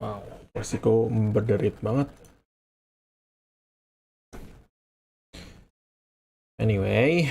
Wow, resiko berderit banget. Anyway,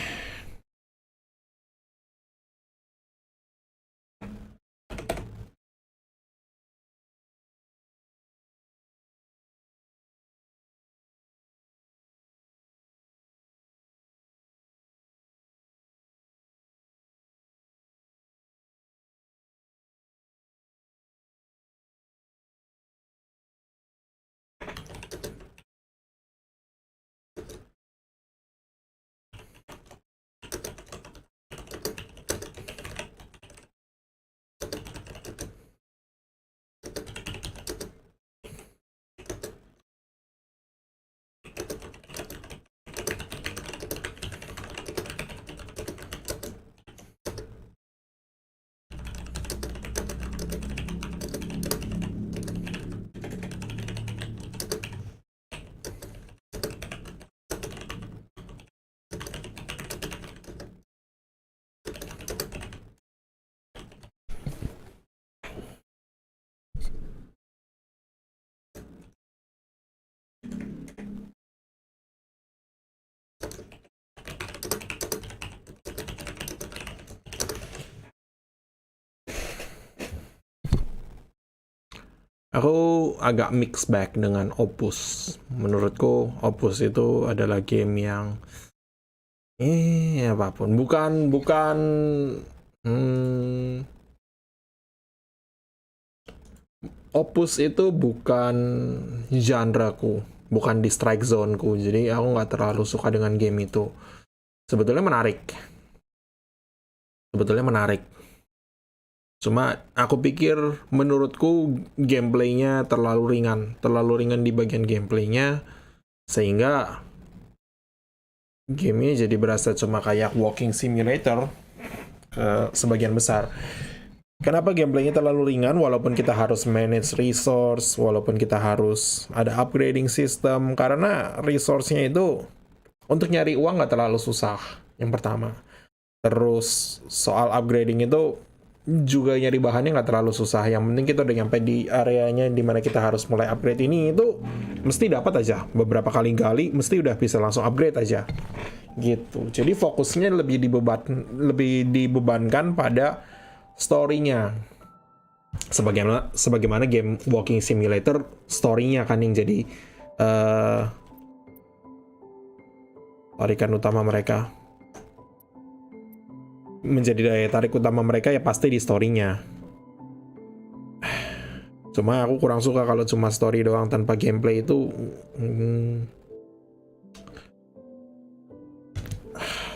aku agak mix bag dengan Opus. Menurutku Opus itu adalah game yang apapun, bukan Opus itu bukan genreku, bukan di strike zone-ku. Jadi aku nggak terlalu suka dengan game itu. Sebetulnya menarik. Cuma aku pikir menurutku gameplaynya terlalu ringan di bagian gameplaynya, sehingga gamenya jadi berasa cuma kayak walking simulator ke sebagian besar. Kenapa gameplaynya terlalu ringan walaupun kita harus manage resource, walaupun kita harus ada upgrading system, karena resource-nya itu untuk nyari uang nggak terlalu susah, yang pertama. Terus soal upgrading itu juga nyari bahannya nggak terlalu susah. Yang penting kita udah nyampe di areanya di mana kita harus mulai upgrade ini, itu mesti dapat aja. Beberapa kali gali mesti udah bisa langsung upgrade aja. Gitu. Jadi fokusnya lebih dibebankan pada story-nya. Sebagaimana game walking simulator, story-nya kan yang jadi tarikan utama mereka. Menjadi daya tarik utama mereka ya pasti di story-nya. Cuma aku kurang suka kalau cuma story doang tanpa gameplay itu.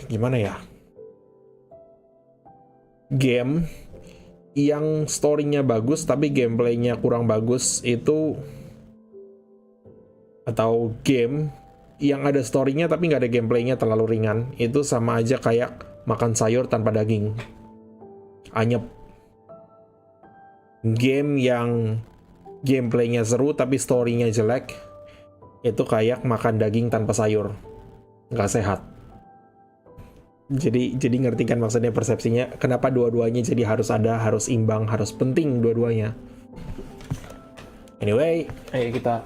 Gimana ya? Game yang story-nya bagus tapi gameplay-nya kurang bagus itu, atau game yang ada story-nya tapi nggak ada gameplay-nya terlalu ringan, itu sama aja kayak makan sayur tanpa daging. Anyep. Game yang gameplay-nya seru tapi story-nya jelek, itu kayak makan daging tanpa sayur. Nggak sehat. Jadi ngerti kan maksudnya, persepsinya kenapa dua-duanya jadi harus imbang, harus penting dua-duanya. Anyway, ayo kita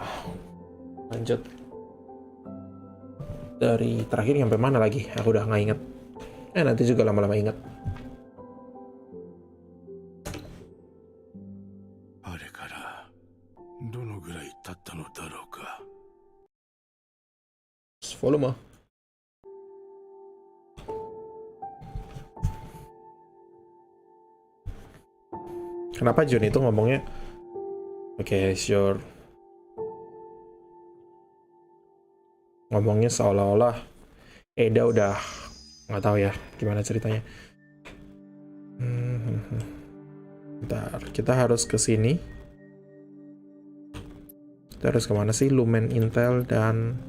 lanjut. Dari terakhir sampai mana lagi? Aku udah nggak inget. Nanti juga lama-lama inget. Volume. Kenapa Jun itu ngomongnya oke, sure. Ngomongnya seolah-olah Eda udah nggak tahu ya gimana ceritanya. Bentar, kita harus ke sini. Kita harus kemana sih? Lumen Intel dan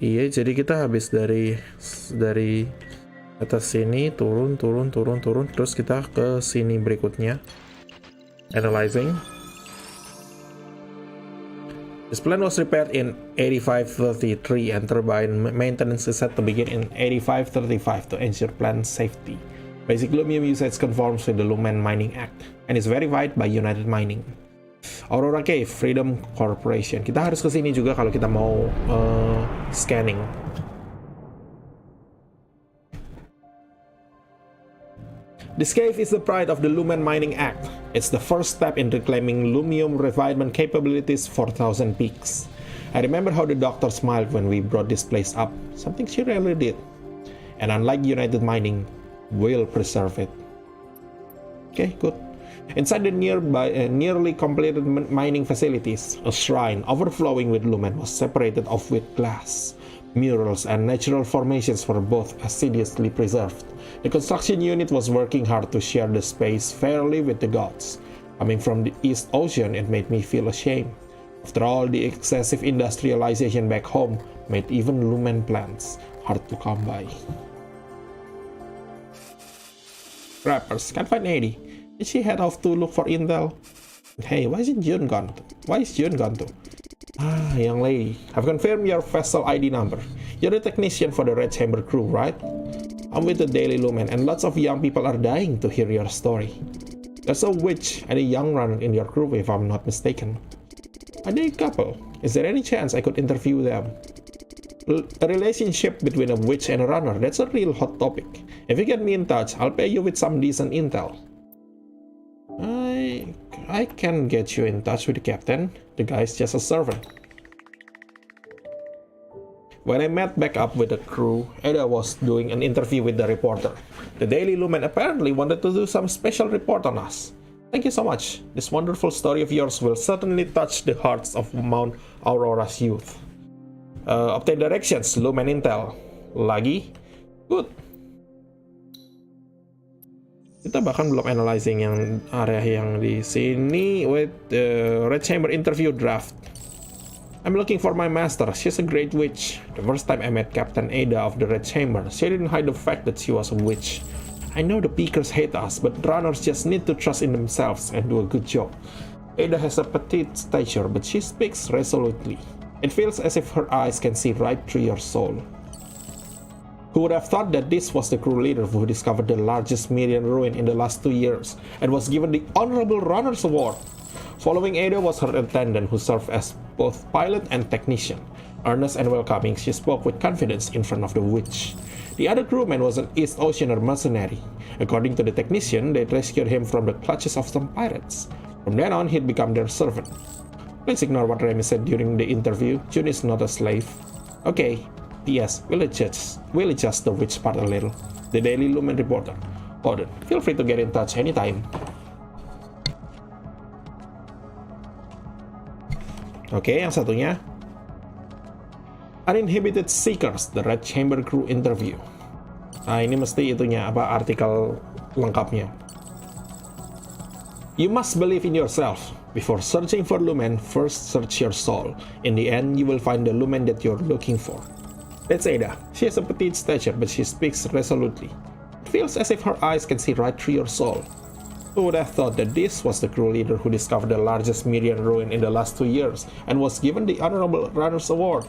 iya, jadi kita habis dari atas sini turun, terus kita ke sini berikutnya. Analyzing. This plant was repaired in 8533 and turbine maintenance is set to begin in 8535 to ensure plant safety. Basic Lumium usage conforms with the Lumen Mining Act and is verified by United Mining. Aurora Cave, Freedom Corporation. Kita harus ke sini juga kalau kita mau scanning. This cave is the pride of the Lumen Mining Act. It's the first step in reclaiming Lumium refinement capabilities for 1,000 peaks. I remember how the doctor smiled when we brought this place up, something she rarely did. And unlike United Mining, we'll preserve it. Okay, good. Inside the nearly completed mining facilities, a shrine overflowing with lumen was separated off with glass. Murals and natural formations were both assiduously preserved. The construction unit was working hard to share the space fairly with the gods. Coming from the East Ocean, it made me feel ashamed. After all, the excessive industrialization back home made even lumen plants hard to come by. Rappers, can't find 80. Did she head off to look for intel? Hey, why is June gone to? Ah, young lady, I've confirmed your vessel ID number. You're the technician for the Red Chamber crew, right? I'm with the Daily Lumen, and lots of young people are dying to hear your story. There's a witch and a young runner in your crew, if I'm not mistaken. Are they a couple? Is there any chance I could interview them? A relationship between a witch and a runner, that's a real hot topic. If you get me in touch, I'll pay you with some decent intel. I can get you in touch with the captain. The guy's just a servant. When I met back up with the crew, Ada was doing an interview with the reporter. The Daily Lumen apparently wanted to do some special report on us. Thank you so much. This wonderful story of yours will certainly touch the hearts of Mount Aurora's youth. Obtain directions, Lumen Intel. Lagi? Good. Kita bahkan belum analyzing yang area yang di sini. With the Red Chamber interview draft. I'm looking for my master. She's a great witch. The first time I met Captain Ada of the Red Chamber, she didn't hide the fact that she was a witch. I know the peakers hate us, but runners just need to trust in themselves and do a good job. Ada has a petite stature, but she speaks resolutely. It feels as if her eyes can see right through your soul. Who would have thought that this was the crew leader who discovered the largest Mirian ruin in the last 2 years and was given the Honorable Runners Award? Following Ada was her attendant who served as both pilot and technician. Earnest and welcoming, she spoke with confidence in front of the witch. The other crewman was an East Oceaner mercenary. According to the technician, they rescued him from the clutches of some pirates. From then on, he'd become their servant. Please ignore what Remy said during the interview. June is not a slave. Okay. P.S. We'll adjust the witch part a little. The Daily Lumen reporter. Odin, feel free to get in touch anytime. Oke, yang satunya. Uninhibited Seekers, the Red Chamber crew interview. Nah, ini mesti itunya, artikel lengkapnya. You must believe in yourself. Before searching for Lumen, first search your soul. In the end, you will find the Lumen that you're looking for. That's Ada. She has a petite stature, but she speaks resolutely. It feels as if her eyes can see right through your soul. Who would have thought that this was the crew leader who discovered the largest Mirian ruin in the last 2 years and was given the Honorable Runners Award?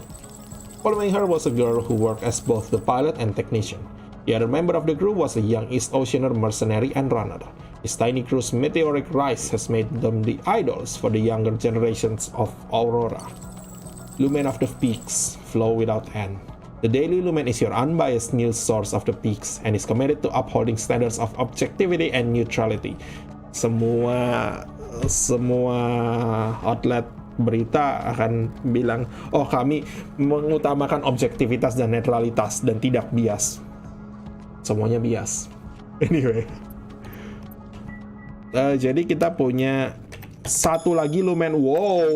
Following her was a girl who worked as both the pilot and technician. The other member of the crew was a young East Oceaner mercenary and runner. His tiny crew's meteoric rise has made them the idols for the younger generations of Aurora. Lumen of the Peaks, flow without end. The Daily Lumen is your unbiased news source of the peaks and is committed to upholding standards of objectivity and neutrality. Semua outlet berita akan bilang, oh kami mengutamakan objektivitas dan netralitas dan tidak bias. Semuanya bias. Anyway. Jadi kita punya satu lagi Lumen. Wow.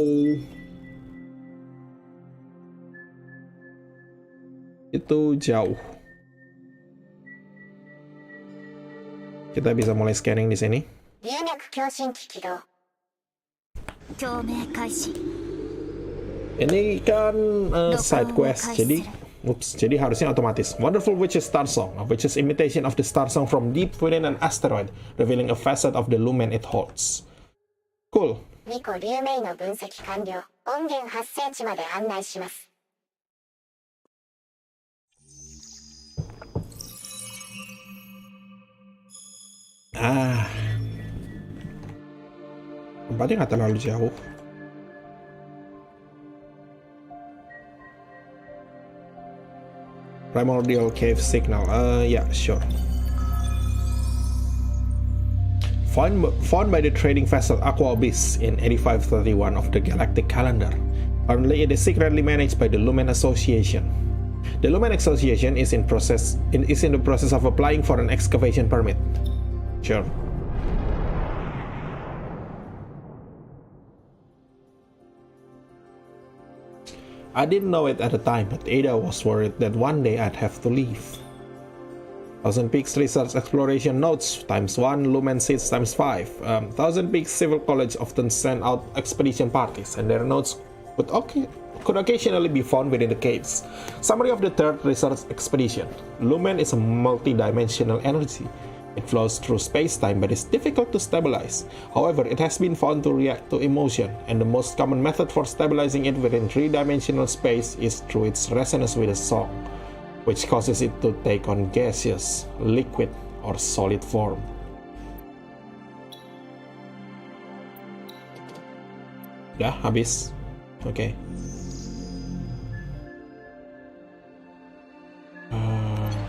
Itu jauh. Kita bisa mulai scanning di sini. Ini kan side quest, jadi harusnya otomatis. Wonderful Witch's Starsong, a witch's imitation of the Starsong from deep within an asteroid, revealing a facet of the Lumen it holds. Cool. 2個流明の分析完了。音源発生地まで案内します。Tempatnya nggak terlalu jauh. Primordial Cave Signal. Yeah, sure. Found by the trading vessel OPUS in 8531 of the Galactic Calendar. Currently, it is secretly managed by the Lumen Association. The Lumen Association is in the process of applying for an excavation permit. Sure. I didn't know it at the time, but Ada was worried that one day I'd have to leave. Thousand Peaks Research Exploration Notes ×1, Lumen Seeds ×5. Thousand Peaks Civil College often send out expedition parties, and their notes could occasionally be found within the caves. Summary of the third research expedition. Lumen is a multi-dimensional energy. It flows through space-time but is difficult to stabilize. However, it has been found to react to emotion, and the most common method for stabilizing it within three-dimensional space is through its resonance with a song, which causes it to take on gaseous, liquid, or solid form. Udah, habis. Oke.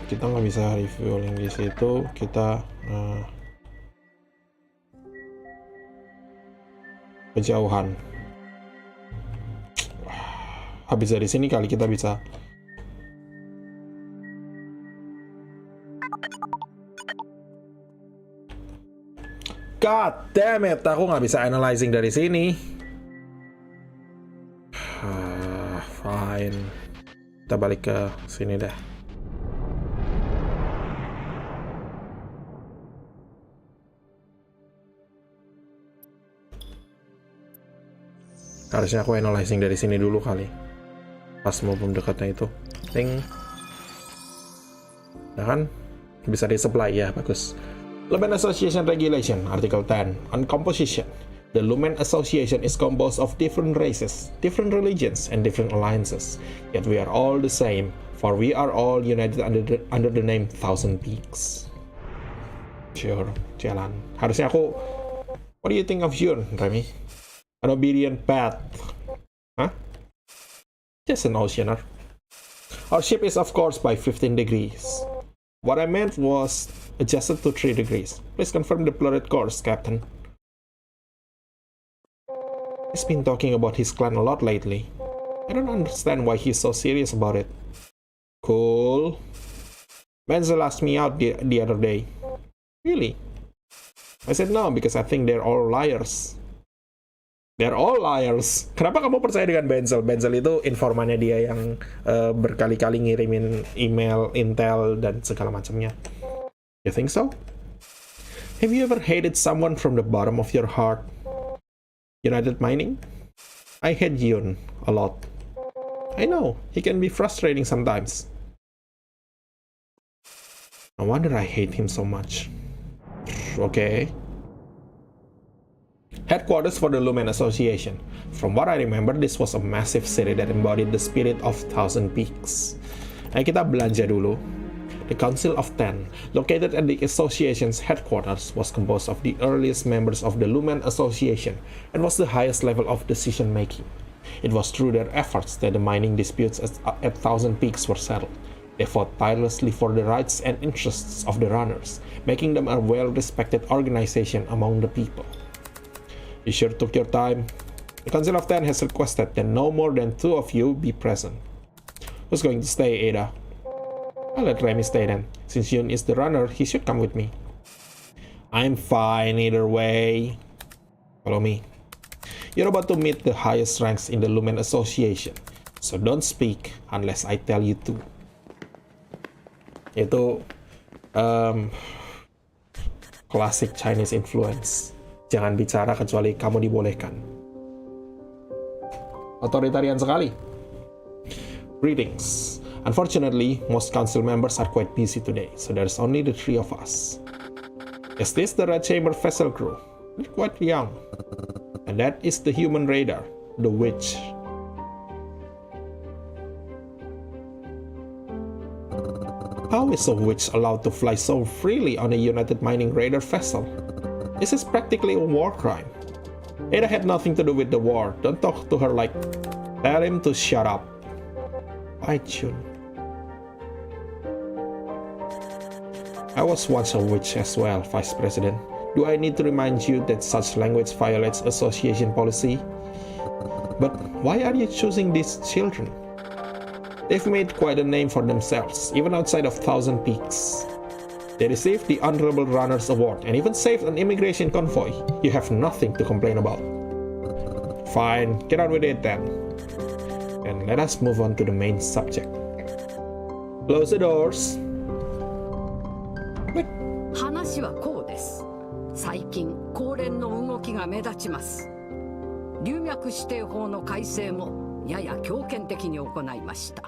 Kita nggak bisa review yang di situ. Kita kejauhan. Habis dari sini kali kita bisa. God damn it, aku nggak bisa analyzing dari sini. Fine. Kita balik ke sini dah. Harusnya aku analyzing dari sini dulu kali. Pas mau dekatnya itu. Ting. Ya kan? Bisa di-supply ya, bagus. Lumen Association Regulation, Article 10, on composition. The Lumen Association is composed of different races, different religions, and different alliances. Yet we are all the same, for we are all united under the name Thousand Peaks. Sure, jalan. Harusnya aku... What do you think of Yun, Remy? An obedient path. Huh? Just an oceaner. Our ship is of course by 15 degrees. What I meant was adjusted to 3 degrees. Please confirm the plotted course, Captain. He's been talking about his clan a lot lately. I don't understand why he's so serious about it. Cool. Menzel asked me out the other day. Really? I said no because I think they're all liars. They're all liars. Kenapa kamu percaya dengan Benzel? Benzel itu informannya dia yang berkali-kali ngirimin email, intel, dan segala macamnya. You think so? Have you ever hated someone from the bottom of your heart? United Mining? I hate Yun a lot. I know, he can be frustrating sometimes. No wonder I hate him so much. Okay. Headquarters for the Lumen Association. From what I remember, this was a massive city that embodied the spirit of Thousand Peaks. Ayo kita belanja dulu. The Council of Ten, located at the association's headquarters, was composed of the earliest members of the Lumen Association and was the highest level of decision-making. It was through their efforts that the mining disputes at Thousand Peaks were settled. They fought tirelessly for the rights and interests of the runners, making them a well-respected organization among the people. You sure took your time. The Council of Ten has requested that no more than 2 of you be present. Who's going to stay, Ada? I'll let Remy stay then. Since Yun is the runner, he should come with me. I'm fine either way. Follow me. You're about to meet the highest ranks in the Lumen Association, so don't speak unless I tell you to. Itu classic Chinese influence. Jangan bicara kecuali kamu dibolehkan. Otoritarian sekali. Greetings. Unfortunately, most council members are quite busy today, so there's only the 3 of us. Is this the Red Chamber vessel crew? They're quite young. And That is the human raider, the witch. How is a witch allowed to fly so freely on a United Mining Raider vessel? This is practically a war crime. Ada had nothing to do with the war. Don't talk to her like... Tell him to shut up. Why, Jun? I was once a witch as well, Vice President. Do I need to remind you that such language violates association policy? But why are you choosing these children? They've made quite a name for themselves, even outside of Thousand Peaks. They received the Honorable Runners Award and even saved an immigration convoy. You have nothing to complain about. Fine, get on with it then. And let us move on to the main subject. Close the doors. 話はこうです。最近公連の動きが目立ちます。流脈指定法の改正もやや強権的に行いました。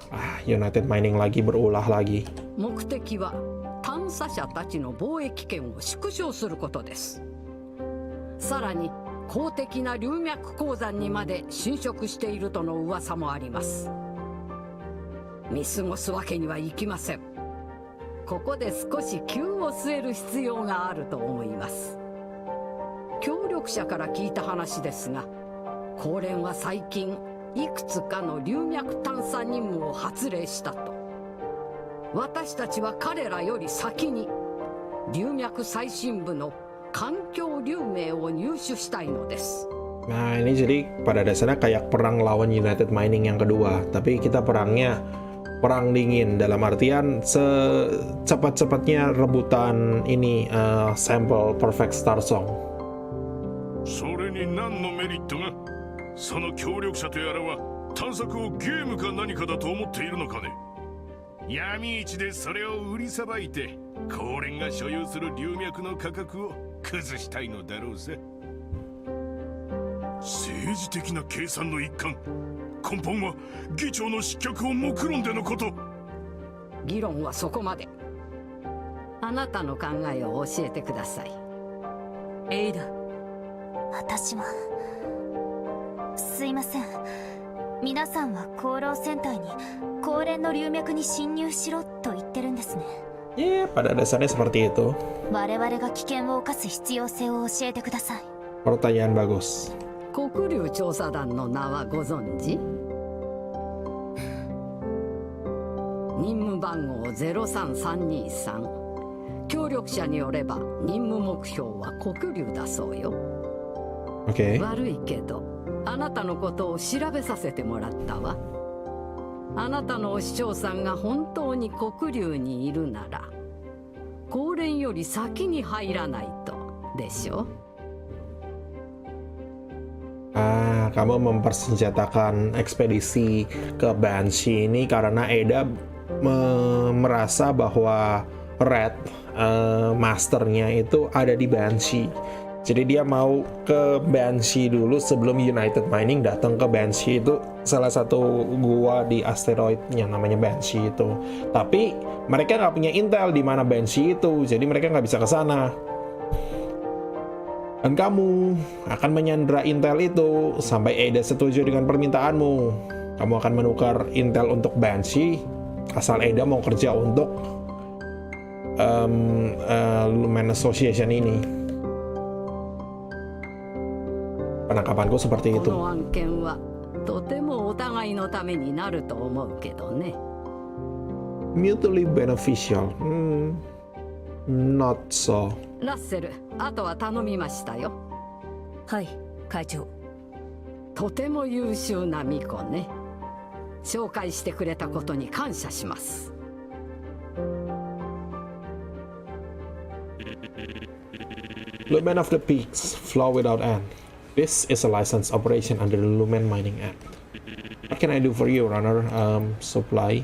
United Mining lagi berulah lagi. 目的は探査者たちの貿易権を縮小することです。さらに公的な流脈鉱山にまで侵食しているとの噂もあります。見過ごすわけにはいきません。ここで少し急を据える必要があると思います。協力者から聞いた話ですが、公連は最近いくつかの流脈探査任務を発令したと。私たちは彼らより先に流脈最深部の環境流明を入手したいのです。Nah, ini jadi pada dasarnya kayak perang lawan United Mining yang kedua, tapi kita perangnya perang dingin, dalam artian secepat-cepatnya rebutan ini sampel perfect Starsong. それに何のメリットが？その協力者とやらは探索をゲームか何かだと思っているのかね。闇市でそれを売りさばいて公連が所有する流脈の価格を崩したいのだろうさ。政治的な計算の一環。根本は議長の失脚を目論んでのこと。議論はそこまで。あなたの考えを教えてください。エイダ。私はすいません。皆さんは功労戦隊に公連の流脈に侵入しろと言ってるんですね。Pada dasarnya seperti itu. 我々が危険を冒す必要性を教えてください。Pertanyaan bagus. 黒竜調査団の名はご存知？任務番号03323。協力者によれば任務目標は黒竜だそうよ。Okay. 悪いけどあなたのことを調べさせてもらったわ。あなたのお師匠さんが本当に黒竜にいるなら公連より先に入らないとでしょ。Kamu mempersenjatakan ekspedisi ke Banshee ini karena Ada merasa bahwa Red masternya itu ada di Banshee. Jadi dia mau ke Banshee dulu sebelum United Mining datang ke Banshee. Itu salah satu gua di asteroid yang namanya Banshee itu. Tapi mereka nggak punya intel di mana Banshee itu, jadi mereka nggak bisa ke sana. Dan kamu akan menyandra intel itu sampai Ada setuju dengan permintaanmu. Kamu akan menukar intel untuk Banshee asal Ada mau kerja untuk Lumen Association ini. Penangkapanku seperti itu. この案件はとてもお互いのためになると思うけどね。Mutually beneficial. Not so. ラッセル、あとは頼みましたよ。はい、会長。とても優秀な巫女ね。紹介してくれたことに感謝します。Lumen of the Peaks flow without end. This is a licensed operation under the Lumen Mining Act. What can I do for you, Runner? Supply.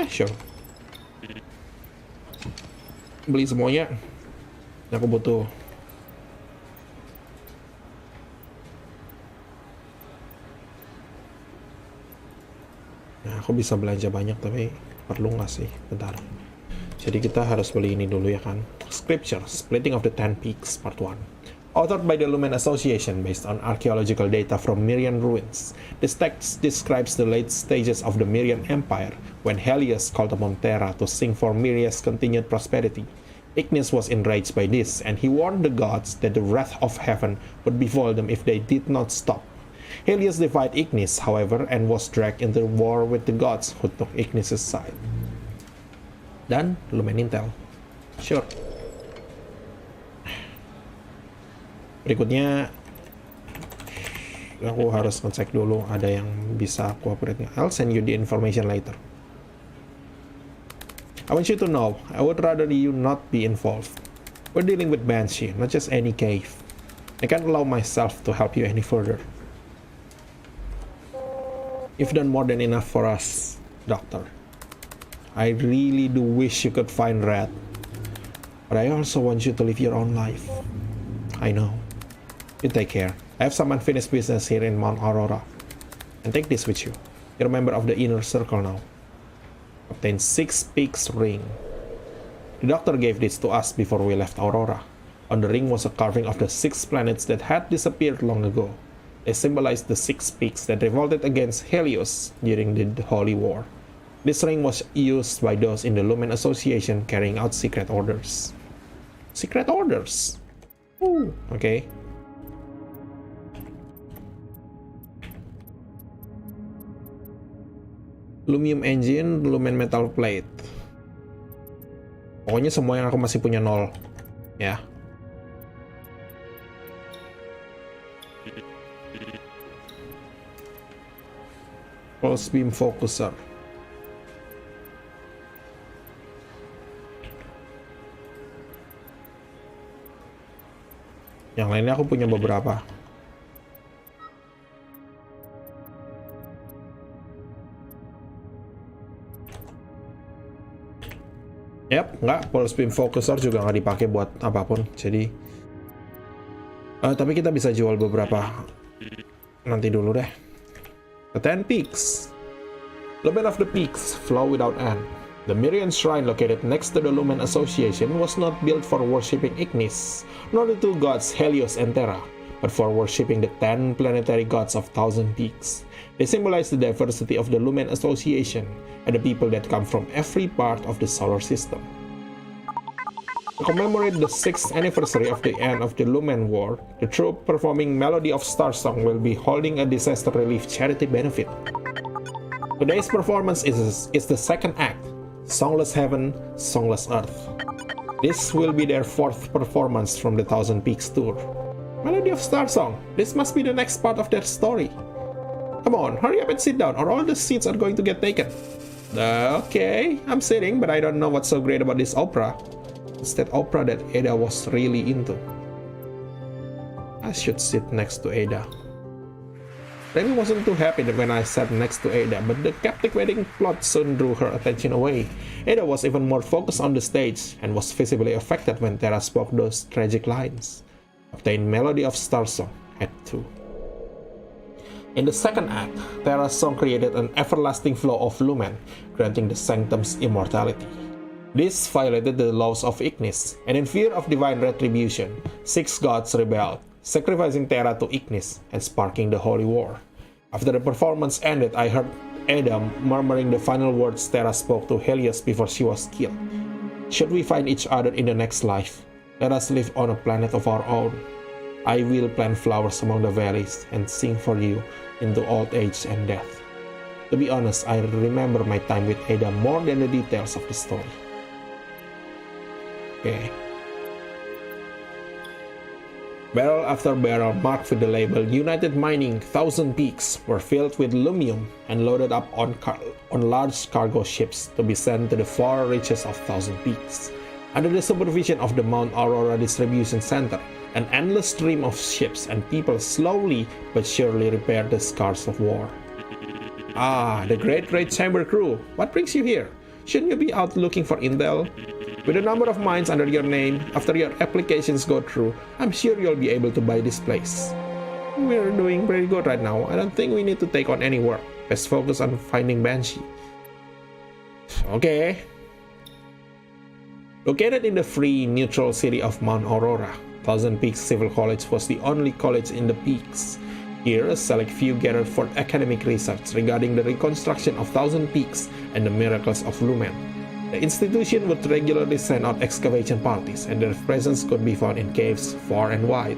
Sure. Beli semuanya. Aku butuh. Nah, aku bisa belanja banyak tapi perlu nggak sih? Bentar. Jadi kita harus beli ini dulu ya kan? Scripture, Splitting of the Ten Peaks, Part 1. Authored by the Lumen Association based on archaeological data from Merian ruins, this text describes the late stages of the Merian Empire when Helios called upon Terra to sing for Meria's continued prosperity. Ignis was enraged by this, and he warned the gods that the wrath of heaven would befall them if they did not stop. Helios defied Ignis, however, and was dragged into war with the gods who took Ignis' side. Dan Lumen Intel. Sure. Berikutnya aku harus ngecek dulu ada yang bisa cooperate. I'll send you the information later. I want you to know, I would rather you not be involved. We're dealing with Banshee, not just any cave. I can't allow myself to help you any further. You've done more than enough for us, Doctor. I really do wish you could find Red. But I also want you to live your own life. I know. You take care. I have some unfinished business here in Mount Aurora. And take this with you. You're a member of the inner circle now. Obtain 6 Peaks ring. The doctor gave this to us before we left Aurora. On the ring was a carving of the 6 planets that had disappeared long ago. They symbolized the 6 peaks that revolted against Helios during the Holy War. This ring was used by those in the Lumen Association carrying out secret orders. Secret orders? Ooh, okay. Lumium engine, lumen metal plate. Pokoknya semua yang aku masih punya 0. Ya. Pulse beam focuser. Yang lainnya aku punya beberapa. Yap, nggak, pulse beam focuser juga nggak dipakai buat apapun. Jadi, tapi kita bisa jual beberapa. Nanti dulu deh. The 10 Peaks. Lumen of the Peaks flow without end. The Merian shrine located next to the Lumen Association was not built for worshipping Ignis, nor the 2 gods Helios and Terra, but for worshipping the 10 planetary gods of 1,000 Peaks. They symbolize the diversity of the Lumen Association and the people that come from every part of the solar system. To commemorate the 6th anniversary of the end of the Lumen War, the troupe performing Melody of Starsong will be holding a disaster relief charity benefit. Today's performance is the second act, Songless Heaven, Songless Earth. This will be their 4th performance from the 1,000 Peaks tour. Melody of Starsong, this must be the next part of their story. Come on, hurry up and sit down, or all the seats are going to get taken. Okay, I'm sitting, but I don't know what's so great about this opera. It's that opera that Ada was really into. I should sit next to Ada. Remy wasn't too happy when I sat next to Ada, but the captivating plot soon drew her attention away. Ada was even more focused on the stage, and was visibly affected when Terra spoke those tragic lines. Obtain Melody of Starsong, Act 2. In the second act, Terra's song created an everlasting flow of lumen, granting the sanctum's immortality. This violated the laws of Ignis, and in fear of divine retribution, 6 gods rebelled, sacrificing Terra to Ignis and sparking the Holy War. After the performance ended, I heard Ada murmuring the final words Terra spoke to Helios before she was killed. Should we find each other in the next life, let us live on a planet of our own. I will plant flowers among the valleys and sing for you into old age and death. To be honest, I remember my time with Ada more than the details of the story. Okay. Barrel after barrel marked with the label United Mining 1,000 Peaks were filled with lumium and loaded up on large cargo ships to be sent to the far reaches of 1,000 Peaks. Under the supervision of the Mount Aurora Distribution Center, an endless stream of ships and people slowly but surely repaired the scars of war. Ah, the Great Chamber crew, what brings you here? Shouldn't you be out looking for intel? With a number of mines under your name, after your applications go through, I'm sure you'll be able to buy this place. We're doing pretty good right now. I don't think we need to take on any work. Let's focus on finding Banshee. Okay. Located in the free, neutral city of Mount Aurora, Thousand Peaks Civil College was the only college in the peaks. Here, a select few gathered for academic research regarding the reconstruction of Thousand Peaks and the miracles of Lumen. The institution would regularly send out excavation parties, and their presence could be found in caves far and wide.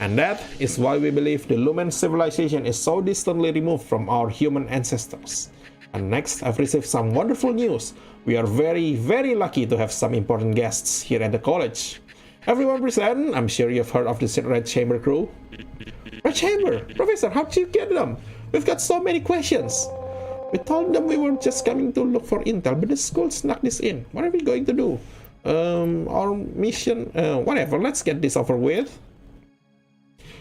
And that is why we believe the Lumen civilization is so distantly removed from our human ancestors. And next, I've received some wonderful news. We are very, very lucky to have some important guests here at the college. Everyone present, I'm sure you've heard of the Red Chamber crew. Red Chamber? Professor, how'd you get them? We've got so many questions. We told them we were just coming to look for intel, but the school snuck this in. What are we going to do? Our mission, whatever, let's get this over with.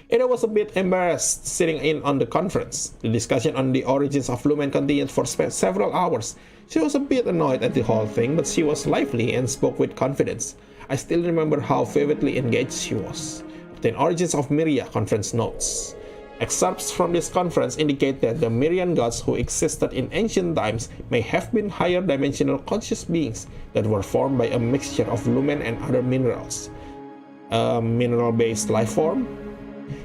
Ada was a bit embarrassed sitting in on the conference. The discussion on the origins of Lumen continued for several hours. She was a bit annoyed at the whole thing, but she was lively and spoke with confidence. I still remember how vividly engaged she was. The origins of Myria conference notes. Excerpts from this conference indicate that the Myrian gods who existed in ancient times may have been higher dimensional conscious beings that were formed by a mixture of lumen and other minerals. A mineral-based life form?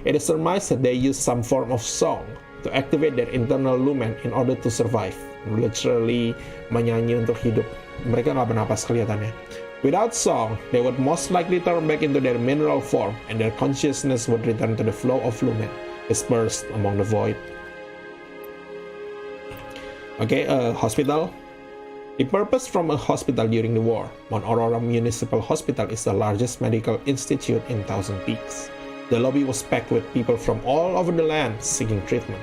It is surmised that they used some form of song to activate their internal lumen in order to survive. Literally menyanyi untuk hidup. Mereka nggak bernapas kelihatannya. Without song, they would most likely turn back into their mineral form, and their consciousness would return to the flow of lumen, dispersed among the void. Okay, hospital. The purpose from a hospital during the war. Mount Aurora Municipal Hospital is the largest medical institute in Thousand Peaks. The lobby was packed with people from all over the land seeking treatment.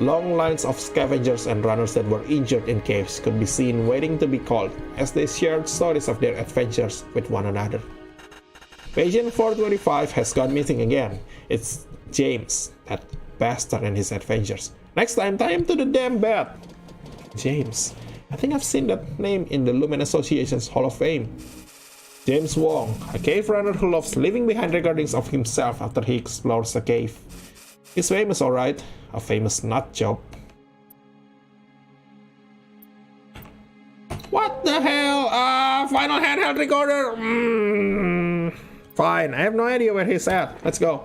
Long lines of scavengers and runners that were injured in caves could be seen waiting to be called as they shared stories of their adventures with one another. Patient 425 has gone missing again. It's James, that bastard and his adventures. Next time, tie him to the damn bed. James. I think I've seen that name in the Lumen Association's Hall of Fame. James Wong, a cave runner who loves leaving behind recordings of himself after he explores a cave. He's famous, alright. A famous nut job. What the hell? Final handheld recorder. Fine, I have no idea where he's at. Let's go.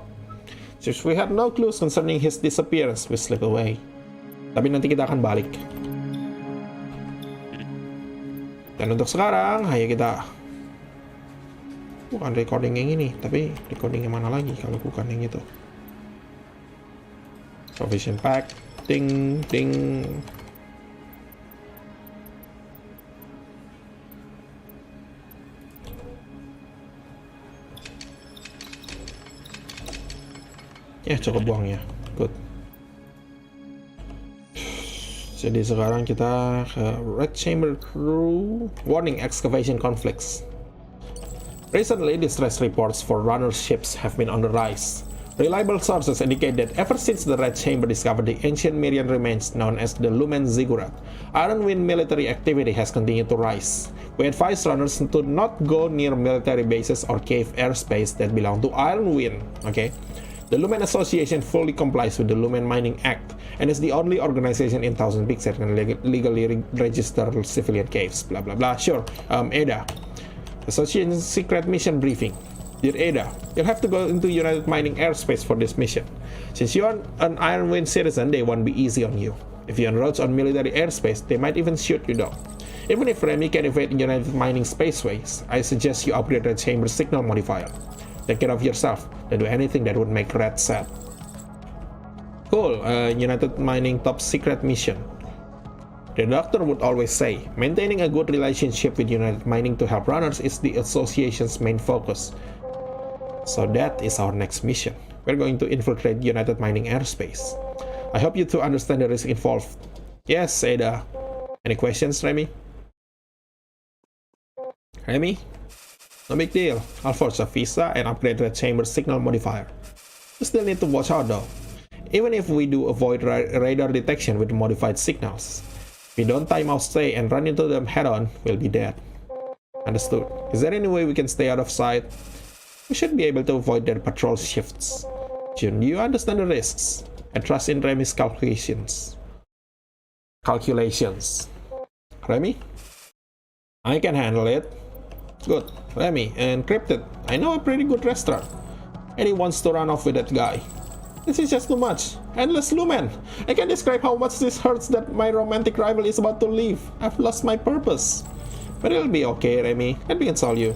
Since we had no clues concerning his disappearance, we slip away. Tapi nanti kita akan balik. Dan untuk sekarang, ayo kita... Bukan recording yang ini, tapi recording yang mana lagi kalau bukan yang itu. Provision pack, ding, ding. Ya, cukup buang ya. Good. Jadi sekarang kita ke Red Chamber Crew. Warning, excavation conflicts. Recently, distress reports for runner ships have been on the rise. Reliable sources indicate that ever since the Red Chamber discovered the ancient Myrian remains known as the Lumen Ziggurat, Iron Wind military activity has continued to rise. We advise runners to not go near military bases or cave airspace that belong to Iron Wind. Okay? The Lumen Association fully complies with the Lumen Mining Act and is the only organization in Thousand Peaks that can legally register civilian caves. Blah blah blah. Sure. Ada. Association secret mission briefing. Dear Ada, you'll have to go into United Mining airspace for this mission. Since you're an Iron Wind citizen, they won't be easy on you. If you're on roads on military airspace, they might even shoot you down. Even if Remy can evade United Mining spaceways, I suggest you upgrade the chamber signal modifier. Take care of yourself. Don't do anything that would make Red sad. Cool, United Mining top secret mission. The doctor would always say, maintaining a good relationship with United Mining to help runners is the association's main focus. So that is our next mission. We're going to infiltrate United Mining airspace. I hope you two understand the risk involved. Yes, Ada. Any questions, Remy? Remy? No big deal. I'll forge a visa and upgrade the chamber signal modifier. We still need to watch out though. Even if we do avoid radar detection with modified signals. If we don't time our stay and run into them head-on, we'll be dead. Understood. Is there any way we can stay out of sight? We should be able to avoid their patrol shifts. Jun, do you understand the risks? I trust in Remy's calculations. Remy? I can handle it. Good. Remy, encrypted. I know a pretty good restaurant. And he wants to run off with that guy. This is just too much. Endless lumen. I can't describe how much this hurts that my romantic rival is about to leave. I've lost my purpose. But it'll be okay, Remy. Let me console you.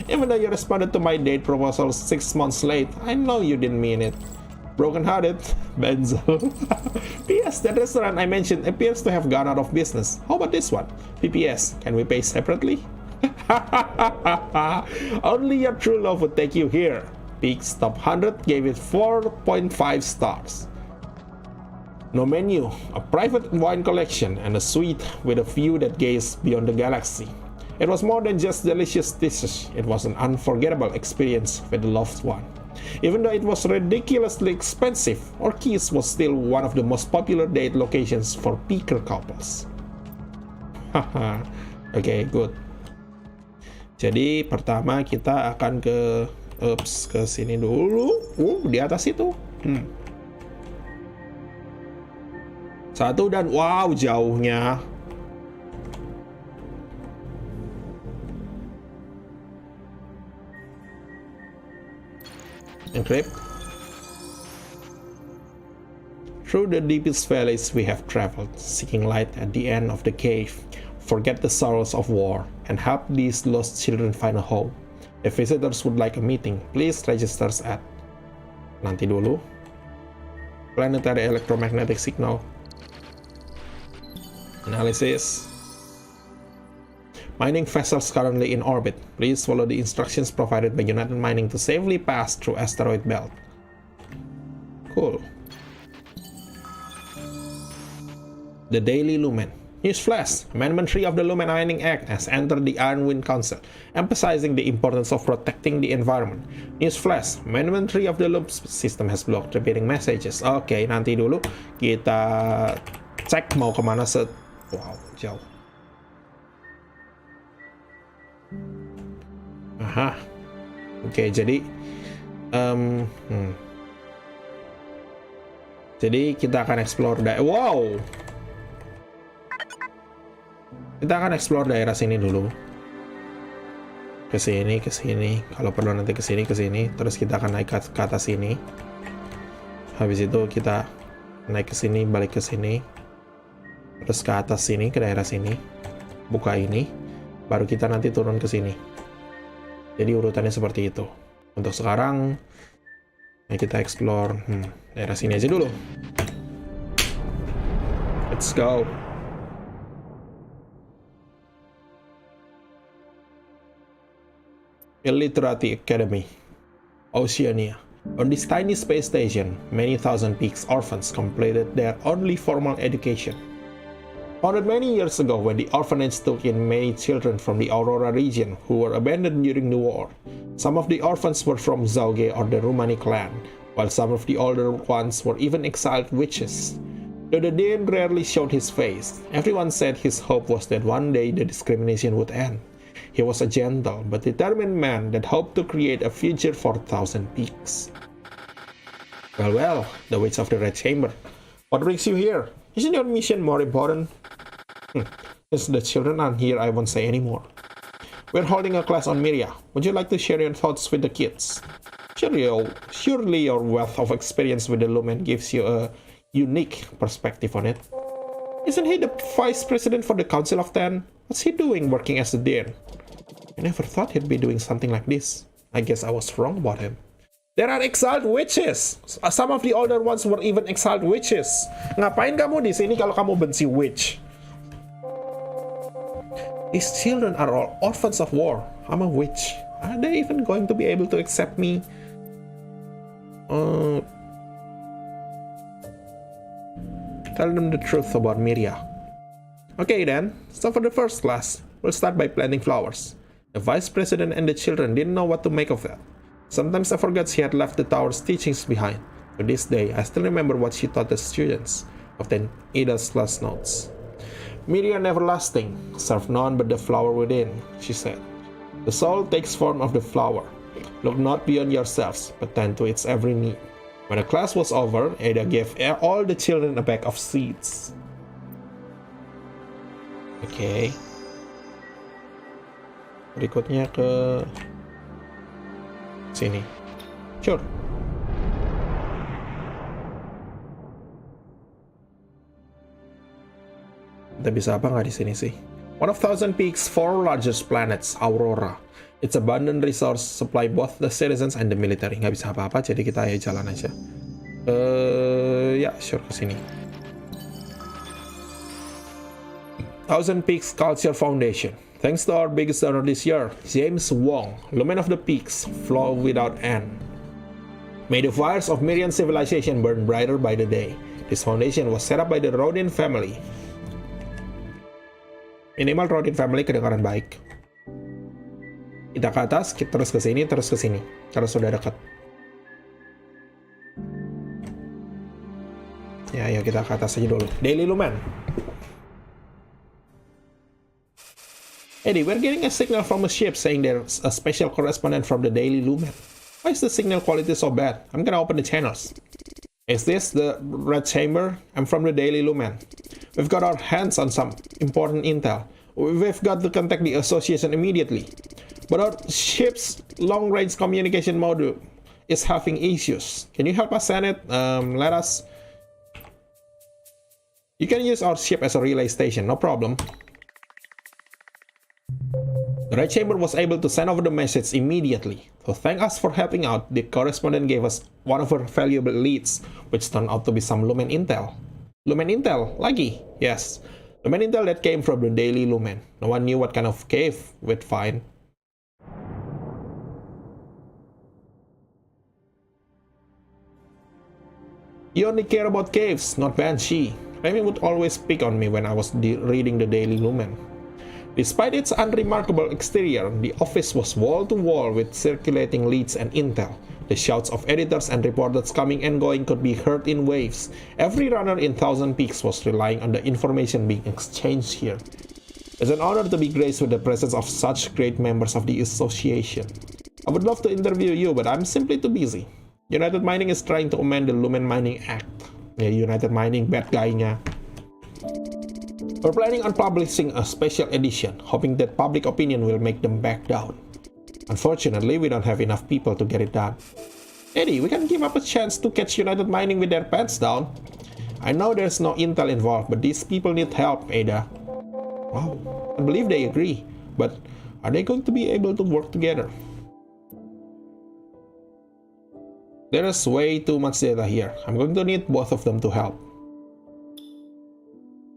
Even though you responded to my date proposal 6 months late, I know you didn't mean it. Broken-hearted, Benzo. P.S. That restaurant I mentioned appears to have gone out of business. How about this one? P.P.S. Can we pay separately? Only your true love would take you here. Peak's top 100 gave it 4.5 stars. No menu, a private wine collection, and a suite with a view that gazed beyond the galaxy. It was more than just delicious dishes. It was an unforgettable experience with a loved one. Even though it was ridiculously expensive, Orkis was still one of the most popular date locations for peaker couples. Haha, oke, good. Jadi pertama kita akan ke sini dulu. Di atas itu. Satu dan wow, jauhnya. Encrypt. Through the deepest valleys we have traveled, seeking light at the end of the cave, forget the sorrows of war, and help these lost children find a home. If visitors would like a meeting, please register at. Nanti dulu. Planetary electromagnetic signal. Analysis. Mining vessels currently in orbit. Please follow the instructions provided by United Mining to safely pass through asteroid belt. Cool. The Daily Lumen. Newsflash: Amendment 3 of the Lumen Mining Act has entered the Ironwind Council, emphasizing the importance of protecting the environment. Newsflash: Amendment 3 of the Loop system has blocked repeating messages. Oke, nanti dulu kita cek mau kemana wow, jauh. Aha. Oke, jadi jadi kita akan explore wow. Kita akan explore daerah sini dulu. Ke sini. Kalau perlu nanti ke sini. Terus kita akan naik ke atas sini. Habis itu kita naik ke sini, balik ke sini. Terus ke atas sini, ke daerah sini. Buka ini. Baru kita nanti turun ke sini. Jadi urutannya seperti itu. Untuk sekarang, ya kita explore daerah sini aja dulu. Let's go. Illiterati Academy, Oceania. On this tiny space station, many thousand peaks orphans completed their only formal education. Founded many years ago when the orphanage took in many children from the Aurora region who were abandoned during the war. Some of the orphans were from Zauge or the Rumani clan, while some of the older ones were even exiled witches. Though the Dean rarely showed his face, everyone said his hope was that one day the discrimination would end. He was a gentle but determined man that hoped to create a future for 1,000 peaks. Well, the Witch of the Red Chamber. What brings you here? Isn't your mission more important? Since the children aren't here, I won't say anymore. We're holding a class on Miria. Would you like to share your thoughts with the kids? Surely your wealth of experience with the Lumen gives you a unique perspective on it. Isn't he the vice president for the Council of 10? What's he doing working as the Dean? I never thought he'd be doing something like this. I guess I was wrong about him. There are exiled witches. Some of the older ones were even exiled witches. Ngapain kamu di sini kalau kamu benci witch? These children are all orphans of war. I'm a witch. Are they even going to be able to accept me? Tell them the truth about Miria. Okay then, so for the first class, we'll start by planting flowers. The vice president and the children didn't know what to make of that. Sometimes I forgot she had left the tower's teachings behind. To this day, I still remember what she taught the students of the Ida's last notes. Miria everlasting, serve none but the flower within, she said. The soul takes form of the flower. Look not beyond yourselves, but tend to its every need. When the class was over, Ada gave all the children a bag of seeds. Okay. Berikutnya ke sini. Sure. Kita bisa apa nggak di sini sih? One of Thousand Peaks' four largest planets, Aurora. Its abundant resource supply both the citizens and the military. Nggak bisa apa-apa, jadi kita ya jalan aja. Ya, sure ke sini. Thousand Peaks Culture Foundation. Thanks to our biggest donor this year, James Wong, Lumen of the Peaks, flow without end. May the fires of Mirian civilization burn brighter by the day. This foundation was set up by the Rodin family. Minimal Rodin family kedengaran baik. Kita ke atas, terus ke sini, terus ke sini. Karena sudah dekat. Ya, kita ke atas aja dulu. Daily Lumen. Eddie, we're getting a signal from a ship saying there's a special correspondent from the Daily Lumen. Why is the signal quality so bad? I'm gonna open the channels. Is this the Red Chamber? I'm from the Daily Lumen. We've got our hands on some important intel. We've got to contact the association immediately. But our ship's long-range communication module is having issues. Can you help us send it? Let us... You can use our ship as a relay station, no problem. The Red Chamber was able to send over the message immediately. To thank us for helping out, the correspondent gave us one of her valuable leads, which turned out to be some Lumen Intel. Lumen Intel? Lagi? Yes. Lumen Intel that came from the Daily Lumen. No one knew what kind of cave we'd find. You only care about caves, not Banshee. Remy would always pick on me when I was reading the Daily Lumen. Despite its unremarkable exterior, the office was wall-to-wall with circulating leads and intel. The shouts of editors and reporters coming and going could be heard in waves. Every runner in Thousand Peaks was relying on the information being exchanged here. It's an honor to be graced with the presence of such great members of the association. I would love to interview you, but I'm simply too busy. United Mining is trying to amend the Lumen Mining Act. Ya, United Mining, bad guy-nya. We're planning on publishing a special edition, hoping that public opinion will make them back down. Unfortunately, we don't have enough people to get it done. Eddie, we can give up a chance to catch United Mining with their pants down. I know there's no intel involved, but these people need help, Ada. Wow, I believe they agree, but are they going to be able to work together? There is way too much data here. I'm going to need both of them to help.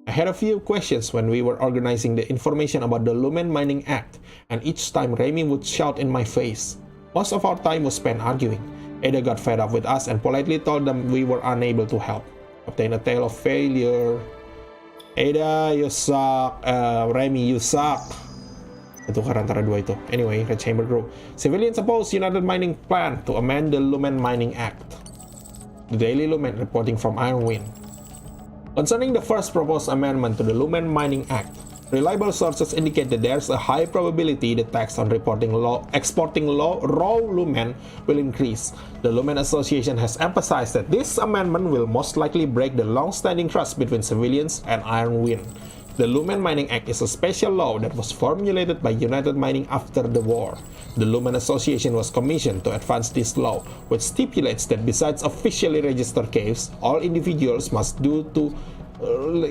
I had a few questions when we were organizing the information about the Lumen Mining Act, and each time Remy would shout in my face. Most of our time was spent arguing. Ada got fed up with us and politely told them we were unable to help. Obtain a tale of failure. Ada, you suck. Remy, you suck. Tukar antara dua itu. Anyway, Red Chamber Group. Civilians oppose United Mining plan to amend the Lumen Mining Act. The Daily Lumen reporting from Ironwind. Concerning the first proposed amendment to the Lumen Mining Act, reliable sources indicate that there's a high probability the tax on exporting raw lumen will increase. The Lumen Association has emphasized that this amendment will most likely break the long-standing trust between civilians and Ironwind. The Lumen Mining Act is a special law that was formulated by United Mining after the war. The Lumen Association was commissioned to advance this law, which stipulates that besides officially registered caves, all individuals must do to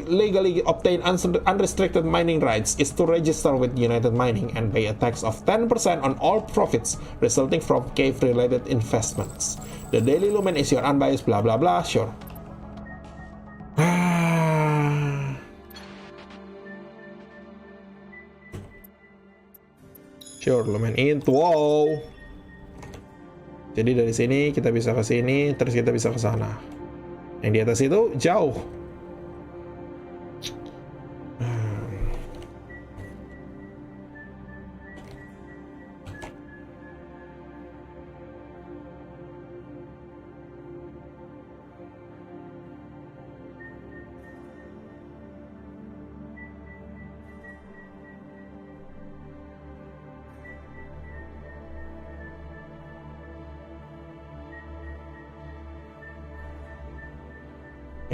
legally obtain unrestricted mining rights is to register with United Mining and pay a tax of 10% on all profits resulting from cave-related investments. The Daily Lumen is your unbiased blah blah blah, sure. Sure, Lumen Int. Wow. Jadi dari sini kita bisa ke sini, terus kita bisa ke sana. Yang di atas itu jauh.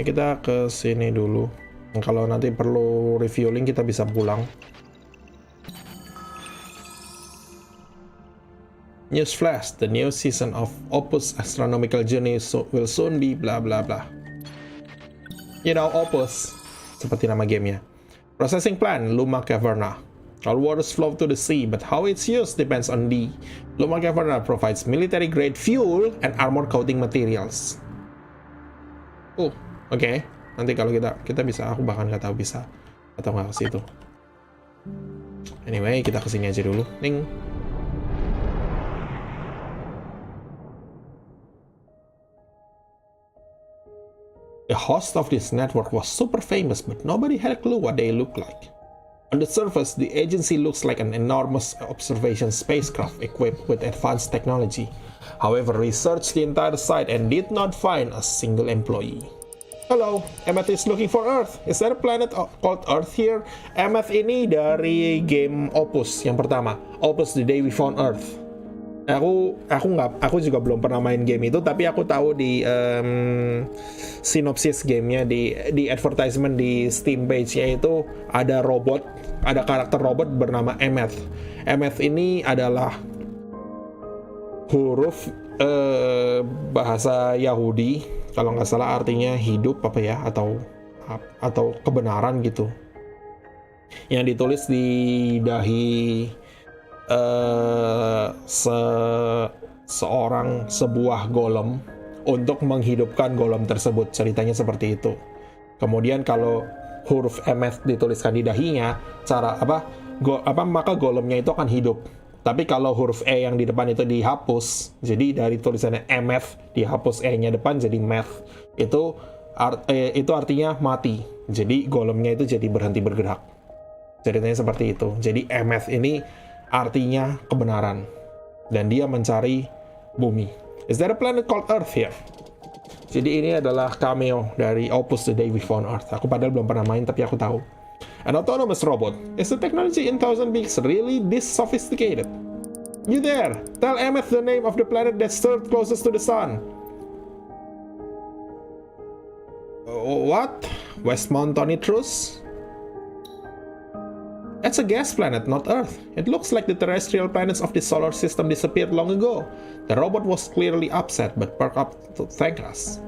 Kita ke sini dulu. Kalau nanti perlu refueling kita bisa pulang. Newsflash, the new season of OPUS Astronomical Journey will soon be blah blah blah. You know, OPUS, seperti nama gamenya. Processing plant, Luma Caverna. All waters flow to the sea, but how it's used depends on the Luma Caverna provides military-grade fuel and armor coating materials. Oh, oke. Nanti kalau kita bisa, aku bahkan nggak tahu bisa atau nggak ke situ. Anyway, kita kesini aja dulu. Ning. The host of this network was super famous, but nobody had a clue what they looked like. On the surface, the agency looks like an enormous observation spacecraft equipped with advanced technology. However, researched the entire site and did not find a single employee. Hello, Emmet is looking for Earth. Is there a planet called Earth here? Emmet ini dari game Opus yang pertama, Opus The Day We Found Earth. Aku juga belum pernah main game itu, tapi aku tahu di sinopsis gamenya di advertisement di Steam page-nya itu ada karakter robot bernama Emmet. Emmet ini adalah huruf bahasa Yahudi, kalau nggak salah artinya hidup apa ya, atau kebenaran gitu, yang ditulis di dahi sebuah golem untuk menghidupkan golem tersebut. Ceritanya seperti itu. Kemudian kalau huruf Emmet dituliskan di dahinya, maka golemnya itu akan hidup. Tapi kalau huruf E yang di depan itu dihapus, jadi dari tulisannya Emmet dihapus E-nya depan jadi Meth, itu artinya mati. Jadi golemnya itu jadi berhenti bergerak. Ceritanya seperti itu. Jadi Emmet ini artinya kebenaran, dan dia mencari bumi. Is there a planet called Earth here? Jadi ini adalah cameo dari Opus The Day We Found Earth. Aku padahal belum pernah main, tapi aku tahu. An autonomous robot. Is the technology in Thousand Peaks really this sophisticated? You there! Tell Emmet the name of the planet that's third closest to the sun. What? West Mount Tonitrus? That's a gas planet, not Earth. It looks like the terrestrial planets of the solar system disappeared long ago. The robot was clearly upset, but perked up to thank us.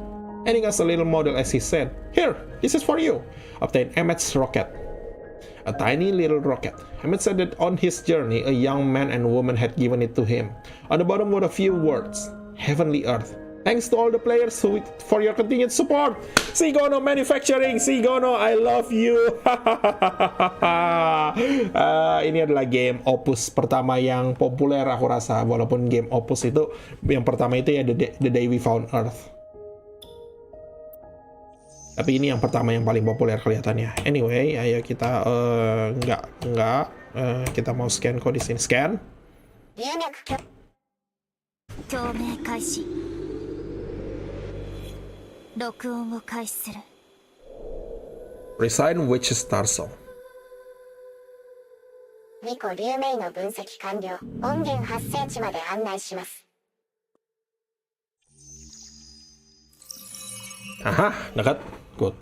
Handing us a little model as he said, "Here, this is for you." Obtain Emmet's rocket. A tiny little rocket. Emmet said that on his journey, a young man and woman had given it to him. On the bottom were a few words, "Heavenly Earth. Thanks to all the players for your continued support. Sigono Manufacturing, Sigono, I love you." Ini adalah game Opus pertama yang populer aku rasa. Walaupun game Opus itu yang pertama itu ya The Day We Found Earth. Tapi ini yang pertama yang paling populer kelihatannya. Anyway, ayo kita kita mau scan kok di sini. Scan. 共鳴開始。録音を開始する。 Resign which Starsong. 2個流明の分析完了。音源発生地まで案内します。 Aha, dekat. Good.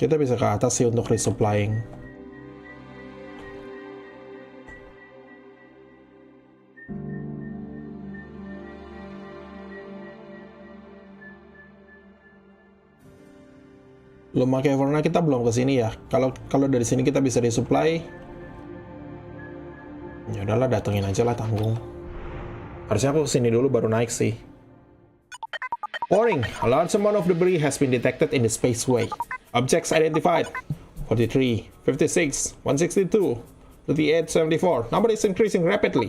Kita bisa ke atas sih untuk resupplying. Luma Caverna kita belum ke sini ya. Kalau dari sini kita bisa resupply. Ya udahlah, datengin aja lah, tanggung. Harusnya aku kesini dulu baru naik sih. Warning, a large amount of debris has been detected in the spaceway. Objects identified: 43, 56, 162, 38, 74. Number is increasing rapidly.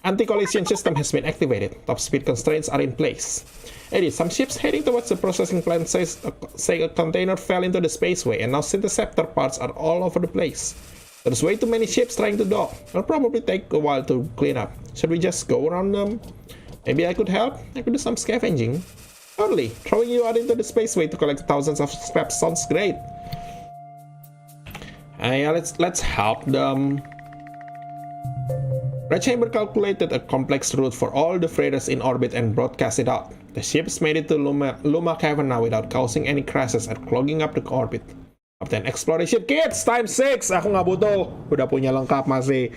Anti-collision system has been activated. Top speed constraints are in place. Eddie, some ships heading towards the processing plant say a container fell into the spaceway, and now synthesceptor parts are all over the place. There's way too many ships trying to dock. It'll probably take a while to clean up. Should we just go around them? Maybe I could help? I could do some scavenging. Totally. Throwing you out into the spaceway to collect thousands of scraps sounds great. Yeah, let's help them. Red Chamber calculated a complex route for all the freighters in orbit and broadcast it out. The ships made it to Luma Cavern now without causing any crashes or clogging up the orbit. Obtain exploration kits times 6. Aku nggak butuh. Udah punya lengkap masih.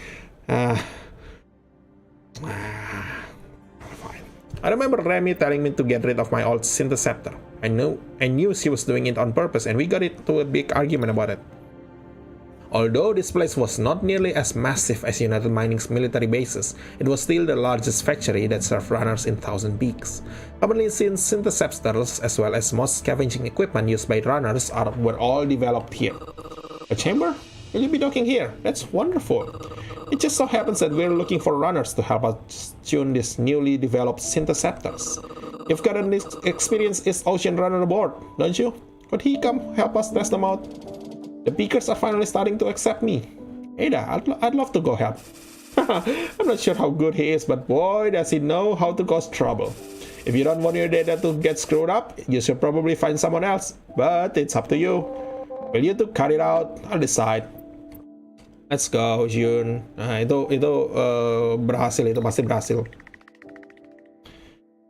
Fine. I remember Remy telling me to get rid of my old syntheceptor. I knew she was doing it on purpose, and we got into a big argument about it. Although this place was not nearly as massive as United Mining's military bases, it was still the largest factory that served runners in Thousand Peaks. Commonly seen syntheceptors as well as most scavenging equipment used by runners were all developed here. A chamber? Will you be docking here? That's wonderful. It just so happens that we're looking for runners to help us tune these newly developed syntheceptors. You've got an experienced East Ocean runner aboard, don't you? Could he come help us test them out? The Peakers are finally starting to accept me. Ada, I'd love to go help. I'm not sure how good he is, but boy, does he know how to cause trouble. If you don't want your data to get screwed up, you should probably find someone else. But it's up to you. Will you two cut it out? I'll decide. Let's go, Jun. Nah, itu berhasil, itu pasti berhasil.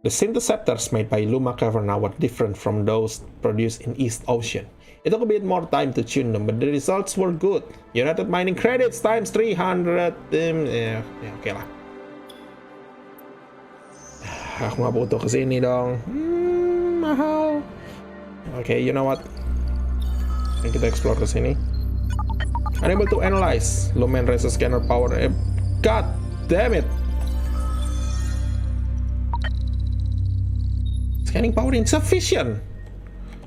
The syntheceptors made by Luma Cavern were different from those produced in East Ocean. It took a bit more time to tune them, but the results were good. United Mining credits times 300. Oke lah. Aku nggak butuh kesini dong. Mahal. Oke, you know what? Kita explore kesini. Unable to analyze. Lumen Razor Scanner power. God damn it. Scanning power insufficient.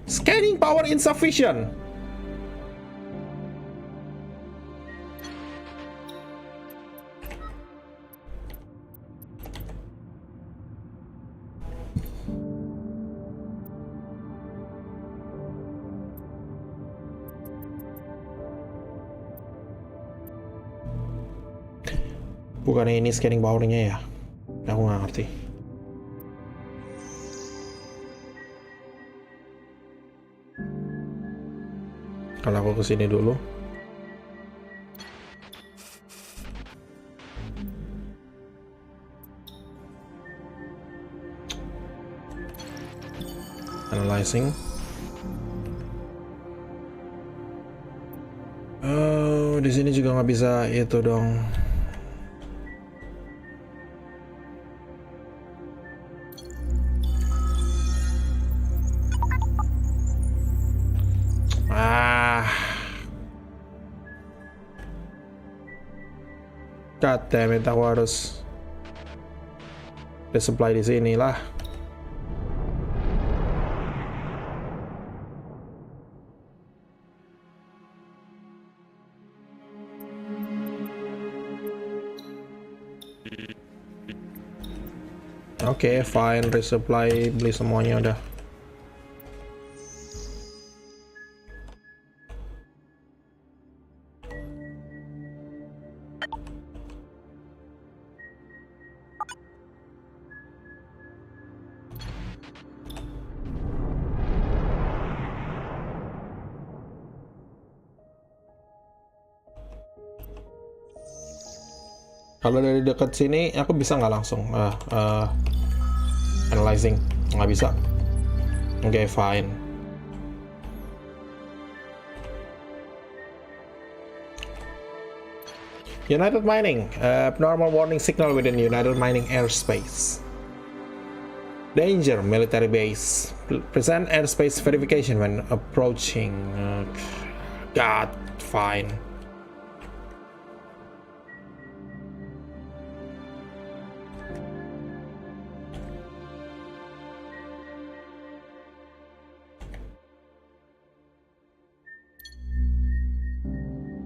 Scanning power insufficient. Bukannya ini scanning powernya ya? Aku nggak ngerti. Kalau aku kesini dulu. Analyzing. Oh, di sini juga nggak bisa itu dong. God damn it, aku harus resupply di sini lah. Oke, fine, resupply, beli semuanya udah. Kalau dari dekat sini, aku bisa nggak langsung analyzing? Nggak bisa. Oke, fine. United Mining, abnormal warning signal within United Mining airspace. Danger, military base. Present airspace verification when approaching. God, fine.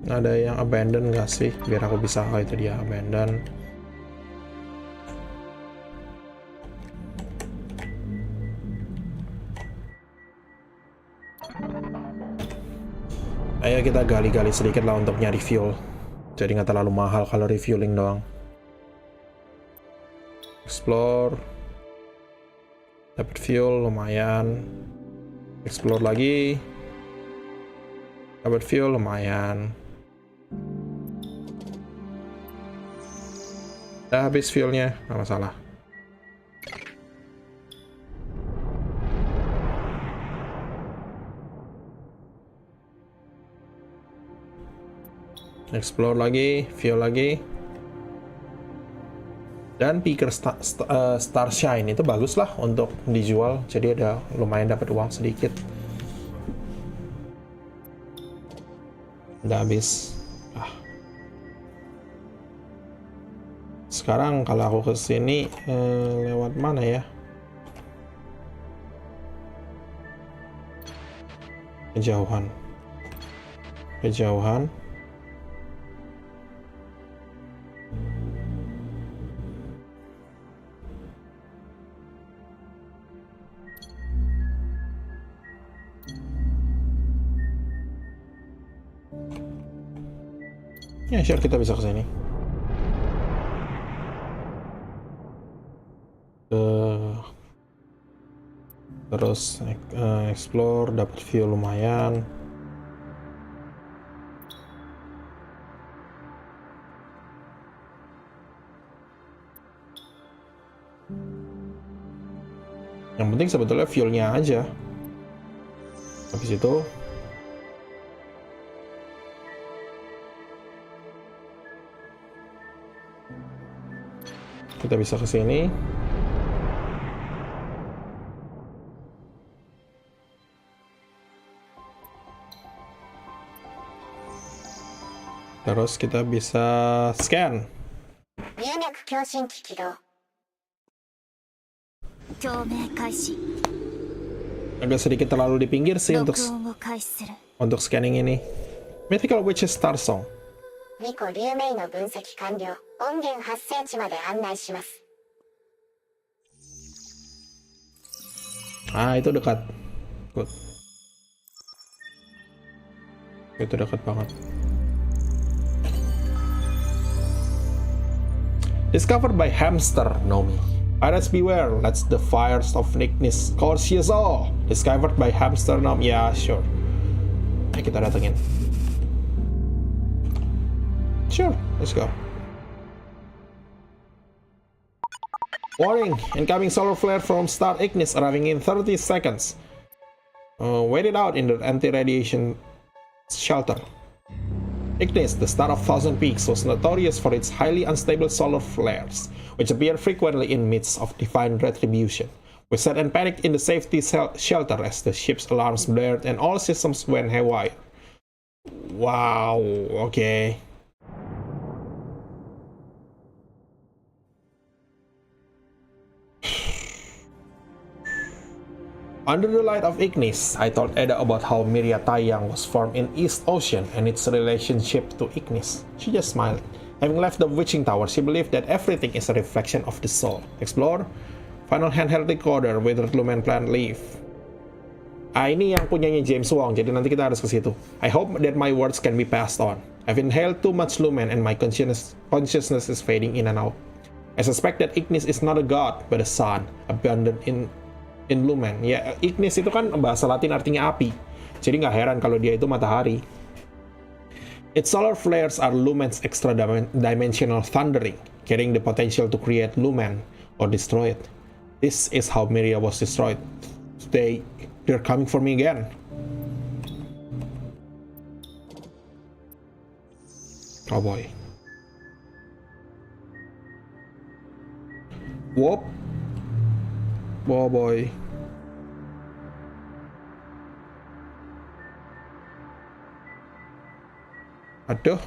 Ada yang abandon gak sih? Biar aku bisa, itu dia abandon. Ayo kita gali-gali sedikit lah untuk nyari fuel. Jadi nggak terlalu mahal kalau refueling doang. Explore. Dapat fuel lumayan. Explore lagi. Dapat fuel lumayan. Udah habis fuelnya, nggak masalah. Explore lagi, fuel lagi. Dan picker Starshine itu bagus lah untuk dijual, jadi ada lumayan dapat uang sedikit. Udah habis. Sekarang kalau aku kesini lewat mana ya? Kejauhan. Ya, sure kita bisa ke sini. Terus explore, dapat view lumayan. Yang penting sebetulnya fuelnya aja. Habis itu kita bisa ke sini. Terus kita bisa scan. 入脈共振機起動。 共鳴開始。 Agak sedikit terlalu di pinggir sih 録音を開始する。 untuk scanning ini. Mythical Witches Starsong. 2個流明の分析完了。音源8センチまで案内します。 Ah, itu dekat. Good. Itu dekat banget. Discovered by hamster, Nomi. Pirates beware, that's the fires of Ignis Corsioso. Discovered by hamster, Nomi. Ya, sure. Ayo kita datengin. Sure, let's go. Warning, incoming solar flare from Star Ignis arriving in 30 seconds. Wait it out in the anti-radiation shelter. Ignis, the star of Thousand Peaks, was notorious for its highly unstable solar flares, which appear frequently in midst of divine retribution. We sat and panicked in the safety shelter as the ship's alarms blared and all systems went haywire. Wow, okay. Under the light of Ignis, I told Ada about how Miria Taiyang was formed in East Ocean and its relationship to Ignis. She just smiled. Having left the witching tower, she believed that everything is a reflection of the soul. Explore. Final handheld recorder with Lumen Plant Leaf. Ini yang punyanya James Wong, jadi nanti kita harus ke situ. I hope that my words can be passed on. I've inhaled too much lumen and my consciousness is fading in and out. I suspect that Ignis is not a god, but a sun, abundant in lumen. Ya, Ignis itu kan bahasa Latin artinya api. Jadi nggak heran kalau dia itu matahari. Its solar flares are lumen's extra-dimensional thundering, carrying the potential to create lumen or destroy it. This is how Miria was destroyed. They're coming for me again. Oh boy. Whoop. Oh boy. Aduh.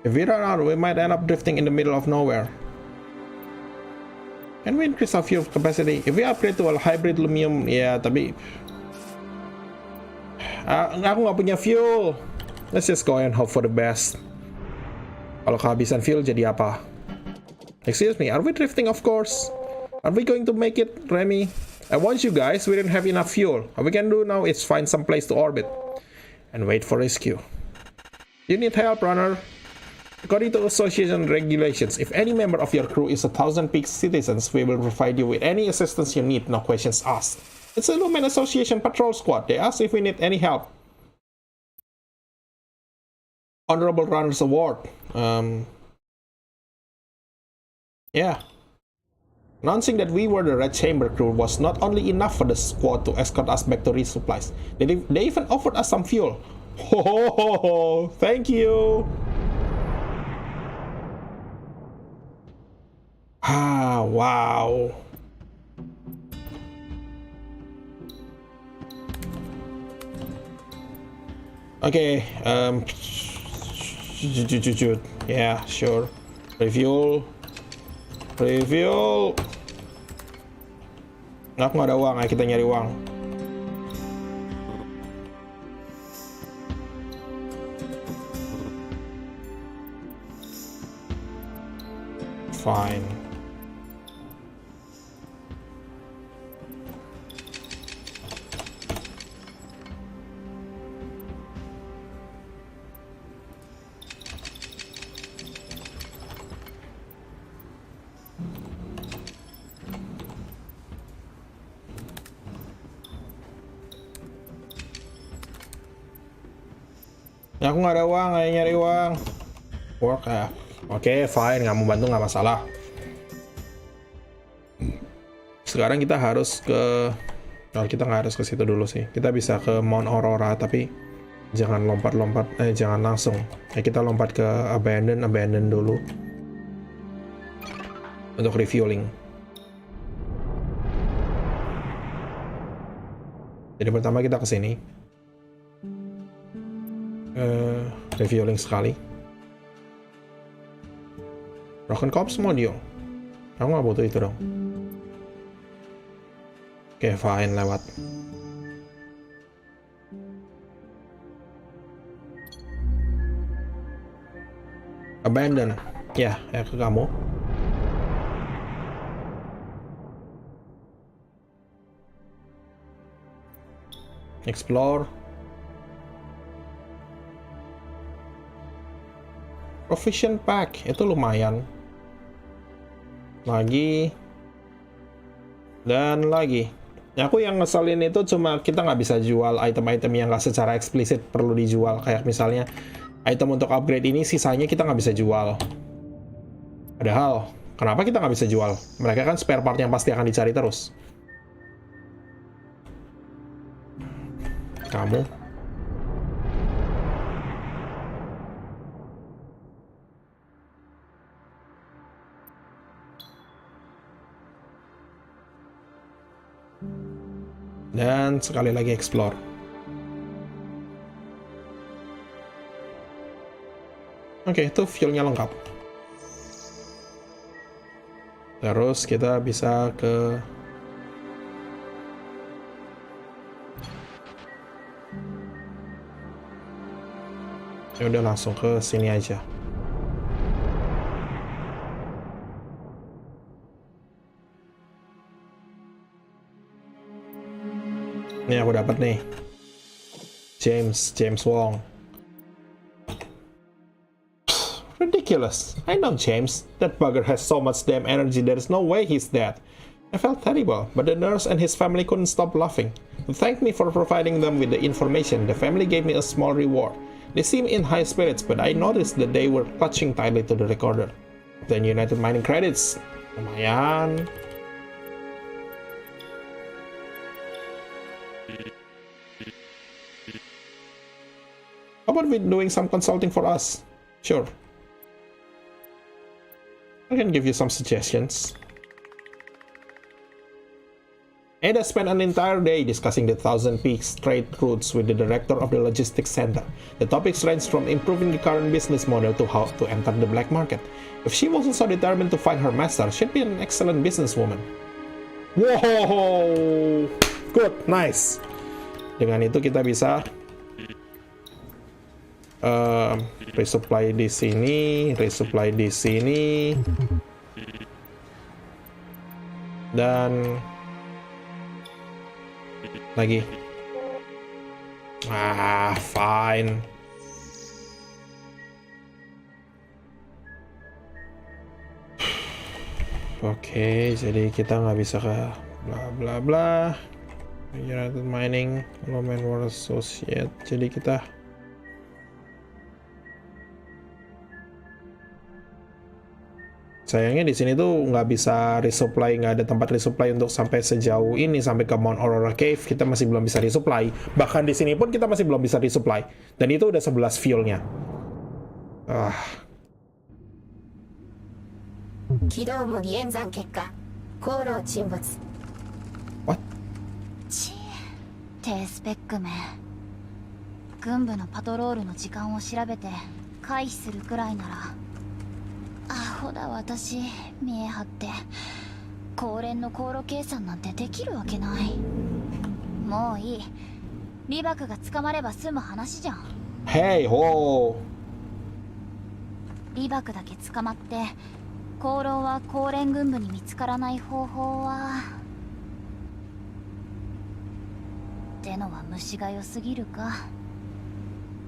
If we run out, we might end up drifting in the middle of nowhere. Can we increase our fuel capacity? If we upgrade to a hybrid lumium, ya tapi aku nggak punya fuel. Let's just go and hope for the best. Kalau kehabisan fuel jadi apa? Excuse me, are we drifting? Of course. Are we going to make it, Remy? I want you guys. We didn't have enough fuel. What we can do now is find some place to orbit and wait for rescue. You need help, runner. According to association regulations, if any member of your crew is a Thousand Peaks citizens, we will provide you with any assistance you need, no questions asked. It's a Lumen Association patrol squad. They ask if we need any help. Honorable Runners Award. Yeah. Announcing that we were the Red Chamber crew was not only enough for the squad to escort us back to resupplies. They even offered us some fuel. Ho ho ho ho! Thank you! Ah, wow. Okay, yeah, sure. Refuel. Aku nggak ada uang, ayo kita nyari uang. Fine. Ya, aku nggak ada uang, ayo nyari uang. Work ya. Oke, fine, nggak mau bantu nggak masalah. Sekarang kita harus ke, kita nggak harus ke situ dulu sih. Kita bisa ke Mount Aurora, tapi jangan lompat-lompat, jangan langsung. Ya, kita lompat ke abandon dulu untuk refueling. Jadi pertama kita ke sini. Refueling sekali. Broken Corpse Module. Aku nggak butuh itu dong. Oke, fine, lewat. Abandon. Ya ke kamu. Explore. Provision pack itu lumayan. Lagi dan lagi. Aku yang ngeselin itu cuma kita nggak bisa jual item-item yang nggak secara eksplisit perlu dijual. Kayak misalnya item untuk upgrade ini sisanya kita nggak bisa jual. Padahal kenapa kita nggak bisa jual? Mereka kan spare part yang pasti akan dicari terus. Kamu. Dan sekali lagi explore. Oke, itu fuelnya lengkap. Terus kita bisa ke ya udah langsung ke sini aja. Nih aku dapat nih. James Wong. Ridiculous. I know James. That bugger has so much damn energy there's no way he's dead. I felt terrible, but the nurse and his family couldn't stop laughing. To thank me for providing them with the information, the family gave me a small reward. They seemed in high spirits, but I noticed that they were clutching tightly to the recorder. Then United Mining credits. Lumayan. How about we doing some consulting for us? Sure. I can give you some suggestions. Ada spent an entire day discussing the Thousand Peaks trade routes with the director of the logistics center. The topics range from improving the current business model to how to enter the black market. If she wasn't so determined to find her master, she'd be an excellent businesswoman. Wow, good, nice. Dengan itu kita bisa resupply di sini, dan lagi. Fine. Oke, jadi kita nggak bisa ke bla bla bla. United Mining, Roman War Associate. Jadi kita sayangnya di sini tuh nggak bisa resupply, nggak ada tempat resupply untuk sampai sejauh ini, sampai ke Mount Aurora Cave kita masih belum bisa resupply. Bahkan di sini pun kita masih belum bisa resupply. Dan itu udah 11 fuelnya. 軌道模擬演算結果航路沈没。 What? 低スペックめ。軍部のパトロールの時間を調べて回避するくらいなら。アホだ私、見え張って公連の航路計算なんてできるわけない。もういい。リバクが捕まれば済む話じゃん。 Hey ho. リバクだけ捕まって功労は公連軍部に見つからない方法はってのは虫が良すぎるか。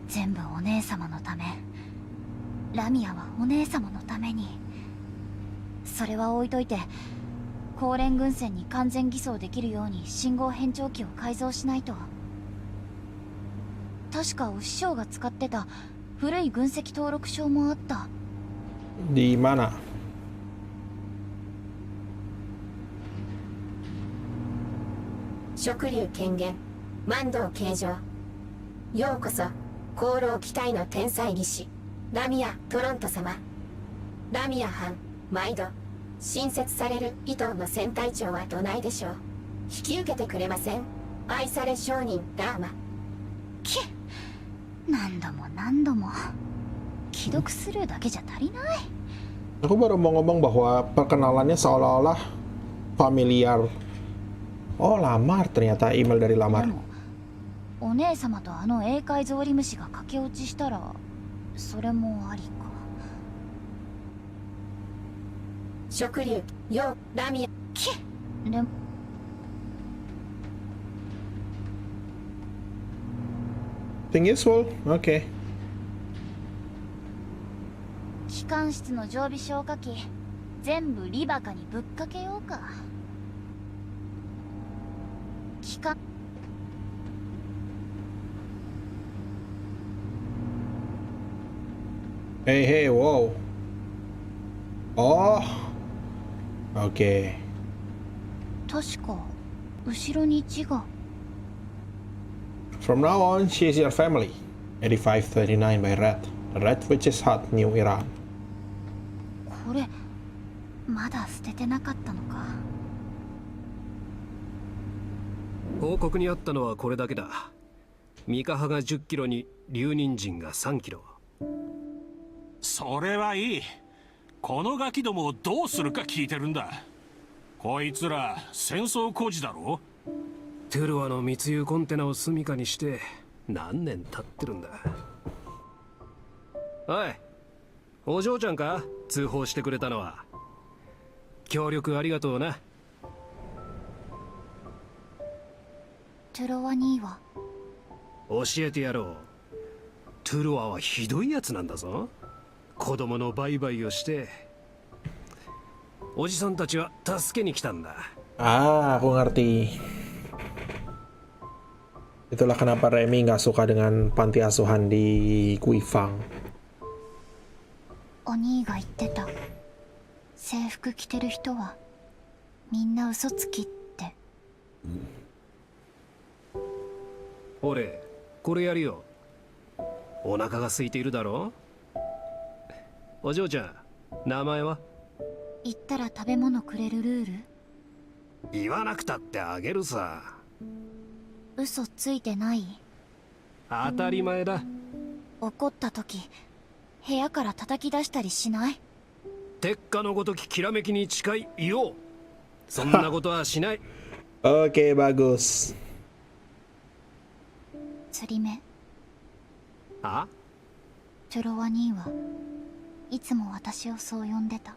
全部お姉様のため。ラミアはお姉様のために。それは置いといて、公連軍船に完全偽装できるように信号変調器を改造しないと。確かお師匠が使ってた古い軍籍登録証もあった。 Di mana? 食竜権限万道形状。ようこそ航路機体の天才技師ラミア・トロント様。ラミア藩毎度新設される伊藤の船隊長はどないでしょう。引き受けてくれません？愛され商人ラーマ。何度も何度も既読スルーだけじゃ足りない。 Aku baru mau ngomong bahwa perkenalannya seolah-olah familiar. Oh, lamar, ternyata email dari で lamar. もお姉様とあの英海ゾウリムシが駆け落ちしたらそれもありか。食竜ようラミア。でも Think useful? Oke. 機関室の常備消火器全部リバカにぶっかけようか。機関 Hey, hey, wow. Oh. Oke. 確か後ろに字が。 From now on, she is your family. 8539 by Red. The Red Witch's Hut, New Iran. これまだ捨ててなかったのか。報告にあったのはこれだけだ。ミカハが10キロに竜人参が3キロ。それはいい。このガキどもをどうするか聞いてるんだ。こいつら戦争孤児だろ。トゥルワの密輸コンテナを住処にして何年経ってるんだ。おい、お嬢ちゃんか？通報してくれたのは。協力ありがとうな。トゥロワ兄は教えてやろう。トゥルワはひどいやつなんだぞ。子供の売買をしておじさんたちは助けに来たんだ。 Ah, aku ngerti. Itulah kenapa Remy nggak suka dengan panti asuhan di Guifang. お兄が言ってた。制服着てる人はみんな嘘つきって。俺、これやるよ。お腹が空いているだろ。お嬢ちゃん、名前は？言ったら食べ物くれるルール？言わなくたってあげるさ。嘘ついてない？当たり前だ。怒った時部屋から叩き出したりしない？鉄火のごとききらめきに近いよう。そんなことはしない。Oke, bagus. 釣り目。あ？トゥロワ兄はいつも私をそう呼んでた。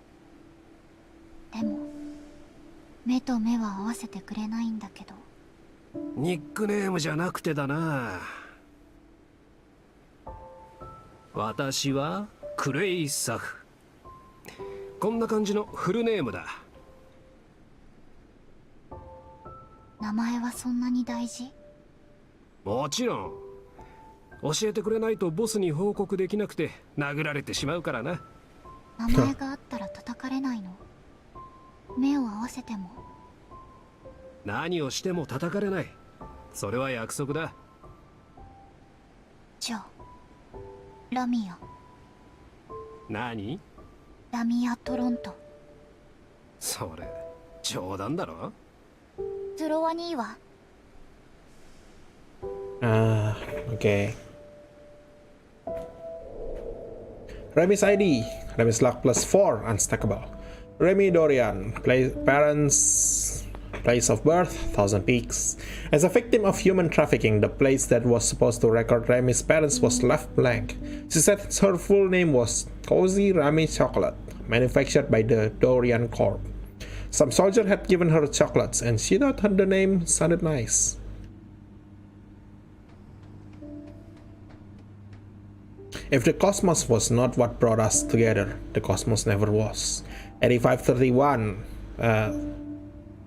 でも目と目は合わせてくれないんだけど。ニックネームじゃなくてだな。私はクレイサフ。こんな感じのフルネームだ。名前はそんなに大事？もちろん。教えてくれないとボスに報告できなくて殴られてしまうからな。名前があったら叩かれないの？目を合わせても？何をしても叩かれない。それは約束だ。じゃあラミア。何？ラミア・トロント。それ冗談だろ。トロワ兄は？ Okay. Remy's ID. Remy's luck +4, unstackable. Remy Dorian, parents, place of birth, Thousand Peaks. As a victim of human trafficking, the place that was supposed to record Remy's parents was left blank. She said her full name was Cozy Remy Chocolate, manufactured by the Dorian Corp. Some soldier had given her chocolates, and she thought the name sounded nice. If the cosmos was not what brought us together, the cosmos never was. 8531,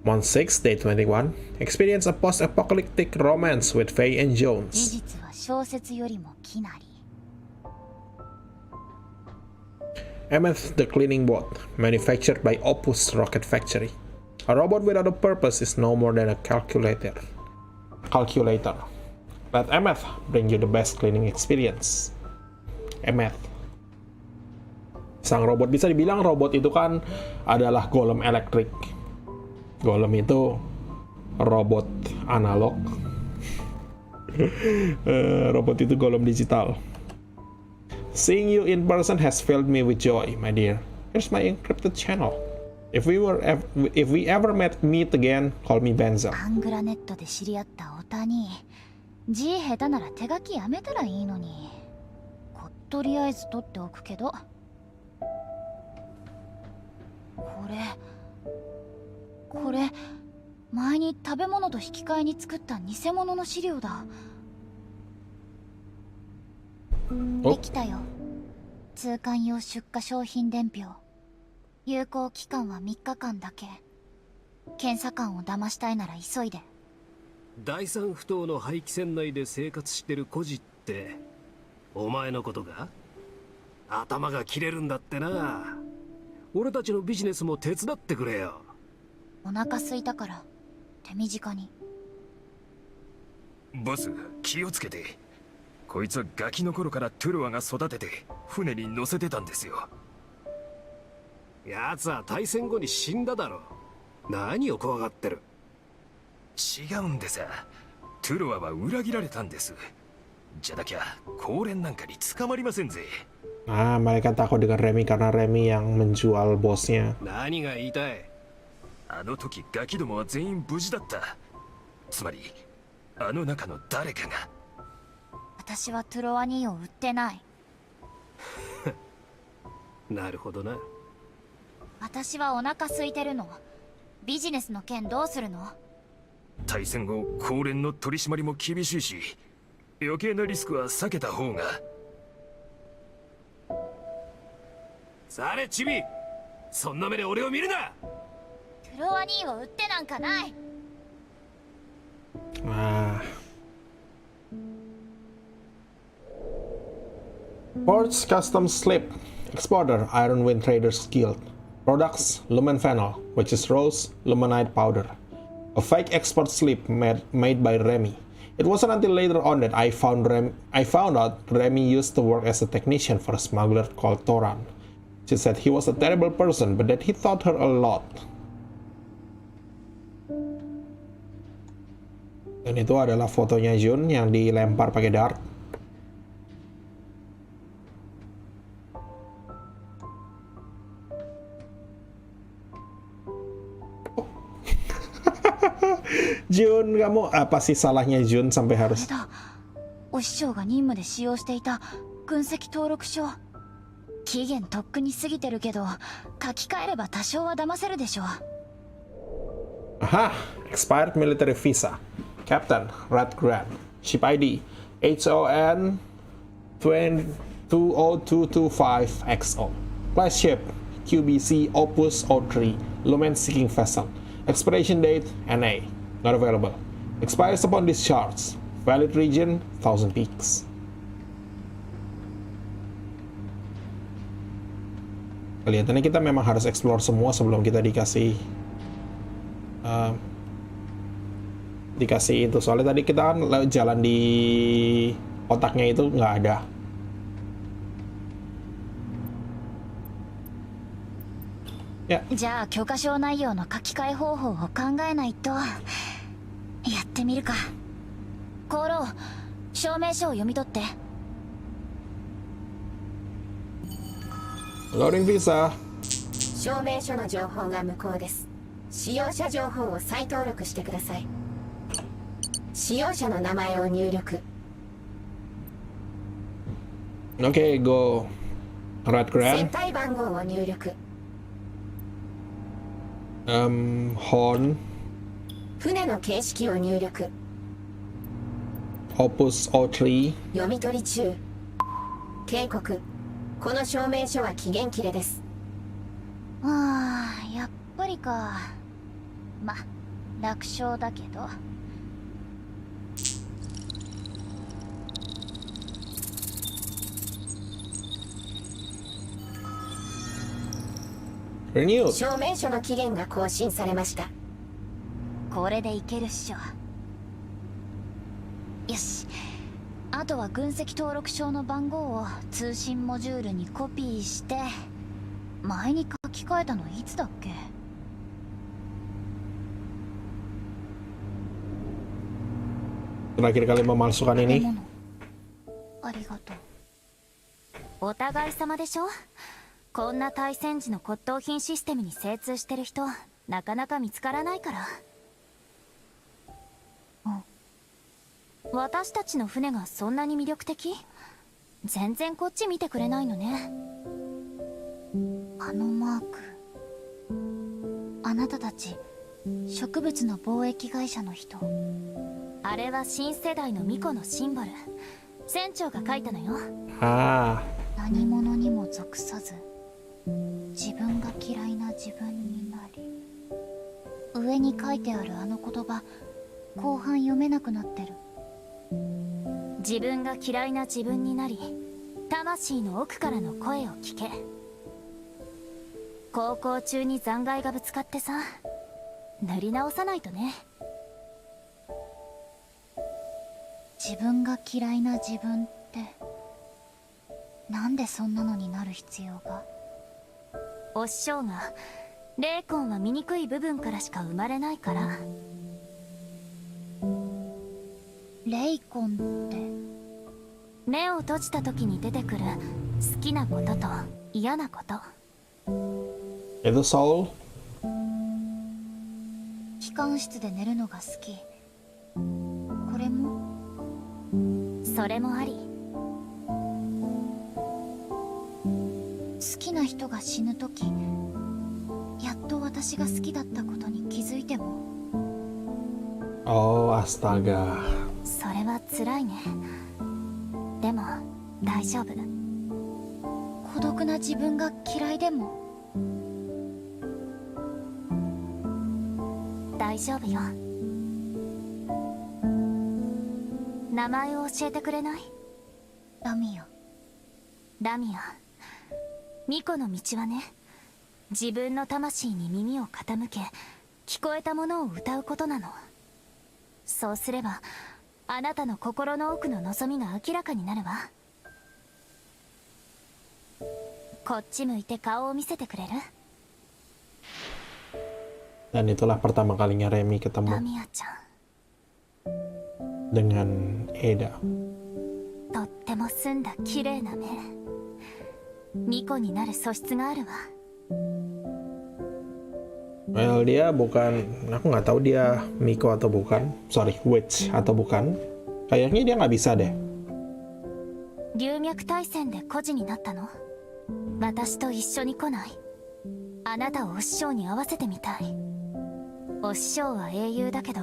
month 6, day 21, experience a post-apocalyptic romance with Faye and 事 Jones. 実は小説よりもきなり。 Emeth the cleaning bot, manufactured by OPUS Rocket Factory. A robot without a purpose is no more than a calculator. Let Emeth bring you the best cleaning experience. Emeth. Sang robot, bisa dibilang robot itu kan adalah golem elektrik. Golem itu robot analog. Robot itu golem digital. Seeing you in person has filled me with joy, my dear. Here's my encrypted channel. If we ever meet again, call me Benzo. アングラネットで知り合ったオタに、字下手なら手書きやめたらいいのに。とりあえず取っておくけど。これ前に食べ物と引き換えに作った偽物の資料だ。できたよ。通関用出荷商品伝票。有効期間は3日間だけ。検査官を騙したいなら急いで。第三不当の排気船内で生活してる孤児ってお前のことが？頭が切れるんだってな。俺たちのビジネスも手伝ってくれよ。お腹空いたから手短に。ボス、気をつけて。こいつはガキの頃からトゥルワが育てて船に乗せてたんですよ。奴は大戦後に死んだだろ。何を怖がってる？違うんでさ。トゥルワは裏切られたんです。じゃなきゃ高連なんかに捕まりませんぜ。Mereka takut dengan Remy karena Remy yang menjual bosnya. 何が言いたい？あの時ガキどもは全員無事だった。つまりあの中の誰かが。私はトゥロワニーを売ってない。なるほどな。私はお腹空いてるの。ビジネスの件どうするの？大戦後高連の取り締まりも厳しいし、余計なリスクは避けた方が。されチビ、そんな目で俺を見るな。トゥロワニーを売ってなんかない。Forge Custom Slip. Exporter Iron Wind Traders Guild. Products Lumen Phenol, which is rose lumenite powder. A fake export slip made by Remy. It wasn't until later on that I found out Remy used to work as a technician for a smuggler called Toran. She said he was a terrible person, but that he taught her a lot. Dan itu adalah fotonya Jun yang dilempar pakai dart. Jun, kamu apa sih salahnya Jun sampai harus? お師匠が任務で使用していた軍籍登録書。期限とっくに過ぎてるけど、書き換えれば多少は騙せるでしょ。Aha, expired military visa. Captain, Red Grant. Ship ID, HON 20225XO. Class ship, QBC Opus 03. Lumen Seeking Vessel. Expiration date, NA. Not available. Expires upon discharge. Valid region 1000 peaks. Kelihatannya kita memang harus explore semua sebelum kita dikasih itu. Soalnya tadi kita kan jalan di otaknya itu nggak ada. Ya. じゃあ許可証内容の書き換え方法を考えないと。やってみるか。功労、証明書を読み取って。Loading visa. 証明書の情報が無効です。使用者情報を再登録してください。使用者の名前を入力。Okay, go. Red 船 Grand. 体番号を入力。Horn. 船の形式を入力。OPUS O3. 読み取り中。警告。この証明書は期限切れです。ああ、やっぱりか。ま、楽勝だけど。Renewed. 証明書の期限が更新されました。これでいけるっしょ。よし、あとは軍籍登録証の番号を通信モジュールにコピーして。前に書き換えたのいつだっけ。Terakhir kali memalsukan 食べ ini. 物ありがとう。お互い様でしょ。こんな対戦時の骨董品システムに精通してる人なかなか見つからないから。私たちの船がそんなに魅力的？全然こっち見てくれないのね。あのマーク、あなたたち植物の貿易会社の人。あれは新世代の巫女のシンボル。船長が書いたのよ。Ah. 何者にも属さず自分が嫌いな自分になり。上に書いてあるあの言葉、後半読めなくなってる。自分が嫌いな自分になり、魂の奥からの声を聞け。高校中に残骸がぶつかってさ、塗り直さないとね。自分が嫌いな自分って、なんでそんなのになる必要が。お師匠が、霊魂は醜い部分からしか生まれないから。霊魂って、目を閉じた時に出てくる好きなことと嫌なこと。Itu soul. 機関室で寝るのが好き。これもそれもあり。好きな人が死ぬ時、やっと私が好きだったことに気づいても。 Oh, astaga. それは辛いね。でも大丈夫。孤独な自分が嫌いでも大丈夫よ。名前を教えてくれない？ラミア。ラミア、巫女の道はね、自分の魂に耳を傾け、聞こえたものを歌うことなの。そうすればあなたの心の奥の望みが明らかになるわ。こっち向いて顔を見せてくれる？ Dan itulah pertama kalinya Remy ラ ketemu ミアちゃん、 dengan Eda. とっても澄んだ綺麗な目。巫女になる素質があるわ。 Well, dia bukan, aku nggak tahu dia Miko atau bukan. Sorry, witch atau bukan. Kayaknya dia nggak bisa deh. 龍脈大戦で孤児になったの？私と一緒に来ない？あなたをお師匠に会わせてみたい。お師匠は英雄だけど、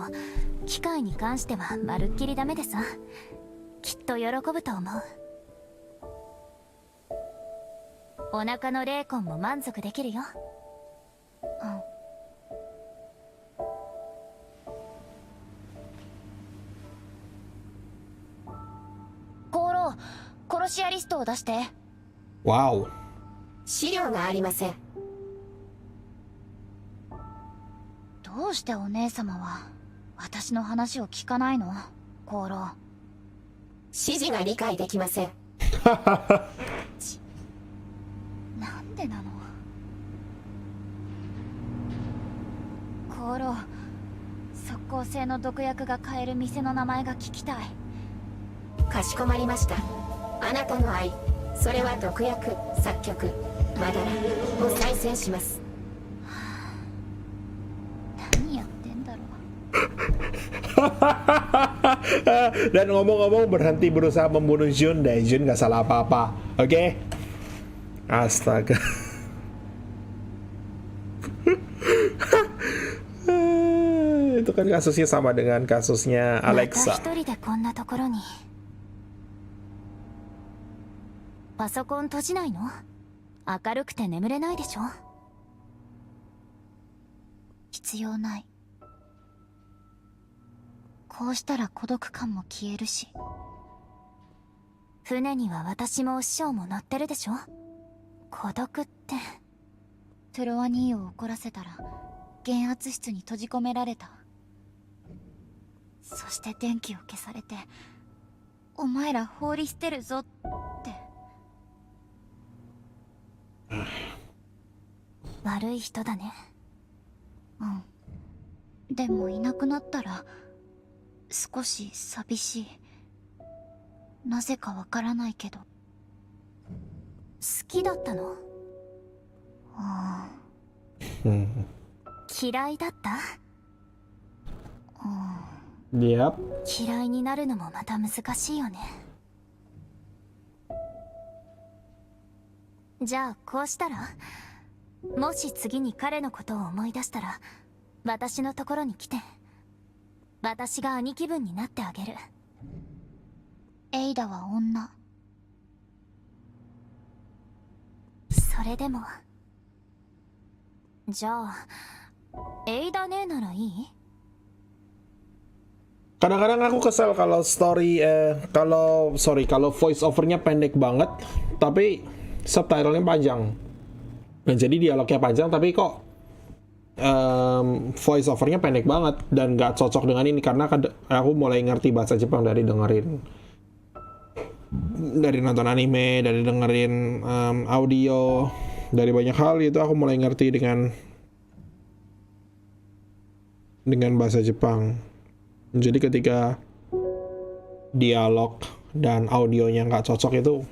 機械に関してはまるっきりダメでさ。きっと喜ぶと思う。お腹の霊魂も満足できるよ。ロ、殺し屋リストを出して。 Wow. 資料がありません。どうしてお姉様は私の話を聞かないの、コロ。指示が理解できません。なんでなの。コロ、即効性の毒薬が買える店の名前が聞きたい。かしこまりました。あなたの愛、それは毒薬、作曲、まだらを再生します。何やってんだろう。 Dan ngomong-ngomong berhenti berusaha membunuh Jun deh. Jun gak salah apa-apa. Oke? Astaga. Itu kan kasusnya sama dengan kasusnya また Alexa. 一人でこんなところに。パソコン閉じないの？明るくて眠れないでしょ。必要ない。こうしたら孤独感も消えるし。船には私もお師匠も乗ってるでしょ。孤独って。トゥロワ兄を怒らせたら減圧室に閉じ込められた。そして電気を消されて、お前ら放り捨てるぞって。悪い人だね。うん。でもいなくなったら少し寂しい。なぜかわからないけど。好きだったの？嫌いだった？Yep. 嫌いになるのもまた難しいよね。じゃあこうしたら、もし次に彼のことを思い出したら私のところに来て、私が兄貴分になってあげる。エイダは女。それでも。じゃあエイダ姉ならいい？ Kadang-kadang aku kesel kalau kalau voice overnya pendek banget, tapi subtitlenya panjang. Dan jadi dialognya panjang, tapi kok voice overnya pendek banget dan gak cocok dengan ini, karena aku mulai ngerti bahasa Jepang dari nonton anime, dari dengerin audio, dari banyak hal itu aku mulai ngerti dengan bahasa Jepang. Jadi ketika dialog dan audionya nggak cocok itu,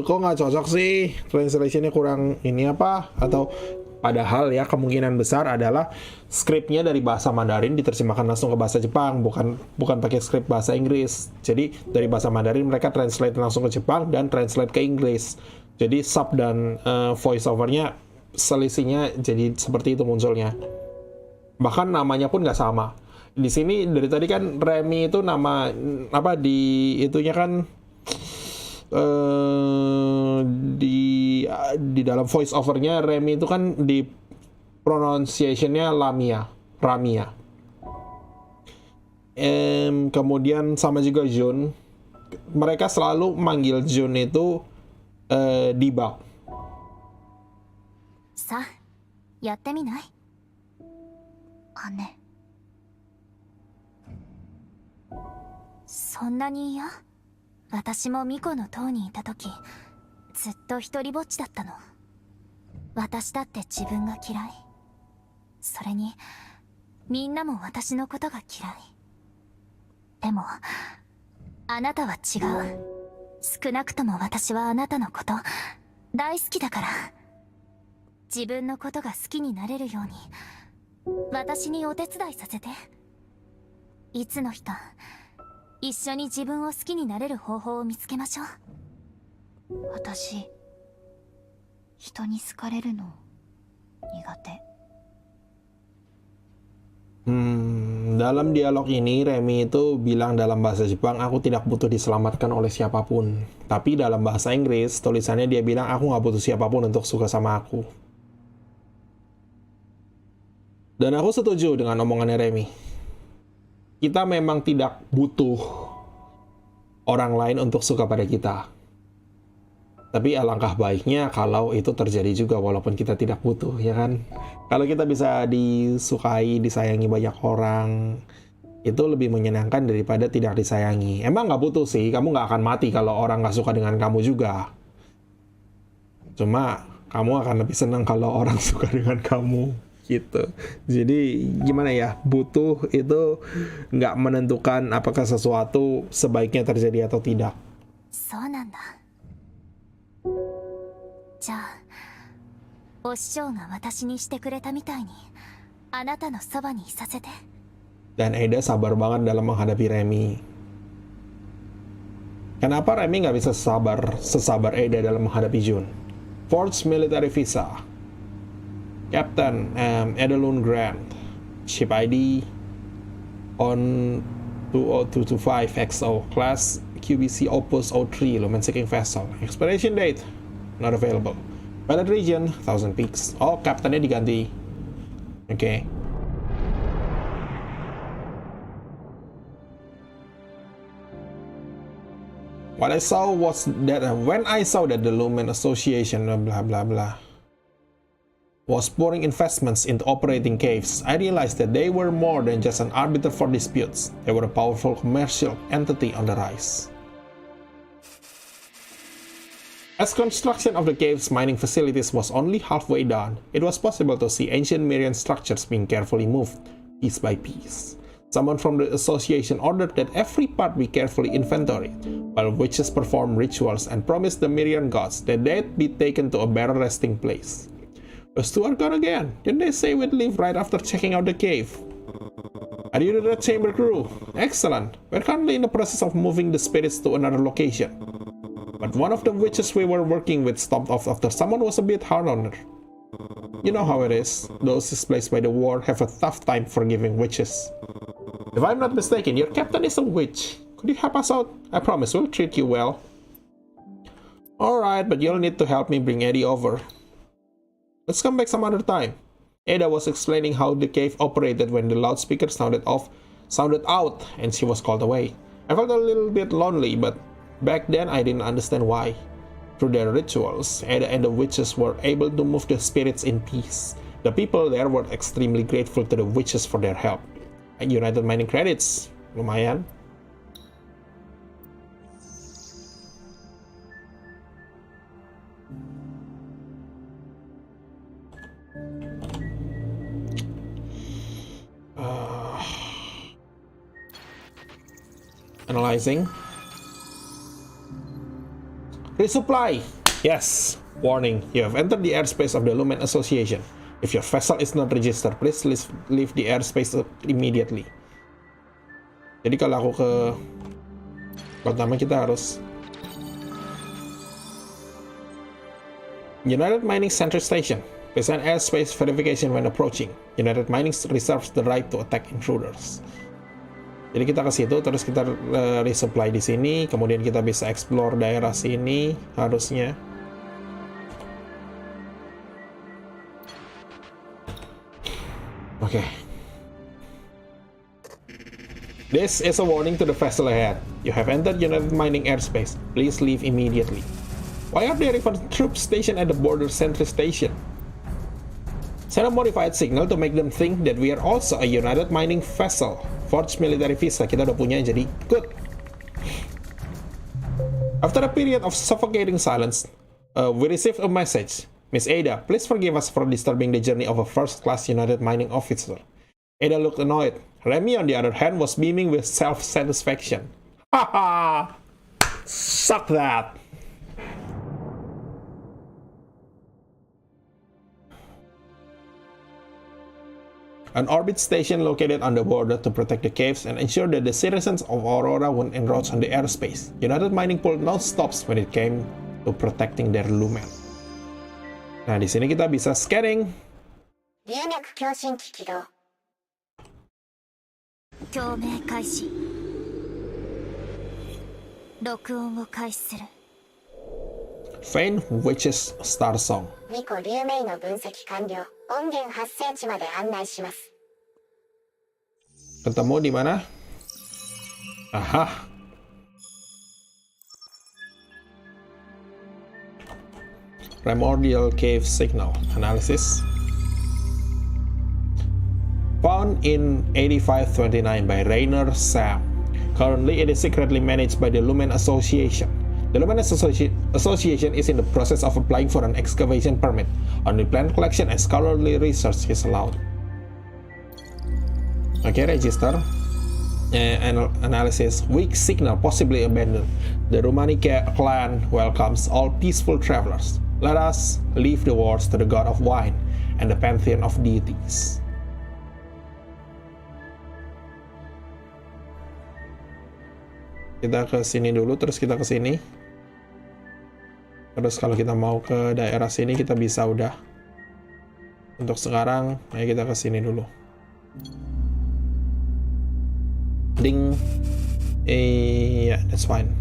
kok nggak cocok sih? Translationnya kurang ini apa? Atau padahal ya kemungkinan besar adalah skripnya dari bahasa Mandarin diterjemahkan langsung ke bahasa Jepang, bukan pakai skrip bahasa Inggris. Jadi dari bahasa Mandarin mereka translate langsung ke Jepang dan translate ke Inggris. Jadi sub dan voice overnya selisihnya jadi seperti itu munculnya. Bahkan namanya pun nggak sama. Di sini dari tadi kan Remy itu nama apa di itunya kan di dalam voice overnya Remy itu kan di pronunciationnya Ramia. Kemudian sama juga Jun, mereka selalu manggil Jun itu Dibak. さあ、やってみない？姉。そんなに嫌？私も巫女の塔にいた時、ずっと一人ぼっちだったの。私だって自分が嫌い。それに、みんなも私のことが嫌い。でも、あなたは違う。少なくとも私はあなたのこと、大好きだから。自分のことが好きになれるように、私にお手伝いさせて。いつの日か、一緒に自分を好きになれる方法を見つけましょう。私、人に好かれるの苦手。Dalam dialog ini Remy itu bilang dalam bahasa Jepang, aku tidak butuh diselamatkan oleh siapapun. Tapi dalam bahasa Inggris tulisannya dia bilang, aku gak butuh siapapun untuk suka sama aku. Dan aku setuju dengan omongannya Remy. Kita memang tidak butuh orang lain untuk suka pada kita. Tapi alangkah baiknya kalau itu terjadi juga walaupun kita tidak butuh, ya kan? Kalau kita bisa disukai, disayangi banyak orang, itu lebih menyenangkan daripada tidak disayangi. Emang nggak butuh sih, kamu nggak akan mati kalau orang nggak suka dengan kamu juga. Cuma kamu akan lebih senang kalau orang suka dengan kamu, gitu. Jadi gimana ya, butuh itu nggak menentukan apakah sesuatu sebaiknya terjadi atau tidak. そうなんだ。じゃあお師匠が私にしてくれたみたいにあなたのそばにいさせて。 Dan Eda sabar banget dalam menghadapi Remy. Kenapa Remy nggak bisa sesabar Eda dalam menghadapi Jun? Forged military visa. Captain Eda Lundgren. Ship ID on 20225 XO. Class QBC OPUS 03. Lumen seeking vessel. Expiration date not available. Pilot region 1000 peaks. Oh, kaptennya diganti. Oke. Okay. What I saw was that when I saw that the Lumen Association blah blah blah was pouring investments into operating caves, I realized that they were more than just an arbiter for disputes. They were a powerful commercial entity on the rise. As construction of the cave's mining facilities was only halfway done, it was possible to see ancient Mirian structures being carefully moved, piece by piece. Someone from the association ordered that every part be carefully inventoried, while witches performed rituals and promised the Mirian gods that they'd be taken to a better resting place. Those two are gone again. Didn't they say we'd leave right after checking out the cave? Are you the chamber crew? Excellent. We're currently in the process of moving the spirits to another location. But one of the witches we were working with stopped off after someone was a bit hard on her. You know how it is. Those displaced by the war have a tough time forgiving witches. If I'm not mistaken, your captain is a witch. Could you help us out? I promise we'll treat you well. Alright, but you'll need to help me bring Eddie over. Let's come back some other time. Ada was explaining how the cave operated when the loudspeaker sounded out and she was called away. I felt a little bit lonely, but back then I didn't understand why. Through their rituals, Ada and the witches were able to move the spirits in peace. The people there were extremely grateful to the witches for their help. And United Mining credits, lumayan. Analyzing. Resupply. Yes. Warning. You have entered the airspace of the Lumen Association. If your vessel is not registered, please leave the airspace immediately. Jadi kalau aku ke pertama kita harus United Mining Center Station. Present airspace verification when approaching. United Mining reserves the right to attack intruders. Jadi kita ke situ, terus kita resupply di sini, kemudian kita bisa explore daerah sini harusnya. Oke. This is a warning to the vessel ahead. You have entered United Mining airspace. Please leave immediately. Why are there even troops stationed at the border sentry station? Send a modified signal to make them think that we are also a United Mining vessel. Forged military visa, kita udah punya, jadi good. After a period of suffocating silence, we received a message. Miss Ada, please forgive us for disturbing the journey of a first-class United Mining officer. Ada looked annoyed. Remy, on the other hand, was beaming with self-satisfaction. Haha! Suck that! An orbit station located on the border to protect the caves and ensure that the citizens of Aurora wouldn't encroach on the airspace. United Mining pulled no stops when it came to protecting their lumen. Nah, di sini kita bisa scanning. 龍脈共振機起動。共鳴開始。録音を開始する。Faint Witch's Starsong. 2個龍鳴の分析完了。音源発生地まで案内します。 Ketemu di mana? Aha. Primordial cave signal analysis. Found in 8529 by Rainer Sam. Currently, it is secretly managed by the Lumen Association. The Lumen Association is in the process of applying for an excavation permit. Only plant collection and scholarly research is allowed. Okay, register. Analysis. Weak signal, possibly abandoned. The Rumani clan welcomes all peaceful travelers. Let us leave the wars to the god of wine and the pantheon of deities. Kita ke sini dulu, terus kita ke sini. Terus kalau kita mau ke daerah sini kita bisa udah. Untuk sekarang, ayo kita ke sini dulu. Ding. Yeah, that's fine.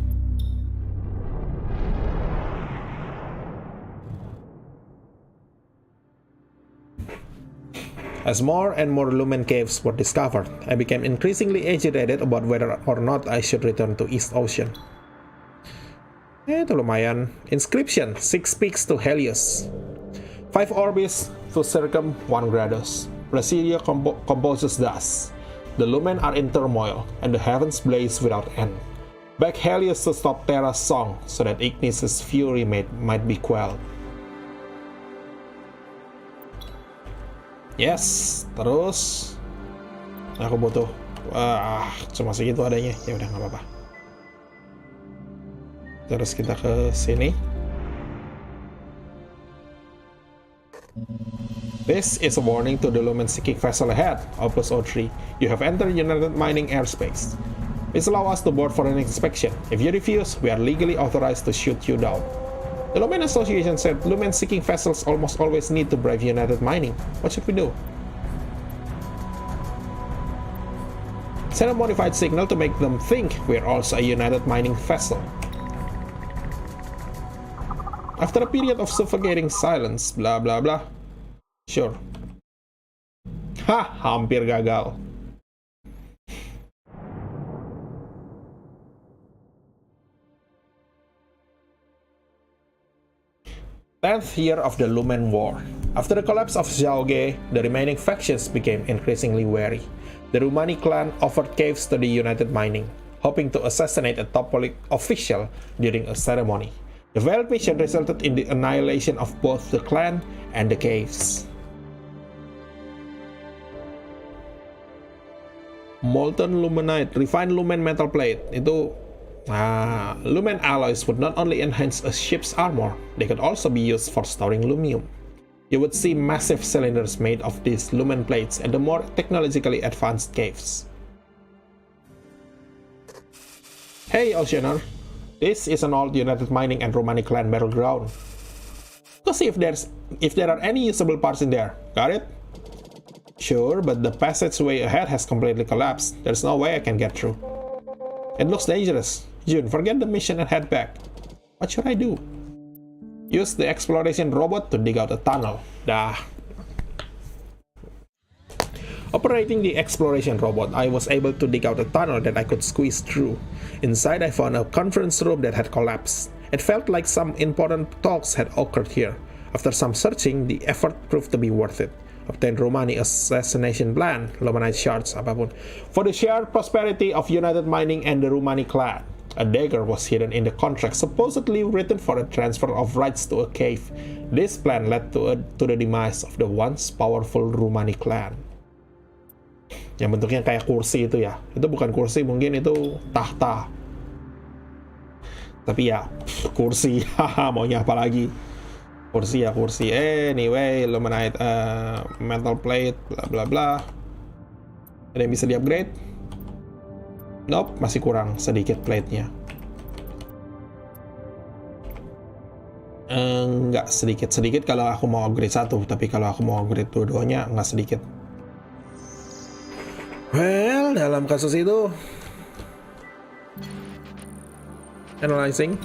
As more and more Lumen caves were discovered, I became increasingly agitated about whether or not I should return to East Ocean. Itu lumayan. Inscription: 6 peaks to Helios, 5 orbits to circum 1 Gradus. Presidio composes thus: the Lumen are in turmoil, and the heavens blaze without end. Beg Helios to stop Terra's song, so that Ignis's fury might be quelled. Yes, terus aku butuh cuma segitu adanya. Ya udah, nggak apa-apa. Terus kita ke sini. This is a warning to the Lumen seeking vessel ahead. OPUS 03. You have entered United Mining airspace. Please allow us to board for an inspection. If you refuse, we are legally authorized to shoot you down. The Lumen Association said Lumen seeking vessels almost always need to brave United Mining. What should we do? Send a modified signal to make them think we're also a United Mining vessel. After a period of suffocating silence, blah blah blah. Sure. Hampir gagal. 10th year of the Lumen War. After the collapse of Zhaoge, the remaining factions became increasingly wary. The Rumani clan offered caves to the United Mining, hoping to assassinate a top official during a ceremony. The veiled mission resulted in the annihilation of both the clan and the caves. Molten Lumenite, refined Lumen metal plate. Itu Lumen alloys would not only enhance a ship's armor, they could also be used for storing lumium. You would see massive cylinders made of these Lumen plates at the more technologically advanced caves. Hey Oceaner, this is an old United Mining and Rumani clan battleground. Go see if there are any usable parts in there. Got it? Sure, but the passageway ahead has completely collapsed. There's no way I can get through. It looks dangerous. Jun, forget the mission and head back. What should I do? Use the exploration robot to dig out a tunnel. Dah. Operating the exploration robot, I was able to dig out a tunnel that I could squeeze through. Inside, I found a conference room that had collapsed. It felt like some important talks had occurred here. After some searching, the effort proved to be worth it. Obtain Rumani assassination plan, Lumenite shards, apapun, for the shared prosperity of United Mining and the Rumani clan. A dagger was hidden in the contract, supposedly written for a transfer of rights to a cave. This plan led to the demise of the once powerful Rumani clan. Yang bentuknya kayak kursi itu ya. Itu bukan kursi, mungkin itu tahta. Tapi ya, kursi. Haha, maunya apa lagi? Kursi ya kursi. Anyway, Lumenite metal plate, bla bla bla. Ada yang bisa di-upgrade? Nope, masih kurang sedikit plate-nya. Enggak sedikit kalau aku mau upgrade satu, tapi kalau aku mau upgrade dua-duanya enggak sedikit. Well, dalam kasus itu, analyzing.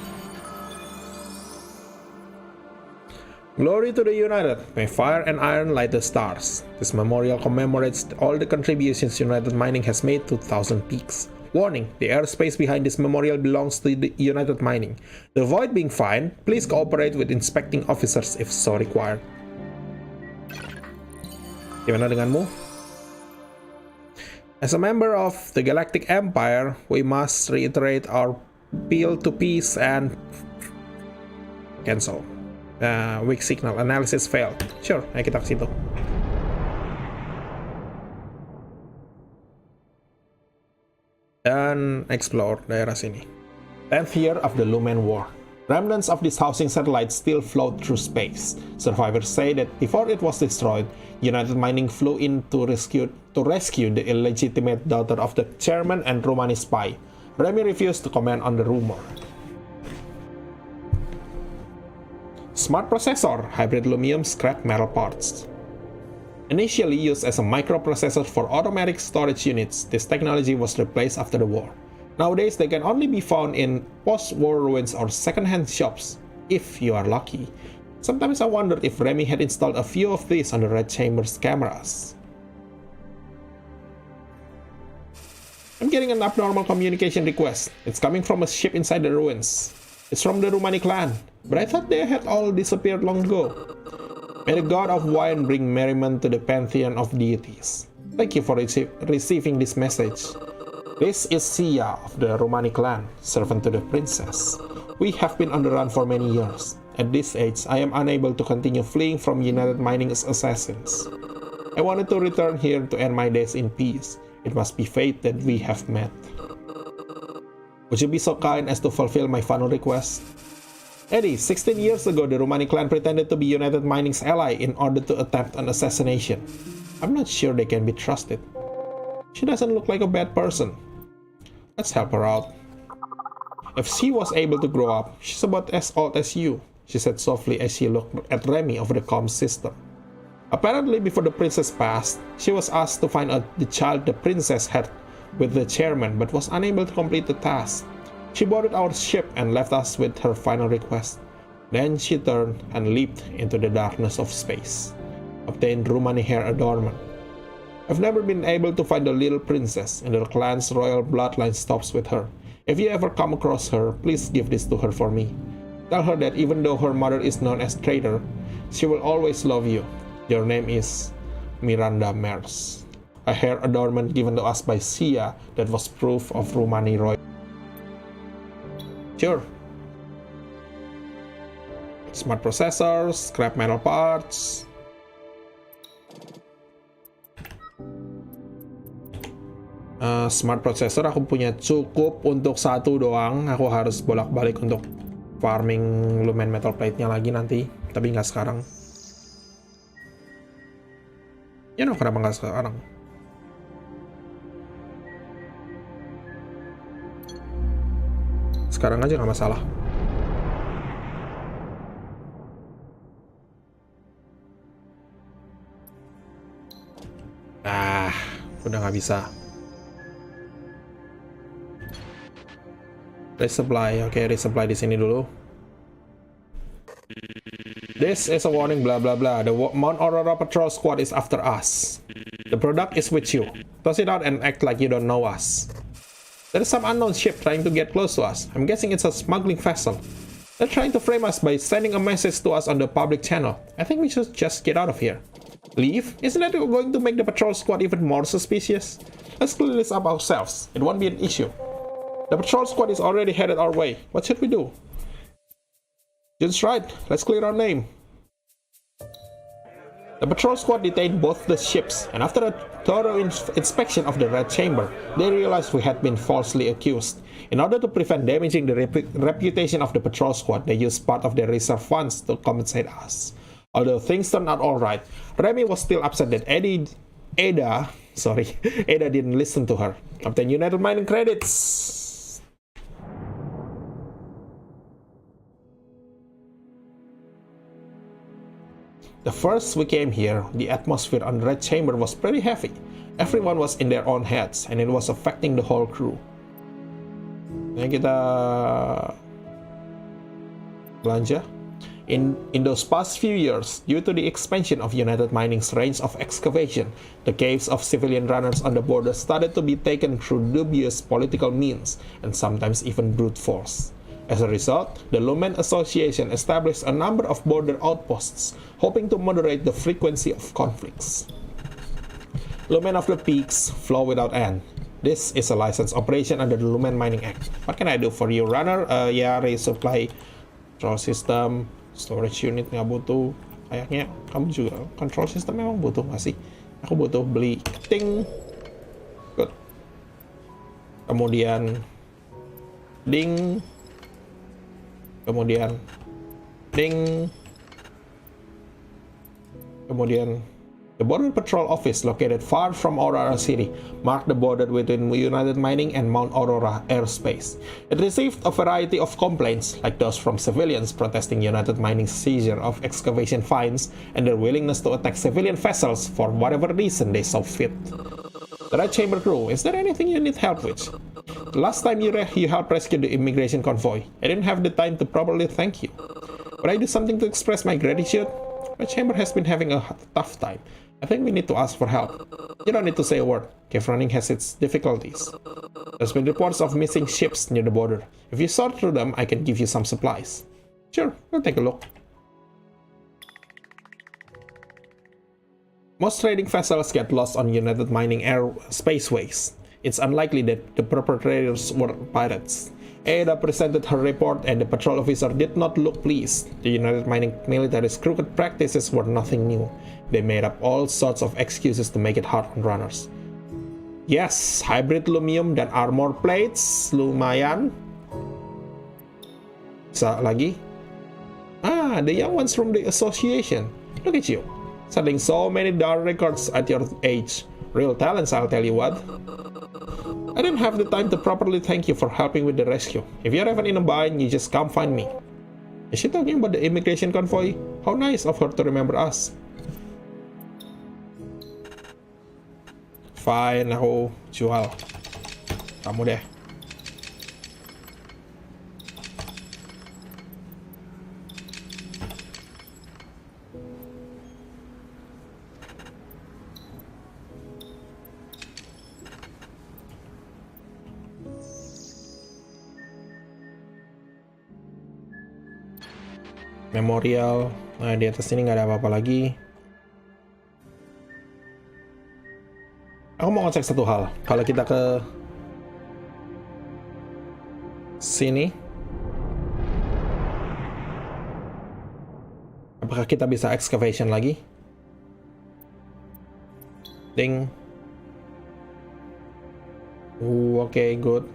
Glory to the United. May fire and iron light the stars. This memorial commemorates all the contributions United Mining has made to Thousand Peaks. Warning, the airspace behind this memorial belongs to the United Mining. To avoid being fined, please cooperate with inspecting officers if so required. Gimana denganmu? As a member of the Galactic Empire, we must reiterate our appeal to peace and cancel. Weak signal analysis failed. Sure, ayo kita ke situ. Dan explore daerah sini. 10th year of the Lumen War. Remnants of this housing satellite still float through space. Survivors say that before it was destroyed, United Mining flew in to rescue the illegitimate daughter of the chairman and Romani spy. Remy refused to comment on the rumor. Smart processor, hybrid lumium scrap metal parts. Initially used as a microprocessor for automatic storage units, this technology was replaced after the war. Nowadays, they can only be found in post-war ruins or second-hand shops, if you are lucky. Sometimes I wondered if Remy had installed a few of these on the Red Chamber's cameras. I'm getting an abnormal communication request. It's coming from a ship inside the ruins. It's from the Romani clan, but I thought they had all disappeared long ago. May the god of wine bring merriment to the pantheon of deities. Thank you for receiving this message. This is Sia of the Romani clan, servant to the princess. We have been on the run for many years. At this age, I am unable to continue fleeing from United Mining's assassins. I wanted to return here to end my days in peace. It must be fate that we have met. Would you be so kind as to fulfill my final request? Eddie, 16 years ago, the Romani clan pretended to be United Mining's ally in order to attempt an assassination. I'm not sure they can be trusted. She doesn't look like a bad person. Let's help her out. If she was able to grow up, she's about as old as you, she said softly as she looked at Remy over the comm system. Apparently, before the princess passed, she was asked to find out the child the princess had with the chairman but was unable to complete the task. She boarded our ship and left us with her final request. Then she turned and leaped into the darkness of space. Obtained Romani hair adornment. I've never been able to find the little princess, and the clan's royal bloodline stops with her. If you ever come across her, please give this to her for me. Tell her that even though her mother is known as traitor, she will always love you. Your name is Miranda Mers. A hair adornment given to us by Sia that was proof of Romani royalty. Sure. Smart processors, scrap metal parts. Smart processor aku punya cukup untuk satu doang. Aku harus bolak-balik untuk farming lumen metal plate-nya lagi nanti, tapi nggak sekarang. Ya no, kenapa nggak sekarang? Sekarang aja nggak masalah. Udah nggak bisa. Resupply, oke, resupply di sini dulu. This is a warning, blah blah blah. The Mount Aurora Patrol Squad is after us. The product is with you. Toss it out and act like you don't know us. There is some unknown ship trying to get close to us. I'm guessing it's a smuggling vessel. They're trying to frame us by sending a message to us on the public channel. I think we should just get out of here. Leave? Isn't that going to make the patrol squad even more suspicious? Let's clear this up ourselves. It won't be an issue. The patrol squad is already headed our way. What should we do? June's right. Let's clear our name. The patrol squad detained both the ships, and after a thorough inspection of the Red Chamber, they realized we had been falsely accused. In order to prevent damaging the reputation of the patrol squad, they used part of their reserve funds to compensate us. Although things turned out alright, Remy was still upset that Ada didn't listen to her. Captain United Mining credits. The first we came here, the atmosphere on the Red Chamber was pretty heavy. Everyone was in their own heads, and it was affecting the whole crew. Nah, kita belanja. In those past few years, due to the expansion of United Mining's range of excavation, the caves of civilian runners on the border started to be taken through dubious political means and sometimes even brute force. As a result, the Lumen Association established a number of border outposts, hoping to moderate the frequency of conflicts. Lumen of the Peaks flow without end. This is a licensed operation under the Lumen Mining Act. What can I do for you, runner? Resupply control system, storage unit nggak butuh. Kayaknya kamu juga control system memang butuh nggak sih? Aku butuh beli ting. Good. Kemudian ding. Kemudian ding. Kemudian the Border Patrol Office, located far from Aurora City, marked the border between United Mining and Mount Aurora Airspace. It received a variety of complaints, like those from civilians protesting United Mining's seizure of excavation finds and their willingness to attack civilian vessels for whatever reason they saw fit. The Red Chamber crew, is there anything you need help with? The last time you helped rescue the immigration convoy, I didn't have the time to properly thank you. Could I do something to express my gratitude? The Chamber has been having a tough time. I think we need to ask for help. You don't need to say a word. Cave running has its difficulties. There's been reports of missing ships near the border. If you sort through them, I can give you some supplies. Sure, we'll take a look. Most trading vessels get lost on United Mining air spaceways. It's unlikely that the perpetrators were pirates. Ada presented her report and the patrol officer did not look pleased. The United Mining military's crooked practices were nothing new. They made up all sorts of excuses to make it hard on runners. Yes, hybrid lumium dan armor plates, lumayan. Bisa lagi? The young ones from the association. Look at you, setting so many darn records at your age. Real talents, I'll tell you what. I didn't have the time to properly thank you for helping with the rescue. If you're ever in a bind, you just come find me. Is she talking about the immigration convoy? How nice of her to remember us. Fine, aku jual. Kamu deh. Memorial. Nah, di atas ini nggak ada apa-apa lagi. Aku mau ngecek satu hal. Kalau kita ke sini, apakah kita bisa excavation lagi? Ding. Okay, good.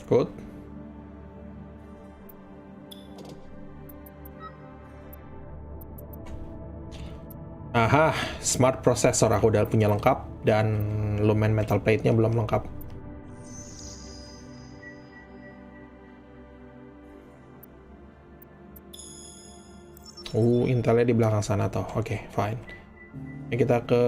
Good. Aha, smart processor aku udah punya lengkap dan lumen metal plate-nya belum lengkap. Intelnya di belakang sana toh. Oke, fine. Ini kita ke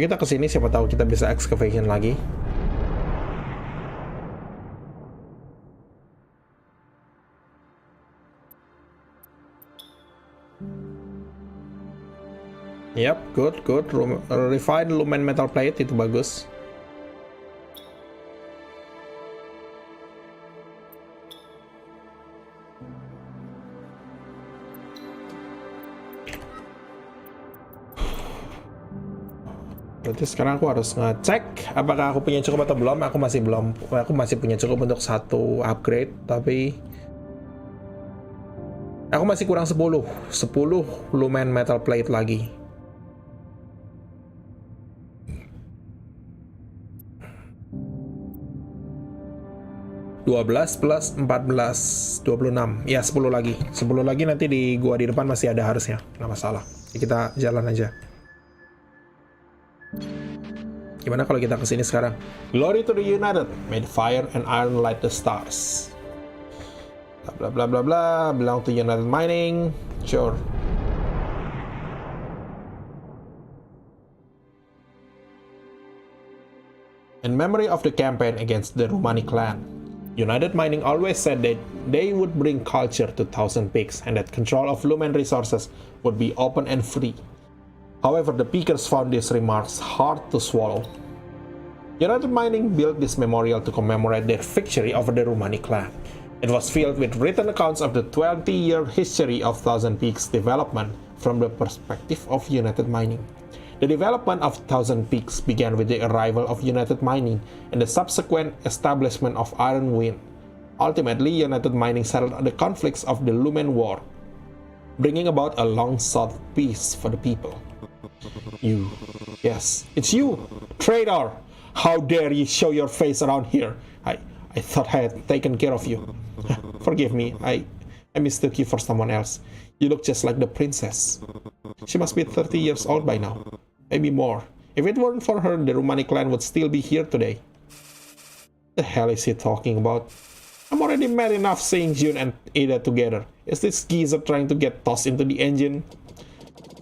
kita kesini, siapa tahu kita bisa excavation lagi. Yap, good. Refined lumen metal plate itu bagus. Berarti sekarang aku harus ngecek apakah aku punya cukup atau belum. Aku masih punya cukup untuk satu upgrade, tapi aku masih kurang 10 lumen metal plate lagi. (12 plus 14 26). Ya, 10 lagi. 10 lagi nanti di gua di depan masih ada harusnya. Nggak masalah. Jadi kita jalan aja. Gimana kalau kita kesini sekarang? Glory to the United, may the fire and iron light the stars. Blah blah blah blah. Belong to United Mining. Sure. In memory of the campaign against the Rumani clan, United Mining always said that they would bring culture to Thousand Peaks and that control of Lumen resources would be open and free. However, the Peakers found these remarks hard to swallow. United Mining built this memorial to commemorate their victory over the Rumani clan. It was filled with written accounts of the 20-year history of Thousand Peaks development from the perspective of United Mining. The development of Thousand Peaks began with the arrival of United Mining and the subsequent establishment of Iron Wind. Ultimately, United Mining settled the conflicts of the Lumen War, bringing about a long-sought peace for the people. You. Yes, it's you, traitor! How dare you show your face around here? I thought I had taken care of you. Forgive me, I mistook you for someone else. You look just like the princess. She must be 30 years old by now. Maybe more. If it weren't for her, the Rumani clan would still be here today. The hell is he talking about? I'm already mad enough seeing June and Ada together. Is this geezer trying to get tossed into the engine?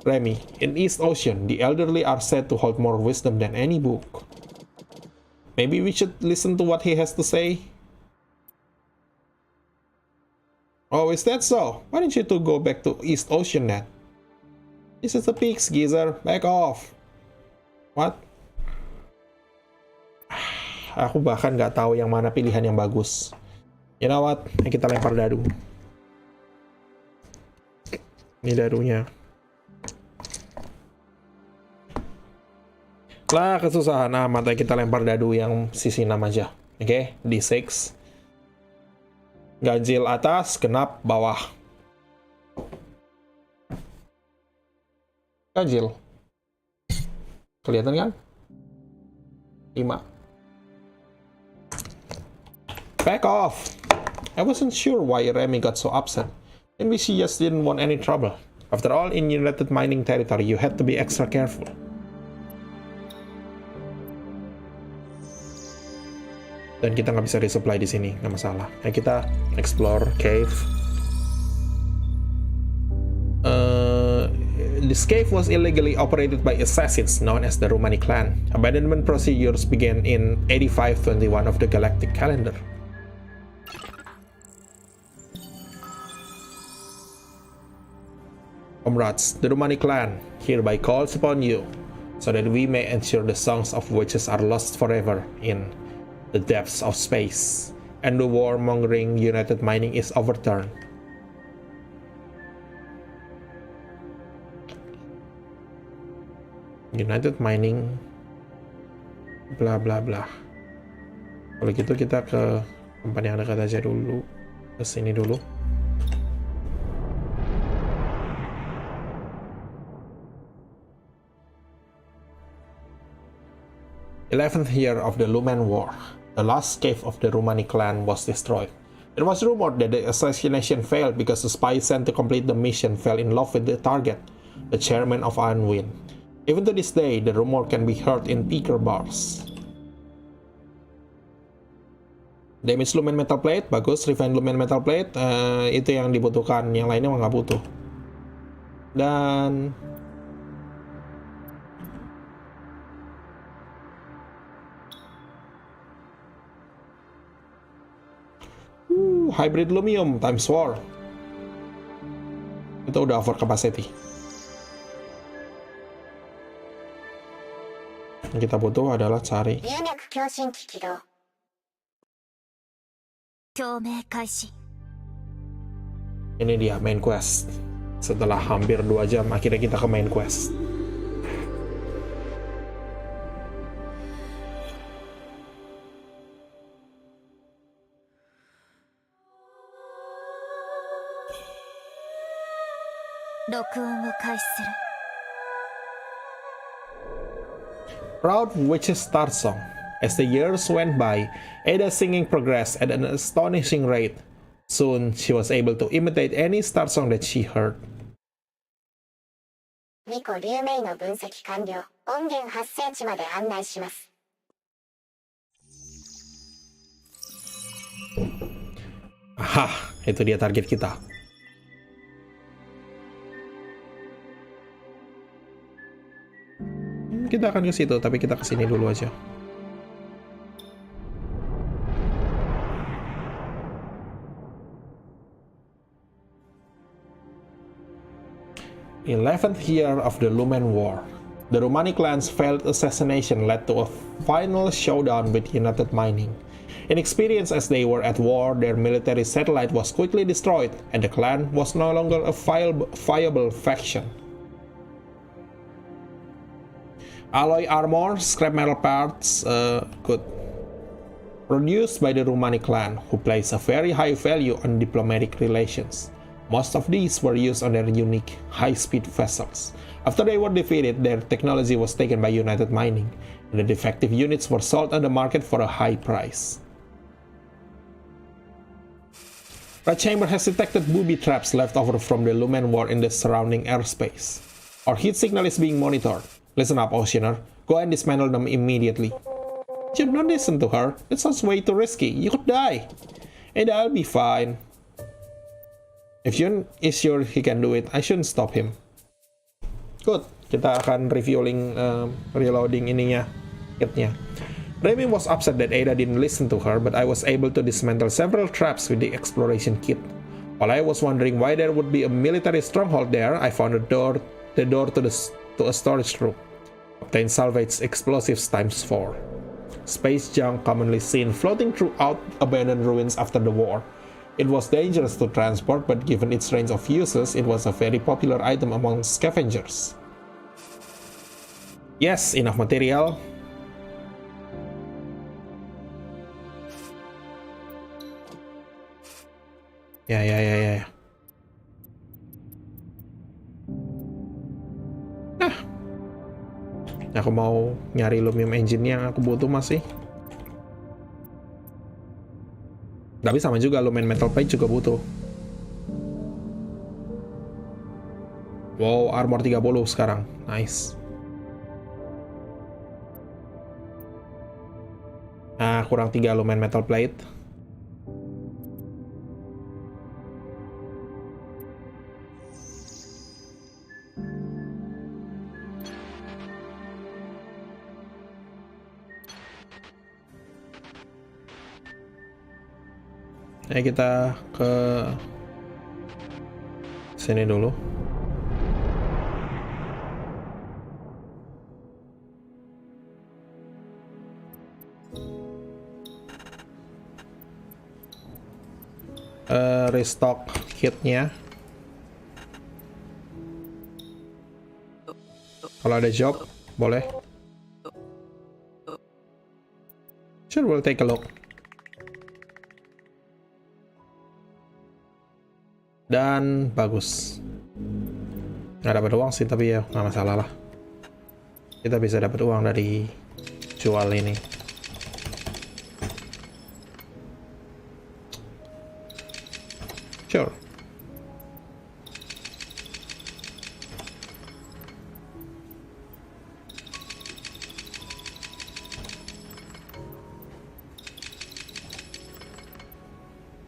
Remy, in East Ocean, the elderly are said to hold more wisdom than any book. Maybe we should listen to what he has to say? Oh, is that so? Why don't you two go back to East Ocean then? This is the Peaks, geezer. Back off. What? Aku bahkan nggak tahu yang mana pilihan yang bagus. You know what? Kita lempar dadu. Ini dadunya. Lah, kesusahan amat. Kita lempar dadu yang sisi 6 aja. Oke, D6. Ganjil atas, genap bawah. Ganjil. Kelihatan kan? 5. Back off! I wasn't sure why Remy got so upset. Maybe she just didn't want any trouble. After all, in United Mining territory, you had to be extra careful. Dan kita nggak bisa resupply di sini, nggak masalah. Nah, kita explore cave. This cave was illegally operated by assassins known as the Rumani clan. Abandonment procedures began in 8521 of the Galactic Calendar. Comrades, the Rumani clan hereby calls upon you so that we may ensure the songs of witches are lost forever in the depths of space, and the warmongering United Mining is overturned. United Mining bla bla bla. Kalau gitu kita ke tempat yang dekat aja dulu. Ke sini dulu. Eleventh year of the Lumen War. The last cave of the Rumani clan was destroyed. It was rumored that the assassination failed because the spy sent to complete the mission fell in love with the target, the chairman of Iron Wind. Even to this day, the rumor can be heard in peaker bars. Damage Lumen Metal Plate, bagus. Refine Lumen Metal Plate, itu yang dibutuhkan. Yang lainnya nggak butuh. Dan Hybrid Lumium times 4. Itu udah over capacity. Yang kita butuh adalah cari ini dia main quest. Setelah hampir 2 jam akhirnya kita ke main quest. Proud witch's Starsong. As the years went by, Ada's singing progressed at an astonishing rate. Soon, she was able to imitate any Starsong that she heard. 2個流明の分析完了。音源発生地まで案内します。Aha, Itu dia target kita. Kita akan ke situ, tapi kita ke sini dulu aja. In 11th year of the Lumen War, the Romani clan's failed assassination led to a final showdown with United Mining. Inexperienced as they were at war, their military satellite was quickly destroyed, and the clan was no longer a viable faction. Alloy armor, scrap metal parts, good. Produced by the Romani clan, who placed a very high value on diplomatic relations. Most of these were used on their unique, high-speed vessels. After they were defeated, their technology was taken by United Mining, and the defective units were sold on the market for a high price. Red Chamber has detected booby traps left over from the Lumen War in the surrounding airspace. Our heat signal is being monitored. Listen up, Oceaner. Go and dismantle them immediately. Jim, don't listen to her. It sounds way too risky. You could die. And I'll be fine. If Jun is sure he can do it, I shouldn't stop him. Good. Kita akan reloading ininya, kitnya. Remy was upset that Ada didn't listen to her, but I was able to dismantle several traps with the exploration kit. While I was wondering why there would be a military stronghold there, I found the door to a storage room. Obtain salvage explosives ×4. Space junk commonly seen floating throughout abandoned ruins after the war. It was dangerous to transport, but given its range of uses, it was a very popular item among scavengers. Yes, enough material. Ya. Aku mau nyari lumium engine yang aku butuh masih. Tapi sama juga lumen metal plate juga butuh. Wow, armor 30 sekarang. Nice. Nah, kurang 3 lumen metal plate. Kita ke sini dulu. Restock kitnya. Kalau ada job, boleh. Sure, we'll take a look. Dan bagus. Nggak dapat uang sih, tapi ya nggak masalah lah. Kita bisa dapat uang dari jual ini. Sure.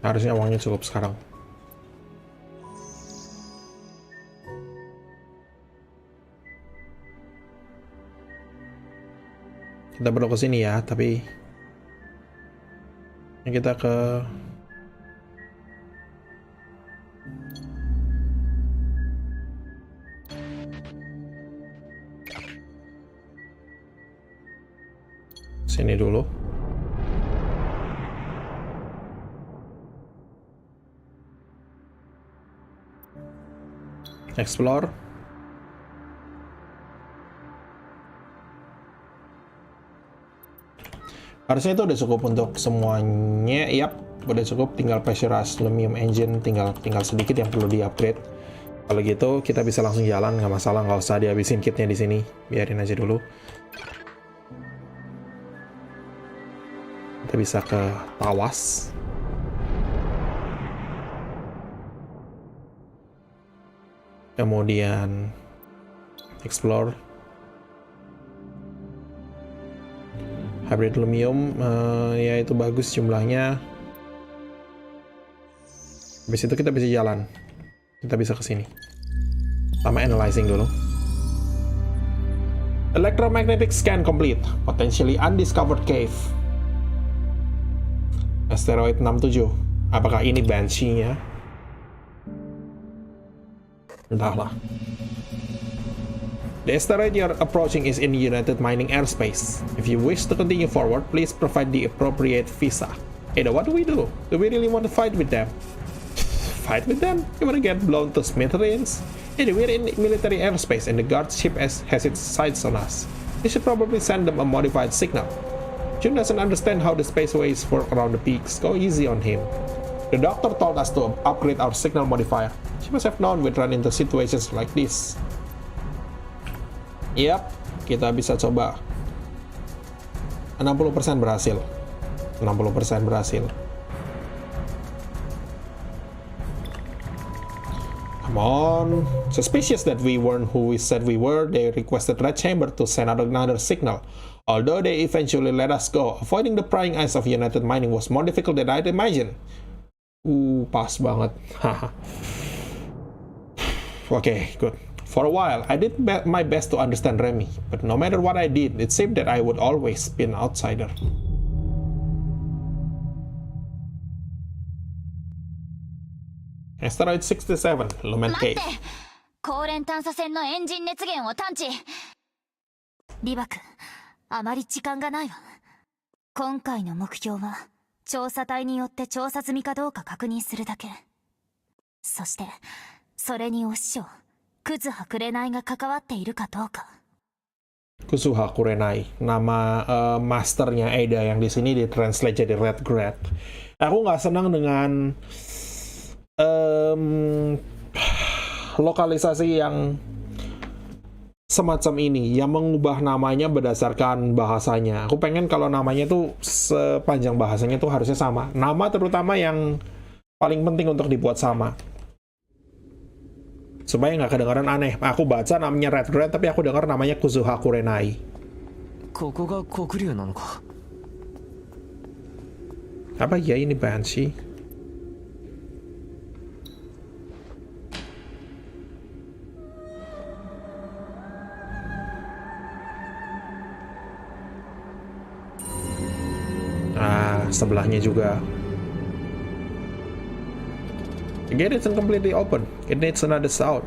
Harusnya uangnya cukup sekarang. Kita perlu ke sini ya, tapi kita ke sini dulu. Explore. Harusnya itu udah cukup untuk semuanya. Yap, udah cukup. Tinggal pressurized lumium engine, tinggal sedikit yang perlu di-upgrade. Kalau gitu kita bisa langsung jalan, nggak masalah, nggak usah dihabisin kitnya di sini. Biarin aja dulu. Kita bisa ke Tawas. Kemudian explore. Hybrid lumium, ya itu bagus jumlahnya. Habis itu kita bisa jalan. Kita bisa ke sini. Sama analyzing dulu. Electromagnetic scan complete. Potentially undiscovered cave. Asteroid 67. Apakah ini Banshee-nya? Entahlah. The asteroid you're approaching is in United Mining airspace. If you wish to continue forward, please provide the appropriate visa. Hey, what do? Do we really want to fight with them? Fight with them? You wanna get blown to smithereens? Hey, we're in military airspace and the guard ship has its sights on us. We should probably send them a modified signal. Jun doesn't understand how the spaceways work around the peaks. Go easy on him. The doctor told us to upgrade our signal modifier. She must have known we'd run into situations like this. Yap, kita bisa coba. 60% berhasil. 60% berhasil. Come on. Suspicious that we weren't who we said we were, they requested Red Chamber to send out another signal. Although they eventually let us go, avoiding the prying eyes of United Mining was more difficult than I'd imagined. Pas banget. Okay, good. For a while, I did my best to understand Remy, but no matter what I did, it seemed that I would always be an outsider. Asteroid 67, Lumen Cave. 光連探査船のエンジン熱源を探知。リバク、あまり時間がないわ。今回の目標は調査隊によって調査済みかどうか確認するだけ。そしてそれにお師匠クズハ紅が関わっているかどうか。Kuzuha Kurenai, nama masternya Ada yang di sini ditranslate jadi Red Grad. Aku nggak senang dengan lokalisasi yang semacam ini, yang mengubah namanya berdasarkan bahasanya. Aku pengen kalau namanya tuh sepanjang bahasanya tuh harusnya sama. Nama terutama yang paling penting untuk dibuat sama. Supaya nggak kedengaran aneh. Aku baca namanya Red Grad, tapi aku dengar namanya Kuzuha Kurenai. Apa ya ini Banshee? Sebelahnya juga. The gate isn't completely open. It needs another sound.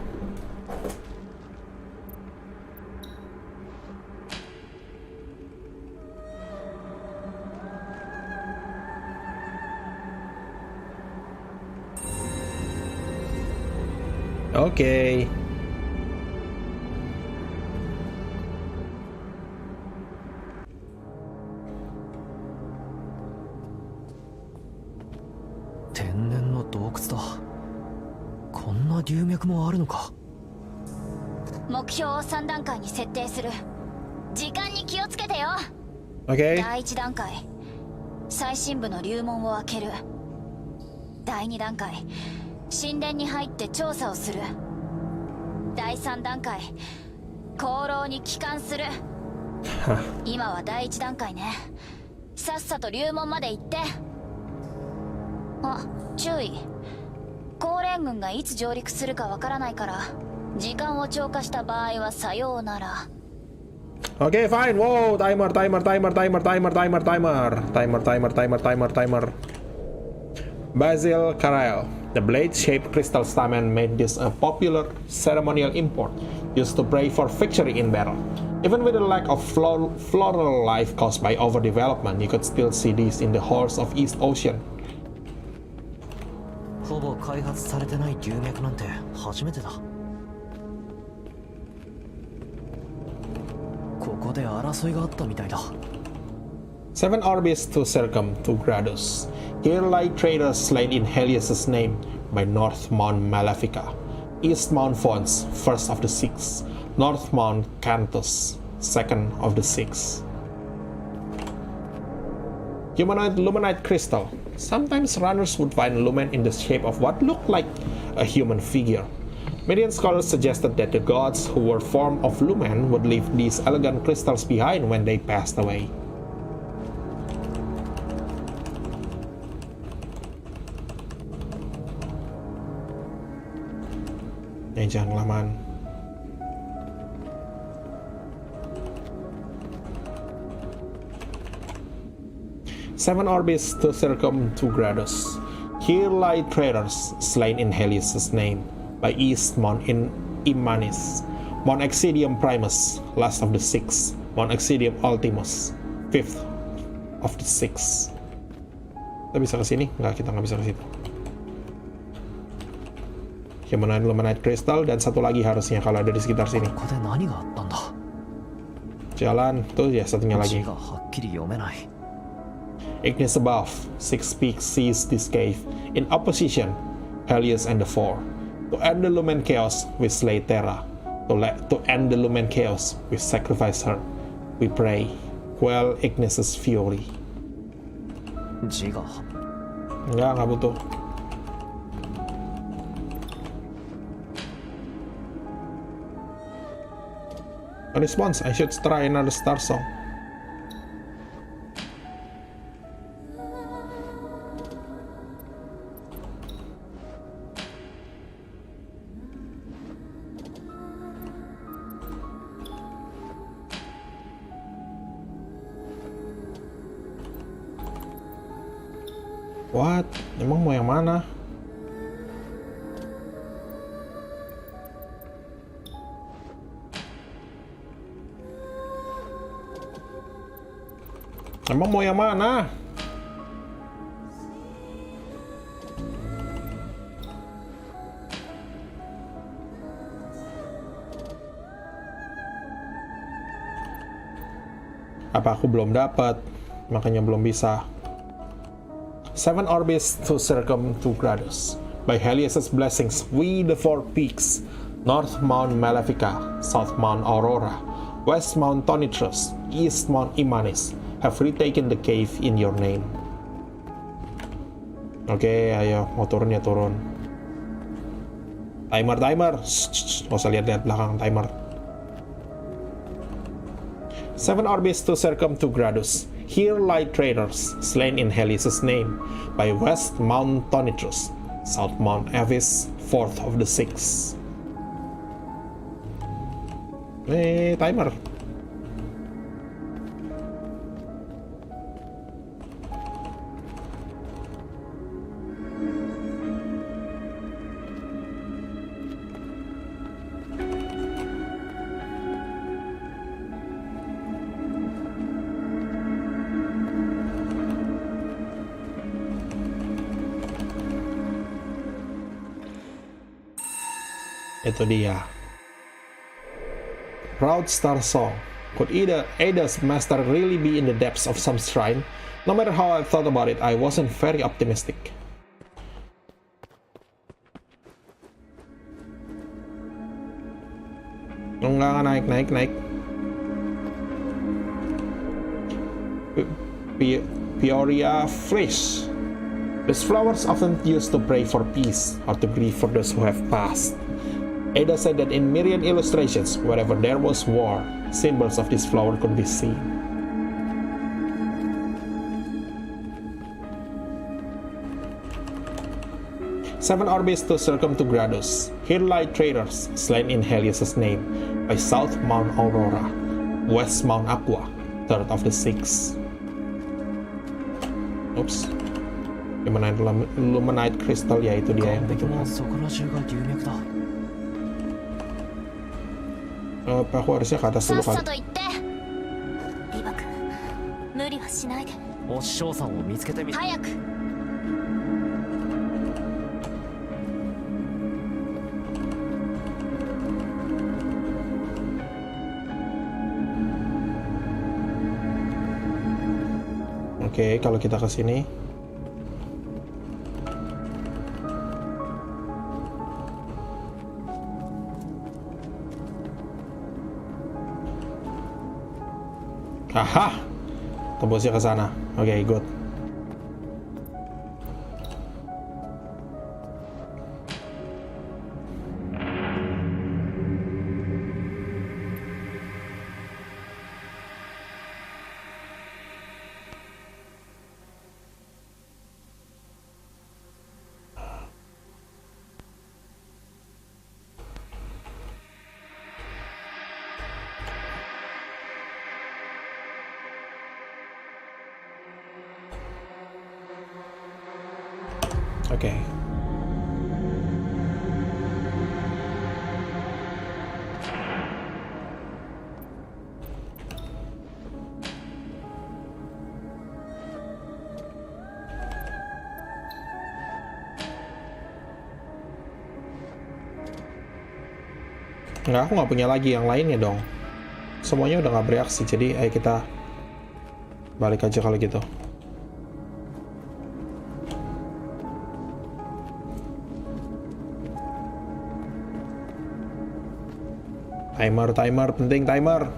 Okay. Mokhyou を3段階に設定する。時間に気をつけてよ。Okay. 第1段階、最深部の流門を開ける。第2段階、神殿に入って調査をする。第3段階、功労に帰還する。今は第1段階ね。さっさと流門まで行って。あ、注意。高連軍がいつ上陸するかわからないから、時間を超過した場合はさようなら。Okay, fine. Wow, timer. Basil Carrel. The blade-shaped crystal stamen made this a popular ceremonial import, used to pray for victory in battle. Even with the lack of floral life caused by overdevelopment, you could still see these in the halls of East Ocean. ほぼ開発されてない龍脈なんて初めてだ。ここで争いがあったみたいだ。Seven orbits to circum to Gradus. Here lie traitors slain in Helios's name by North Mount Malefica, East Mount Fons, first of the six, North Mount Cantus, second of the six. Humanoid Lumenite crystal. Sometimes runners would find lumen in the shape of what looked like a human figure. Median scholars suggested that the gods who were formed of lumen would leave these elegant crystals behind when they passed away. Jangan kelamaan. Seven orbits to circum 2 Grados. Here lie traitors slain in Helios' name by East Mount Immanis, Mount Excidium Primus, last of the six, Mount Excidium Ultimus, fifth of the six. Kita bisa ke sini? Nggak, kita nggak bisa ke situ. Illuminate Crystal dan satu lagi harusnya kalau ada di sekitar sini. Jalan, tuh ya satunya lagi. Ignis above, six peaks seize this cave. In opposition, Helios and the Four. To end the Lumen Chaos, we slay Terra. To end the Lumen Chaos, we sacrifice her. We pray, quell Ignis's fury. Nggak butuh. A response, I should try another Starsong. What? Emang mau yang mana? Emang mau yang mana? Apa aku belum dapat? Makanya belum bisa. Seven orbits to circum 2 Grados. By Helios' blessings, we the four peaks, North Mount Malefica, South Mount Aurora, West Mount Tonitrus, East Mount Immanis, have retaken the cave in your name. Oke, ayo, mau turun ya turun. Timer. Nggak usah lihat-lihat belakang timer. Seven orbits to circum 2 Grados. Here lie traitors, slain in Helios' name, by West Mount Tonitrus, South Mount Avis, fourth of the six. Timer. Itu dia. Proud Starsong. Could Ada's master really be in the depths of some shrine? No matter how I thought about it, I wasn't very optimistic. Enggak, naik. Peoria Flesh. These flowers often used to pray for peace or to grieve for those who have passed. Ada said that in myriad illustrations, wherever there was war, symbols of this flower could be seen. Seven orbits to circum 2 Grados. Here lie traitors, slain in Helios' name, by South Mount Aurora, West Mount Aqua, third of the six. Oops. Illuminate Crystal, ya itu dia yang betul. Aku harusnya ke atas dulu kali. Oke, kalau kita ke sini. Aha, tembusnya ke sana. Oke, good. Oke. Nggak, aku nggak punya lagi yang lainnya dong. Semuanya udah nggak bereaksi, jadi ayo kita balik aja kalau gitu. Timer, penting timer.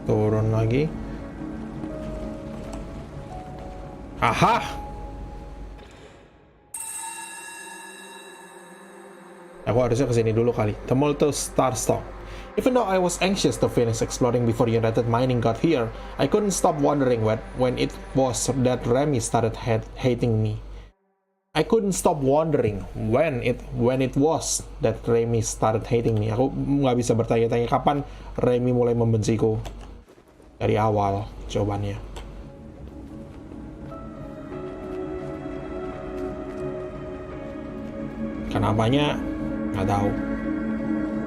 Turun lagi. Aha! Aku harusnya kesini dulu kali. Tumultuous Starsong. Even though I was anxious to finish exploring before United Mining got here, I couldn't stop wondering when it was that Remy started hating me. I couldn't stop wondering when it was that Remy started hating me. Aku nggak bisa bertanya-tanya kapan Remy mulai membenciku. Dari awal jawabannya. Kenapanya nggak tahu.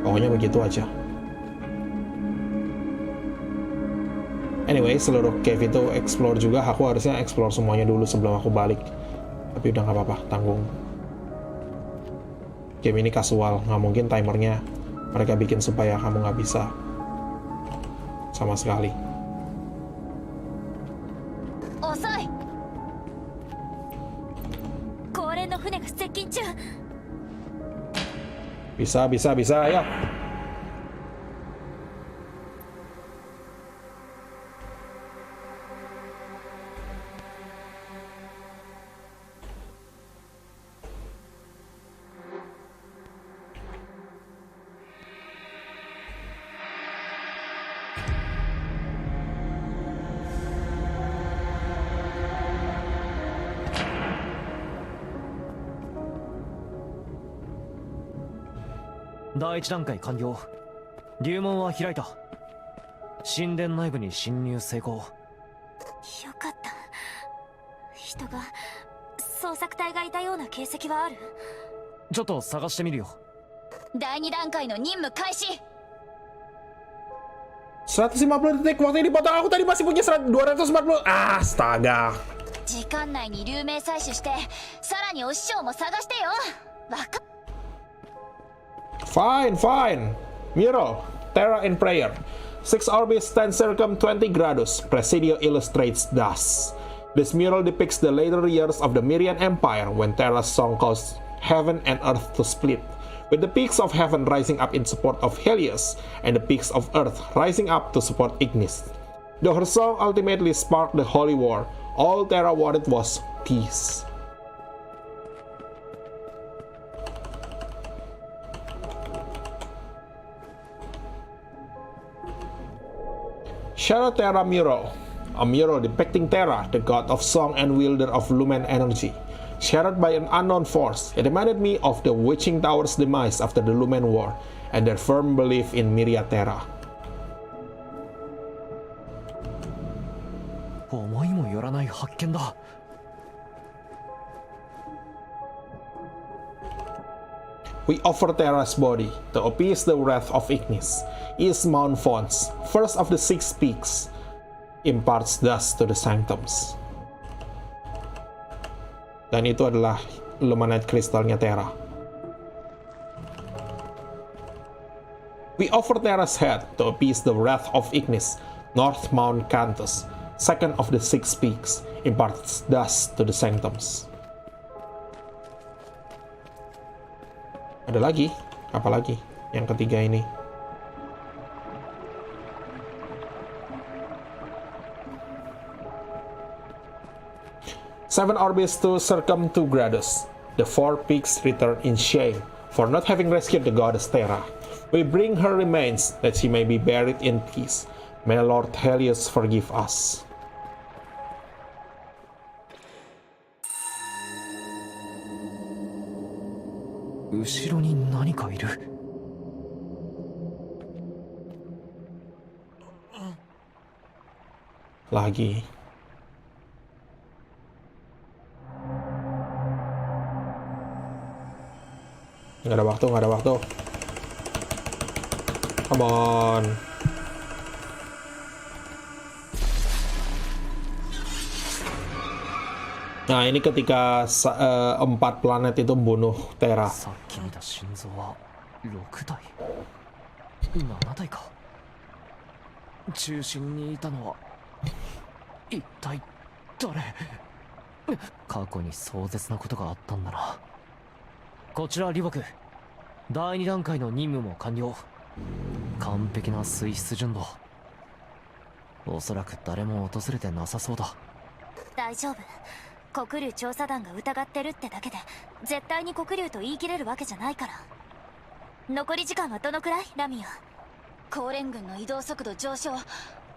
Pokoknya begitu aja. Anyway, seluruh cave itu explore juga. Aku harusnya explore semuanya dulu sebelum aku balik. Tapi udah nggak apa-apa, tanggung. Game ini casual, nggak mungkin timernya mereka bikin supaya kamu nggak bisa sama sekali. Bisa, ayo.第一段階完了。流門は開いた。神殿内部に侵入成功。よかった。人が捜索隊がいたような形跡はある？ちょっと探してみるよ。第2段階の任務開始。150 detik, waktu ini potong. Aku tadi masih punya 240. Astaga. 時間内に流明採取してさらにお師匠も探してよ。わかっ。 Fine. Mural, Terra in Prayer. 6 orbits 10 circum 20 gradus. Presidio illustrates thus. This mural depicts the later years of the Myrian Empire when Terra's song caused heaven and earth to split, with the peaks of heaven rising up in support of Helios and the peaks of earth rising up to support Ignis. Though her song ultimately sparked the Holy War, all Terra wanted was peace. Shadow Terra Mural, a mural depicting Terra, the god of song and wielder of lumen energy. Shattered by an unknown force, it reminded me of the Witching Tower's demise after the Lumen War and their firm belief in Myria Terra. 思いもよらない発見だ。We offer Terra's body to appease the wrath of Ignis. Is Mount Fons, first of the 6 peaks, imparts dust to the sanctums. Dan itu adalah luminite kristalnya Terra. We offer Terra's head to appease the wrath of Ignis. North Mount Cantus, second of the 6 peaks, imparts dust to the sanctums. Ada lagi? Apa lagi? Yang ketiga ini. Seven orbits to circum 2 gradus. The 4 peaks return in shame for not having rescued the goddess Terra. We bring her remains that she may be buried in peace. May Lord Helios forgive us. 後ろに何かいる。Lagi. Nggak ada waktu, nggak ada waktu. Come on. Nah, ini ketika 4 planet itu membunuh Terra. さっき見た心臓は6体7体か。中心にいたのは一体誰。過去に壮絶なことがあったんだな。こちら李牧、第2段階の任務も完了。完璧な水質純度。おそらく誰も訪れてなさそうだ。大丈夫。黒竜調査団が疑ってるってだけで絶対に黒竜と言い切れるわけじゃないから。残り時間はどのくらい、ラミア。高連軍の移動速度上昇。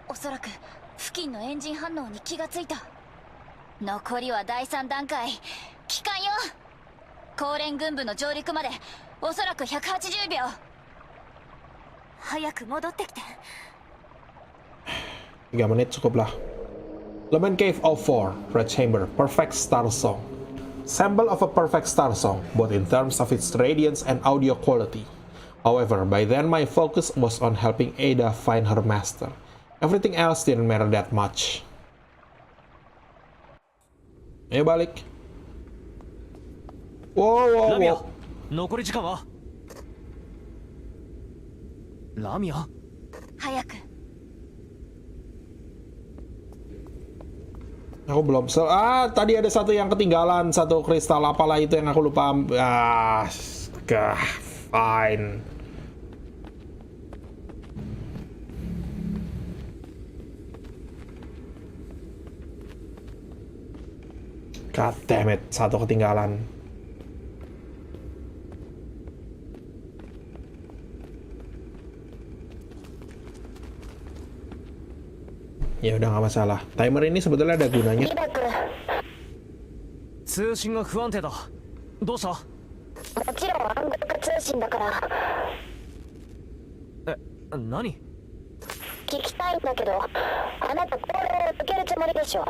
おそらく付近のエンジン反応に気がついた。残りは第3段階。帰還よ。高連軍部の上陸までおそらく180秒。早く戻ってきて。3 menit cukup lah. Lament Cave of 4, Red Chamber, Perfect Starsong. Sample of a perfect Starsong, both in terms of its radiance and audio quality. However, by then my focus was on helping Ada find her master. Everything else didn't matter that much. Ayo balik. Wow, wow, ラミア、 wow. 残り時間は。ラミア、早く。 Aku belum tadi ada satu yang ketinggalan, satu kristal apalah itu yang aku lupa. Fine. God damn it, satu ketinggalan. Ya udah nggak masalah. Timer ini sebetulnya ada gunanya. 通信が不安定だ。どうした。もちろん暗号通信だから。何。聞きたいんだけど、あなたこれを受けるつもりでしょ。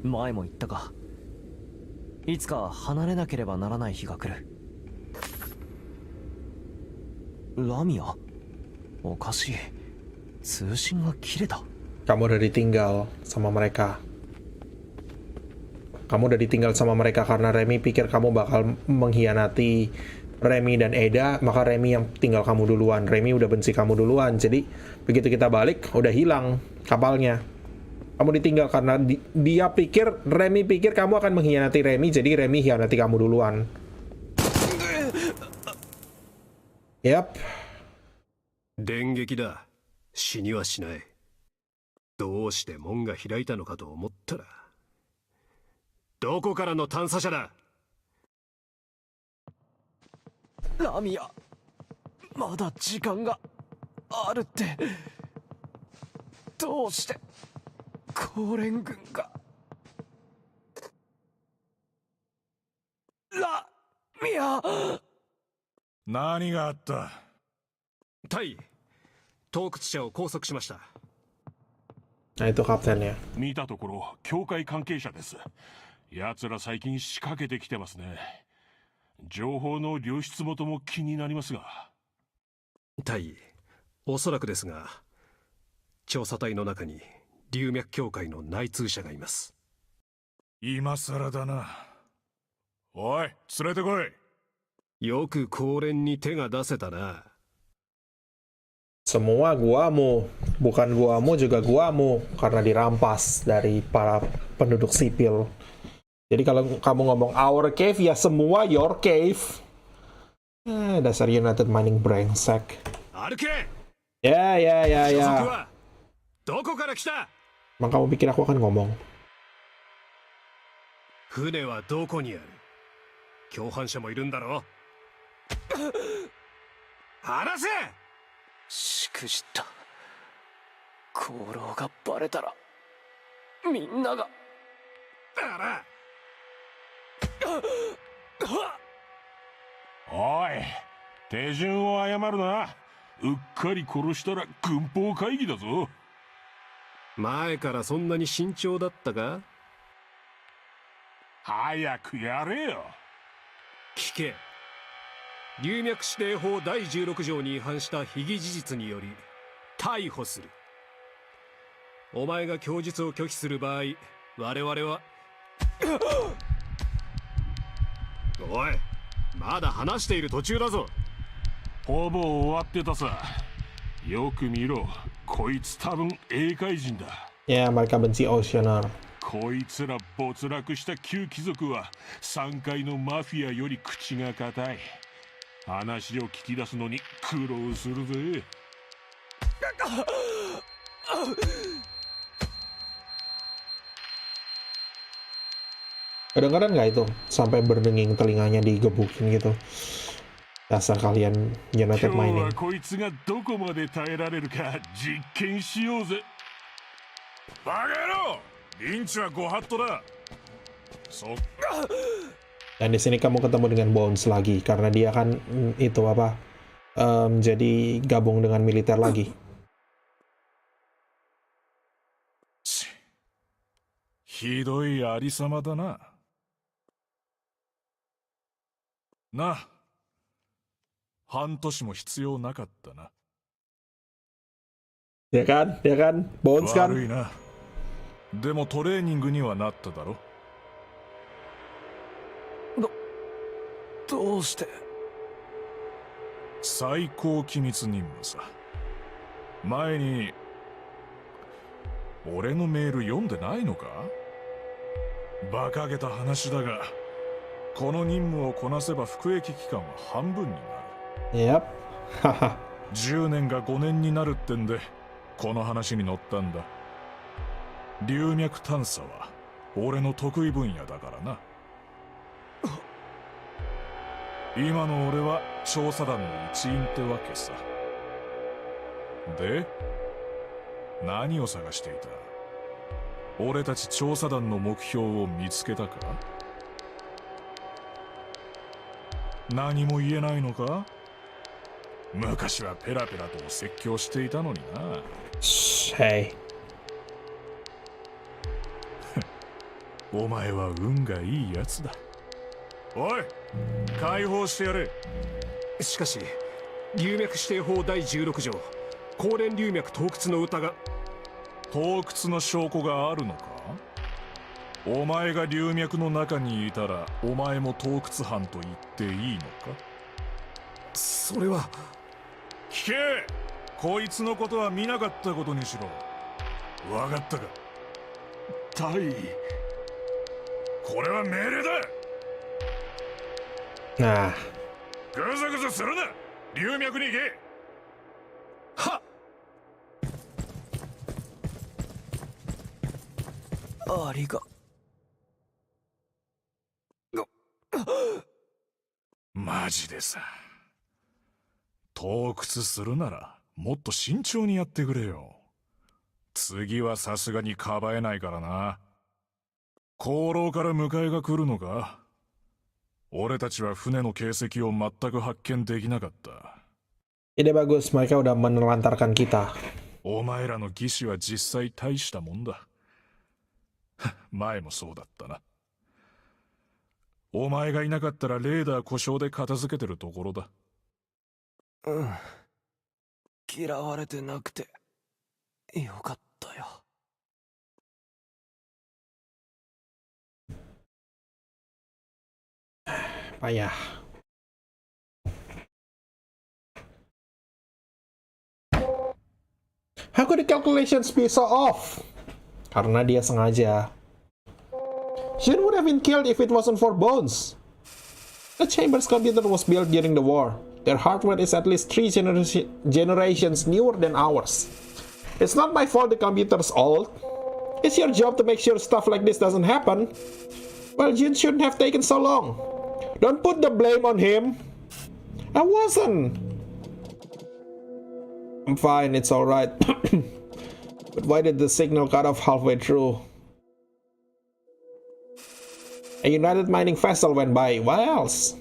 前も言ったか。いつか離れなければならない日が来る。ラミア、おかしい。通信が切れた。 Kamu udah ditinggal sama mereka. Kamu udah ditinggal sama mereka karena Remy pikir kamu bakal mengkhianati Remy dan Ada, maka Remy yang tinggal kamu duluan. Remy udah benci kamu duluan. Jadi begitu kita balik, udah hilang kapalnya. Kamu ditinggal karena dia pikir, Remy pikir kamu akan mengkhianati Remy, jadi Remy hianati kamu duluan. Yap. 電撃だ。死にはしない。どうして門が開いたのかと思ったら、どこからの探査車だ。ラミア、まだ時間があるって。どうして高連軍が。ラミア。何があった。対盗掘車を拘束しました。Nah itu kaptennya. 見たところ教会関係者です。奴ら最近仕掛けてきてますね。情報の流出元も気になりますが。対、おそらくですが、調査隊の中に龍脈協会の内通者がいます。今さらだな。おい、連れてこい。よく高連に手が出せたな。Semua guamu, bukan guamu juga guamu, karena dirampas dari para penduduk sipil. Jadi kalau kamu ngomong our cave, ya semua your cave. Dasar United Mining brengsek. Ya. どこから来た。 Emang kamu pikir aku akan ngomong? 船はどこにある。共犯者もいるんだろ。話せ。しくじった。功労がバレたらみんなが。あら。おい、手順を誤るな。うっかり殺したら軍法会議だぞ。前からそんなに慎重だったか？早くやれよ。聞け。流脈指定法第16条に違反した非議事実により逮捕する。お前が供述を拒否する場合、我々はおい、まだ話している途中だぞ。ほぼ終わってたさ。よく見ろ、こいつ多分英海人だ。Ya, mereka benci Oceaner. こいつら没落した旧貴族は3階のマフィアより口が固い。話を聞き出すのに苦労するぜ。Kedengeran nggak itu? Sampai berdenging telinganya digebukin gitu. Dasar kalian United 今日 Mining. はこいつがどこまで耐えられるか実験しようぜ。バカ野郎、リンチはご法度だ。そっ Dan di sini kamu ketemu dengan Bones lagi karena dia kan itu apa? Jadi gabung dengan militer lagi. ひどいありさまだな。な、半年も必要なかったな。Ya kan? Ya kan? Bones 悪 kan? いな。でもトレーニングにはなっただろ。どうして？最高機密任務さ。前に俺のメール読んでないのか？馬鹿げた話だが、この任務をこなせば服役期間は半分になる。Yep. Haha. 10年が5年になるってんでこの話に乗ったんだ。流脈探査は俺の得意分野だからな。今の俺は調査団の一員ってわけさ。で、何を探していた？俺たち調査団の目標を見つけたか？何も言えないのか？昔はペラペラと説教していたのにな。Shh, hey. お前は運がいいやつだ。おい、解放してやれ。しかし流脈指定法第16条後連流脈盗掘の疑盗掘の証拠があるのか？お前が流脈の中にいたらお前も盗掘犯と言っていいのか？それは。聞け！こいつのことは見なかったことにしろ。わかったか？大尉、これは命令だ。 Nah, ぐずぐずするな。流脈に行け。はっ。ありが。マジでさ。盗掘するならもっと慎重にやってくれよ。次はさすがにかばえないからな。功労から迎えが来るのか？俺たちは船の形跡を全く発見できなかった。 ide bagus. Mereka udah menelantarkan kita. お前らの技師は実際大したもんだ。前もそうだったな。お前がいなかったらレーダー故障で片付けてるところだ。うん。嫌われてなくてよかったよ。Payah. How could the calculations be so off? Karena dia sengaja. Jin would have been killed if it wasn't for Bones. The chamber's computer was built during the war. Their hardware is at least 3 generations newer than ours. It's not my fault the computer's old. It's your job to make sure stuff like this doesn't happen. Well, Jin shouldn't have taken so long. Don't put the blame on him. I wasn't. I'm fine, it's alright. But why did the signal cut off halfway through? A United mining vessel went by. What else?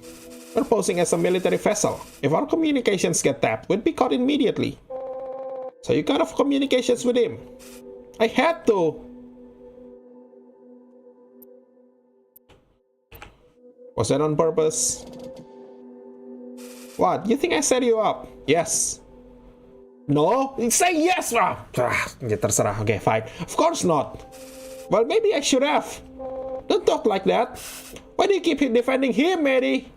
We're posing as a military vessel. If our communications get tapped, we'd be caught immediately. So you cut off communications with him. I had to. Was that on purpose? What? You think I set you up? Yes. No? Say yes! Ya terserah. Okay, fine. Of course not. Well, maybe I should have. Don't talk like that. Why do you keep defending him, Eddie?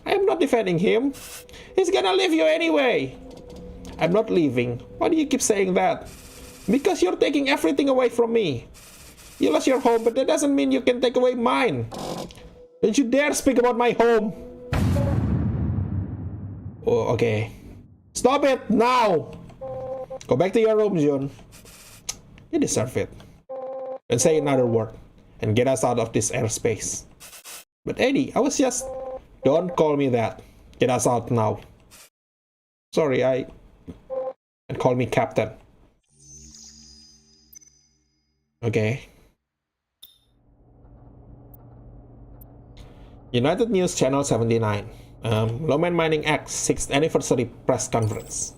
I'm not defending him. He's gonna leave you anyway. I'm not leaving. Why do you keep saying that? Because you're taking everything away from me. You lost your home, but that doesn't mean you can take away mine. Don't you dare speak about my home. Oh, okay. Stop it now. Go back to your room, Jun. You deserve it. And say another word and get us out of this airspace. But Eddie, I was just... Don't call me that. Get us out now. Sorry, And call me Captain. Okay. United News Channel 79. Lumen Mining Act 6th Anniversary Press Conference.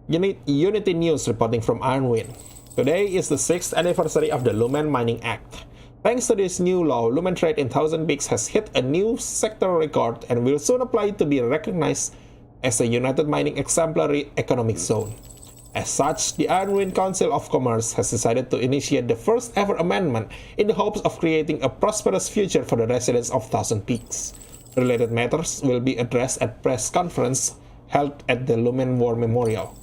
Unity News reporting from Ironwind. Today is the 6th anniversary of the Lumen Mining Act. Thanks to this new law, Lumen trade in 1000 peaks has hit a new sector record and will soon apply to be recognized as a United Mining Exemplary Economic Zone. As such, the Ironwind Council of Commerce has decided to initiate the first ever amendment in the hopes of creating a prosperous future for the residents of 1000 Peaks. Related matters will be addressed at press conference held at the Lumen War Memorial.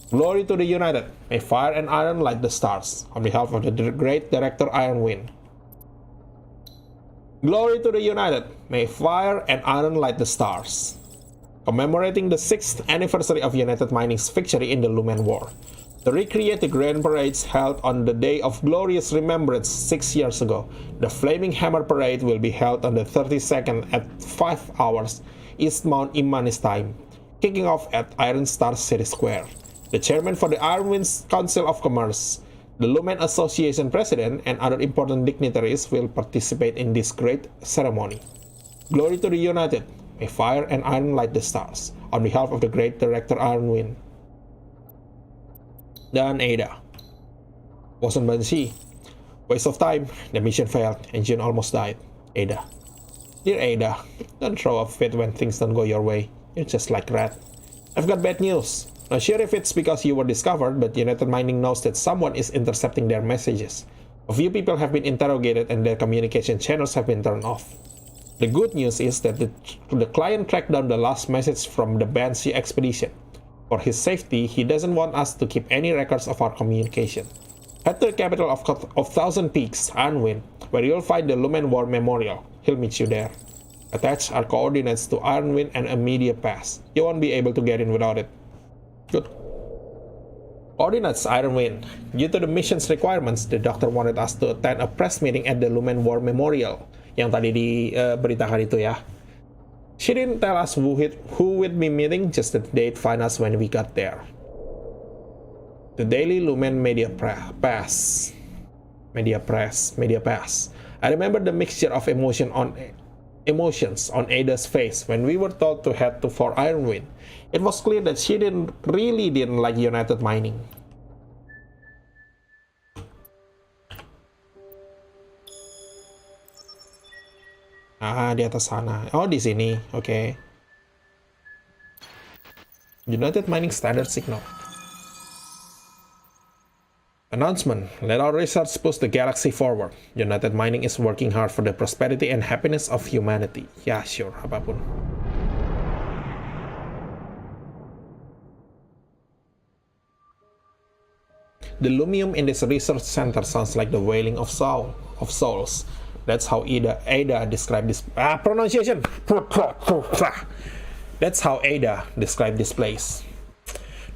Glory to the United, may fire and iron light the stars. On behalf of the great director Ironwind. Glory to the United, may fire and iron light the stars. Commemorating the 6th anniversary of United Mining's victory in the Lumen War. To recreate the grand parades held on the day of glorious remembrance 6 years ago, the Flaming Hammer Parade will be held on the 32nd at 5 hours East Mount Imanis time, kicking off at Iron Star City Square. The chairman for the Ironwind Council of Commerce, the Lumen Association president, and other important dignitaries will participate in this great ceremony. Glory to the United, may fire and iron light the stars. On behalf of the great director Ironwind. Dan Ada. Wasn't Banshee. Waste of time, the mission failed, and June almost died. Ada. Dear Ada, don't throw a fit when things don't go your way. You're just like Rat. I've got bad news. Not sure if it's because you were discovered, but United Mining knows that someone is intercepting their messages. A few people have been interrogated and their communication channels have been turned off. The good news is that the client tracked down the last message from the Banshee expedition. For his safety, he doesn't want us to keep any records of our communication. Head to the capital of 1000 Peaks, Ironwind, where you'll find the Lumen War Memorial. He'll meet you there. Attach our coordinates to Ironwind and a media pass. You won't be able to get in without it. Good. Coordinates Ironwind. Due to the mission's requirements, the doctor wanted us to attend a press meeting at the Lumen War Memorial. Yang tadi diberitakan itu ya. She didn't tell us who we'd be meeting, just that they'd find us when we got there. The Daily Lumen Media Pass. I remember the mixture of emotions on Ada's face when we were told to head for Ironwind. It was clear that she really didn't like United Mining. Di atas sana. Oh, di sini. Okay. United Mining Standard Signal. Announcement. Let our research push the galaxy forward. United Mining is working hard for the prosperity and happiness of humanity. Ya, sure. Apapun. The lumium in this research center sounds like the wailing of souls. That's how Ada described this pronunciation. That's how Ada described this place.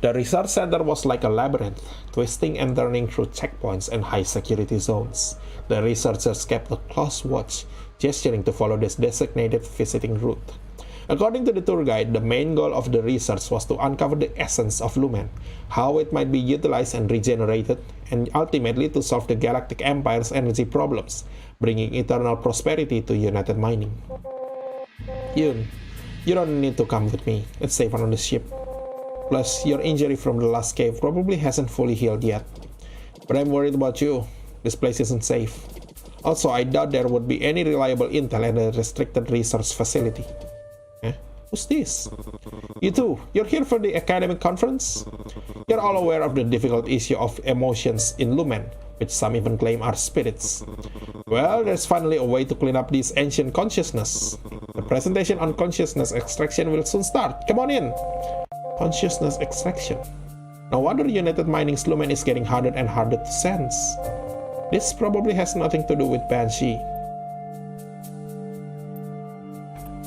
The research center was like a labyrinth, twisting and turning through checkpoints and high security zones. The researchers kept a close watch, gesturing to follow this designated visiting route. According to the tour guide, the main goal of the research was to uncover the essence of Lumen, how it might be utilized and regenerated, and ultimately to solve the Galactic Empire's energy problems, bringing eternal prosperity to United Mining. Yun, you don't need to come with me. It's safer on the ship. Plus, your injury from the last cave probably hasn't fully healed yet. But I'm worried about you. This place isn't safe. Also, I doubt there would be any reliable intel at a restricted resource facility. Who's this? You two, you're here for the academic conference? You're all aware of the difficult issue of emotions in Lumen, which some even claim are spirits. Well, there's finally a way to clean up this ancient consciousness. The presentation on consciousness extraction will soon start. Come on in! Consciousness extraction. No wonder United Mining's Lumen is getting harder and harder to sense. This probably has nothing to do with Banshee.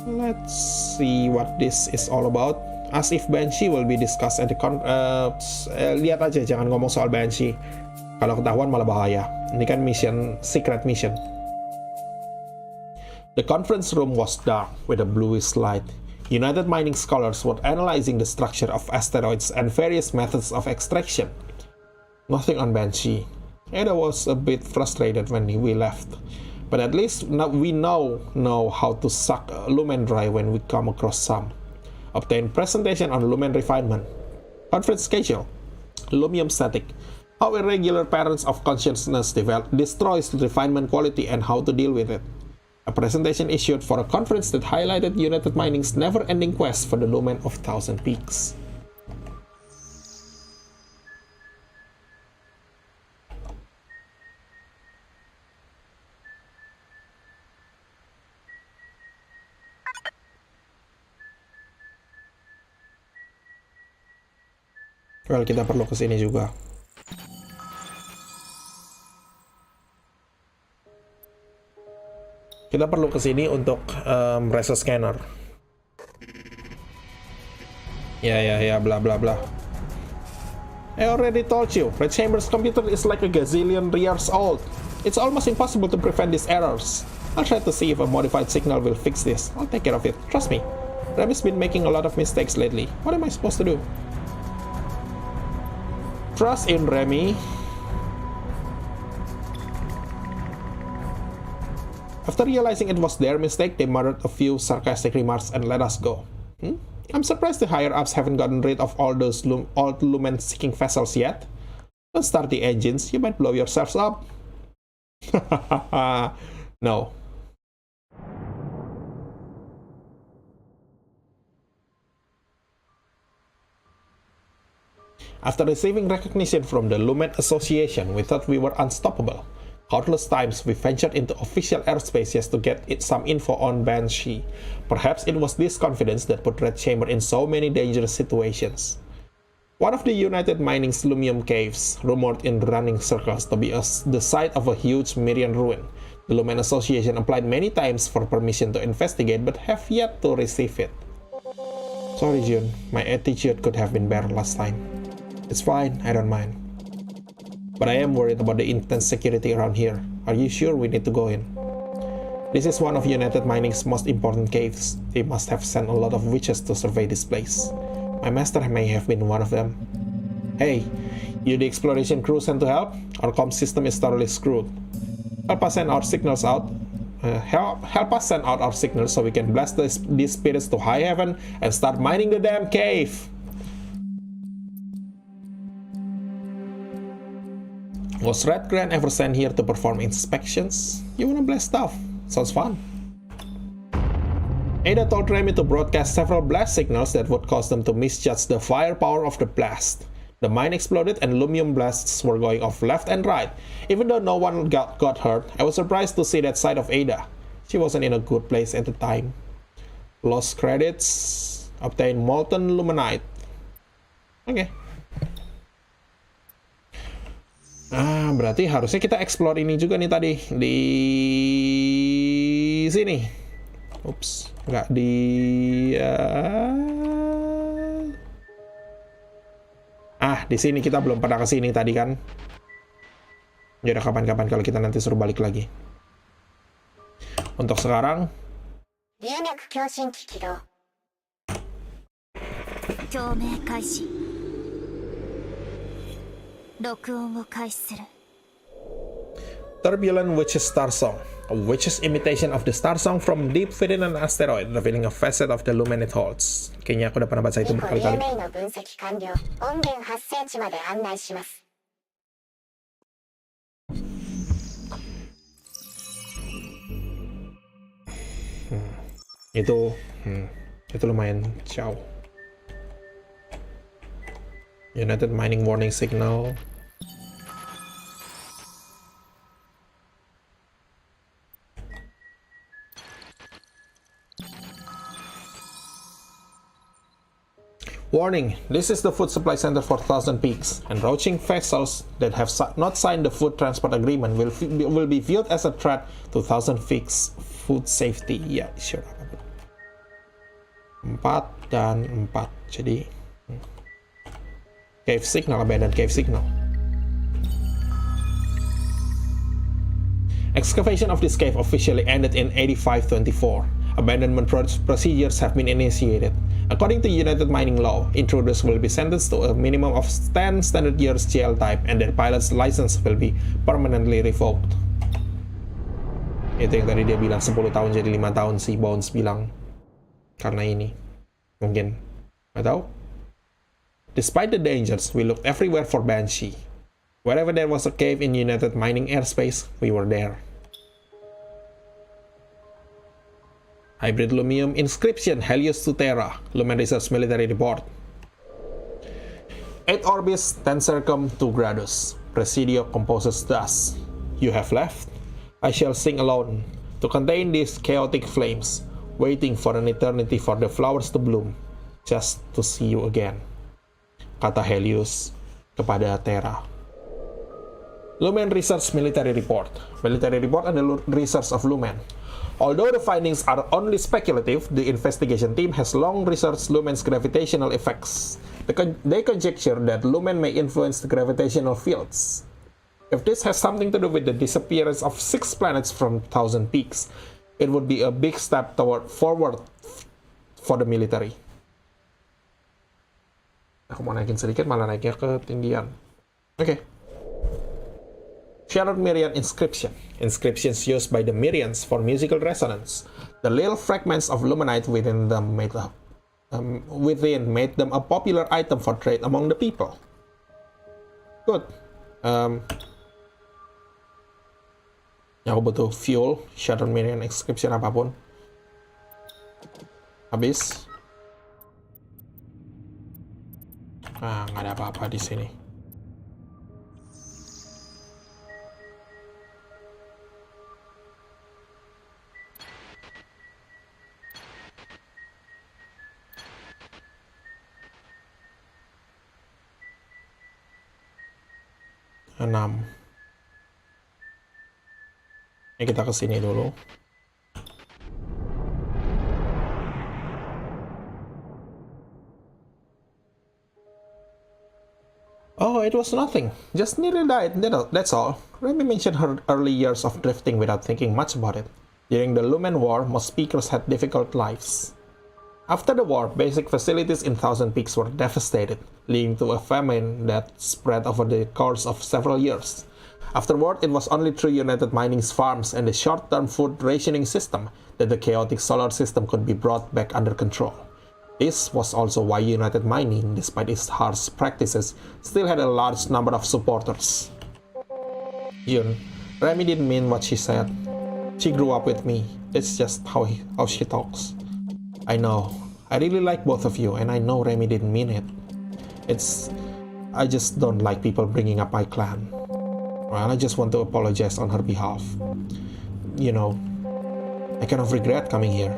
Let's see what this is all about. As if Banshee will be discussed at the lihat aja, jangan ngomong soal Banshee. Kalau ketahuan malah bahaya. Ini kan mission, secret mission. The conference room was dark with a bluish light. United Mining scholars were analyzing the structure of asteroids and various methods of extraction. Nothing on Banshee. Ada was a bit frustrated when we left. But at least we now know how to suck lumen dry when we come across some. Obtain presentation on lumen refinement. Conference schedule. Lumium static. How irregular patterns of consciousness destroys refinement quality and how to deal with it. A presentation issued for a conference that highlighted United Mining's never-ending quest for the lumen of 1,000 peaks. Well, kita perlu kesini juga. Kita perlu kesini untuk resource scanner. Ya, bla bla bla. I already told you, Red Chamber's computer is like a gazillion years old. It's almost impossible to prevent these errors. I'll try to see if a modified signal will fix this. I'll take care of it. Trust me. Remy's been making a lot of mistakes lately. What am I supposed to do? Trust in Remy. After realizing it was their mistake, they muttered a few sarcastic remarks and let us go. I'm surprised the higher-ups haven't gotten rid of all those old lumen-seeking vessels yet. Don't start the engines, you might blow yourselves up. No. After receiving recognition from the Lumen Association, we thought we were unstoppable. Countless times we ventured into official airspace just to get some info on Banshee. Perhaps it was this confidence that put Red Chamber in so many dangerous situations. One of the United Mining's Lumium caves, rumored in running circles to be the site of a huge Mirian ruin. The Lumen Association applied many times for permission to investigate but have yet to receive it. Sorry Jun, my attitude could have been better last time. It's fine, I don't mind. But I am worried about the intense security around here. Are you sure we need to go in? This is one of United Mining's most important caves. They must have sent a lot of witches to survey this place. My master may have been one of them. Hey, you the exploration crew sent to help? Our comm system is thoroughly screwed. Help us send our signals out. Help us send out our signals so we can blast these spirits to high heaven and start mining the damn cave. Was Red Grand ever sent here to perform inspections? You wanna blast stuff? Sounds fun. Ada told Remy to broadcast several blast signals that would cause them to misjudge the firepower of the blast. The mine exploded and lumium blasts were going off left and right. Even though no one got hurt, I was surprised to see that side of Ada. She wasn't in a good place at the time. Lost credits. Obtain molten luminite. Okay. Berarti harusnya kita explore ini juga nih tadi di sini. Ups, nggak di. Di sini kita belum pernah ke sini tadi kan. Yaudah kapan-kapan kalau kita nanti suruh balik lagi. Untuk sekarang. 龍脈共振機起動。共鳴開始。録音を開始する。 Turbulent Witch's Starsong, a witch's imitation of the Starsong from deep within an asteroid, revealing a facet of the lumen it holds. Kayaknya aku udah pernah baca itu リコ berkali-kali. 黎明の分析完了。音源発生地まで案内します。 Itu lumayan jauh. United Mining warning signal. Warning, this is the food supply center for Thousand Peaks. Encroaching vessels that have not signed the food transport agreement will be viewed as a threat to Thousand Peaks food safety. Ya, sure. 4 dan 4. Jadi cave signal, abandoned cave signal. Excavation of this cave officially ended in 8524. Abandonment procedures have been initiated. According to United Mining law, intruders will be sentenced to a minimum of 10 standard years jail time and their pilot's license will be permanently revoked. Itu yang tadi dia bilang 10 tahun jadi 5 tahun si Bones bilang. Karena ini. Mungkin. Gak tahu. Despite the dangers, we looked everywhere for Banshee. Wherever there was a cave in United Mining airspace, we were there. Hybrid Lumium Inscription Helios to Terra, Lumen Research Military Report. 8 Orbis, 10 Circum, 2 Gradus. Presidio composes thus. You have left. I shall sing alone to contain these chaotic flames, waiting for an eternity for the flowers to bloom, just to see you again. Kata Helios kepada Terra. Lumen Research Military Report. Military Report adalah research of Lumen. Although the findings are only speculative, the investigation team has long researched Lumen's gravitational effects. They conjecture that Lumen may influence the gravitational fields. If this has something to do with the disappearance of 6 planets from Thousand Peaks, it would be a big step forward for the military. Aku mau naikin sedikit, malah naiknya ke ketinggian. Oke. Shattered Mirian Inscription. Inscriptions used by the Mirians for musical resonance. The little fragments of luminite within them made them a popular item for trade among the people. Good. Aku butuh fuel. Shattered Mirian Inscription apapun. Habis. Nggak ada apa-apa di sini. Enam. Ini kita ke sini dulu. Oh, it was nothing. Just nearly died, that's all. Remy mentioned her early years of drifting without thinking much about it. During the Lumen War, most speakers had difficult lives. After the war, basic facilities in Thousand Peaks were devastated, leading to a famine that spread over the course of several years. Afterward, it was only through United Mining's farms and the short-term food rationing system that the chaotic solar system could be brought back under control. This was also why United Mining, despite its harsh practices, still had a large number of supporters. Yun, Remy didn't mean what she said. She grew up with me. That's just how she talks. I know. I really like both of you, and I know Remy didn't mean it. I just don't like people bringing up my clan. Well, I just want to apologize on her behalf. You know, I kind of regret coming here.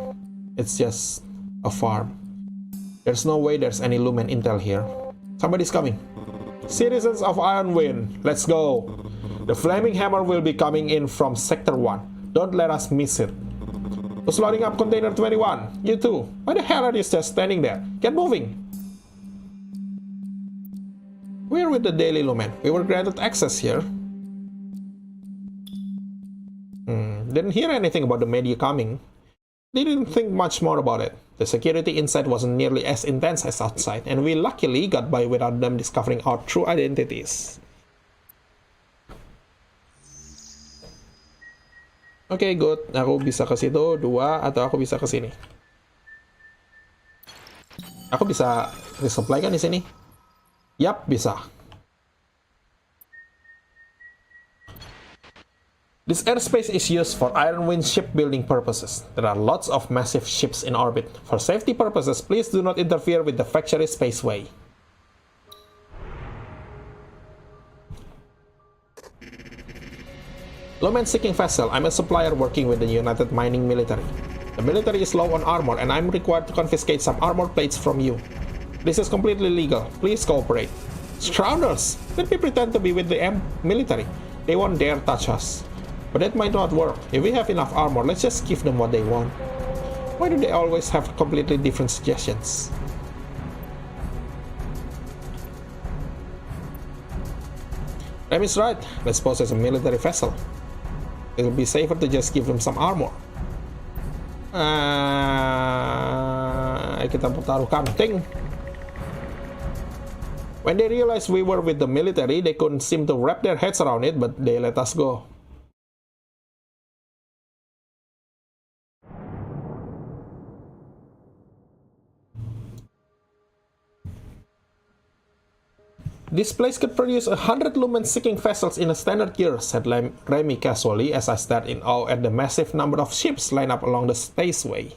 It's just a farm. There's no way there's any Lumen intel here. Somebody's coming. Citizens of Ironwind, let's go. The Flaming Hammer will be coming in from Sector 1. Don't let us miss it. Who's loading up Container 21? You too. Why the hell are you just standing there? Get moving. We're with the Daily Lumen. We were granted access here. Didn't hear anything about the media coming. They didn't think much more about it. The security inside wasn't nearly as intense as outside, and we luckily got by without them discovering our true identities. Oke, good. Aku bisa ke situ 2 atau aku bisa ke sini. Aku bisa resupply kan di sini? Yap, bisa. This airspace is used for Iron Wind shipbuilding purposes. There are lots of massive ships in orbit. For safety purposes, please do not interfere with the factory spaceway. Lowman seeking vessel. I'm a supplier working with the United Mining military. The military is low on armor and I'm required to confiscate some armor plates from you. This is completely legal. Please cooperate. Scoundrels! Let me pretend to be with the military. They won't dare touch us. But that might not work. If we have enough armor, let's just give them what they want. Why do they always have completely different suggestions? Remy's right. Let's pose as a military vessel. It'll be safer to just give them some armor. Kita taruh kanting. When they realized we were with the military, they couldn't seem to wrap their heads around it, but they let us go. This place could produce 100 lumen-seeking vessels in a standard year, said Remy casually as I stared in awe at the massive number of ships lined up along the spaceway.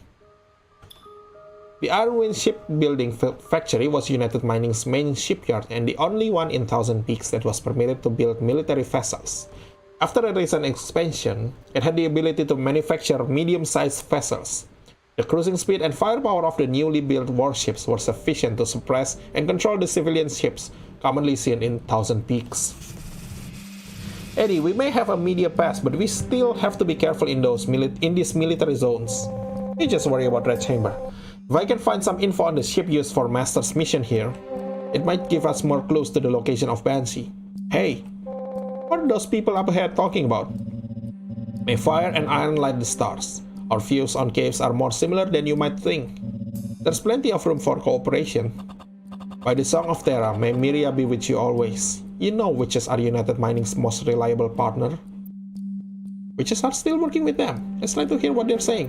The Iron Wind shipbuilding factory was United Mining's main shipyard and the only one in Thousand Peaks that was permitted to build military vessels. After a recent expansion, it had the ability to manufacture medium-sized vessels. The cruising speed and firepower of the newly built warships were sufficient to suppress and control the civilian ships commonly seen in Thousand Peaks. Eddie, we may have a media pass, but we still have to be careful in these military zones. You just worry about Red Chamber. If I can find some info on the ship used for Master's mission here, it might give us more clues to the location of Banshee. Hey, what are those people up ahead talking about? May fire and iron light the stars. Our views on caves are more similar than you might think. There's plenty of room for cooperation. By the Song of Terra, may Miria be with you always. You know witches are United Mining's most reliable partner. Witches are still working with them. Let's try to hear what they're saying.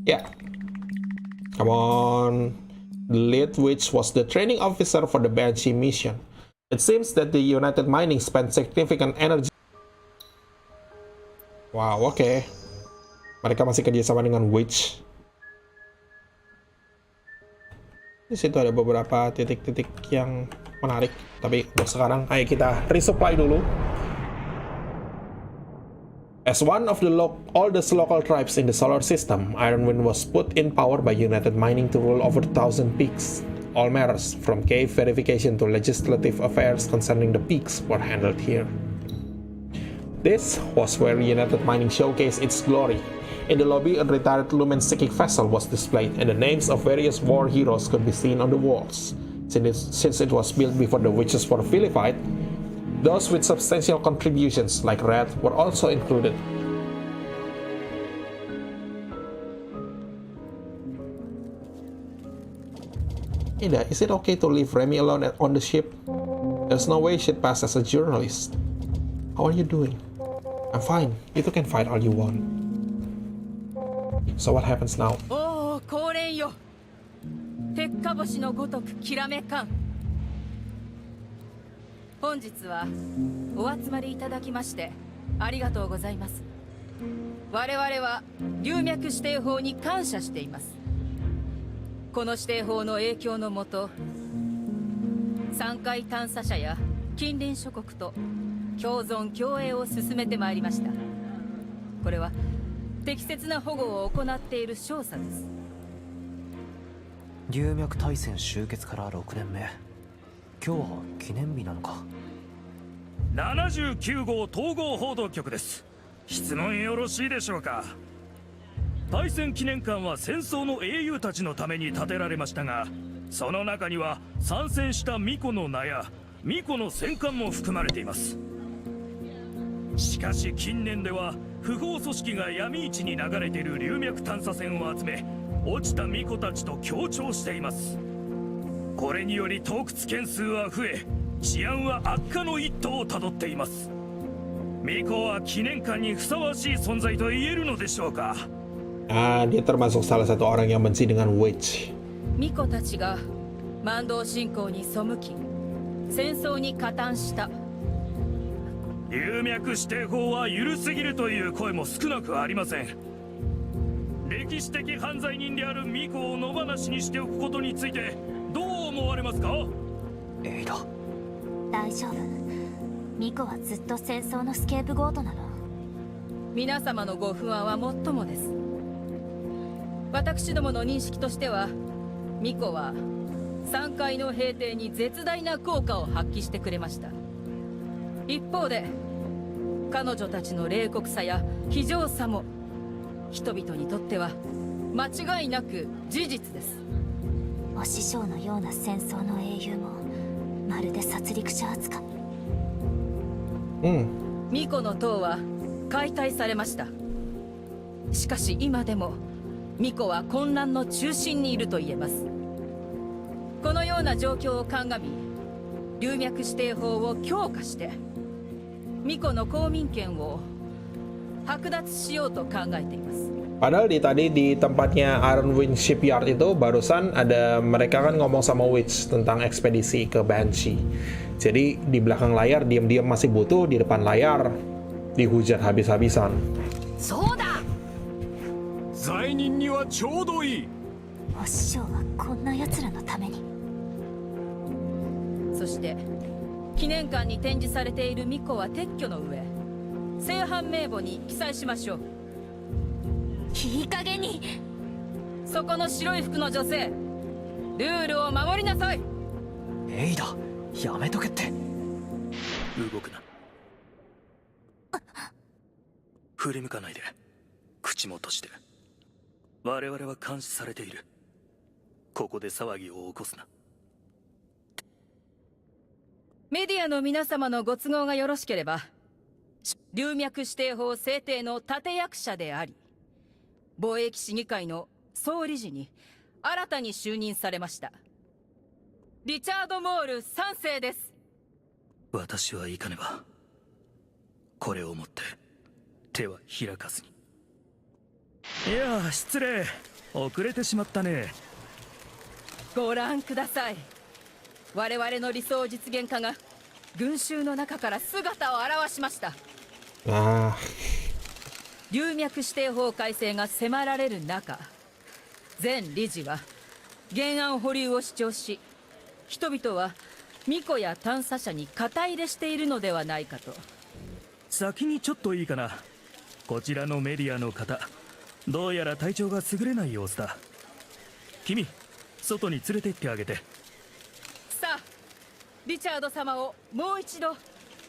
Yeah. Come on. The lead witch was the training officer for the Banshee mission. It seems that the United Mining spent significant energy. Wow, oke. Mereka masih kerjasama dengan witch. Di situ ada beberapa titik-titik yang menarik. Tapi untuk sekarang, ayo kita resupply dulu. As one of the oldest local tribes in the solar system, Ironwind was put in power by United Mining to rule over Thousand Peaks. All matters, from cave verification to legislative affairs concerning the peaks, were handled here. This was where United Mining showcased its glory. In the lobby, a retired lumen-seeking vessel was displayed, and the names of various war heroes could be seen on the walls. Since it was built before the witches were vilified, those with substantial contributions, like Red, were also included. Ida, is it okay to leave Remy alone on the ship? There's no way she'd pass as a journalist. How are you doing? I'm fine. You two can fight all you want. So what happens now? おお、高連よ。鉄火星のごとくきらめかん。本日はお集まりいただきましてありがとうございます。我々は龍脈指定法に感謝しています。この指定法の影響のもと、山海探査車や近隣諸国と共存共栄を進めてまいりました。これは適切な保護を行っている証左です。龍脈大戦終結から6年目。今日は記念日なのか。79号統合報道局です。質問よろしいでしょうか。大戦記念館は戦争の英雄たちのために建てられましたが、その中には参戦した巫女の名や巫女の戦艦も含まれています。しかし近年では不法組織が闇市に流れている龍脈探査船を集め、落ちた巫女たちと協調しています。これにより盗掘件数は増え、治安は悪化の一途をたどっています。巫女は記念館にふさわしい存在と言えるのでしょうか。Dia termasuk salah satu orang yang benci dengan witch. 巫女たちが万道信仰に背き、戦争に加担した。龍脈指定法は緩すぎるという声も少なくありません。歴史的犯罪人である巫女を野放しにしておくことについてどう思われますか？エイダ、大丈夫。巫女はずっと戦争のスケープゴートなの。皆様のご不安はもっともです。私どもの認識としては、巫女は3階の平定に絶大な効果を発揮してくれました。一方で彼女たちの冷酷さや非情さも人々にとっては間違いなく事実です。お師匠のような戦争の英雄もまるで殺戮者扱い。巫女の塔は解体されました。しかし今でも巫女は混乱の中心にいると言えます。このような状況を鑑み、龍脈指定法を強化して巫女の公民権を剥奪しようと考えています。Padahal tadi di tempatnya Ironwind Shipyard itu barusan ada mereka kan ngomong sama Witch tentang ekspedisi ke Banshee. Jadi di belakang layar diam-diam masih butuh, di depan layar dihujat habis-habisan. そうだ。罪人にはちょうどいい。お師匠はこんな奴らのために。そして記念館に展示されている巫女は撤去の上、正版名簿に記載しましょう。いい加減に。そこの白い服の女性、ルールを守りなさい。エイダ、やめとけって。動くな。振り向かないで。口も閉じて。我々は監視されている。ここで騒ぎを起こすな。メディアの皆様のご都合がよろしければ、龍脈指定法制定の立役者であり、貿易市議会の総理事に新たに就任されましたリチャード・モール3世です。私は行かねば。これをもって手は開かずに。いや、失礼。遅れてしまったね。ご覧ください。我々の理想実現化が群衆の中から姿を現しました。龍脈指定法改正が迫られる中、前理事は原案保留を主張し、人々は巫女や探査車に肩入れしているのではないかと。先にちょっといいかな。こちらのメディアの方、どうやら体調が優れない様子だ。君、外に連れて行ってあげて。さあ、リチャード様をもう一度温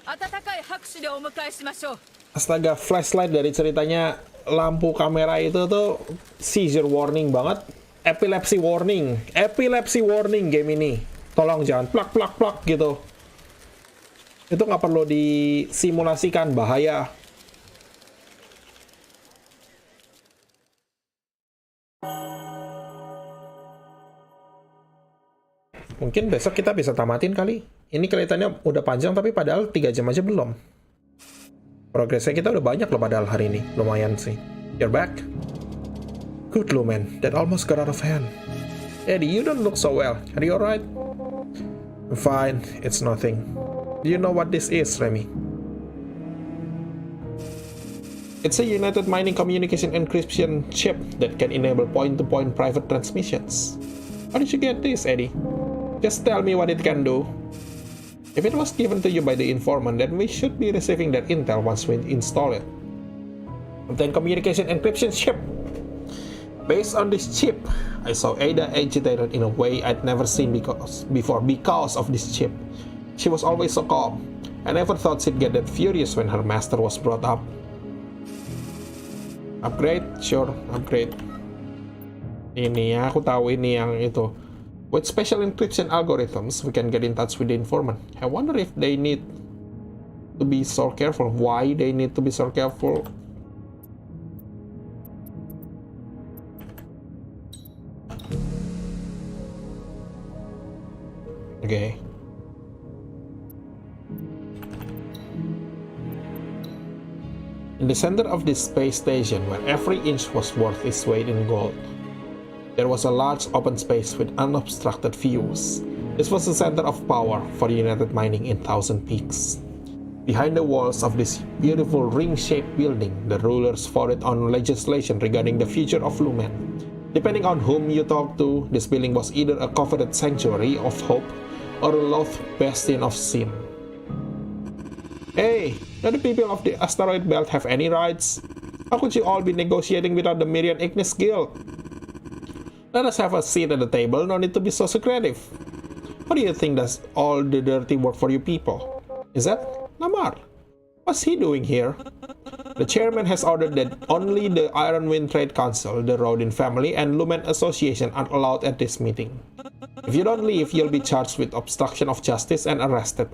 かい拍手でお迎えしましょう。Astaga, flashlight dari ceritanya, lampu kamera itu tuh seizure warning banget, epilepsy warning game ini. Tolong jangan plak gitu. Itu nggak perlu disimulasikan, bahaya. Mungkin besok kita bisa tamatin kali. Ini kelihatannya udah panjang tapi padahal 3 jam aja belum. Progresnya kita udah banyak loh padahal hari ini. Lumayan sih. You're back? Good loh man, that almost got out of hand. Eddie, you don't look so well. Are you alright? I'm fine, it's nothing. Do you know what this is, Remy? It's a United Mining Communication Encryption chip that can enable point-to-point private transmissions. How did you get this, Eddie? Just tell me what it can do. If it was given to you by the informant, then we should be receiving that intel once we install it. Then communication encryption chip. Based on this chip, I saw Ada agitated in a way I'd never seen before because of this chip. She was always so calm. I never thought she'd get that furious when her master was brought up. Upgrade? Sure, upgrade. Ini ya, aku tahu ini yang itu. With special encryption algorithms, we can get in touch with the informant. I wonder if they need to be so careful. Why they need to be so careful? Okay. In the center of this space station, where every inch was worth its weight in gold, there was a large open space with unobstructed views. This was the center of power for United Mining in Thousand Peaks. Behind the walls of this beautiful ring-shaped building, the rulers voted on legislation regarding the future of Lumen. Depending on whom you talk to, this building was either a coveted sanctuary of hope or a loathed bastion of sin. Hey, do the people of the asteroid belt have any rights? How could you all be negotiating without the Miriam Ignis Guild? Let us have a seat at the table, no need to be so secretive. What do you think does all the dirty work for you people? Is that Lamar? What's he doing here? The chairman has ordered that only the Ironwind Trade Council, the Rodin family, and Lumen Association are allowed at this meeting. If you don't leave, you'll be charged with obstruction of justice and arrested.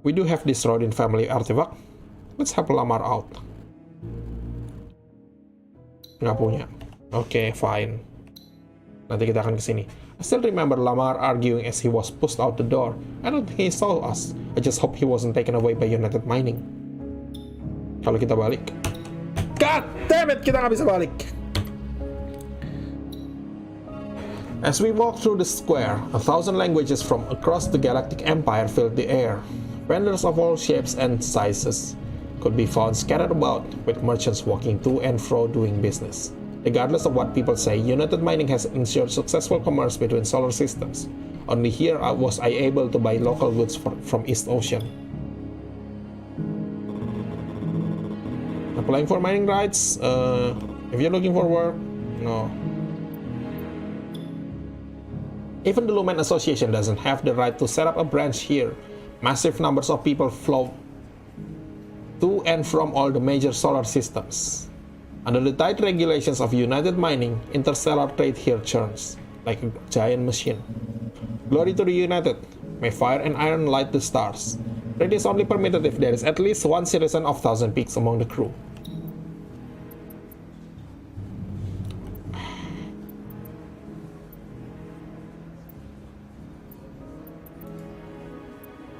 We do have this Rodin family artifact. Let's help Lamar out. Nggak punya. Okay, fine. Nanti kita akan kesini. I still remember Lamar arguing as he was pushed out the door. I don't think he saw us. I just hope he wasn't taken away by United Mining. Kalau kita balik. God damn it, kita nggak bisa balik. As we walked through the square, 1,000 languages from across the galactic empire filled the air. Vendors of all shapes and sizes could be found scattered about, with merchants walking to and fro doing business. Regardless of what people say, United Mining has ensured successful commerce between solar systems. Only here was I able to buy local goods from East Ocean. Applying for mining rights? If you're looking for work, no. Even the Lumen Association doesn't have the right to set up a branch here. Massive numbers of people flow to and from all the major solar systems. Under the tight regulations of United Mining, interstellar trade here churns like a giant machine. Glory to the United. May fire and iron light the stars. Trade is only permitted if there is at least one citizen of Thousand Peaks among the crew.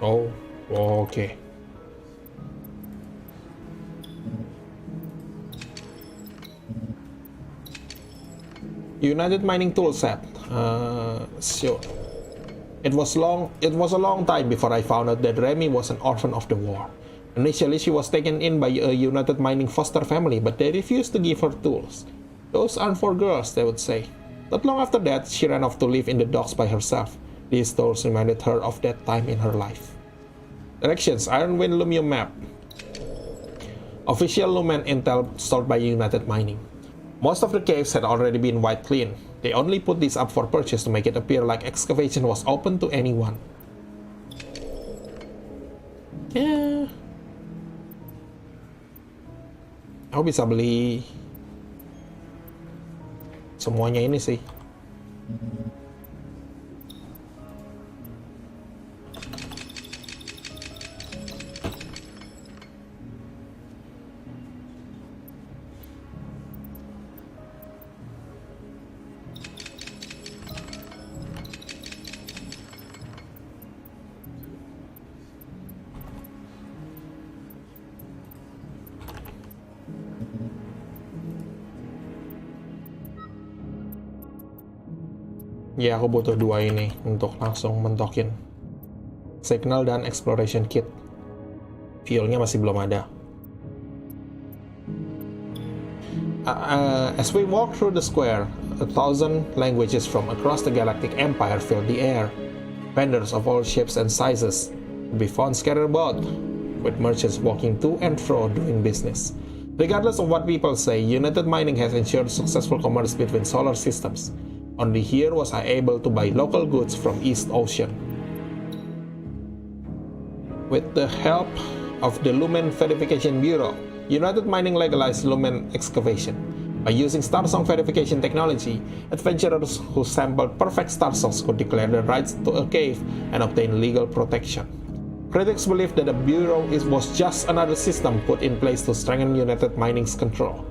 Oh, okay. United Mining toolset. So it was a long time before I found out that Remy was an orphan of the war. Initially, she was taken in by a United Mining foster family, but they refused to give her tools. Those aren't for girls, they would say. Not long after that, she ran off to live in the docks by herself. These tools reminded her of that time in her life. Directions: Ironwind Lumium map. Official Lumen intel stored by United Mining. Most of the caves had already been wiped clean. They only put these up for purchase to make it appear like excavation was open to anyone. Yeah. Aku bisa beli semuanya ini sih. Ya, aku butuh dua ini untuk langsung mentokin signal dan exploration kit. Fuelnya masih belum ada. As we walk through the square, 1,000 languages from across the galactic empire filled the air. Vendors of all shapes and sizes could be found scattered about, with merchants walking to and fro doing business. Regardless of what people say, United Mining has ensured successful commerce between solar systems. Only here was I able to buy local goods from East Ocean. With the help of the Lumen Verification Bureau, United Mining legalized Lumen excavation. By using Starsong verification technology, adventurers who sampled perfect Starsongs could declare their rights to a cave and obtain legal protection. Critics believe that the Bureau was just another system put in place to strengthen United Mining's control.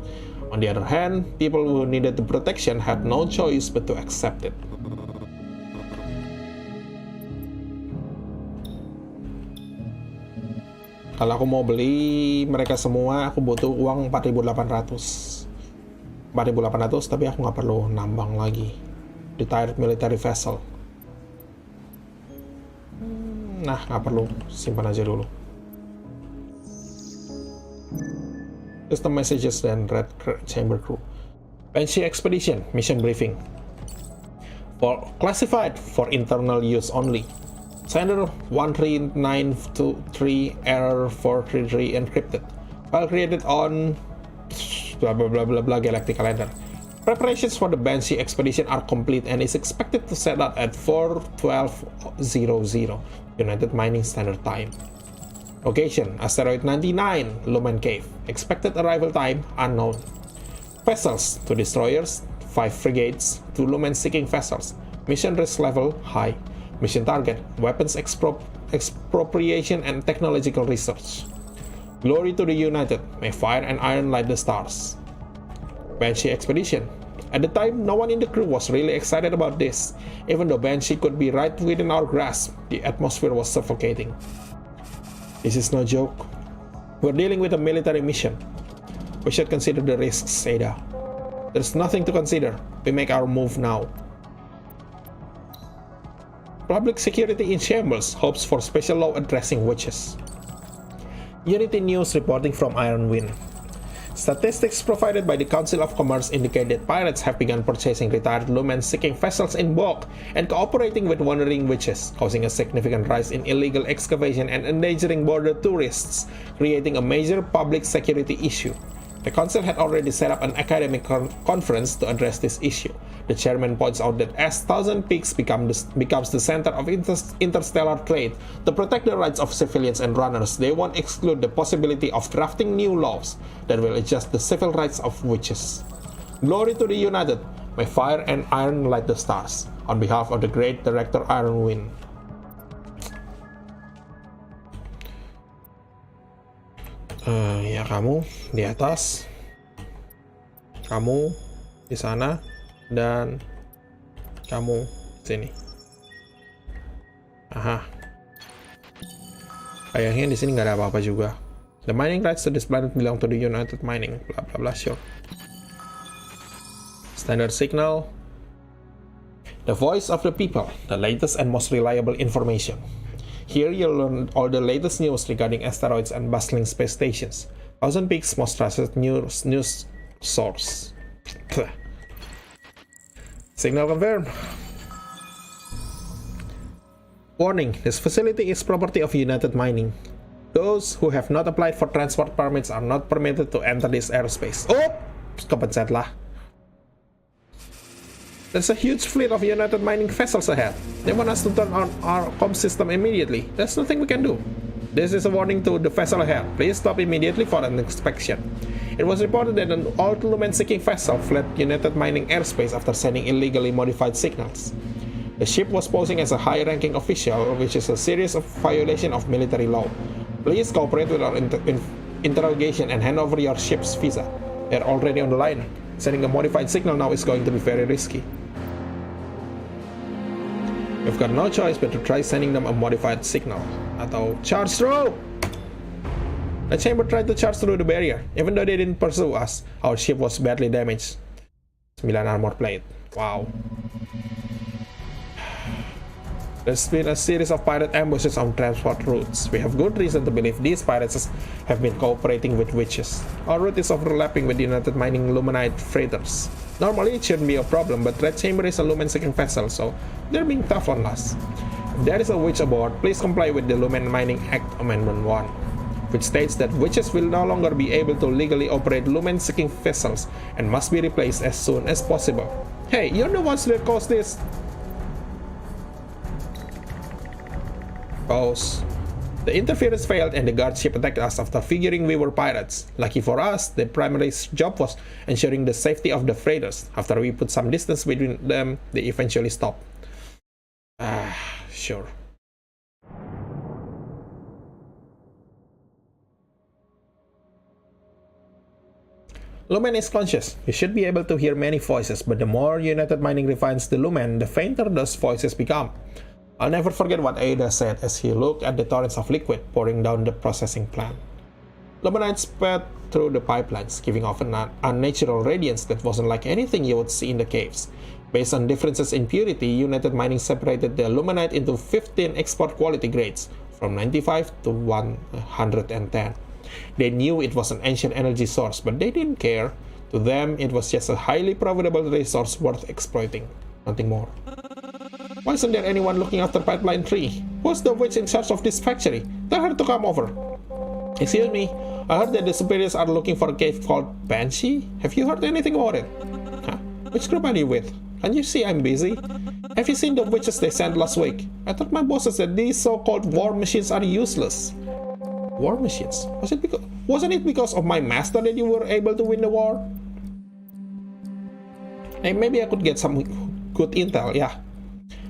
On the other hand, people who needed the protection had no choice but to accept it. Kalau aku mau beli mereka semua, aku butuh uang 4.800. 4.800, tapi aku nggak perlu nambang lagi. Retired military vessel. Nah, nggak perlu. Simpan aja dulu. System messages dan red chamber crew. Banshee expedition mission briefing. For classified for internal use only. Sender 13923 error 433 encrypted. File created on blah blah blah blah blah galactic calendar. Preparations for the Banshee expedition are complete and is expected to set out at 4:12:00 United Mining Standard Time. Location: Asteroid 99, Lumen Cave. Expected arrival time unknown. Vessels: 2 destroyers, 5 frigates, 2 lumen-seeking vessels. Mission risk level high. Mission target: weapons expropriation and technological research. Glory to the United. May fire and iron light the stars. Banshee expedition. At the time, no one in the crew was really excited about this. Even though Banshee could be right within our grasp, the atmosphere was suffocating. This is no joke. We're dealing with a military mission. We should consider the risks, Ada. There's nothing to consider. We make our move now. Public security in shambles hopes for special law addressing witches. Unity News reporting from Iron Wind. Statistics provided by the Council of Commerce indicate that pirates have begun purchasing retired lumen-seeking vessels in bulk and cooperating with wandering witches, causing a significant rise in illegal excavation and endangering border tourists, creating a major public security issue. The Council had already set up an academic conference to address this issue. The chairman points out that as Thousand Peaks becomes the center of interstellar trade, to protect the rights of civilians and runners, they won't exclude the possibility of drafting new laws that will adjust the civil rights of witches. Glory to the United. May fire and iron light the stars. On behalf of the great director Iron Wind. Ya, kamu di atas, kamu di sana, dan kamu sini. Aha. Kayaknya di sini nggak ada apa-apa juga. The mining rights to this planet belong to the United Mining. Blah blah blah. Sure. Standard signal. The voice of the people. The latest and most reliable information. Here you'll learn all the latest news regarding asteroids and bustling space stations. Thousand Peaks' most trusted news source. Signal confirmed. Warning, this facility is property of United Mining. Those who have not applied for transport permits are not permitted to enter this airspace. Oh! Kepencet lah. There's a huge fleet of United Mining vessels ahead. They want us to turn on our comm system immediately. There's nothing we can do. This is a warning to the vessel ahead. Please stop immediately for an inspection. It was reported that an old lumen-seeking vessel fled United Mining airspace after sending illegally modified signals. The ship was posing as a high-ranking official, which is a serious violation of military law. Please cooperate with our interrogation and hand over your ship's visa. They're already on the line. Sending a modified signal now is going to be very risky. We've got no choice but to try sending them a modified signal. Atau charge through! The chamber tried to charge through the barrier. Even though they didn't pursue us, our ship was badly damaged. 9 armor plate. Wow. There's been a series of pirate ambushes on transport routes. We have good reason to believe these pirates have been cooperating with witches. Our route is overlapping with United Mining Lumenite freighters. Normally it shouldn't be a problem, but Red Chamber is a lumen-seeking vessel, so they're being tough on us. If there is a witch aboard, please comply with the Lumen Mining Act Amendment 1, which states that witches will no longer be able to legally operate lumen-seeking vessels and must be replaced as soon as possible. Hey, you're the ones that caused this! Pause. The interference failed and the guard ship attacked us after figuring we were pirates. Lucky for us, the primary job was ensuring the safety of the freighters. After we put some distance between them, they eventually stopped. Sure. Lumen is conscious. You should be able to hear many voices, but the more United Mining refines the Lumen, the fainter those voices become. I'll never forget what Ada said as he looked at the torrents of liquid pouring down the processing plant. Luminite sped through the pipelines, giving off an unnatural radiance that wasn't like anything you would see in the caves. Based on differences in purity, United Mining separated the luminite into 15 export quality grades, from 95 to 110. They knew it was an ancient energy source, but they didn't care. To them, it was just a highly profitable resource worth exploiting, nothing more. Why isn't there anyone looking after Pipeline 3? Who's the witch in charge of this factory? Tell her to come over. Excuse me, I heard that the superiors are looking for a cave called Banshee. Have you heard anything about it? Huh? Which group are you with? Can you see I'm busy? Have you seen the witches they sent last week? I thought my bosses said these so-called war machines are useless. War machines? Wasn't it because of my master that you were able to win the war? Hey, maybe I could get some good intel, yeah.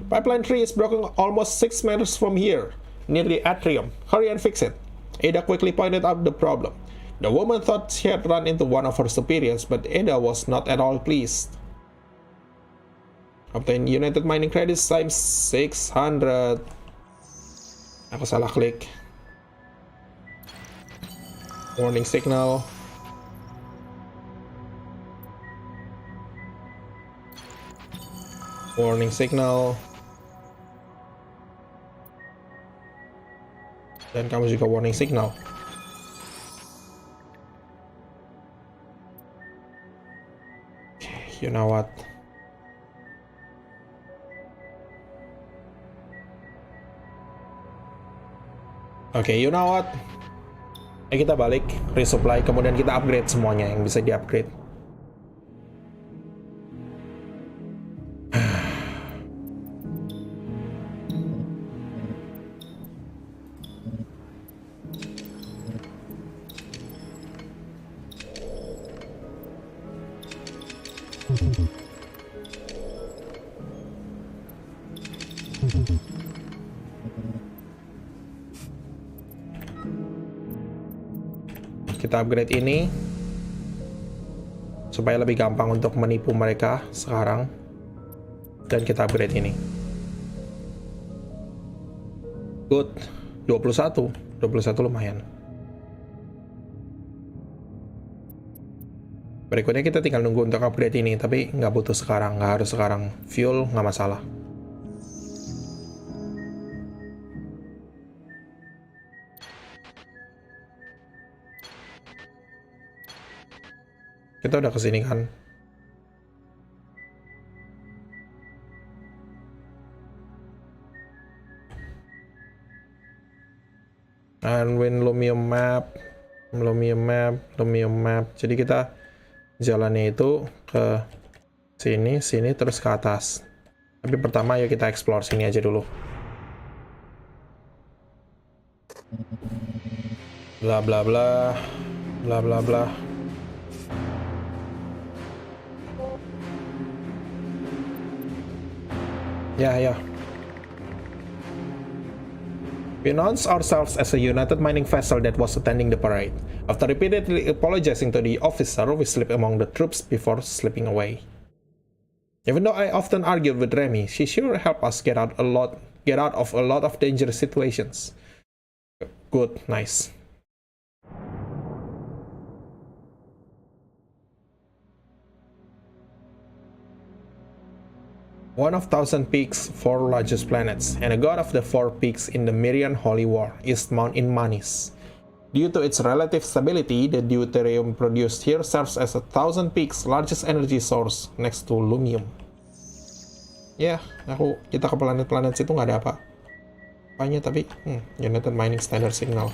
Pipeline 3 is broken almost 6 meters from here, near the atrium. Hurry and fix it. Ada quickly pointed out the problem. The woman thought she had run into one of her superiors, but Ada was not at all pleased. Obtain United Mining Credits times 600. Aku salah klik. Warning signal. Warning signal. Dan kamu juga warning signal. Okay, you know what? Okay, you know what? Kita balik, resupply, kemudian kita upgrade semuanya yang bisa di-upgrade. Kita upgrade ini supaya lebih gampang untuk menipu mereka sekarang, dan kita upgrade ini. Good. 21 lumayan. Berikutnya kita tinggal nunggu untuk upgrade ini, tapi nggak butuh sekarang, nggak harus sekarang. Fuel nggak masalah. Kita udah kesini kan? Unwind Lumium Map. Jadi kita jalannya itu ke sini terus ke atas. Tapi pertama yuk kita explore sini aja dulu. Bla bla bla. Bla bla bla. Yeah. We announced ourselves as a United Mining vessel that was attending the parade. After repeatedly apologizing to the officer, we slipped among the troops before slipping away. Even though I often argued with Remy, she sure helped us get out of a lot of dangerous situations. Good, nice. One of 1,000 peaks, 4 largest planets, and a god of the 4 peaks in the Myrian Holy War, Eastmount in Manis. Due to its relative stability, the deuterium produced here serves as 1,000 peaks largest energy source next to Lumium. Ya, kita ke planet-planet situ nggak ada apanya, tapi United Mining Standard Signal.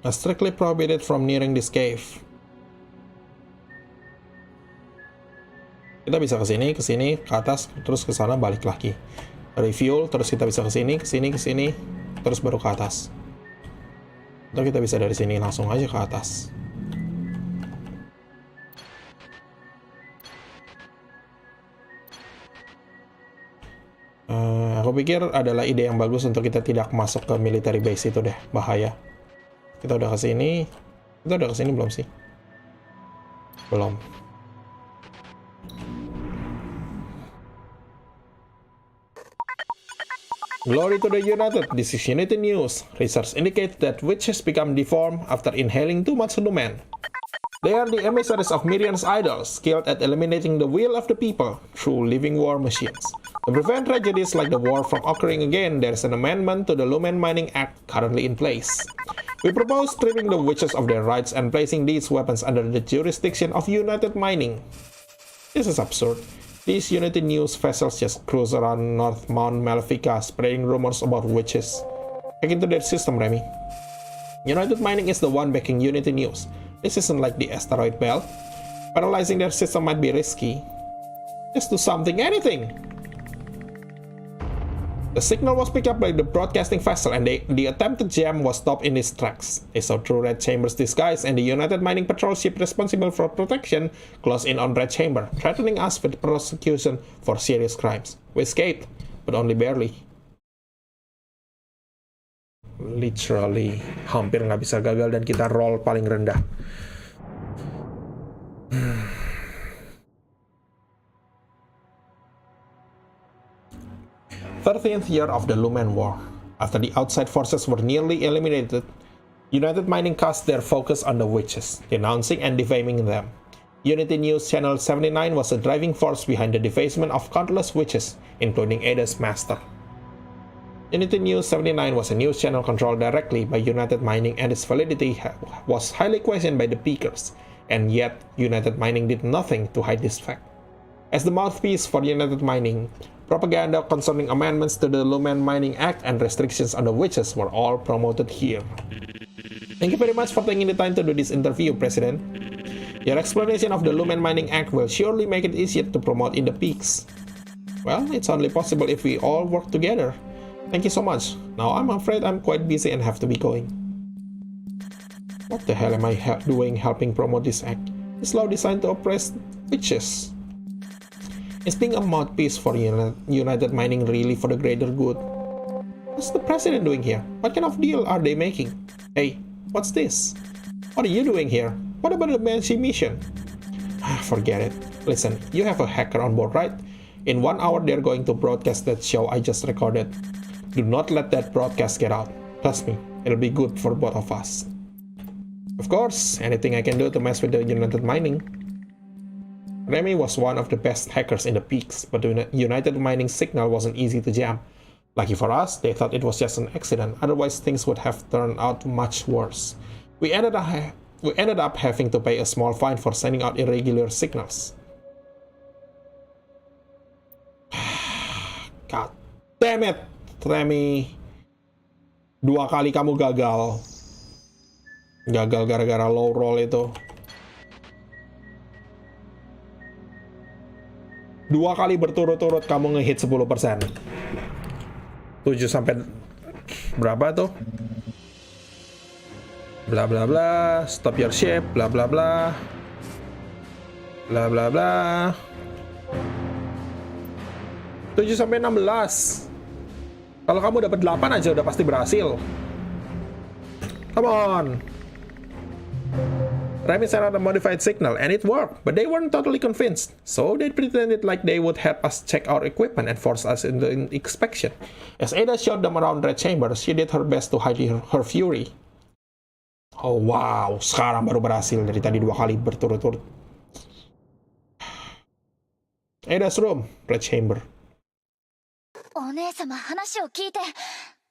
Strictly prohibited from nearing this cave. Kita bisa ke sini, ke atas, terus ke sana balik lagi. Refuel, terus kita bisa ke sini, terus baru ke atas. Atau kita bisa dari sini langsung aja ke atas. pikir adalah ide yang bagus untuk kita tidak masuk ke military base itu deh, bahaya. Kita udah ke sini. Kita udah ke sini belum sih? Belum. Glory to the United. This is Unity News. Research indicates that witches become deformed after inhaling too much lumen. They are the emissaries of Miriam's idols, skilled at eliminating the will of the people through living war machines. To prevent tragedies like the war from occurring again, there is an amendment to the Lumen Mining Act currently in place. We propose stripping the witches of their rights and placing these weapons under the jurisdiction of United Mining. This is absurd. These Unity News vessels just cruise around North Mount Malefica, spreading rumors about witches. Hack into their system, Remy. United Mining is the one backing Unity News. This isn't like the asteroid belt. Paralyzing their system might be risky. Just do something, anything! The signal was picked up by the broadcasting vessel and the attempted jam was stopped in its tracks. They saw through Red Chamber's disguise and the United Mining Patrol ship responsible for protection closed in on Red Chamber, threatening us with prosecution for serious crimes. We escaped, but only barely. Literally, hampir nggak bisa gagal dan kita roll paling rendah. 13th year of the Lumen War. After the outside forces were nearly eliminated, United Mining cast their focus on the witches, denouncing and defaming them. Unity News Channel 79 was a driving force behind the defacement of countless witches, including Ada's master. Unity News 79 was a news channel controlled directly by United Mining and its validity was highly questioned by the peakers, and yet United Mining did nothing to hide this fact. As the mouthpiece for United Mining, propaganda concerning amendments to the Lumen Mining Act and restrictions on the witches were all promoted here. Thank you very much for taking the time to do this interview, President. Your explanation of the Lumen Mining Act will surely make it easier to promote in the peaks. Well, it's only possible if we all work together. Thank you so much. Now I'm afraid I'm quite busy and have to be going. What the hell am I doing helping promote this act? It's law designed to oppress witches. Is being a mouthpiece for United Mining really for the greater good? What's the president doing here? What kind of deal are they making? Hey, what's this? What are you doing here? What about the Banshee mission? Forget it. Listen, you have a hacker on board, right? In 1 hour, they're going to broadcast that show I just recorded. Do not let that broadcast get out. Trust me, it'll be good for both of us. Of course, anything I can do to mess with the United Mining. Remy was one of the best hackers in the peaks, but the United Mining signal wasn't easy to jam. Lucky for us, they thought it was just an accident, otherwise things would have turned out much worse. We ended up having to pay a small fine for sending out irregular signals. God damn it, Remy. 2 kali kamu gagal. Gagal gara-gara low roll itu. 2 kali berturut-turut kamu ngehit 10%. 7 sampai berapa tuh? Bla bla bla, stop your ship, bla bla bla. Bla bla bla. 7 sampai 16. Kalau kamu dapat 8 aja udah pasti berhasil. Come on. Remy sent out a modified signal and it worked, but they weren't totally convinced. So they pretended like they would help us check our equipment and force us into an inspection. As Ada showed them around Red Chamber, she did her best to hide her fury. Oh wow, sekarang baru berhasil dari tadi 2 kali berturut-turut. Ada's room, Red Chamber. お姉様、話を聞いて。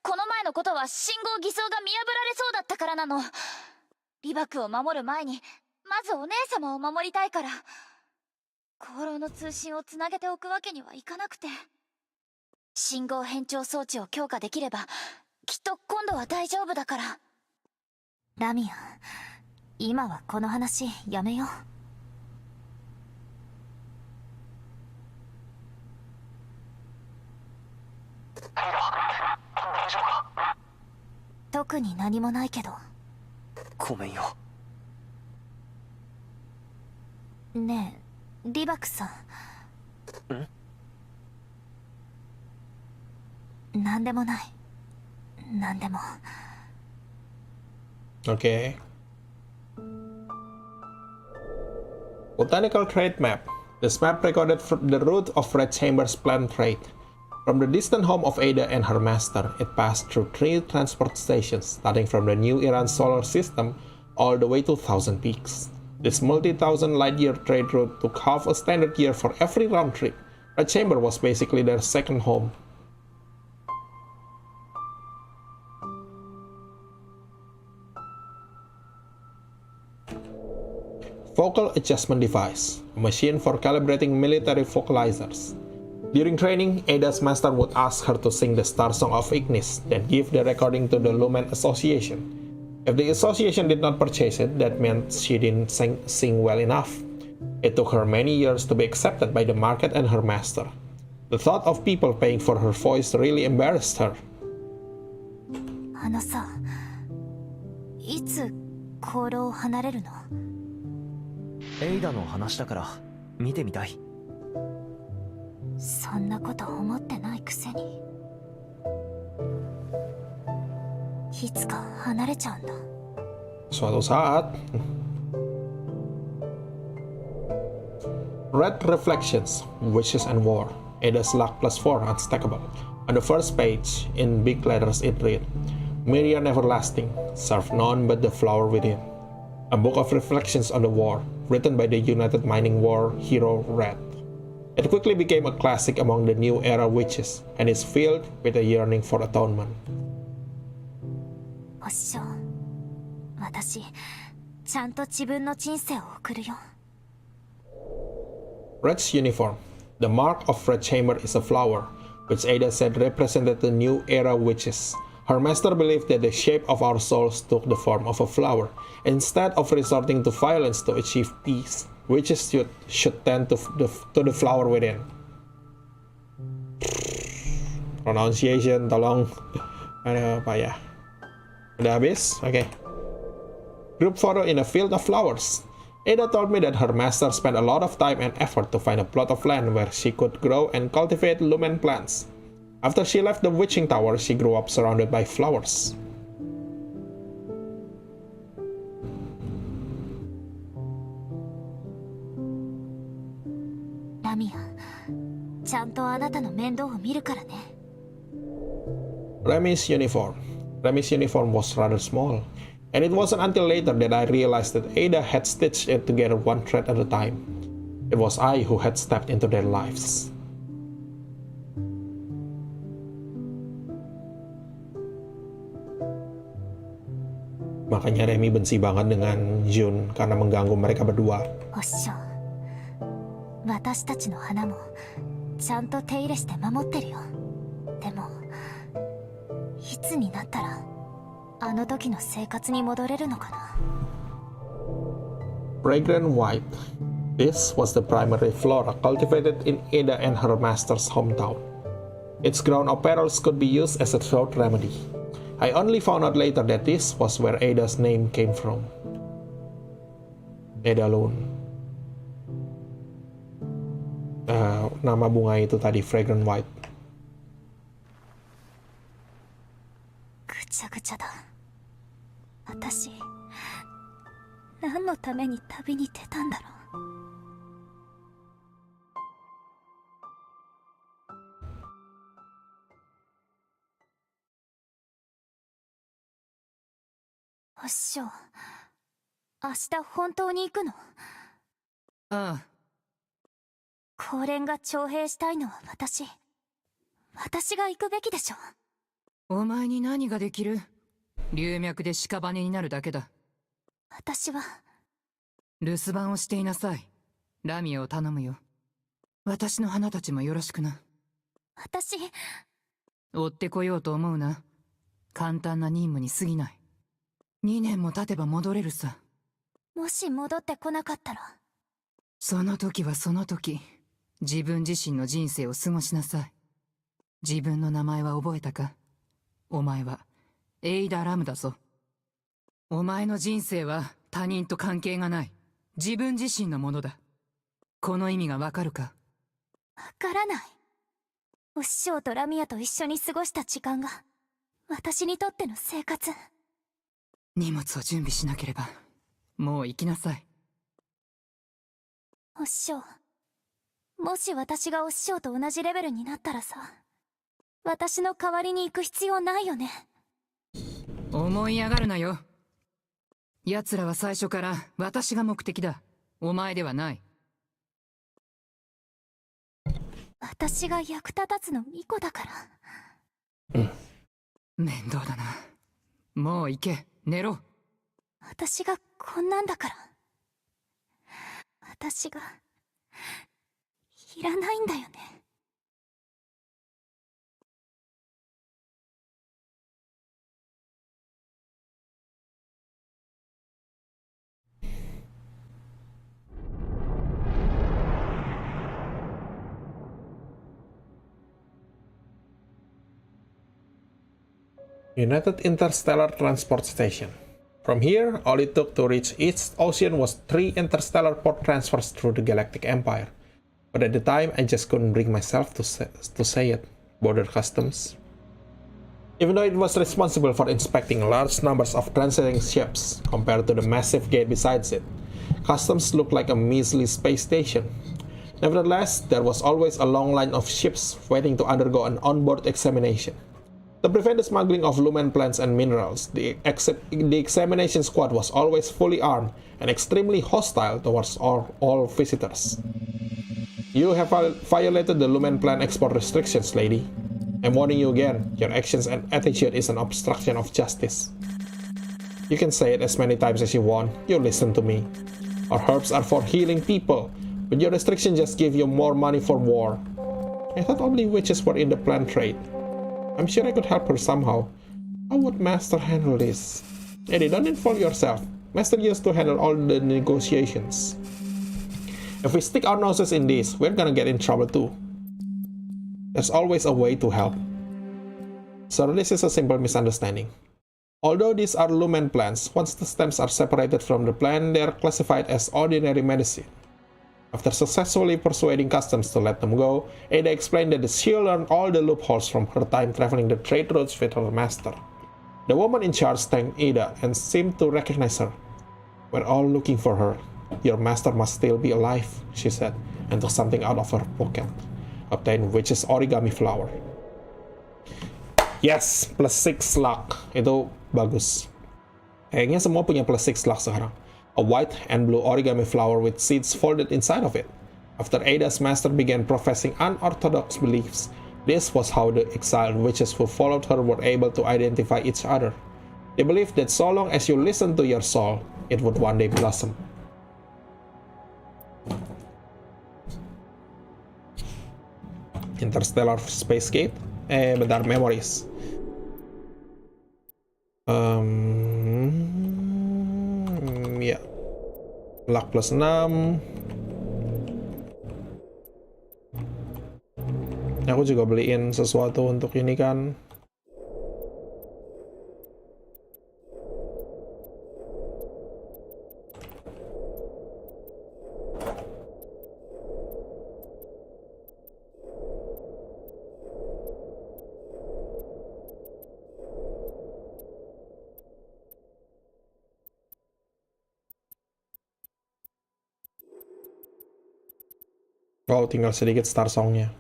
この前のことは信号偽装が見破られそうだったからなの。リバクを守る前にまずお姉様を守りたいから。航路の通信をつなげておくわけにはいかなくて。信号変調装置を強化できればきっと今度は大丈夫だから。ラミア、今はこの話やめよう。特に何もないけど。ごめんよ。ねえ、リバクさん。なんでもない。なんでも。Okay. Botanical trade map. This map recorded the route of Red Chamber's planned trade. From the distant home of Ada and her master, it passed through 3 transport stations, starting from the New Iran solar system all the way to Thousand Peaks. This multi-thousand light-year trade route took half a standard year for every round trip. Red Chamber was basically their second home. Focal Adjustment Device, a machine for calibrating military focalizers. During training, Ada's master would ask her to sing the Starsong of Ignis, then give the recording to the Lumen Association. If the association did not purchase it, that meant she didn't sing well enough. It took her many years to be accepted by the market and her master. The thought of people paying for her voice really embarrassed her. あのさ、いつ香炉を離れるの？エイダの話だから見てみたい。そんなこと思ってないくせに。いつか離れちゃうんだ。Suatu saat. Red Reflections, Wishes and War. Ada's luck +4 unstackable. On the first page, in big letters it read, Miriam Everlasting, serve none but the flower within. A book of reflections on the war, written by the United Mining War hero Red. It quickly became a classic among the new era witches, and is filled with a yearning for atonement. お師匠、私、ちゃんと自分の人生を送るよ。Red's uniform. The mark of Red Chamber is a flower, which Ada said represented the new era witches. Her master believed that the shape of our souls took the form of a flower. Instead of resorting to violence to achieve peace, witches should tend to the flower within. Pronunciation, tolong. Ada apa ya? Udah habis? Okay. Group photo in a field of flowers. Ada told me that her master spent a lot of time and effort to find a plot of land where she could grow and cultivate lumen plants. After she left the witching tower, she grew up surrounded by flowers. Lamia, ちゃんとあなたの面倒を見るからね。Remy's uniform. Remy's uniform was rather small, and it wasn't until later that I realized that Ada had stitched it together one thread at a time. It was I who had stepped into their lives. Makanya Remy benci banget dengan Jun karena mengganggu mereka berdua. お師匠、私たちの花もちゃんと手入れして守ってるよ。でも、いつになったらあの時の生活に戻れるのかな。Fragrant white. This was the primary flora cultivated in Ada and her master's hometown. Its ground operals could be used as a throat remedy. I only found out later that this was where Ada's name came from. Ada Lune. Nama bunga itu tadi, fragrant white. ぐちゃぐちゃだ。私、何のために旅に出たんだろう。お師匠、明日本当に行くの？ああ。高蓮が徴兵したいのは私が行くべきでしょ。お前に何ができる？龍脈で屍になるだけだ。私は留守番をしていなさい。ラミアを頼むよ。私の花たちもよろしくな。私追ってこようと思うな。簡単な任務に過ぎない。2年も経てば戻れるさ。もし戻ってこなかったら。その時はその時、自分自身の人生を過ごしなさい。自分の名前は覚えたか？お前はエイダ・ラムだぞ。お前の人生は他人と関係がない。自分自身のものだ。この意味がわかるか？わからない。お師匠とラミアと一緒に過ごした時間が私にとっての生活。荷物を準備しなければ。もう行きなさい。お師匠、もし私がお師匠と同じレベルになったらさ、私の代わりに行く必要ないよね。思い上がるなよ。奴らは最初から私が目的だ。お前ではない。私が役立たずの巫女だから。面倒だな。もう行け、寝ろ。私がこんなんだから。私がいらないんだよね。United Interstellar Transport Station. From here, all it took to reach East Ocean was 3 interstellar port transfers through the Galactic Empire. But at the time, I just couldn't bring myself to say it. Border Customs. Even though it was responsible for inspecting large numbers of transiting ships compared to the massive gate besides it, Customs looked like a measly space station. Nevertheless, there was always a long line of ships waiting to undergo an onboard examination. To prevent the smuggling of lumen plants and minerals, the examination squad was always fully armed and extremely hostile towards all visitors. You have violated the lumen plant export restrictions, lady. I'm warning you again, your actions and attitude is an obstruction of justice. You can say it as many times as you want, you listen to me. Our herbs are for healing people, but your restrictions just give you more money for war. I thought only witches were in the plant trade. I'm sure I could help her somehow. How would Master handle this? Eddie, don't involve yourself. Master used to handle all the negotiations. If we stick our noses in this, we're gonna get in trouble too. There's always a way to help. So this is a simple misunderstanding. Although these are lumen plants, once the stems are separated from the plant, they are classified as ordinary medicine. After successfully persuading Customs to let them go, Ada explained that she learned all the loopholes from her time traveling the trade routes with her master. The woman in charge thanked Ada and seemed to recognize her. We're all looking for her. Your master must still be alive, she said, and took something out of her pocket. Obtain witch's origami flower. Yes, +6 luck. Itu bagus. Kayaknya semua punya +6 luck sekarang. A white and blue origami flower with seeds folded inside of it. After Ada's master began professing unorthodox beliefs, this was how the exiled witches who followed her were able to identify each other. They believed that so long as you listened to your soul, it would one day blossom. Interstellar Space Gate. Bentar, memories. Ya. Luck +6. Aku juga beliin sesuatu untuk ini kan. Oh, tinggal sedikit Starsongnya.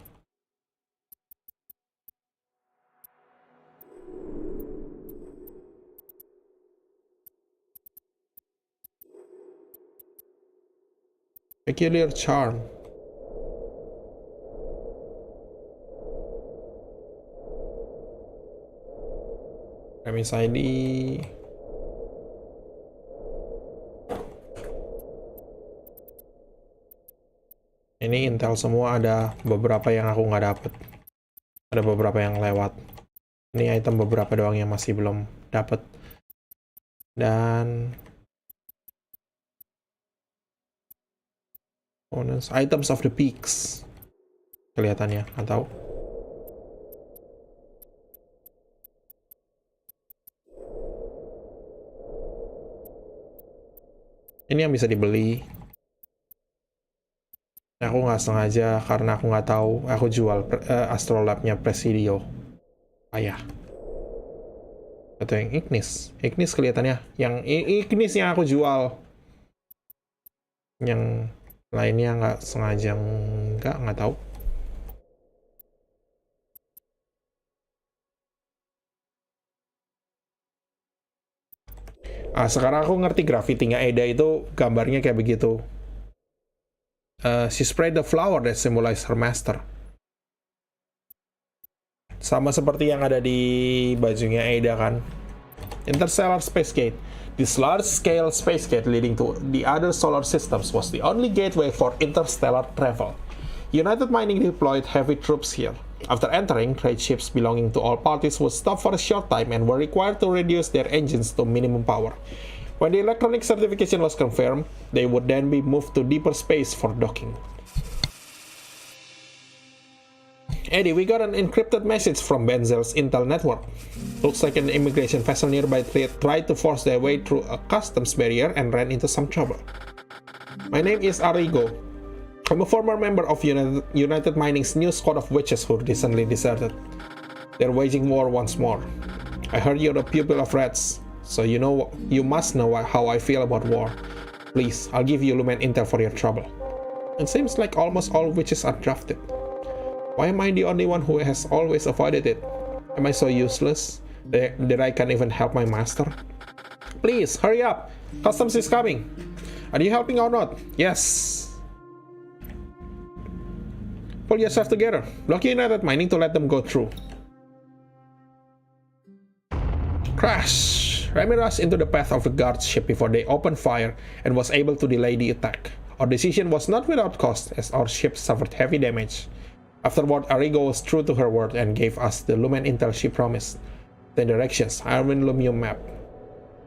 Peculiar charm. Premise ID. Ini intel semua, ada beberapa yang aku nggak dapet. Ada beberapa yang lewat. Ini item beberapa doang yang masih belum dapet. Dan bonus items of the peaks. Kelihatannya, nggak tahu. Ini yang bisa dibeli. Aku nggak nggak sengaja karena aku nggak tahu. Aku jual astrolabnya Presidio. Ayah. Atau yang Ignis. Ignis kelihatannya. Yang Ignis yang aku jual. Yang lainnya nggak sengaja. Nggak tahu. Sekarang aku ngerti grafitinya Ada itu gambarnya kayak begitu. She sprayed the flower that symbolized her master. Sama seperti yang ada di bajunya Ada kan. Interstellar Space Gate. This large-scale space gate leading to the other solar systems was the only gateway for interstellar travel. United Mining deployed heavy troops here. After entering, trade ships belonging to all parties would stop for a short time and were required to reduce their engines to minimum power. When the electronic certification was confirmed, they would then be moved to deeper space for docking. Eddie, we got an encrypted message from Benzel's Intel network. Looks like an immigration vessel nearby tried to force their way through a customs barrier and ran into some trouble. My name is Arrigo. I'm a former member of United Mining's new squad of witches who recently deserted. They're waging war once more. I heard you're a pupil of Reds, so you must know how I feel about war. Please, I'll give you Lumen Intel for your trouble. It seems like almost all witches are drafted. Why am I the only one who has always avoided it? Am I so useless that I can't even help my master? Please, hurry up! Customs is coming! Are you helping or not? Yes! Pull yourself together. Block United Mining to let them go through. Crash! Remy rushed into the path of the guard's ship before they opened fire and was able to delay the attack. Our decision was not without cost as our ship suffered heavy damage. Afterward, Arrigo was true to her word and gave us the Lumen Intel she promised. The directions, Iron Lumium map.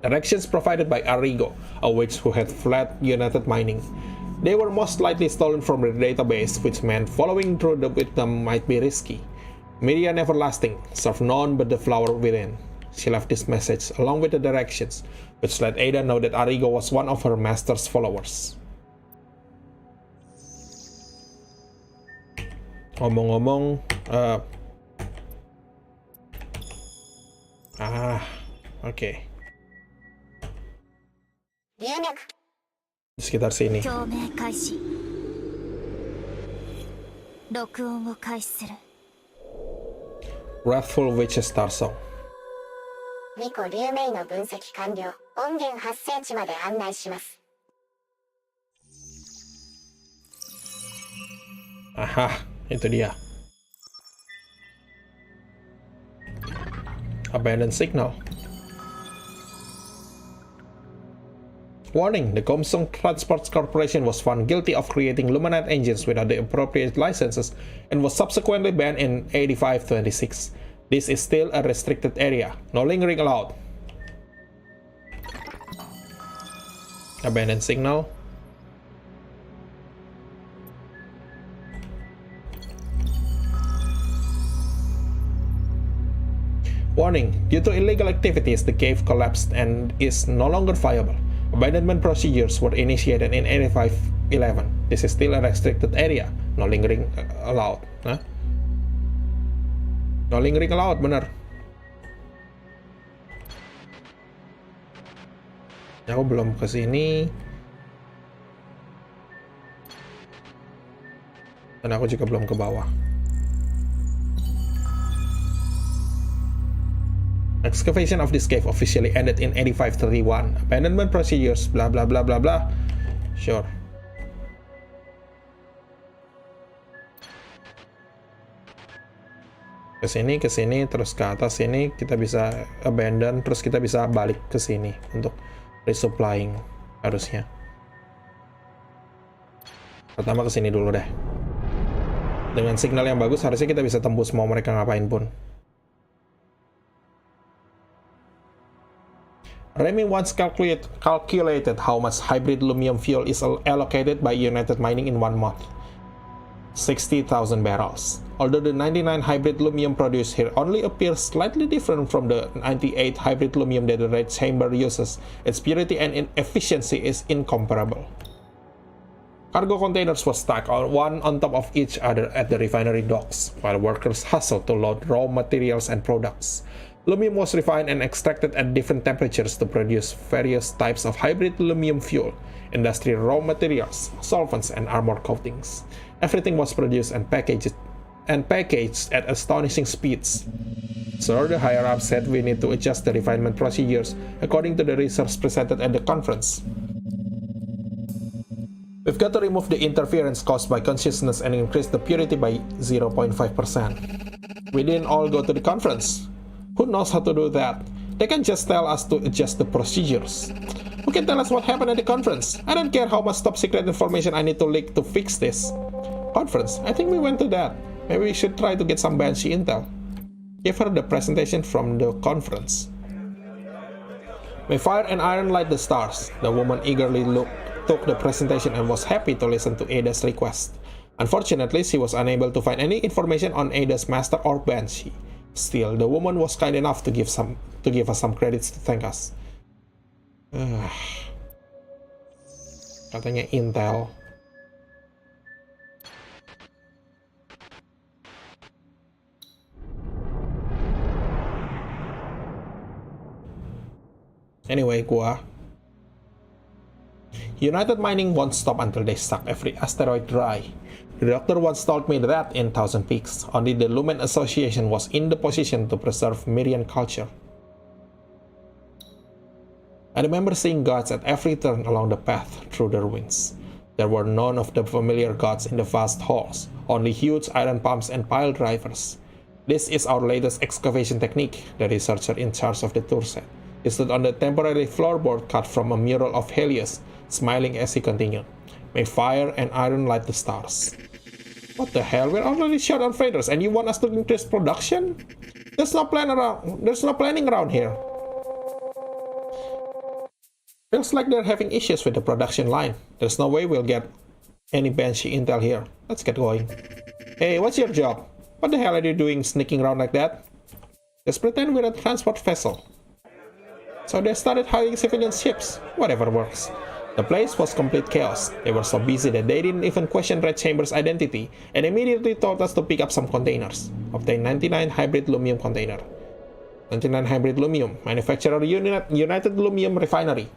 Directions provided by Arrigo, a witch who had fled United Mining. They were most likely stolen from the database, which meant following through with them might be risky. Miriam Everlasting served none but the flower within. She left this message along with the directions, which let Ada know that Arrigo was one of her master's followers. Ngomong-ngomong, oke. Di sekitar sini. Wrathful Witches Starsong. ミコ竜名の分析完了。音源発生地まで案内します。Aha, itu dia. Abandoned signal. Warning, the Comsong Transport Corporation was found guilty of creating Luminite engines without the appropriate licenses and was subsequently banned in 8526. This is still a restricted area. No lingering allowed. Abandoned signal. Warning, due to illegal activities, the cave collapsed and is no longer viable. Abandonment procedures were initiated in 8511. This is still a restricted area. No lingering allowed. Huh? No lingering allowed, bener. Aku belum kesini. Dan aku juga belum ke bawah. Excavation of this cave officially ended in 8531. Abandonment procedures, blah blah blah blah blah. Sure. Ke sini, terus ke atas sini kita bisa abandon, terus kita bisa balik ke sini untuk resupplying harusnya. Pertama ke sini dulu deh. Dengan signal yang bagus harusnya kita bisa tembus mau mereka ngapain pun. Remy once calculated how much hybrid lumium fuel is allocated by United Mining in 1 month. 60,000 barrels. Although the 99 hybrid lumium produced here only appears slightly different from the 98 hybrid lumium that the Red Chamber uses, its purity and efficiency is incomparable. Cargo containers were stacked one on top of each other at the refinery docks, while workers hustled to load raw materials and products. Lumium was refined and extracted at different temperatures to produce various types of hybrid lumium fuel, industrial raw materials, solvents, and armor coatings. Everything was produced and packaged at astonishing speeds. So the higher-ups said we need to adjust the refinement procedures according to the research presented at the conference. We've got to remove the interference caused by consciousness and increase the purity by 0.5%. We didn't all go to the conference. Who knows how to do that? They can just tell us to adjust the procedures. Who can tell us what happened at the conference? I don't care how much top secret information I need to leak to fix this. Conference? I think we went to that. Maybe we should try to get some Banshee intel. Give her the presentation from the conference. May fire and iron light the stars. The woman eagerly took the presentation and was happy to listen to Ada's request. Unfortunately, she was unable to find any information on Ada's master or Banshee. Still, the woman was kind enough to give us some credits to thank us. Katanya intel. Anyway, United Mining won't stop until they suck every asteroid dry. The doctor once told me that in Thousand Peaks, only the Lumen Association was in the position to preserve Mirian culture. I remember seeing gods at every turn along the path through the ruins. There were none of the familiar gods in the vast halls, only huge iron pumps and pile drivers. This is our latest excavation technique, the researcher in charge of the tour said. He stood on the temporary floorboard cut from a mural of Helios, smiling as he continued. May fire and iron light the stars. What the hell? We're already short on freighters and you want us to increase production? There's no planning around here. Feels like they're having issues with the production line. There's no way we'll get any Banshee intel here. Let's get going. Hey, what's your job? What the hell are you doing sneaking around like that? Just pretend we're a transport vessel. So they started hiring civilian ships. Whatever works. The place was complete chaos. They were so busy that they didn't even question Red Chamber's identity and immediately told us to pick up some containers. Obtain 99 hybrid lumium container. 99 hybrid lumium. Manufacturer United Lumium Refinery.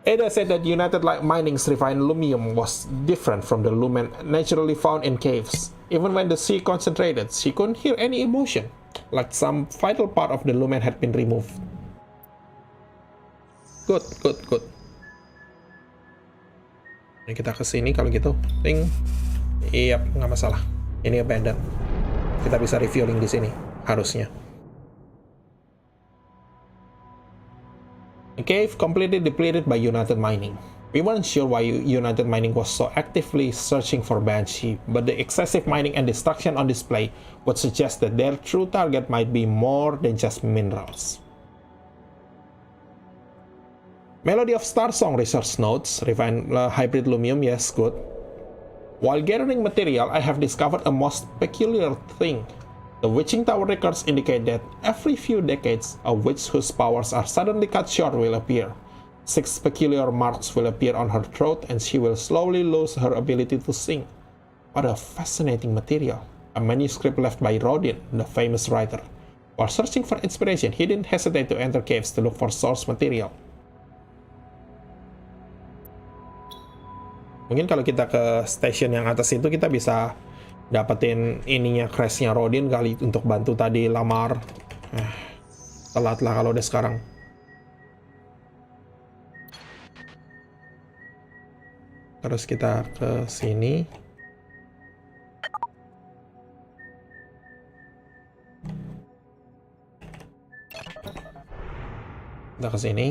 Ada said that United Mining's refined lumium was different from the lumen naturally found in caves. Even when the sea concentrated, she couldn't hear any emotion, like some vital part of the lumen had been removed. Good. Ini kita kesini kalau gitu. Ting. Iya, nggak masalah. Ini abandoned. Kita bisa refueling di sini, harusnya. The cave completely depleted by United Mining. We weren't sure why United Mining was so actively searching for Banshee, but the excessive mining and destruction on display would suggest that their true target might be more than just minerals. Melody of Starsong research notes, refined hybrid lumium, yes, good. While gathering material, I have discovered a most peculiar thing. The witching tower records indicate that every few decades, a witch whose powers are suddenly cut short will appear. 6 peculiar marks will appear on her throat and she will slowly lose her ability to sing. What a fascinating material. A manuscript left by Rodin, the famous writer. While searching for inspiration, he didn't hesitate to enter caves to look for source material. Mungkin kalau kita ke station yang atas itu kita bisa dapetin ininya crashnya Rodin kali untuk bantu tadi lamar. Telat lah kalau udah sekarang. Terus kita ke sini. Kita ke sini.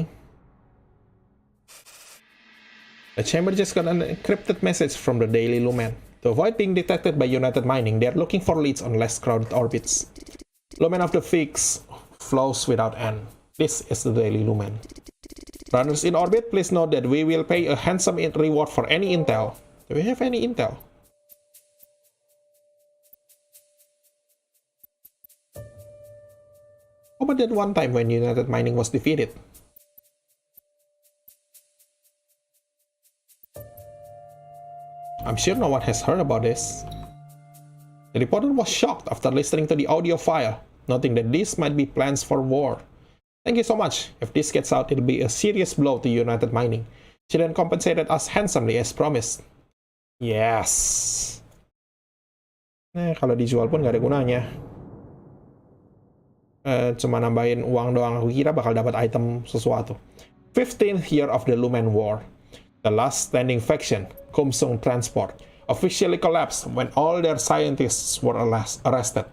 The chamber just got an encrypted message from the Daily Lumen. To avoid being detected by United Mining, they are looking for leads on less crowded orbits. Lumen of the Fix flows without end. This is the Daily Lumen. Runners in orbit, please note that we will pay a handsome reward for any intel. Do we have any intel? How about that one time when United Mining was defeated? I'm sure no one has heard about this. The reporter was shocked after listening to the audio file, noting that this might be plans for war. Thank you so much. If this gets out, it'll be a serious blow to United Mining. She then compensated us handsomely as promised. Yes. Kalau dijual pun gak ada gunanya. Cuma nambahin uang doang. Aku kira bakal dapat item sesuatu. 15th year of the Lumen War. The last standing faction, Kumsung Transport, officially collapsed when all their scientists were arrested.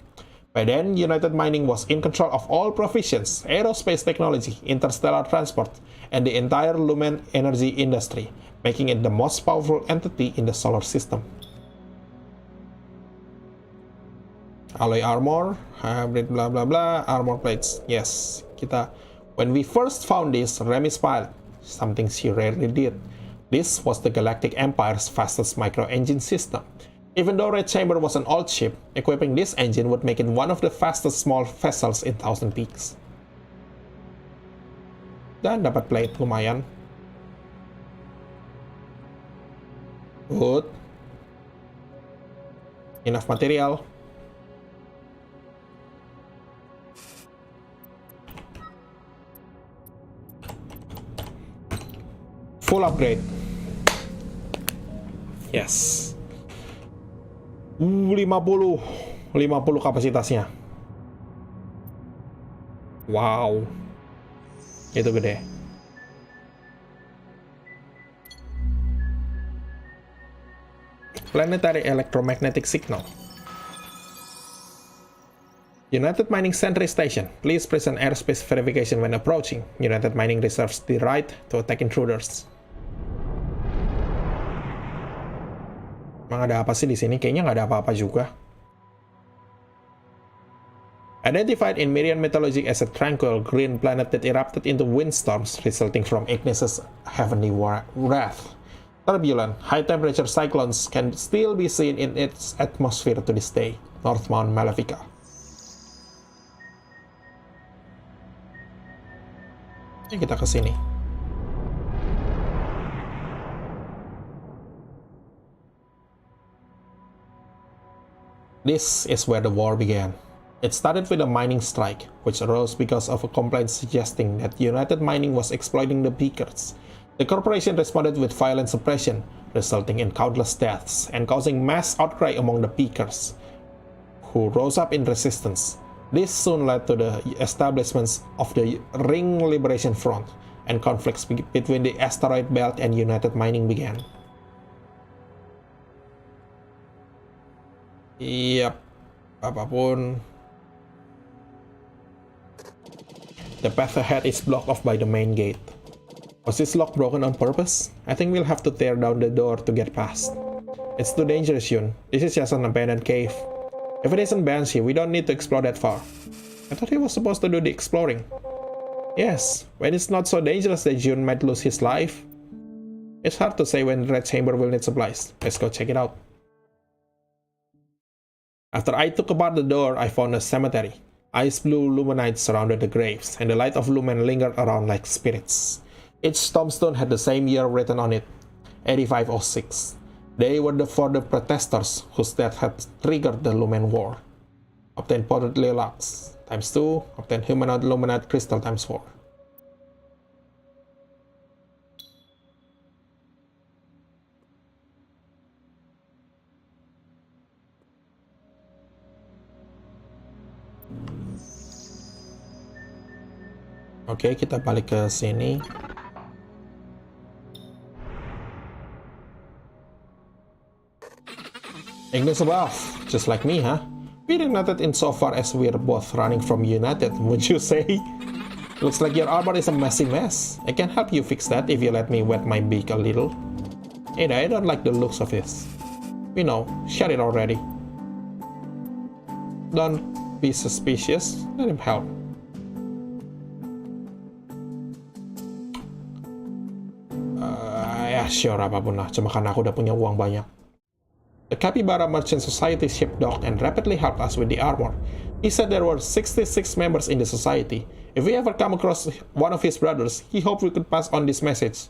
By then, United Mining was in control of all provisions, aerospace technology, interstellar transport, and the entire Lumen energy industry, making it the most powerful entity in the solar system. Alloy armor, hybrid blah blah blah, armor plates. Yes, when we first found this, Remy smiled, something she rarely did. This was the Galactic Empire's fastest micro-engine system. Even though Red Chamber was an old ship, equipping this engine would make it one of the fastest small vessels in Thousand Peaks. Dan dapat plate, lumayan. Good. Enough material. Full upgrade. Yes. 50 kapasitasnya. Wow. Itu gede. Planetary electromagnetic signal. United Mining Sentry Station. Please present airspace verification when approaching. United Mining reserves the right to attack intruders. Emang ada apa sih di sini? Kayaknya nggak ada apa-apa juga. Identified in Meridian mythology as a tranquil green planet that erupted into windstorms resulting from Ignis's heavenly wrath. Turbulent, high-temperature cyclones can still be seen in its atmosphere to this day. North Mount Malefica. Ini kita ke sini. This is where the war began. It started with a mining strike, which arose because of a complaint suggesting that United Mining was exploiting the Peakers. The corporation responded with violent suppression, resulting in countless deaths and causing mass outcry among the Peakers, who rose up in resistance. This soon led to the establishment of the Ring Liberation Front, and conflicts between the asteroid belt and United Mining began. Yep, apapun. The path ahead is blocked off by the main gate. Was this lock broken on purpose? I think we'll have to tear down the door to get past. It's too dangerous, Yun. This is just an abandoned cave. If it isn't Banshee, we don't need to explore that far. I thought he was supposed to do the exploring. Yes, when it's not so dangerous that Jun might lose his life. It's hard to say when Red Chamber will need supplies. Let's go check it out. After I took apart the door, I found a cemetery. Ice blue luminites surrounded the graves, and the light of lumen lingered around like spirits. Each tombstone had the same year written on it, 8506. They were for the protesters whose death had triggered the Lumen War. Obtain potted lilacs times 2, obtain humanoid luminite crystal times 4. Oke, kita balik ke sini. Ignis above, just like me, huh? We're united in so far as we're both running from United, would you say? Looks like your armor is a messy mess. I can help you fix that if you let me wet my beak a little. Ada, I don't like the looks of this. We know, shut it already. Don't be suspicious, let him help. Sure, apapun lah, cuma karena aku udah punya uang banyak. The Capybara Merchant Society ship docked and rapidly helped us with the armor. He said there were 66 members in the society. If we ever come across one of his brothers, he hoped we could pass on this message.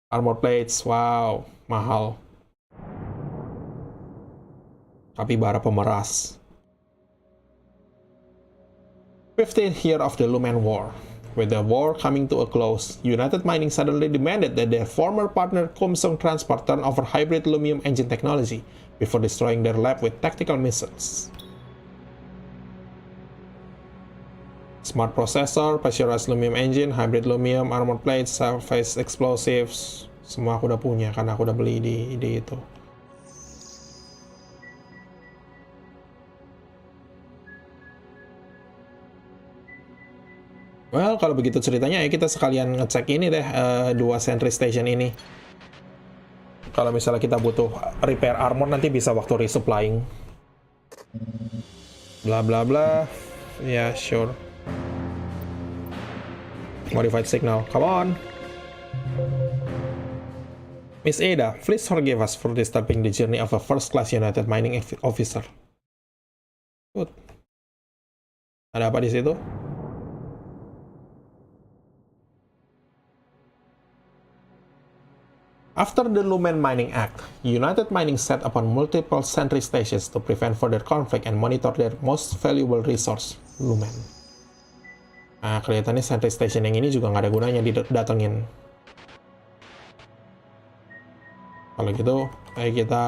Armor plates, wow, mahal. Kapibara pemeras. 15th year of the Lumen War. With the war coming to a close, United Mining suddenly demanded that their former partner Kumsung Transport turn over hybrid lumium engine technology before destroying their lab with tactical missiles. Smart processor, pressurized lumium engine, hybrid lumium, armor plates, surface explosives, semua aku udah punya karena aku udah beli di itu. Well, kalau begitu ceritanya ya kita sekalian ngecek ini deh, dua sentry station ini. Kalau misalnya kita butuh repair armor nanti bisa waktu resupplying. Bla bla bla. Ya, yeah, sure. Modified signal, come on. Miss Ada, please forgive us for disturbing the journey of a first-class United Mining officer. Good. Ada apa di situ? After the Lumen Mining Act, United Mining set upon multiple sentry stations to prevent further conflict and monitor their most valuable resource, Lumen. Nah, kelihatannya sentry station yang ini juga nggak ada gunanya didatengin. Kalau gitu, kayak kita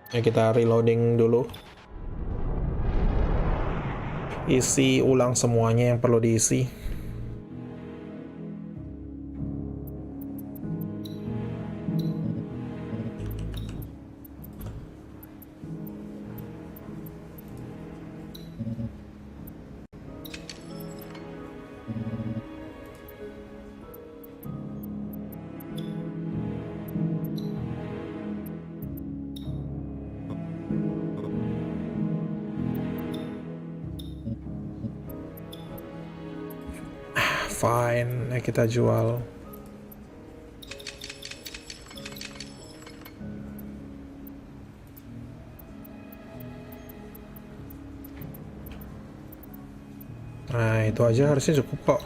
kita reloading dulu. Isi ulang semuanya yang perlu diisi. Fine, kita jual. Nah, itu aja harusnya cukup kok.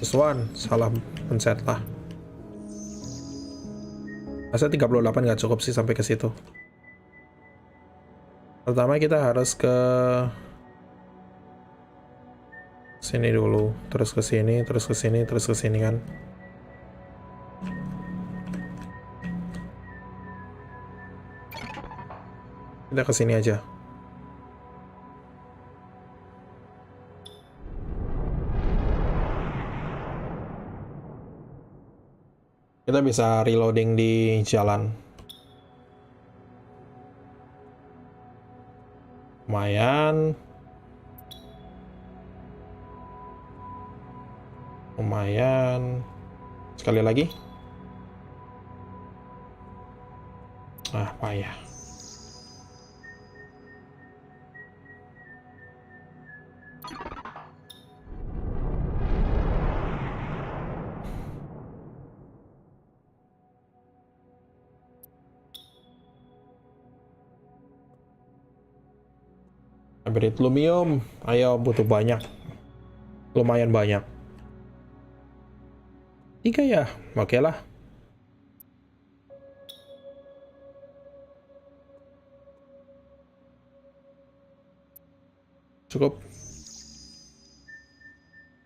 Sesuan, salah pencet lah. Masa 38 nggak cukup sih sampai ke situ. Pertama kita harus ke sini dulu, terus ke sini, terus ke sini, terus ke sini kan. Kita ke sini aja. Kita bisa reloading di jalan. Lumayan. Lumayan. Sekali lagi. Ah, payah. Hybrid lumium, ayo butuh banyak, lumayan banyak. 3 ya, oke lah. Cukup.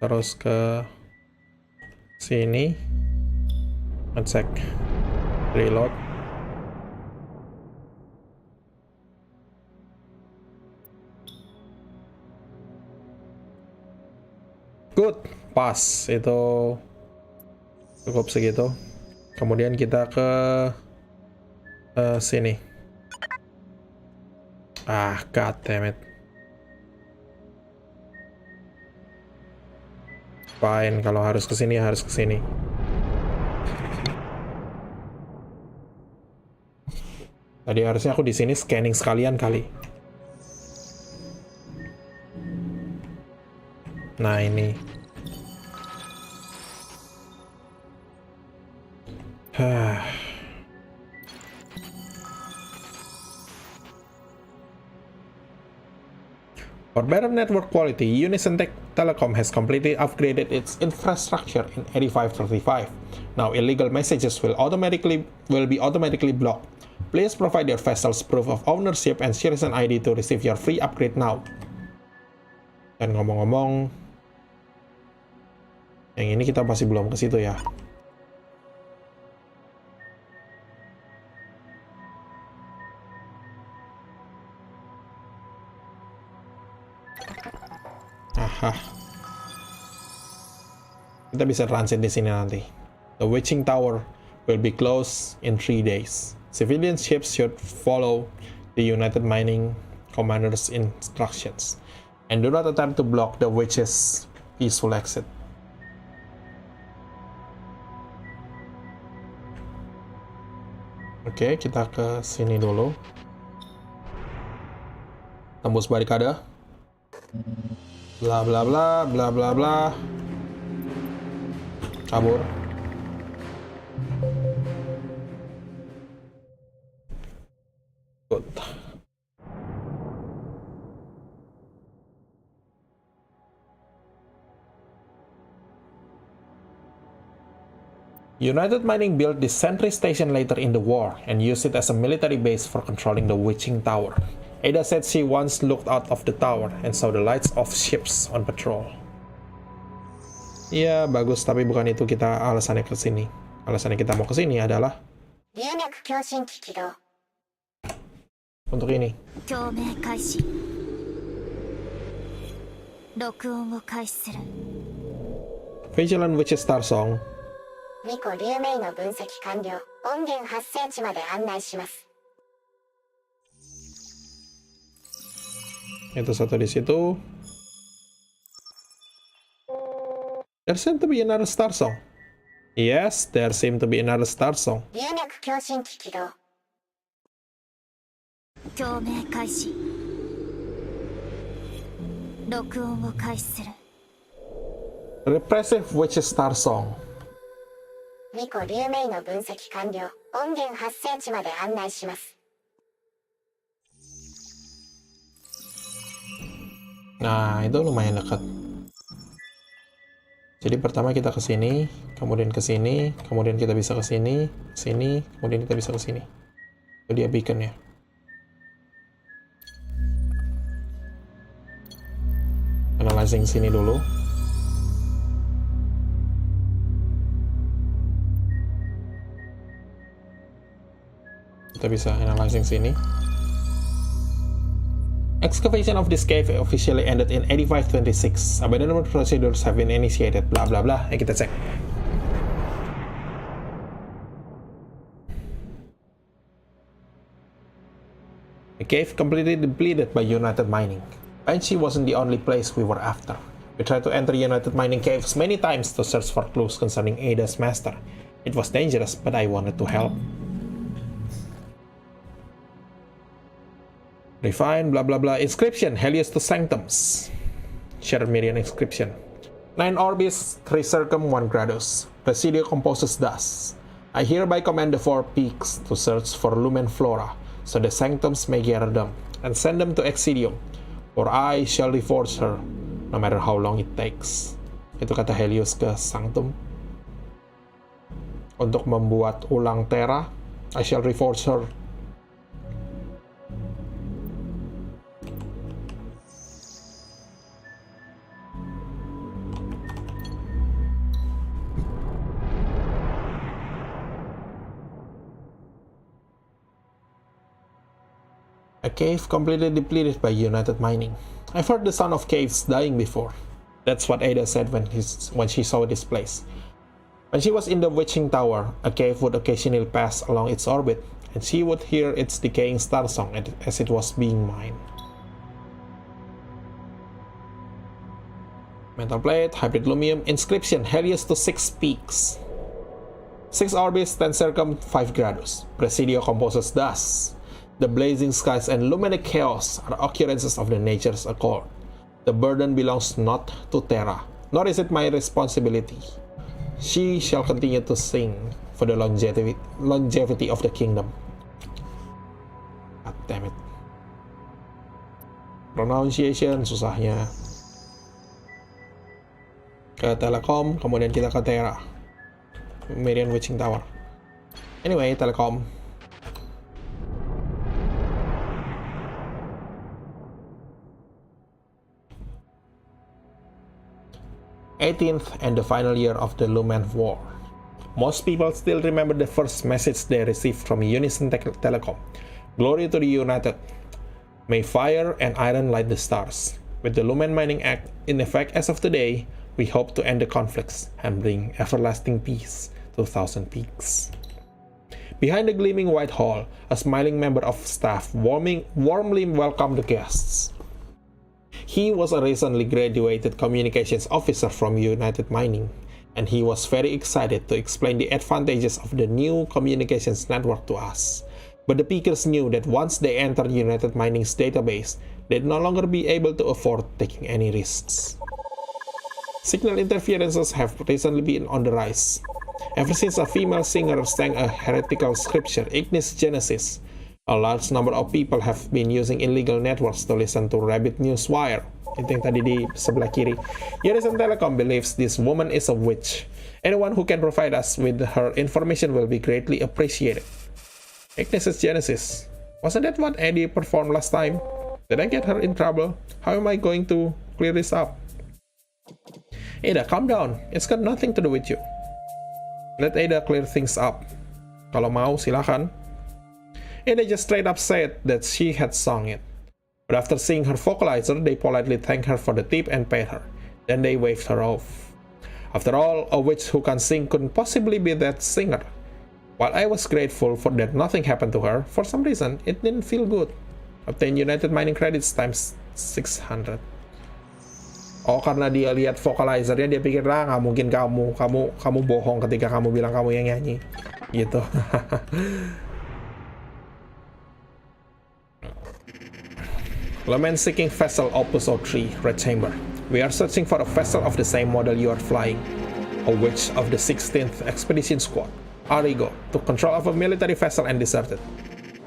Terus ke sini, ngecek, reload. Good, pas, itu cukup segitu. Kemudian kita ke sini. Ah, god damn it. Fine, kalau harus ke sini harus ke sini. Tadi harusnya aku di sini scanning sekalian kali. Nah, ini. better network quality, Unison Telecom has completely upgraded its infrastructure in 8535. Now illegal messages will be automatically blocked. Please provide your vessel's proof of ownership and citizen ID to receive your free upgrade now. Dan ngomong-ngomong, yang ini kita masih belum ke situ ya. Aha. Kita bisa transit di sini nanti. The Witching Tower will be closed in 3 days. Civilian ships should follow the United Mining Commander's instructions. And do not attempt to block the witch's peaceful exit. Oke, kita ke sini dulu. Tembus barikade. Bla bla bla bla bla bla. Kabur. Good. United Mining built the sentry station later in the war and used it as a military base for controlling the Witching Tower. Ada said she once looked out of the tower and saw the lights of ships on patrol. Iya, bagus, tapi bukan itu kita alasannya ke sini. Alasannya kita mau ke sini adalah untuk ini. Vigilant Witches Starsong. ミコ竜明の分析完了。音源発生地まで案内します。 Itu satu di situ. There seemed to be another Starsong. Yes, there seemed to be another Starsong. 龍脈共振機起動。共鳴開始。録音を開始する。 Repressive Witches Starsong. ミコ竜明の分析完了。音源発生地まで案内します。 Nah, itu lumayan dekat. Jadi pertama kita ke sini, kemudian ke sini, kemudian kita bisa ke sini, sini, kemudian kita bisa ke sini. Itu dia beaconnya. Analyzing sini dulu. Kita bisa analyzing sini. Excavation of this cave officially ended in 8526. Abandonment procedures have been initiated. Bla bla bla. Ayo kita cek. The cave completely depleted by United Mining. Banshee wasn't the only place we were after. We tried to enter United Mining caves many times to search for clues concerning Ada's master. It was dangerous, but I wanted to help. Refine, blah blah blah. Inscription, Helios to Sanctums. Shared Meridian inscription. 9 orbis, 3 circum, 1 gradus. Presidio composes thus. I hereby command the 4 peaks to search for lumen flora, so the sanctums may gather them, and send them to Exidium, for I shall reforge her, no matter how long it takes. Itu kata Helios ke Sanctum. Untuk membuat ulang Terra, I shall reforge her. A cave completely depleted by United Mining. I've heard the sound of caves dying before. That's what Ada said when she saw this place. When she was in the Witching Tower, a cave would occasionally pass along its orbit, and she would hear its decaying star song as it was being mined. Metal plate, hybrid lumium, inscription, Helios to 6 peaks. 6 orbis, 10 circum, 5 gradus. Presidio composes thus. The blazing skies and luminic chaos are occurrences of the nature's accord. The burden belongs not to Terra, nor is it my responsibility. She shall continue to sing for the longevity of the kingdom. God damn it. Pronunciation susahnya. Ke Telekom, kemudian kita ke Terra. Meridian Witching Tower. Anyway, Telekom. '18th and the final year of the Lumen War. Most people still remember the first message they received from Unison Telecom. Glory to the United. May fire and iron light the stars. With the Lumen Mining Act in effect as of today, we hope to end the conflicts and bring everlasting peace to Thousand Peaks. Behind the gleaming white hall, a smiling member of staff warmly welcomed the guests. He was a recently graduated communications officer from United Mining, and he was very excited to explain the advantages of the new communications network to us. But the Peakers knew that once they entered United Mining's database, they'd no longer be able to afford taking any risks. Signal interferences have recently been on the rise. Ever since a female singer sang a heretical scripture, Ignis Genesis, a large number of people have been using illegal networks to listen to Rabbit Newswire. Itu yang tadi di sebelah kiri. Unison Telecom believes this woman is a witch. Anyone who can provide us with her information will be greatly appreciated. Ignis Genesis. Wasn't that what Eddie performed last time? Did I get her in trouble? How am I going to clear this up? Ada, calm down. It's got nothing to do with you. Let Ada clear things up. Kalau mau, silakan. Ada just straight up said that she had sung it. But after seeing her vocalizer, they politely thanked her for the tip and paid her. Then they waved her off. After all, a witch who can sing couldn't possibly be that singer. While I was grateful for that nothing happened to her, for some reason, it didn't feel good. Obtain United Mining credits times 600. Oh, karena dia lihat vocalizernya, dia pikir, nggak mungkin kamu bohong ketika kamu bilang kamu yang nyanyi. Gitu. Lumen seeking vessel Opus 03, Red Chamber. We are searching for a vessel of the same model you are flying. A witch of the 16th Expedition Squad, Arigo, took control of a military vessel and deserted.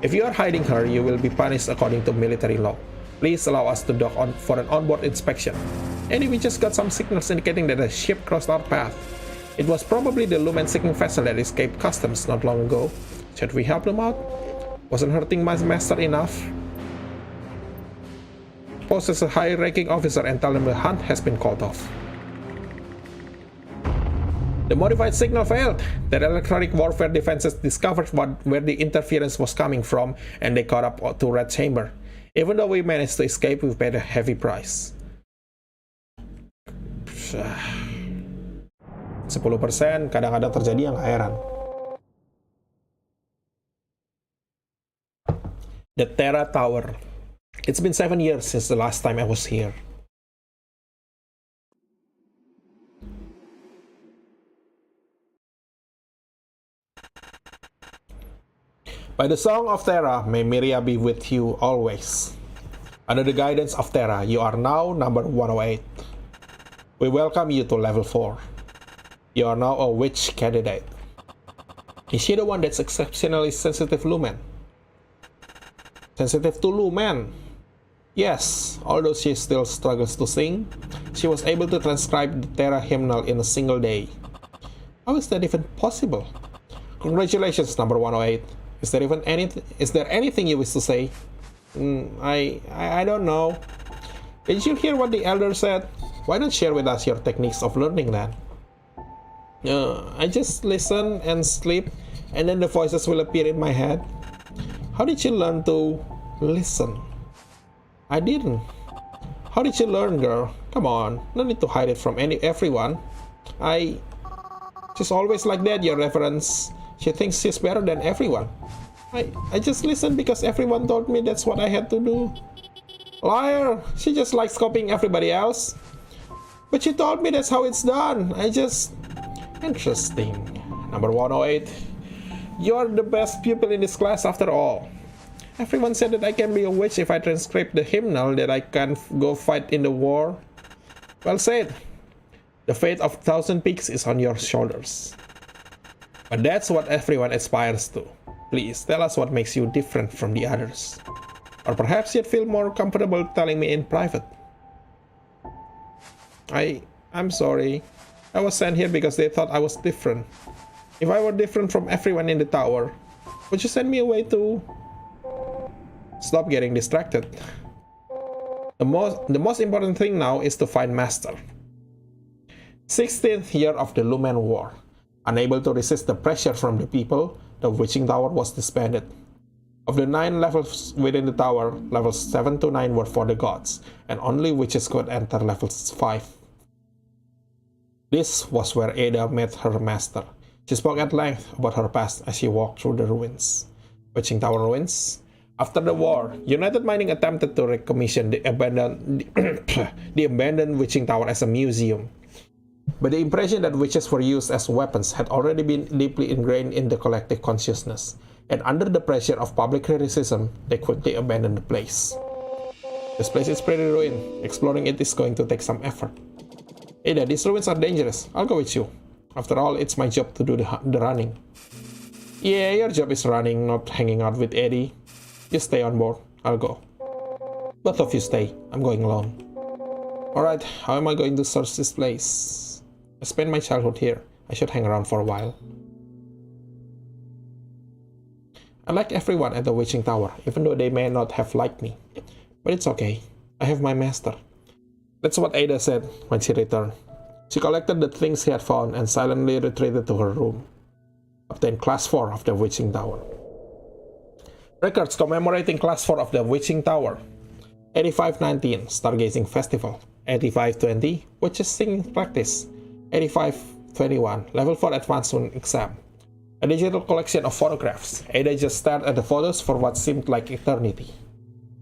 If you are hiding her, you will be punished according to military law. Please allow us to dock for an onboard inspection. And we just got some signals indicating that a ship crossed our path. It was probably the Lumen seeking vessel that escaped customs not long ago. Should we help them out? Wasn't hurting my master enough? Post as a high-ranking officer and tell them the hunt has been called off. The modified signal failed. Their electronic warfare defenses discovered where the interference was coming from, and they caught up to Red Chamber. Even though we managed to escape, we paid a heavy price. 10% kadang-kadang terjadi yang gak heran. The Terra Tower. It's been 7 years since the last time I was here. By the song of Terra, may Miria be with you always. Under the guidance of Terra, you are now number 108. We welcome you to level 4. You are now a witch candidate. Is she the one that's exceptionally sensitive Lumen? Sensitive to Lumen? Yes, although she still struggles to sing, she was able to transcribe the Terra hymnal in a single day. How is that even possible? Congratulations, number 108. Is there anything you wish to say? I don't know. Did you hear what the elder said? Why not share with us your techniques of learning then? I just listen and sleep, and then the voices will appear in my head. How did you learn to listen? I didn't. How did you learn, girl? Come on, no need to hide it from everyone. She's always like that, your reverence. She thinks she's better than everyone. I just listened because everyone told me that's what I had to do. Liar! She just likes copying everybody else. But she told me that's how it's done. Interesting. Number 108. You're the best pupil in this class after all. Everyone said that I can be a witch if I transcribe the hymnal, that I can go fight in the war. Well said. The fate of Thousand Peaks is on your shoulders. But that's what everyone aspires to. Please tell us what makes you different from the others. Or perhaps you'd feel more comfortable telling me in private. I'm sorry. I was sent here because they thought I was different. If I were different from everyone in the tower, would you send me away too? Stop getting distracted. The most important thing now is to find Master. 16th year of the Lumen War. Unable to resist the pressure from the people, the Witching Tower was disbanded. Of the 9 levels within the tower, levels 7 to 9 were for the gods, and only witches could enter levels 5. This was where Ada met her master. She spoke at length about her past as she walked through the ruins. Witching Tower ruins? After the war, United Mining attempted to recommission the abandoned Witching Tower as a museum. But the impression that witches were used as weapons had already been deeply ingrained in the collective consciousness, and under the pressure of public criticism, they quickly abandoned the place. This place is pretty ruined. Exploring it is going to take some effort. Ada, these ruins are dangerous. I'll go with you. After all, it's my job to do the running. Yeah, your job is running, not hanging out with Eddie. You stay on board. I'll go. Both of you stay. I'm going alone. Alright, how am I going to search this place? I spent my childhood here. I should hang around for a while. I like everyone at the Witching Tower, even though they may not have liked me. But it's okay. I have my master. That's what Ada said when she returned. She collected the things she had found and silently retreated to her room. Obtained Class 4 of the Witching Tower. Records commemorating Class 4 of the Witching Tower. 8519 Stargazing Festival. 8520 Witches Singing Practice. 8521 Level 4 Advanced Exam. A digital collection of photographs. Ada just stared at the photos for what seemed like eternity.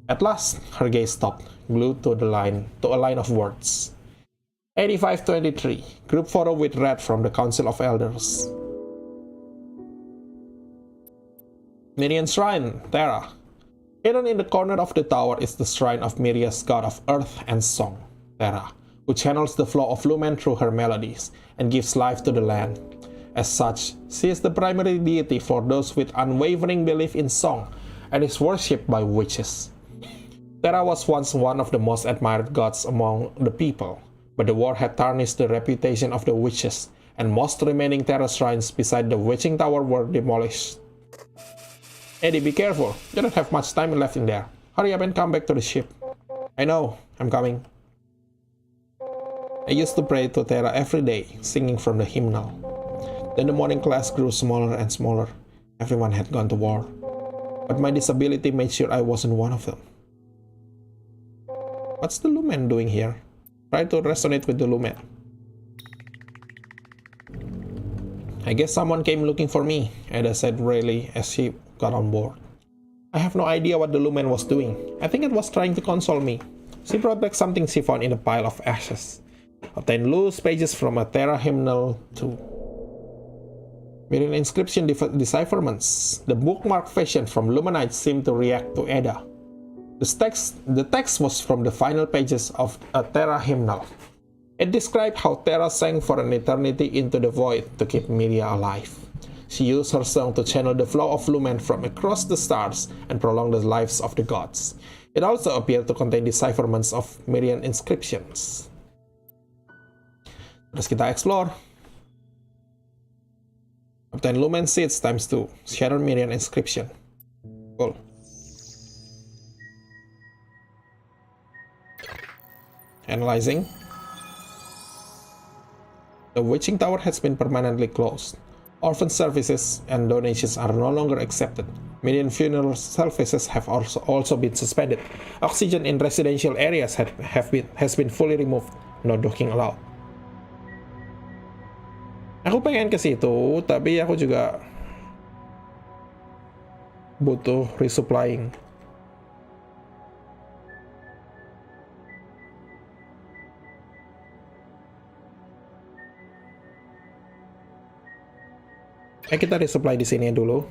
At last, her gaze stopped, glued to a line of words. 8523 Group photo with Red from the Council of Elders. Mirian Shrine, Terra. Hidden in the corner of the tower is the shrine of Miria's god of earth and song, Terra, who channels the flow of lumen through her melodies and gives life to the land. As such, she is the primary deity for those with unwavering belief in song and is worshipped by witches. Terra was once one of the most admired gods among the people, but the war had tarnished the reputation of the witches, and most remaining Terra shrines beside the Witching Tower were demolished. Eddie, be careful. You don't have much time left in there. Hurry up and come back to the ship. I know. I'm coming. I used to pray to Terra every day, singing from the hymnal. Then the morning class grew smaller and smaller. Everyone had gone to war. But my disability made sure I wasn't one of them. What's the Lumen doing here? Try to resonate with the Lumen. I guess someone came looking for me, Ada said wryly as she got on board. I have no idea what the Lumen was doing. I think it was trying to console me. She brought back something she found in a pile of ashes. Obtained loose pages from a Terra hymnal too. Mirroring inscription decipherments. The bookmark fashioned from Lumenites seemed to react to Ada. The text was from the final pages of a Terra hymnal. It described how Terra sang for an eternity into the void to keep Miria alive. She used her song to channel the flow of lumen from across the stars and prolong the lives of the gods. It also appeared to contain decipherments of Mirian inscriptions. Terus kita explore. Obtain lumen seeds ×2. Shatter Mirian inscription. Cool. Analyzing. The Witching Tower has been permanently closed. Orphan services and donations are no longer accepted. Mirian funeral services have also been suspended. Oxygen in residential areas has been fully removed. No docking allowed. Aku pengen ke situ, tapi aku juga butuh resupplying. Kita resupply di sini dulu.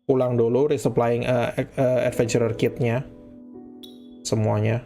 Pulang dulu resupplying adventurer kitnya. Semuanya.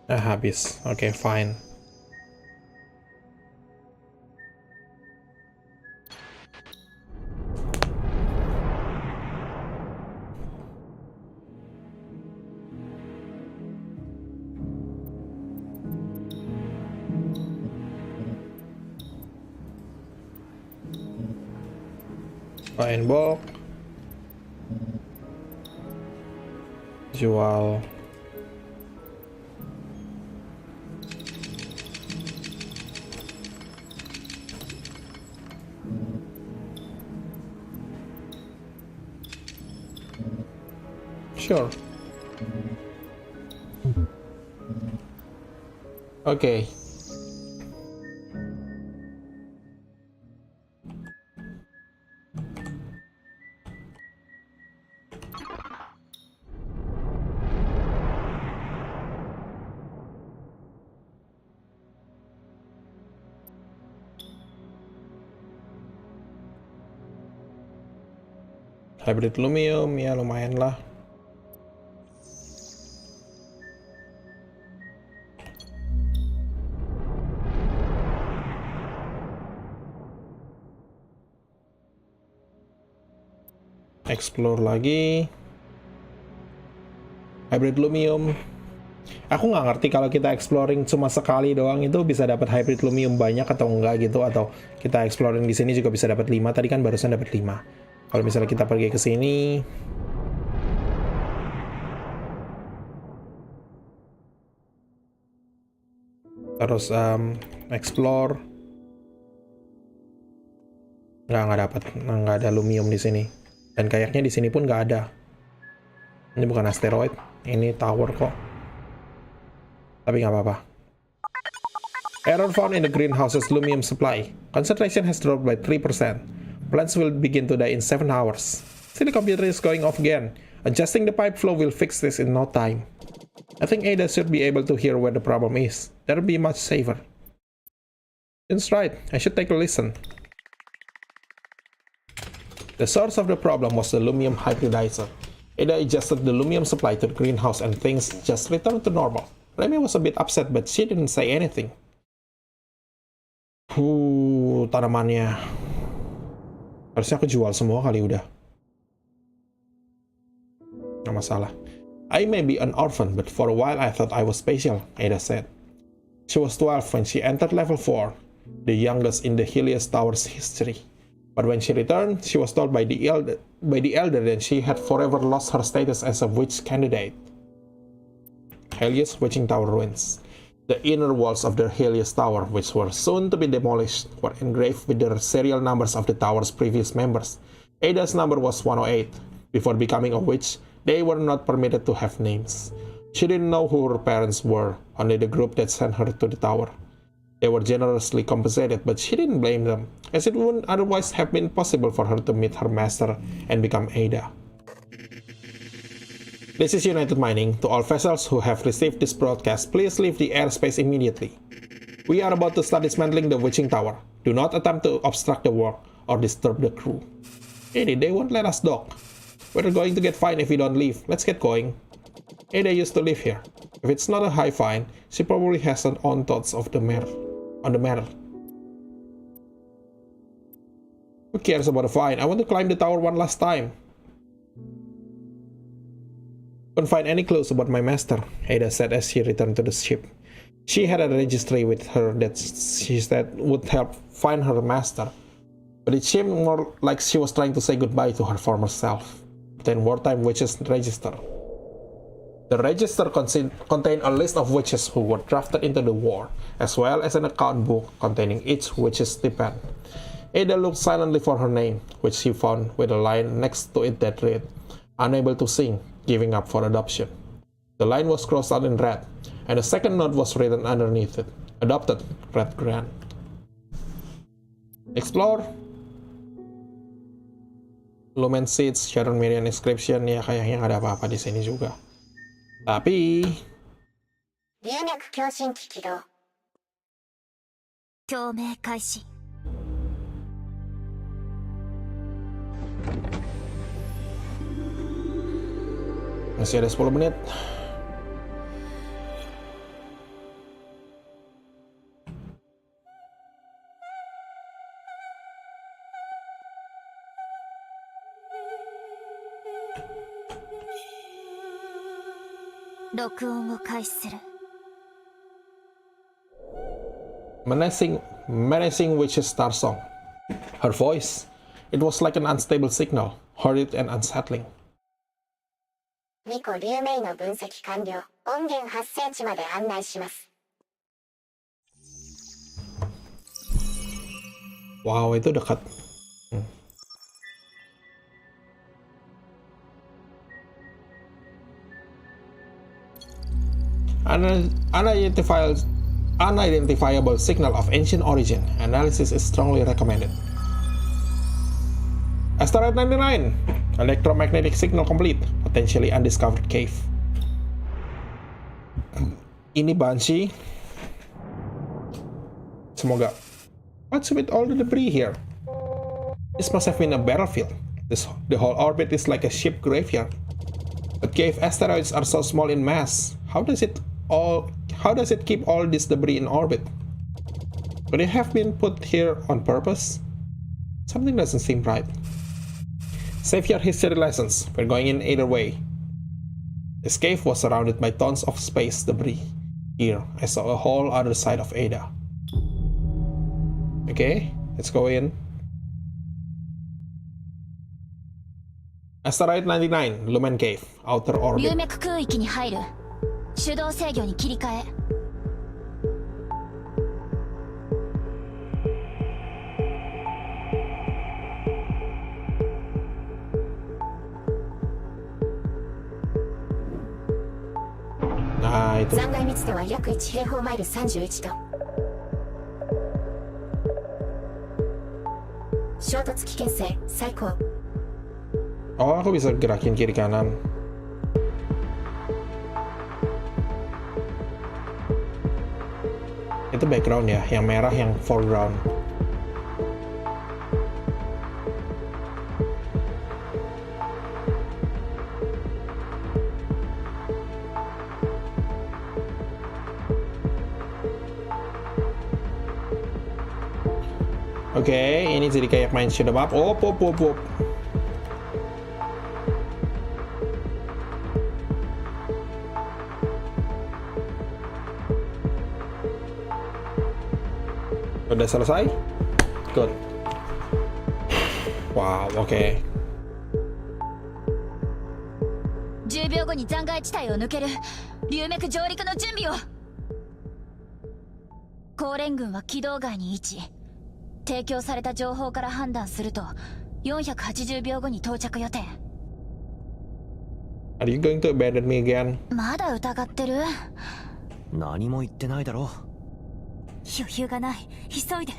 Habis. Oke, fine. Fine box. Jual. Sure. Oke. Hybrid lumium, ya lumayan lah. Explore lagi. Hybrid lumium. Aku nggak ngerti kalau kita exploring cuma sekali doang itu bisa dapat hybrid lumium banyak atau enggak gitu, atau kita exploring di sini juga bisa dapat 5. Tadi kan barusan dapat 5. Kalau misalnya kita pergi ke sini, terus explore, nggak dapat, nggak ada lumium di sini. Dan kayaknya di sini pun nggak ada. Ini bukan asteroid, ini tower kok. Tapi nggak apa-apa. Error found in the greenhouse's lumium supply. Concentration has dropped by 3%. Plants will begin to die in 7 hours. See, the computer is going off again. Adjusting the pipe flow will fix this in no time. I think Ada should be able to hear where the problem is. That'll be much safer. That's right, I should take a listen. The source of the problem was the lumium hybridizer. Ada adjusted the lumium supply to the greenhouse and things just returned to normal. Remy was a bit upset, but she didn't say anything. Tanamannya. Harusnya aku jual semua kali udah. Nggak masalah. I may be an orphan, but for a while I thought I was special, Ada said. She was 12 when she entered level 4, the youngest in the Helios Tower's history. But when she returned, she was told by the elder that she had forever lost her status as a witch candidate. Helios Witching Tower ruins. The inner walls of the Helios Tower, which were soon to be demolished, were engraved with the serial numbers of the tower's previous members. Ada's number was 108. Before becoming a witch, they were not permitted to have names. She didn't know who her parents were, only the group that sent her to the tower. They were generously compensated, but she didn't blame them, as it wouldn't otherwise have been possible for her to meet her master and become Ada. This is United Mining. To all vessels who have received this broadcast, please leave the airspace immediately. We are about to start dismantling the witching tower. Do not attempt to obstruct the work or disturb the crew. Ada, they won't let us dock. We're going to get fined if we don't leave. Let's get going. Ada used to live here. If it's not a high fine, she probably has her own thoughts on the matter. Who cares about a fine? I want to climb the tower one last time. Couldn't find any clues about my master, Ada said as she returned to the ship. She had a registry with her that she said would help find her master, but it seemed more like she was trying to say goodbye to her former self. Then wartime witches register. The register contained a list of witches who were drafted into the war, as well as an account book containing each witch's stipend. Ada looked silently for her name, which she found with a line next to it that read, "Unable to sing, giving up for adoption." The line was crossed out in red, and a second note was written underneath it, "Adopted, Red Grant." Explore. Lumen Seeds, Sharon Miriam Inscription, ya kayaknya nggak ada apa-apa di sini juga. Tapi 流脈共振機起動。共鳴開始。masih ada 10 menit. 録音を開始する。 Menacing witch's Starsong. Her voice, it was like an unstable signal, horrid and unsettling. ミコ竜名の分析完了。音源発生地まで案内します。 Wow, itu dekat. Unidentifiable signal of ancient origin. Analysis is strongly recommended. Asteroid 99. Electromagnetic signal complete. Potentially undiscovered cave. Ini Banshee. Semoga. What's with all the debris here? This must have been a battlefield. The whole orbit is like a ship graveyard. But cave asteroids are so small in mass. How does it keep all this debris in orbit? Could it have been put here on purpose? Something doesn't seem right. Save your history lessons. We're going in either way. This cave was surrounded by tons of space debris. Here, I saw a whole other side of Ada. Okay, let's go in. Asteroid 99, Lumen Cave, Outer 流 Orbit. 脈空域に入る。手動制御に切り替え。 Nah, itu. 残骸密度は約1平方マイル31度。衝突危険性最高。 Oh, aku bisa gerakin kiri kanan. Itu background ya, yang merah yang foreground. Oke, ini jadi kayak main shoot 'em up. Oh, pop. Udah selesai? Good. Wow, oke. 10秒後に残骸地帯を抜ける。流脈上陸の準備を。高連軍は軌道外に位置。提供された情報から判断すると480秒後に到着予定。 Are you going to abandon me again? まだ疑ってる？何も言ってないだろ。余裕がない。急いで。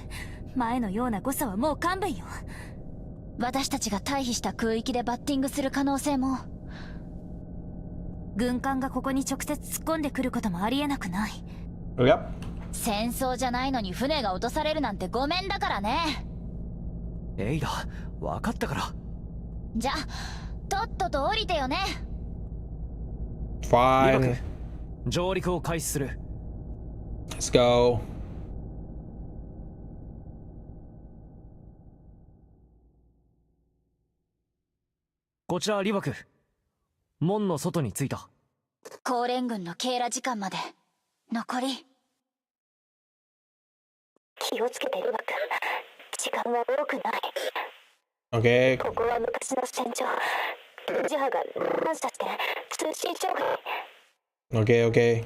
前のような誤差はもう勘弁よ。私たちが退避した空域でバッティングする可能性も。軍艦がここに直接突っ込んでくることもありえなくない。 Yep. 戦争じゃないのに船が落とされるなんてごめんだからね。エイダ、分かったから。じゃとっとと降りてよね。 Fine. 上陸を開始する。 Let's go. こちらリバク。門の外に着いた。高連軍の警ら時間まで残り。気をつけてリバク。時間は多くない。 Oke. ここは昔の戦場。ジャーが感謝して通信障害。 Oke.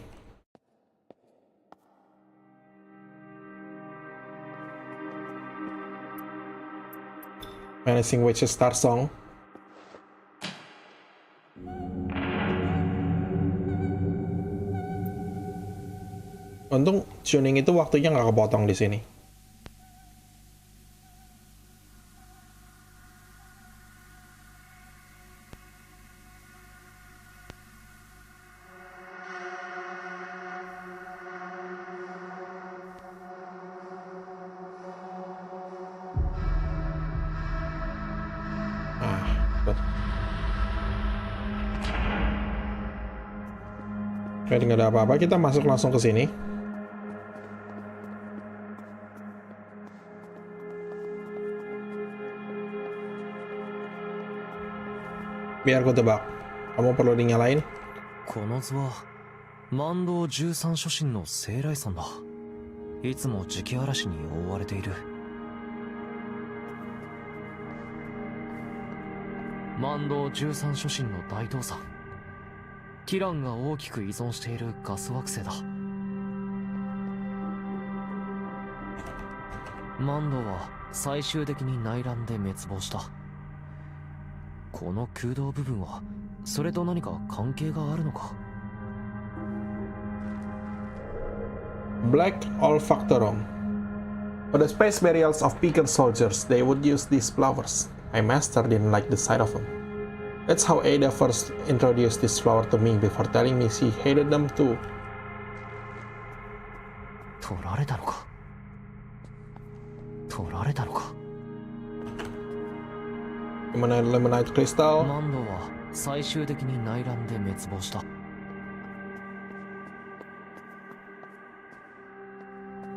Menacing witch's Starsong. Untung tuning itu waktunya nggak kepotong di sini. Oke, nggak ada apa-apa, kita masuk langsung ke sini. Biar ku tebak, kamu perlu dinyalain? この図は万道13諸神の聖来さんだ。いつも磁気嵐に覆われている。万道13諸神の大父さん、ティランが大きく依存しているガス惑星だ。万道は最終的に内乱で滅亡した。この空洞部分はそれと何か関係があるのか。Black olfactorum. For the space burials of Beacon soldiers, they would use these flowers. My master didn't like the sight of them. That's how Ada first introduced this flower to me before telling me she hated them too. 取られたのか。取られたのか。Lemonite crystal. マンドは最終的に内乱で滅亡した。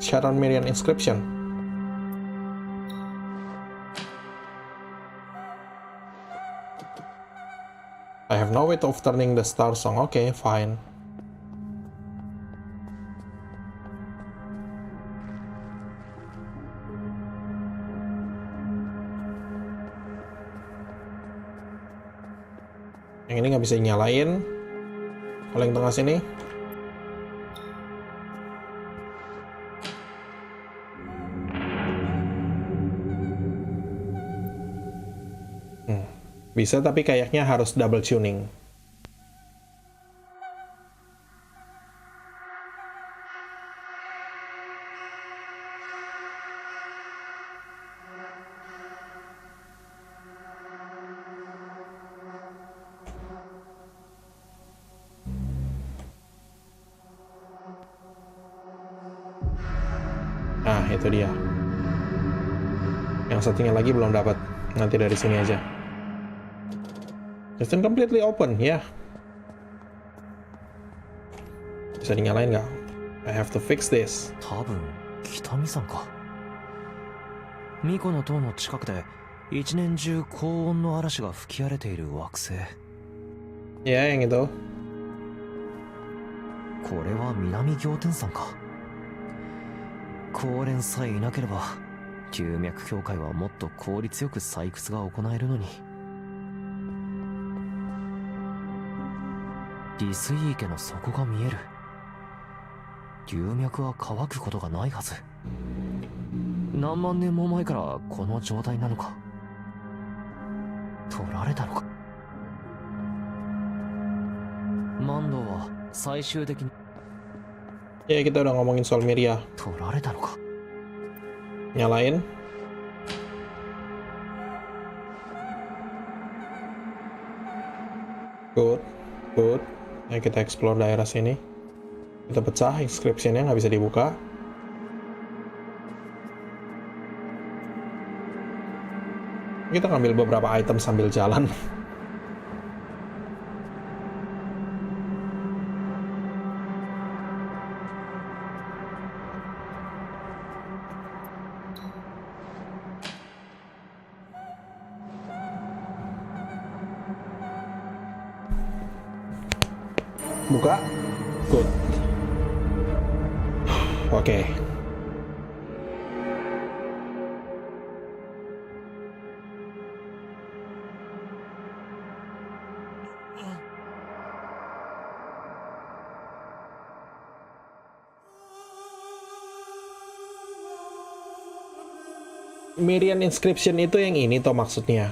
Sharon Miriam inscription. I have no way of turning the Starsong. Okay, fine. Yang ini nggak bisa nyalain. Kalau yang tengah sini. Bisa, tapi kayaknya harus double tuning. Nah, itu dia. Yang satunya lagi belum dapat. Nanti dari sini aja. It's completely open, ya. Yeah. Bisa dinyalain nggak? I have to fix this. 多分北見さんか。ミコの塔の近くで一年中高温の嵐が吹き荒れている惑星。Ya, yang itu. これは南仰天山か。高連さえいなければ龍脈境界はもっと効率よく採掘が行えるのに。利水池の底が見える。龍脈は乾くことがないはず。何万年も前からこの状態なのか。取られたのか。マンドは最終的に。Ya, kita udah ngomongin soal Miria. 取られたのか。Nyalain. Good, good. Ayo kita explore daerah sini. Kita pecah inscription-nya, nggak bisa dibuka. Kita ngambil beberapa item sambil jalan. Buka. Good. Oke. Miriam inscription itu yang ini toh maksudnya.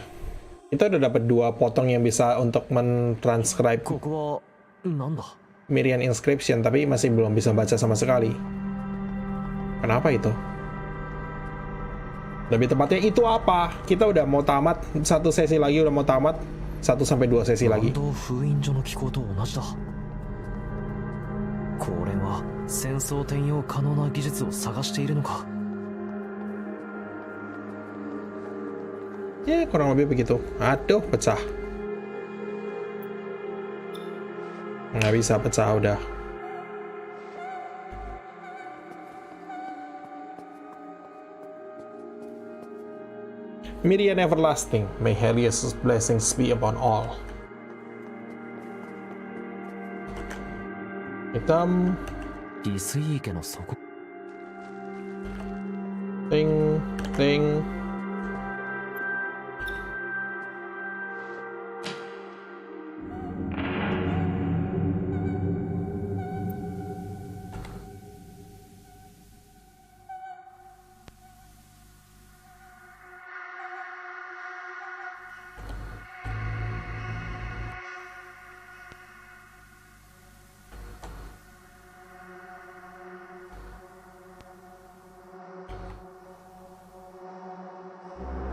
Kita udah dapat 2 potong yang bisa untuk mentranscribe Miriam inscription, tapi masih belum bisa baca sama sekali. Kenapa itu? Lebih tepatnya itu apa? Kita udah mau tamat, 1 sesi lagi udah mau tamat, 1 sampai 2 sesi lagi. これは戦争転用可能な技術を探しているのか。Ya, kurang lebih begitu. Aduh, pecah. Nggak bisa pecah udah. Miriam everlasting, may Helios' blessings be upon all. Hitam. リスイ池の底。 Ting, ting.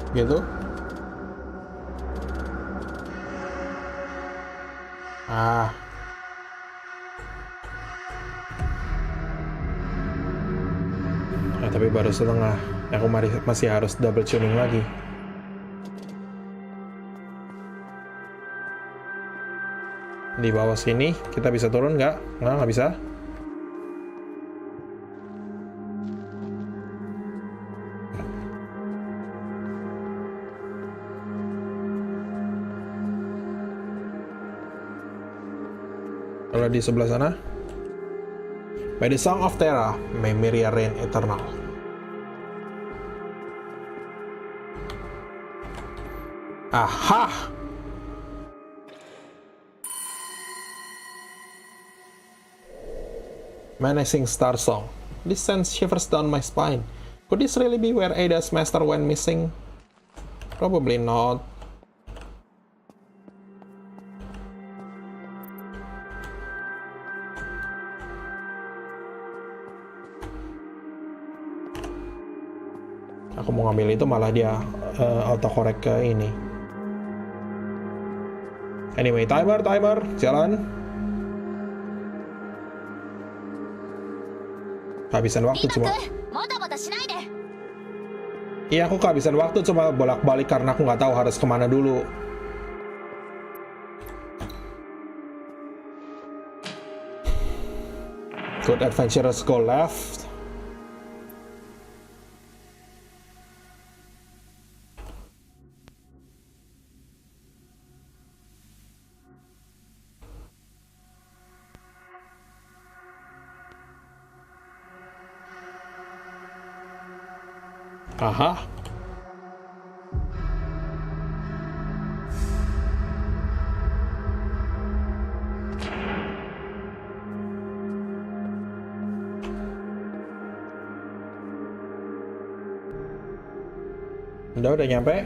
Gitu. Ah. Tapi baru setengah. Aku masih harus double tuning lagi. Di bawah sini kita bisa turun nggak? Nggak bisa. Kalau di sebelah sana, by the Song of Terra, may Myria reign eternal. Aha! Menacing Starsong. This sends shivers down my spine. Could this really be where Ada's master went missing? Probably not. Aku mau ngambil itu malah dia autocorrect ke ini. Anyway, timer, jalan. Kehabisan waktu cuma. Iya, aku kehabisan waktu cuma bolak-balik karena aku nggak tahu harus kemana dulu. Good adventurers go left. Aha. Udah nyampe.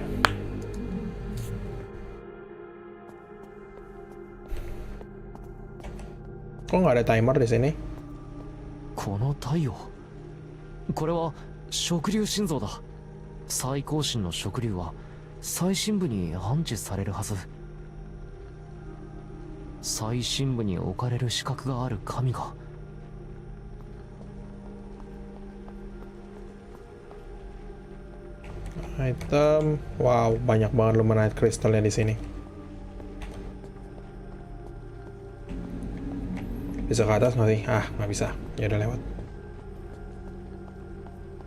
Kok nggak ada timer di sini? この太陽。これは食竜心臓だ。最高神の食竜は最深部に安置されるはず。最深部に置かれる資格がある神が。Item, wow, banyak banget luminite kristalnya di sini. Bisa ke atas masih? Ah, nggak bisa. Ya udah lewat.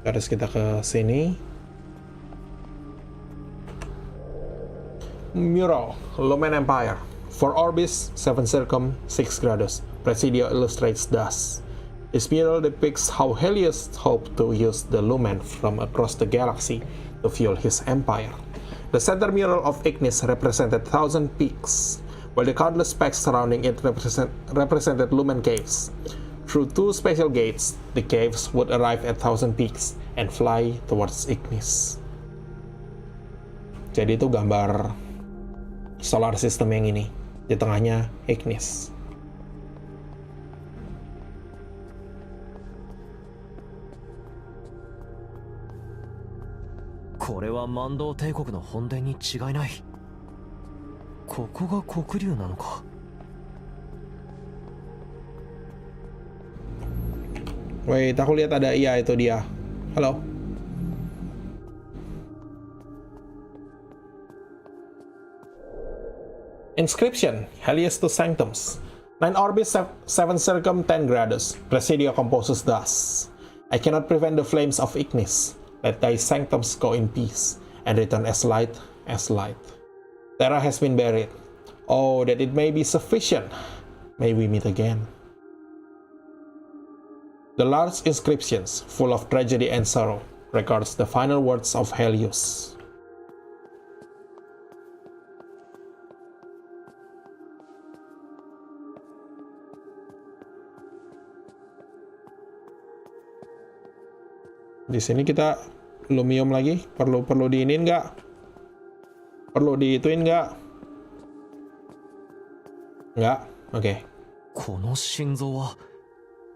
Terus kita ke sini. Mural, Lumen Empire. 4 orbis, 7 circum, 6 gradus. Presidio illustrates thus. This mural depicts how Helios hoped to use the lumen from across the galaxy to fuel his empire. The center mural of Ignis represented 1,000 peaks, while the countless specks surrounding it represented lumen caves. Through 2 special gates, the caves would arrive at 1,000 peaks and fly towards Ignis. Jadi itu gambar solar system yang ini. Di tengahnya Ignis. これは万道帝国の本殿に違いない。ここが黒竜なのか。Wait, aku lihat ada iya itu dia. Halo. Inscription: Helios to Sanctums. 9 orbis, 7 circum, 10 gradus. Presidio composes thus. I cannot prevent the flames of Ignis. Let thy sanctums go in peace, and return as light as light. Terra has been buried. Oh, that it may be sufficient. May we meet again. The large inscriptions, full of tragedy and sorrow, records the final words of Helios. Di sini kita lumium lagi, perlu diinin nggak? Perlu diituin nggak? Nggak, oke. この心臓は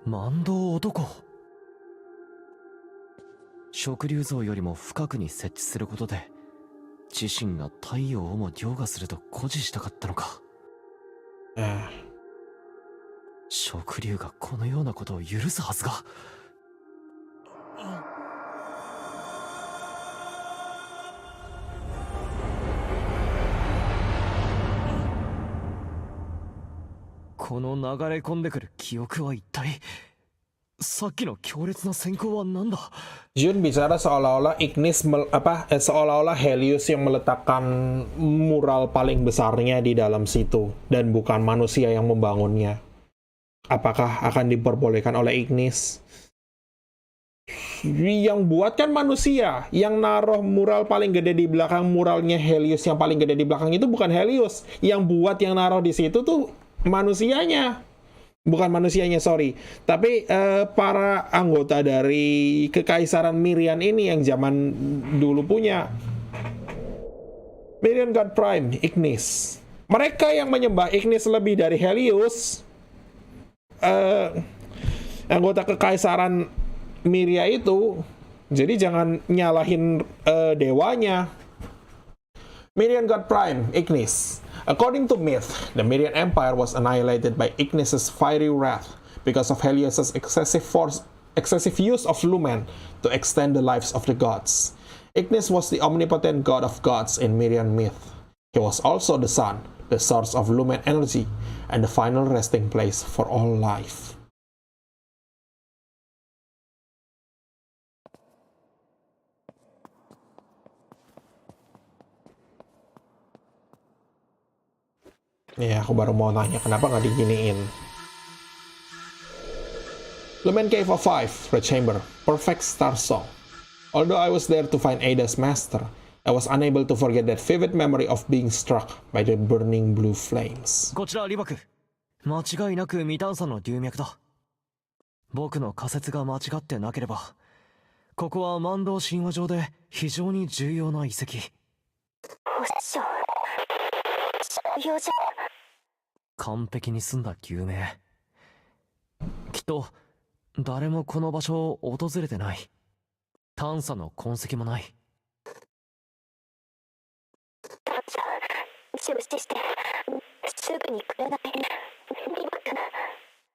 万動男。食竜像よりも深くに設置することで自身が太陽をも凌駕すると誇示したかったのか。食竜がこのようなことを許すはずが。この流れ込んでくる記憶は一体、さっきの強烈な閃光は何だ。 Jun bicara seolah-olah seolah-olah Helios yang meletakkan mural paling besarnya di dalam situ dan bukan manusia yang membangunnya. Apakah akan diperbolehkan oleh Ignis? Yang buat kan manusia, yang naruh mural paling gede di belakang muralnya Helios yang paling gede di belakang itu bukan Helios. Yang buat yang naruh di situ tuh manusianya, bukan manusianya, sorry, tapi para anggota dari kekaisaran Mirian ini yang zaman dulu punya. Mirian God Prime, Ignis. Mereka yang menyembah Ignis lebih dari Helios. Anggota kekaisaran Miria itu, jadi jangan nyalahin dewanya. Mirian God Prime, Ignis. According to myth, the Mirian Empire was annihilated by Ignis's fiery wrath because of Helios's excessive use of lumen to extend the lives of the gods. Ignis was the omnipotent god of gods in Mirian myth. He was also the sun, the source of lumen energy, and the final resting place for all life. Ya, aku baru mau nanya, kenapa nggak diginiin? Lumen Cave of Five, Red Chamber, perfect Starsong. Although I was there to find Ada's master, I was unable to forget that vivid memory of being struck by the burning blue flames. こちらリバク、間違いなく未探査の龍脈だ。僕の仮説が間違ってなければ、ここは万道神話上で非常に重要な遺跡。完璧に済んだ牛名。きっと誰もこの場所を訪れてない。探査の痕跡もない。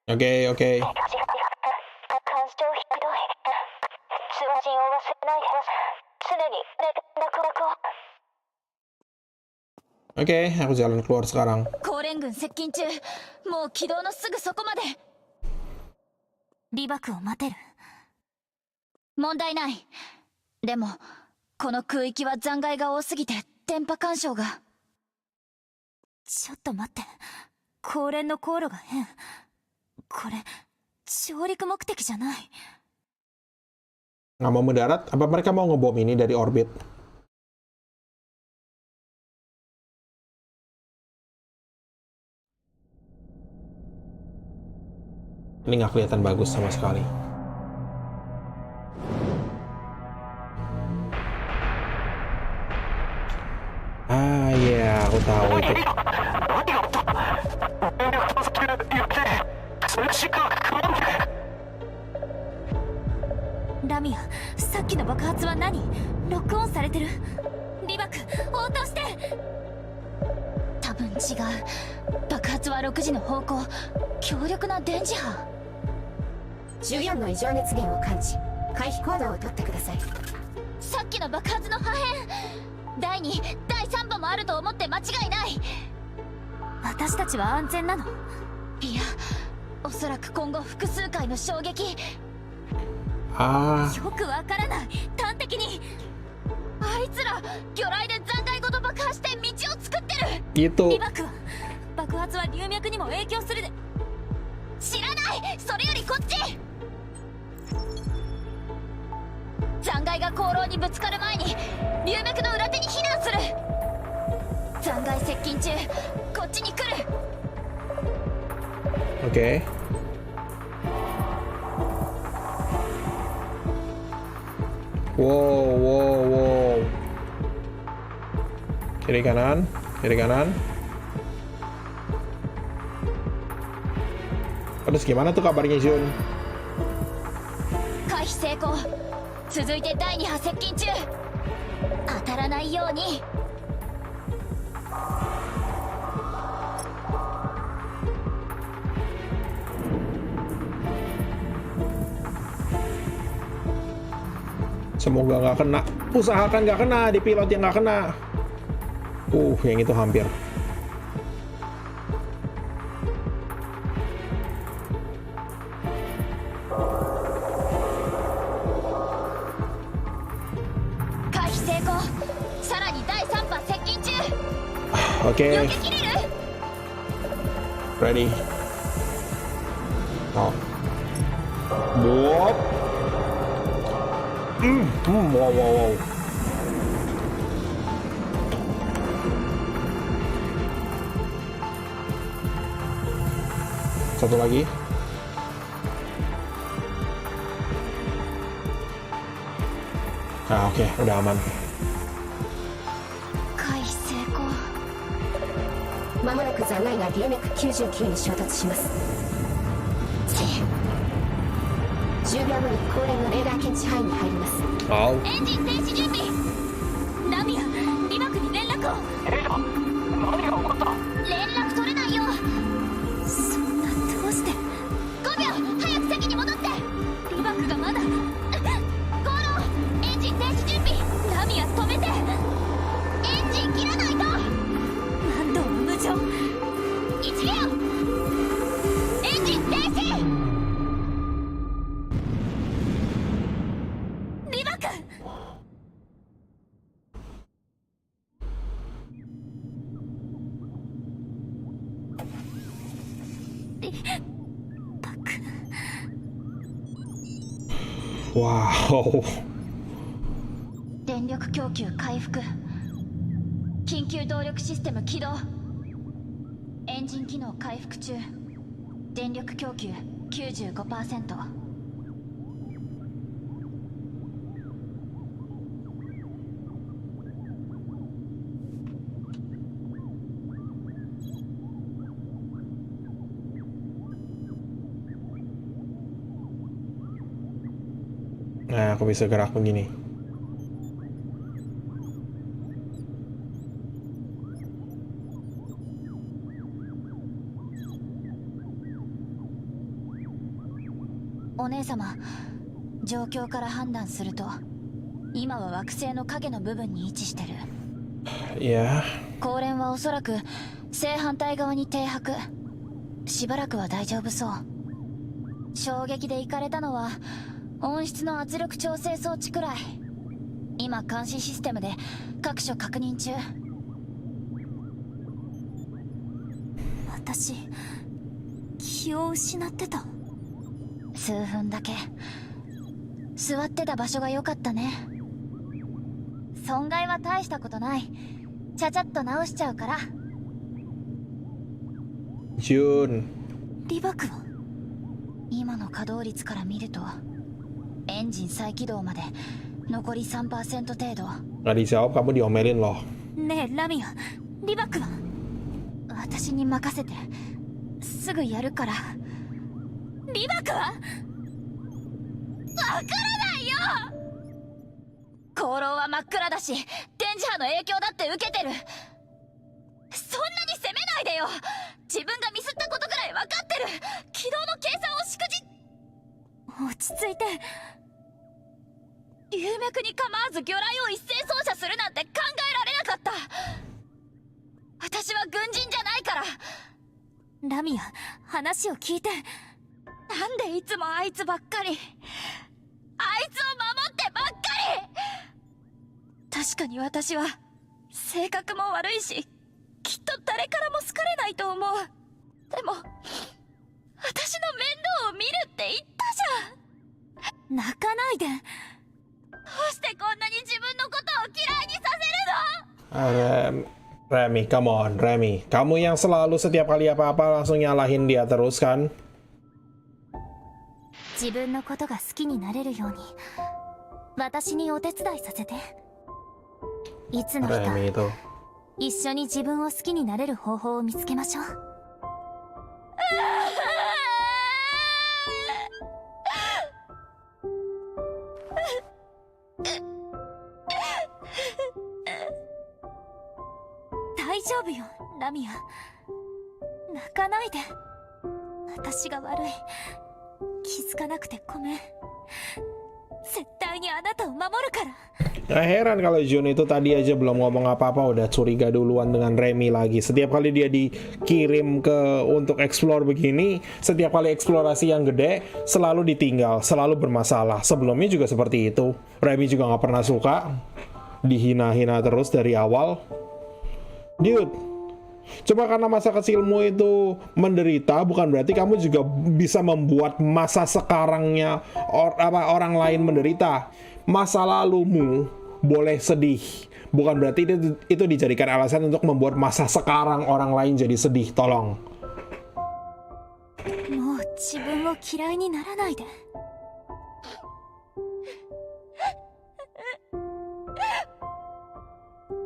Oke, oke. Oke, aku jalan keluar sekarang. 高連軍接近中、もう軌道のすぐそこまで。リバクを待てる。問題ない。でもこの空域は残骸が多すぎて電波干渉が。ちょっと待って、高連の航路が変。これ上陸目的じゃない。 Nggak mau mendarat? Apa mereka mau ngebom ini dari orbit? Ini nggak kelihatan bagus sama sekali. Ah iya, aku tahu itu. Lamia, さっきの爆発は何？ロックオンされてる。リバク、応答して。多分違う。爆発は6時の方向。強力な電磁波。14の異常熱源を感知、回避行動をとってください。さっきの爆発の破片、第2、第3波もあると思って間違いない。私たちは安全なの？いや、おそらく今後複数回の衝撃。よくわからない。端的にあいつら魚雷で残骸ごと爆破して道を作ってる。リバクは爆発は龍脈にも影響するで。知らない。それよりこっち。隊が航路にぶつかる前に龍脈の裏手に避難する。残骸接近中、こっちに来る。 Oke. Wow. Kiri kanan. Terus gimana tuh kabarnya Jun? 回避成功。続いて第2波接近中。当たらないように。Semoga nggak kena. Usahakan nggak kena di pilot yang nggak kena. Yang itu hampir. Oke. Ready. Oh. Buop. Wow. Satu lagi. Oke, udah aman. まもなく残骸が龍脈99に衝突します。10秒後に高連のレーダー検知範囲に入ります。エンジン停止準備。ナミヤ、リバクに連絡を。エイダ、何が起こった？連絡取れないよ。そんな、どうして。5秒、早く席に戻って。リバクがまだ。ゴーロー、エンジン停止準備。ナミヤ、止めて。エンジン切らないと。何度も無情。1秒。エンジン停止。リバク。わお。電力供給回復。緊急動力システム起動。エンジン機能回復中。電力供給 95%。Nah, aku bisa gerak begini. O姉様、状況から判断すると、今は惑星の影の部分に位置してる。いや。高連はおそらく正反対側に停泊。しばらくは大丈夫そう。衝撃で行かれたのは温室の圧力調整装置くらい。今監視システムで各所確認中。私、気を失ってた。数分だけ座ってた場所が良かったね。損害は大したことない。ちゃちゃっと直しちゃうから。ジュン。リバクは今の稼働率から見るとエンジン再起動まで残り 3% 程度。Nggak dijawab, kamu diomelin loh. ねえラミア、リバクは私に任せて。すぐやるから。リバクはわからないよ。功労は真っ暗だし、電磁波の影響だって受けてる。そんなに責めないでよ。自分がミスったことぐらい分かってる。軌道の計算をしくじ。落ち着いて。龍脈に構わず魚雷を一斉操作するなんて考えられなかった。私は軍人じゃないから。ラミア、話を聞いて。なんでいつもあいつばっかり。あいつを守ってばっかり。確かに私は性格も悪いし、きっと誰からも好かれないと思う。でも私の面倒を見るって言ったじゃん。泣かないで。うしてこんなに自分のことを嫌いにさせるの。 Remy, come on, Remy. Kamu yang selalu setiap kali apa-apa langsung nyalahin dia terus kan? 自分のことが好きになれるように私にお手伝いさせて。いつの日か Remy itu. 一緒に自分を好きになれる方法を見つけましょう。大丈夫よ、ラミア。泣かないで。私が悪い。気づかなくてごめん。絶対にあなたを守るから。Nggak heran kalau Jun itu tadi aja belum ngomong apa-apa udah curiga duluan dengan Remy lagi. Setiap kali dia dikirim untuk explore begini, setiap kali eksplorasi yang gede selalu ditinggal, selalu bermasalah. Sebelumnya juga seperti itu. Remy juga nggak pernah suka, dihina-hina terus dari awal. Dude, cuma karena masa kecilmu itu menderita bukan berarti kamu juga bisa membuat masa sekarangnya orang lain menderita. Masa lalumu boleh sedih, bukan berarti itu dijadikan alasan untuk membuat masa sekarang orang lain jadi sedih. Tolong. もう自分を嫌いにならないで。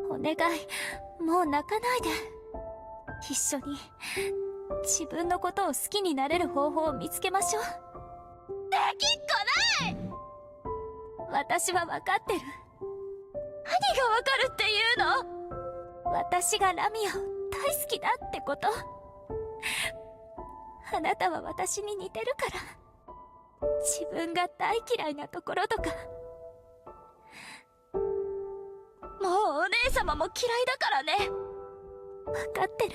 お願い、もう泣かないで。一緒に自分のことを好きになれる方法を見つけましょう。できっこない。私は分かってる。何が分かるっていうの？私がラミアを大好きだってこと。あなたは私に似てるから。自分が大嫌いなところとか。もうお姉様も嫌いだからね。分かってる。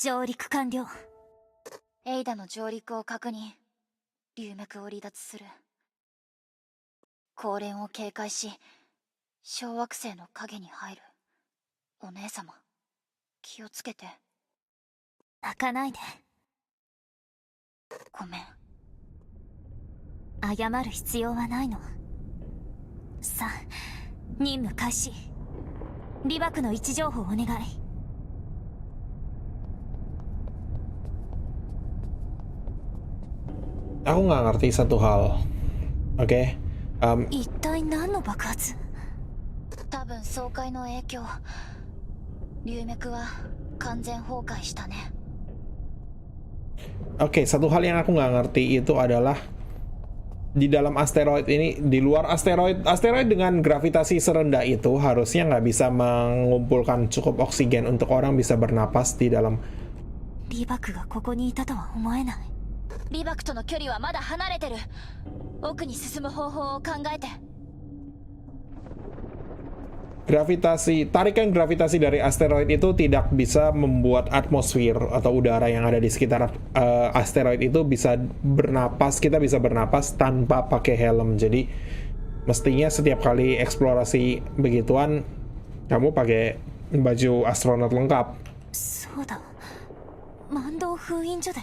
上陸完了。エイダの上陸を確認。龍脈を離脱する。光蓮を警戒し、小惑星の影に入る。お姉様、気をつけて。泣かないで。ごめん。謝る必要はないの。さあ、任務開始。リバクの位置情報お願い。Aku nggak ngerti satu hal, oke? 一体何の爆発？多分総会の影響。龍脈は完全崩壊したね。Oke, satu hal yang aku nggak ngerti itu adalah di dalam asteroid ini, di luar asteroid dengan gravitasi serendah itu harusnya nggak bisa mengumpulkan cukup oksigen untuk orang bisa bernapas di dalam. リバクがここにいたとは思えない。リバクとの距離はまだ離れてる。奥に進む方法を考えて。Tarikan gravitasi dari asteroid itu tidak bisa membuat atmosfer atau udara yang ada di sekitar asteroid itu bisa bernapas, kita bisa bernapas tanpa pakai helm. Jadi mestinya setiap kali eksplorasi begituan kamu pakai baju astronot lengkap. そうだ。万動封印所で。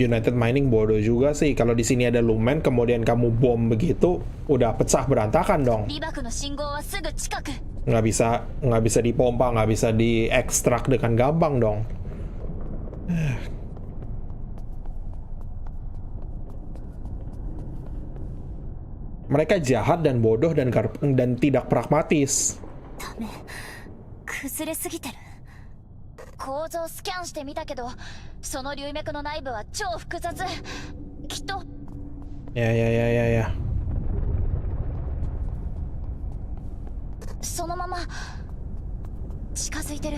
United Mining bodoh juga sih. Kalau di sini ada lumen, kemudian kamu bom begitu, udah pecah berantakan dong. Nggak bisa dipompa, nggak bisa diekstrak dengan gampang dong. Mereka jahat dan bodoh dan tidak pragmatis. 構造スキャンしてみたけど、その龍脈の内部は超複雑。きっと。や。そのまま近づいてる。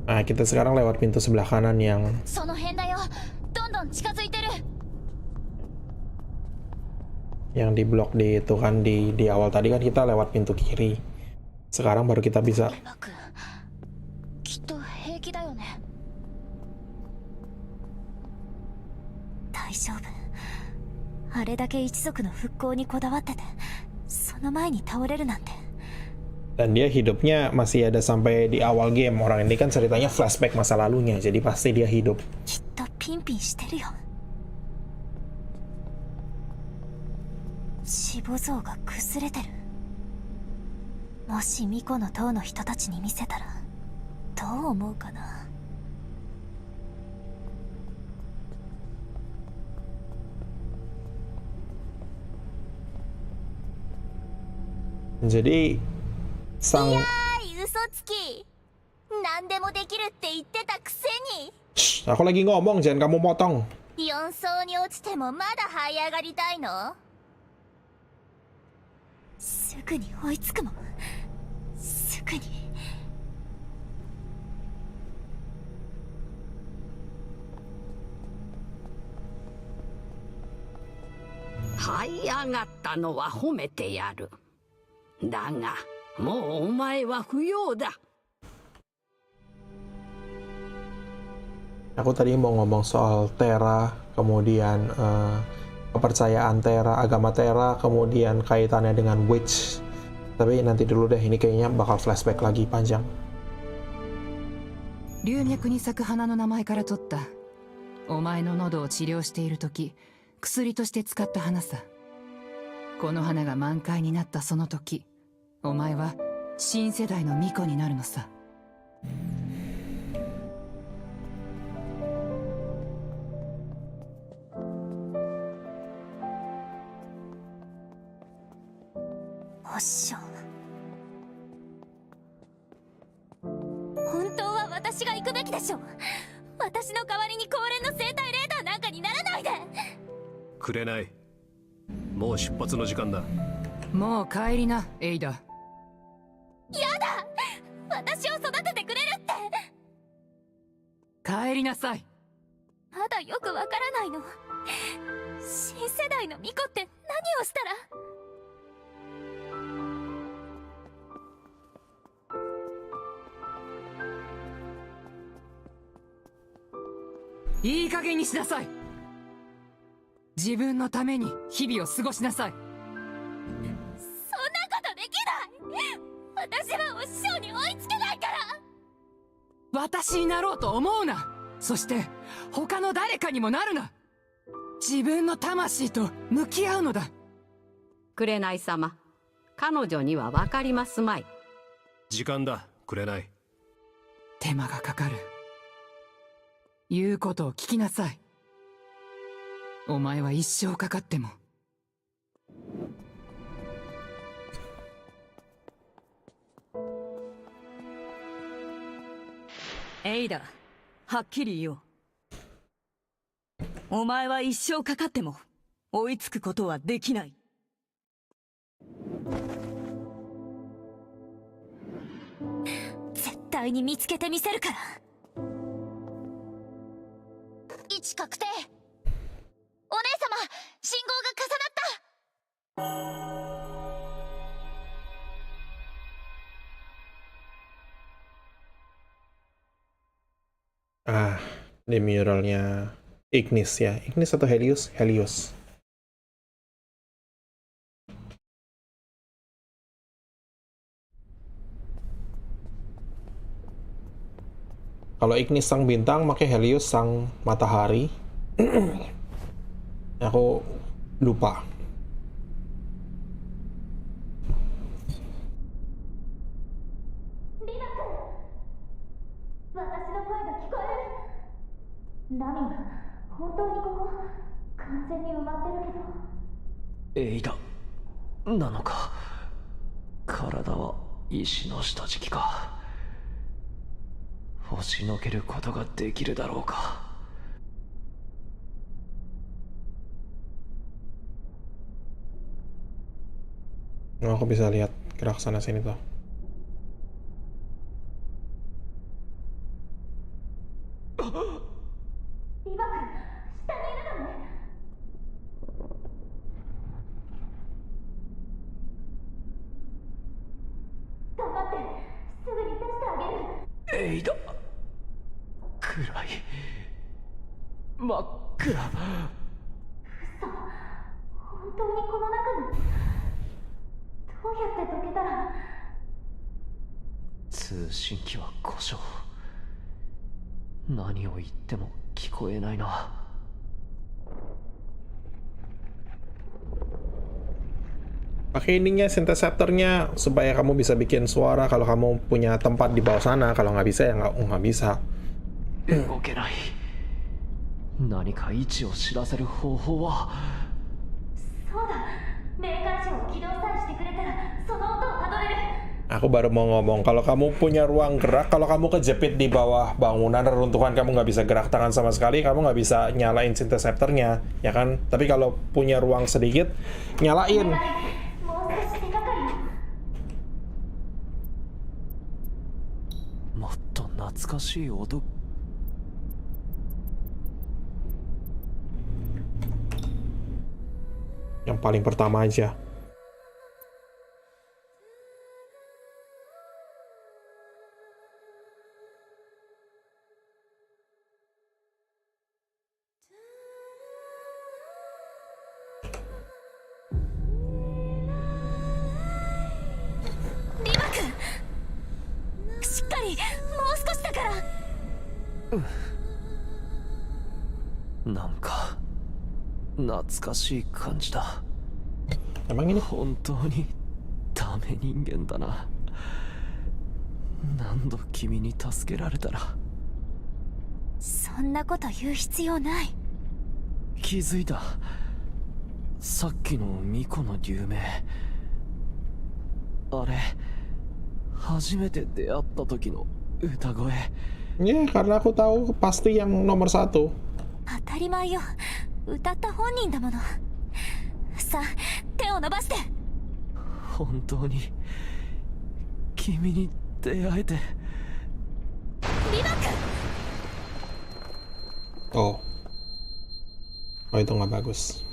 Nah, kita sekarang lewat pintu sebelah kanan yang. その辺だよ。どんどん近づいてる。Yang di blok di itu kan di awal tadi kan kita lewat pintu kiri. Sekarang baru kita bisa. あれだけ一族の復興にこだわってて、その前に倒れるなんて。 Dan dia hidupnya masih ada sampai di awal game. Orang ini kan ceritanya flashback masa lalunya, jadi pasti dia hidup. きっとピンピンしてるよ。死母像が崩れてる。もし巫女の塔の人たちに見せたらどう思うかな。 Jadi sang 嘘つき。何でもできるって言ってたくせに。 Shh, aku lagi ngomong, jangan kamu potong. 4層に落ちてもまだ這い上がりたいの？すぐに追いつくもん。すぐに。這い上がったのは褒めてやる。だがもうお前は不要だ。 Aku tadi mau ngomong soal Terra, kemudian kepercayaan Terra, agama Terra, kemudian kaitannya dengan Witch. Tapi nanti dulu deh, ini kayaknya bakal flashback lagi panjang. 龍脈に咲く花の名前から取った。お前の喉を治療している時、薬として使った花さ。この花が満開になったその時、お前は新世代の巫女になるのさ。おっしょ。本当は私が行くべきでしょ。私の代わりに高齢の生体レーダーなんかにならないで。くれない。もう出発の時間だ。もう帰りな、エイダ。やだ、私を育ててくれるって。帰りなさい。まだよくわからないの。新世代の巫女って何をしたら。いい加減にしなさい。自分のために日々を過ごしなさい。そんなことできない。私はお師匠に追いつけないから。私になろうと思うな。そして他の誰かにもなるな。自分の魂と向き合うのだ。紅様、彼女には分かりますまい。時間だ、紅。手間がかかる。言うことを聞きなさい。お前は一生かかっても。エイダ、はっきり言おう。お前は一生かかっても追いつくことはできない。絶対に見つけてみせるから。位置確定。お姉様、信号が重なった。 Ah, di muralnya Ignis ya. Ignis atau Helios? Helios. Kalau Ignis sang bintang, maka Helios sang matahari. Aku lupa. Ada エイダなのか。体は石の下敷きか。押しのけることができるだろうか。Oh, aku bisa lihat gerak sana sini tuh.エイダ、暗い。真っ暗。通信機は故障。何を言っても聞こえないな。Pakai ininya, synthesizer-nya, supaya kamu bisa bikin suara kalau kamu punya tempat di bawah sana. Kalau nggak bisa, ya nggak bisa. 動けない。何か位置を知らせる方法は。そうだ、メーカー車を起動さえしてくれたらその音をたどれる。 Aku baru mau ngomong, kalau kamu punya ruang gerak, kalau kamu kejepit di bawah bangunan reruntuhan, kamu nggak bisa gerak tangan sama sekali, kamu nggak bisa nyalain synthesizer-nya, ya kan? Tapi kalau punya ruang sedikit, nyalain. もう少し手がかりを。もっと懐かしい音。Yang paling pertama aja. Limak! なんか懐かしい感じだ。本当にダメ人間だな。何度君に助けられたら。そんなこと言う必要ない。気づいた。さっきの巫女の流明、あれ初めて出会った時の歌声。Ya, karena aku tahu pasti yang nomor 1. 当たり前よ。歌った本人だもの。さあ、手を伸ばして。本当に君に出会えて。リマク。 Oh, oh itu nggak bagus.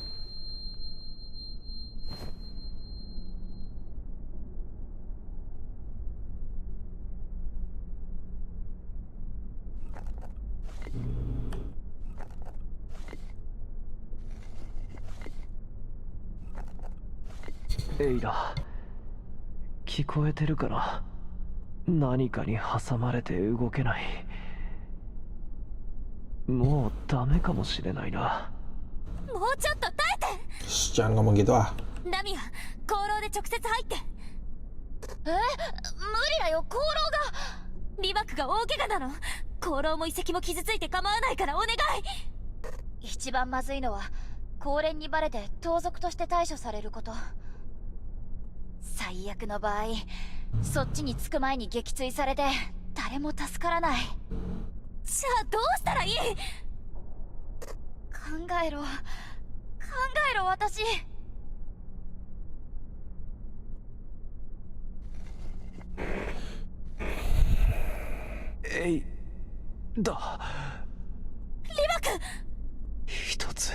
Eira、聞こえてるかな。何かに挟まれて動けない。もうダメかもしれないな。もうちょっと耐えて。 Jangan ngomong gitu ah. ラミア、功労で直接入って。無理だよ、功労が。リマクが大怪我なの。功労も遺跡も傷ついて構わないからお願い。一番まずいのは高連にバレて盗賊として対処されること。最悪の場合、そっちに着く前に撃墜されて誰も助からない。じゃあどうしたらいい？考えろ私。エイだ。リマク！一つ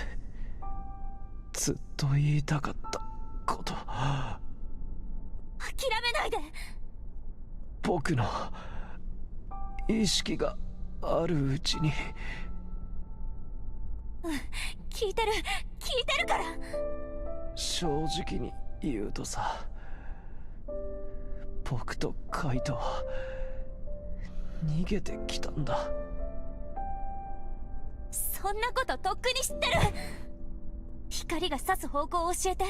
ずっと言いたかったこと。諦めないで。僕の意識があるうちに。聞いてるから。正直に言うとさ、僕とカイトは逃げてきたんだ。そんなこととっくに知ってる。光が差す方向を教えて、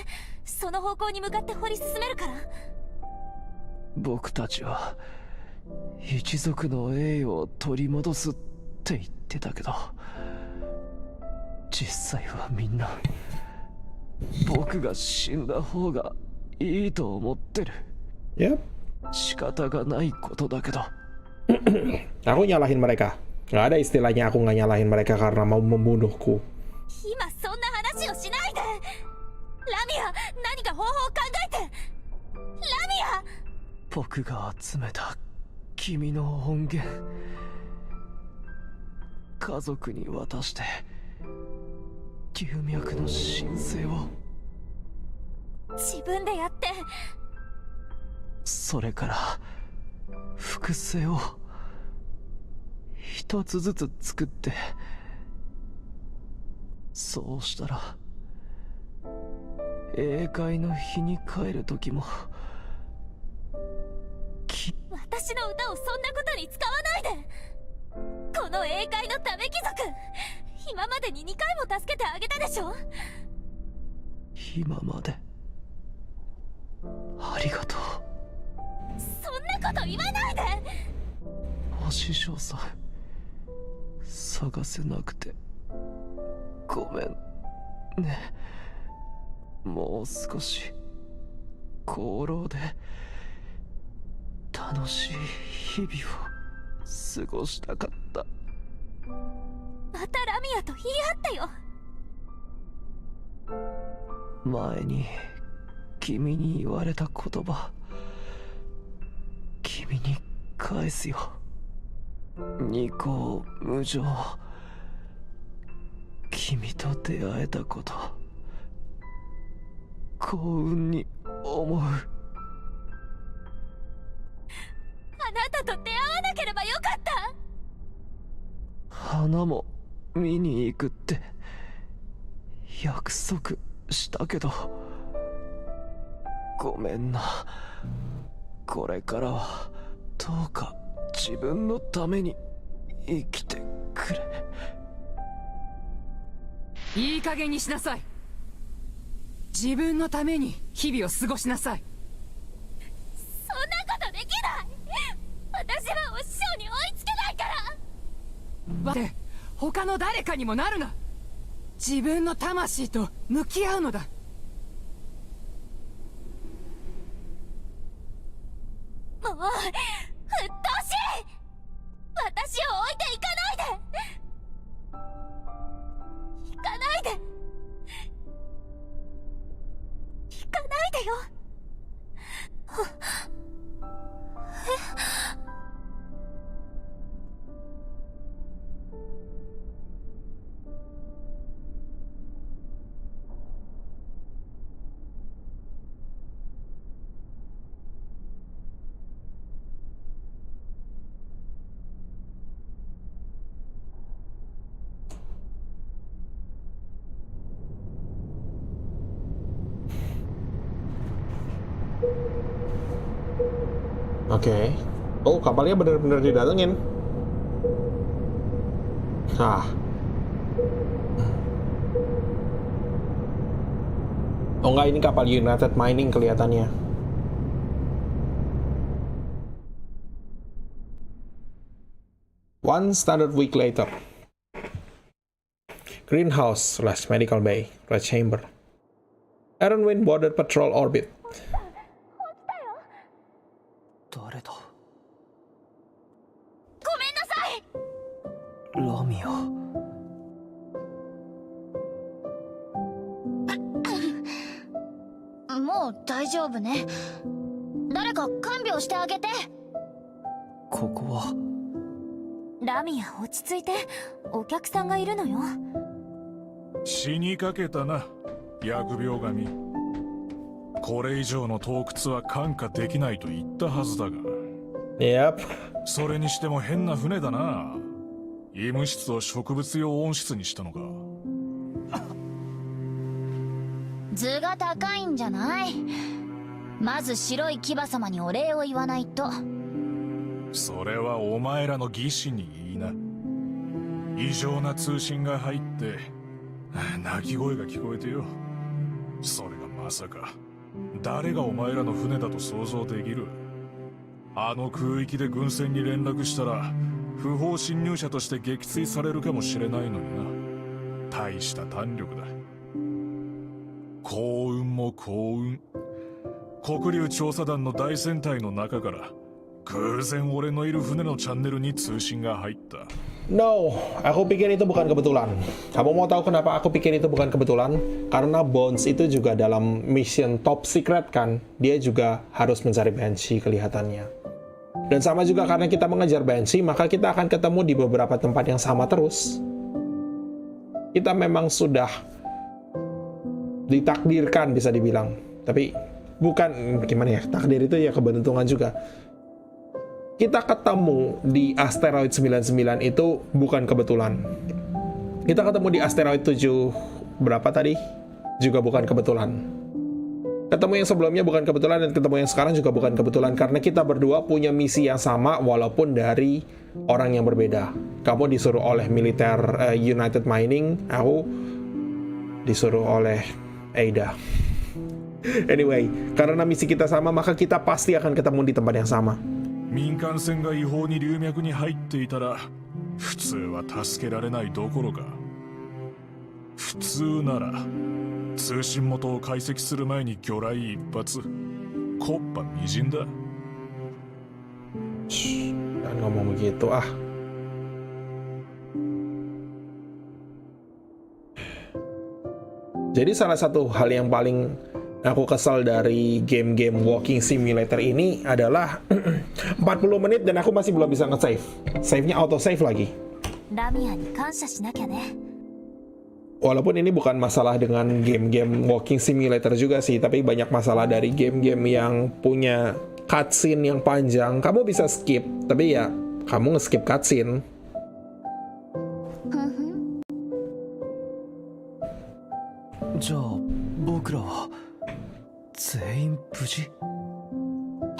その方向に向かって掘り進めるから。僕たちは一族の栄誉を取り戻すって言ってたけど、実際はみんな僕が死んだ方がいいと思ってる。Yep. 仕方がないことだけど。Aku nyalahin mereka. Nggak ada istilahnya aku nggak nyalahin mereka karena mau membunuhku. 今そんな話をしないで。ラミア、何か方法を考えて。ラミア。僕が集めた君の音源、家族に渡して龍脈の神聖を。自分でやって。それから複製を一つずつ作って、そうしたら英会の日に帰る時も私私の歌をそんなことに使わないで。この英会のため貴族、今までに2回も助けてあげたでしょ。今までありがとう。そんなこと言わないで。お師匠さん、探せなくてごめんね。もう少し功労で楽しい日々を過ごしたかった。またラミアと言い合ったよ。前に君に言われた言葉、君に返すよ。二項無常。君と出会えたこと、幸運に思う。あなたと出会わなければよかった。花も見に行くって約束したけど、ごめんな。これからはどうか自分のために生きてくれ。いい加減にしなさい。自分のために日々を過ごしなさい。そんなことできない。私はお師匠に追いつけないから。で、他の誰かにもなるな。自分の魂と向き合うのだ。もう、鬱陶しい。私を置いていかないで。行かないで。行かないでよ。Oke. Oh, kapalnya bener-bener didatengin. Nah. Oh enggak, ini kapal United Mining kelihatannya. One standard week later. Greenhouse/medical bay, red chamber. Aaron Wynn boarded patrol orbit. 誰だ。ごめんなさい。ラミア。もう大丈夫ね。誰か看病してあげて。ここは。ラミア、落ち着いて。お客さんがいるのよ。死にかけたな、疫病神。これ以上の洞窟は看過できないと言ったはずだが。Yep。それにしても変な船だな。医務室を植物用温室にしたのか。図が高いんじゃない。まず白い騎馬様にお礼を言わないと。それはお前らの義士に言いな。異常な通信が入って泣き声が聞こえてよ。それがまさか誰がお前らの船だと想像できる。あの空域で軍船に連絡したら不法侵入者として撃墜されるかもしれないのにな。大した胆力だ。幸運も幸運。黒竜調査団の大船隊の中から偶然俺のいる船のチャンネルに通信が入った。No, aku pikir itu bukan kebetulan. Kamu mau tahu kenapa aku pikir itu bukan kebetulan? Karena Bones itu juga dalam mission top secret kan. Dia juga harus mencari Banshee kelihatannya. Dan sama juga karena kita mengejar Banshee, maka kita akan ketemu di beberapa tempat yang sama terus. Kita memang sudah ditakdirkan bisa dibilang. Tapi bukan, gimana ya, takdir itu ya keberuntungan juga. Kita ketemu di asteroid 99 itu bukan kebetulan. Kita ketemu di asteroid 7 berapa tadi? Juga bukan kebetulan. Ketemu yang sebelumnya bukan kebetulan dan ketemu yang sekarang juga bukan kebetulan karena kita berdua punya misi yang sama walaupun dari orang yang berbeda. Kamu disuruh oleh militer United Mining, aku disuruh oleh Ada. Anyway, karena misi kita sama maka kita pasti akan ketemu di tempat yang sama. 民間船が違法に流脈に入っていたら普通は助けられないどころか普通なら通信元を解析する前に魚雷一発コッパみじんだ Jangan ngomong begitu ah. Jadi salah satu hal yang paling aku kesal dari game-game walking simulator ini adalah 40 menit dan aku masih belum bisa nge-save. Save-nya auto save lagi. Walaupun ini bukan masalah dengan game-game walking simulator juga sih, tapi banyak masalah dari game-game yang punya cutscene yang panjang. Kamu bisa skip, tapi ya kamu nge-skip cutscene.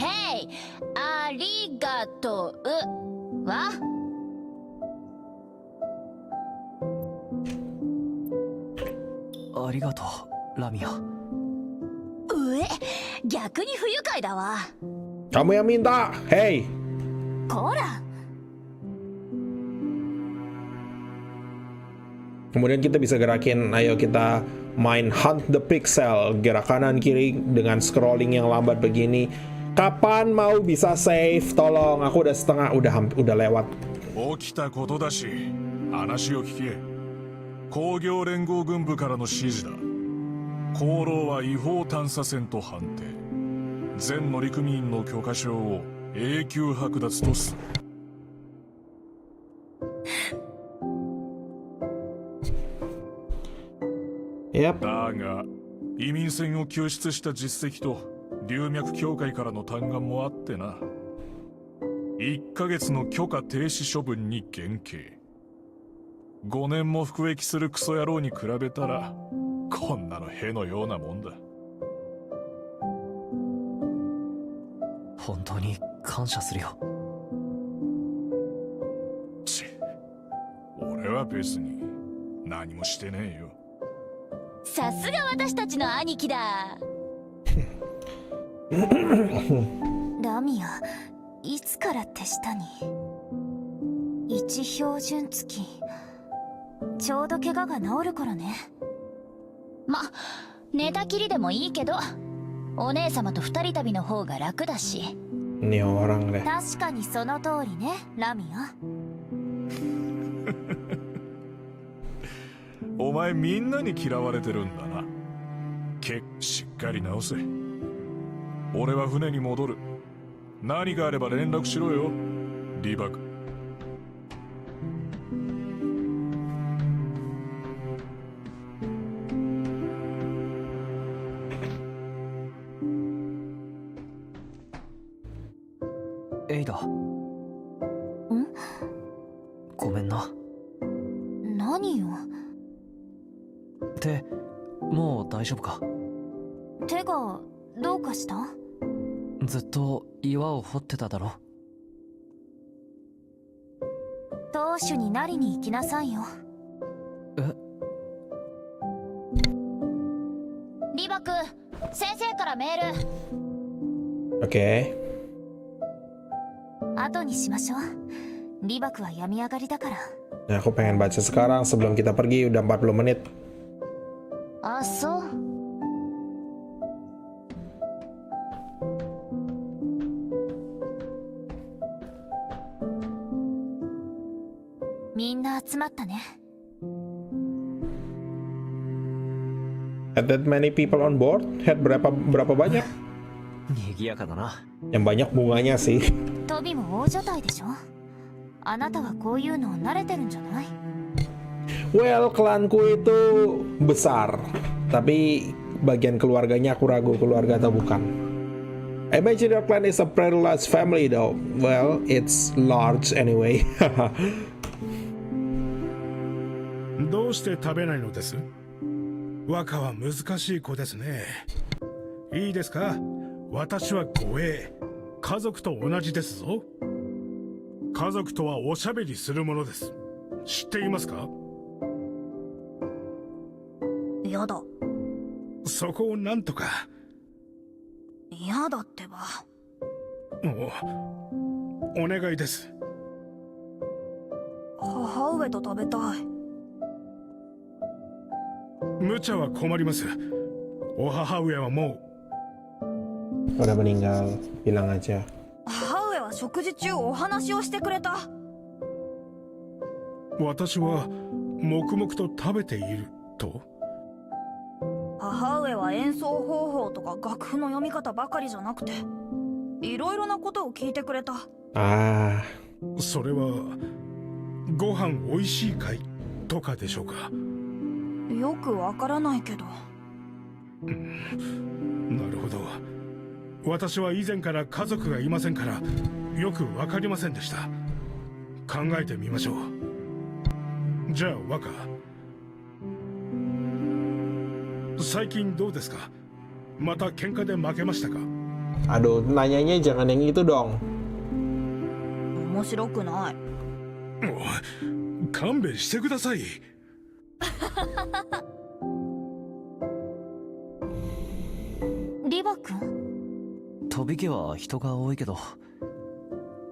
Hey, ありがとうわ。ありがとう、ラミア。逆に不愉快だわ。 Kamu yang minta, hey. こら。 Kemudian kita bisa gerakin, ayo kita main Hunt the Pixel, gerak kanan kiri dengan scrolling yang lambat begini. Kapan mau bisa save? Tolong, aku udah setengah, udah lewat. 起きたことだし話を聞け工業連合軍部からの指示だ航路は違法探査船と判定全乗組員の許可証を永久剥奪とする Yep. だが移民船を救出した実績と流脈協会からの嘆願もあってな1ヶ月の許可停止処分に減刑5年も服役するクソ野郎に比べたらこんなのへのようなもんだ本当に感謝するよ。俺は別に何もしてねえよさすが私たちの兄貴だ。ラミア、いつから手下に1標準月ちょうど怪我が治る頃ね。ま、寝たきりでもいいけどお姉様と二人旅の方が楽だし。Ini orang deh. 確かにその通りね、ラミア。お前みんなに嫌われてるんだなしっかり直せ俺は船に戻る何かあれば連絡しろよリバクエイダ。ごめんな。何よ。手、もう大丈夫か？手がどうかした？ずっと岩を掘ってただろ。当主になりに行きなさいよ。リバク、先生からメール。Oke. 後にしましょう。リバクは病み上がりだから。Nah, aku pengen baca sekarang sebelum kita pergi udah 40 menit. あ、そう。みんな集まったね。Had that many people on board? Had berapa banyak? 賑やかだな。Yang banyak bunganya sih. トビも大所帯でしょ。あなたはこういうの慣れてるんじゃない？ Well, klanku itu besar, tapi bagian keluarganya aku ragu keluarga atau bukan. I imagine your clan is a pretty large family though. Well, it's large anyway. どうして食べないのです？若は難しい子ですね。いいですか？私は護衛。家族と同じですぞ。家族とはおしゃべりするものです。知っていますか？やだ。そこをなんとか。やだってば。お願いです。母上と食べたい。無茶は困ります。お母上はもう udah meninggal, bilang aja. 母上は食事中お話をしてくれた。私は黙々と食べていると。母上は演奏方法とか楽譜の読み方ばかりじゃなくて、いろいろなことを聞いてくれた。ああ、それはご飯おいしいかいとかでしょうか。よくわからないけど。なるほど。私は以前から家族がいませんからよくわかりませんでした。考えてみましょう。じゃあ若、最近どうですか？また喧嘩で負けましたか？ Aduh, nanyanya jangan yang itu dong. 面白くない。勘弁してください。リバ君？飛び家は人が多いけど、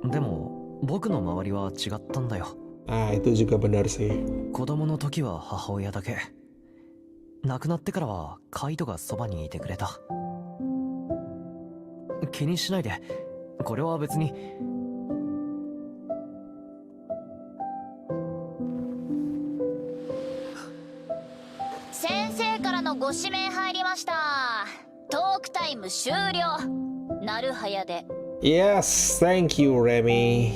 でも僕の周りは違ったんだよ。Ah, itu juga benar sih. 子供の時は母親だけ。亡くなってからはカイトがそばにいてくれた。気にしないで。これは別に。先生からのご指名入りました。トークタイム終了。なるはやで。Yes, thank you, Remy.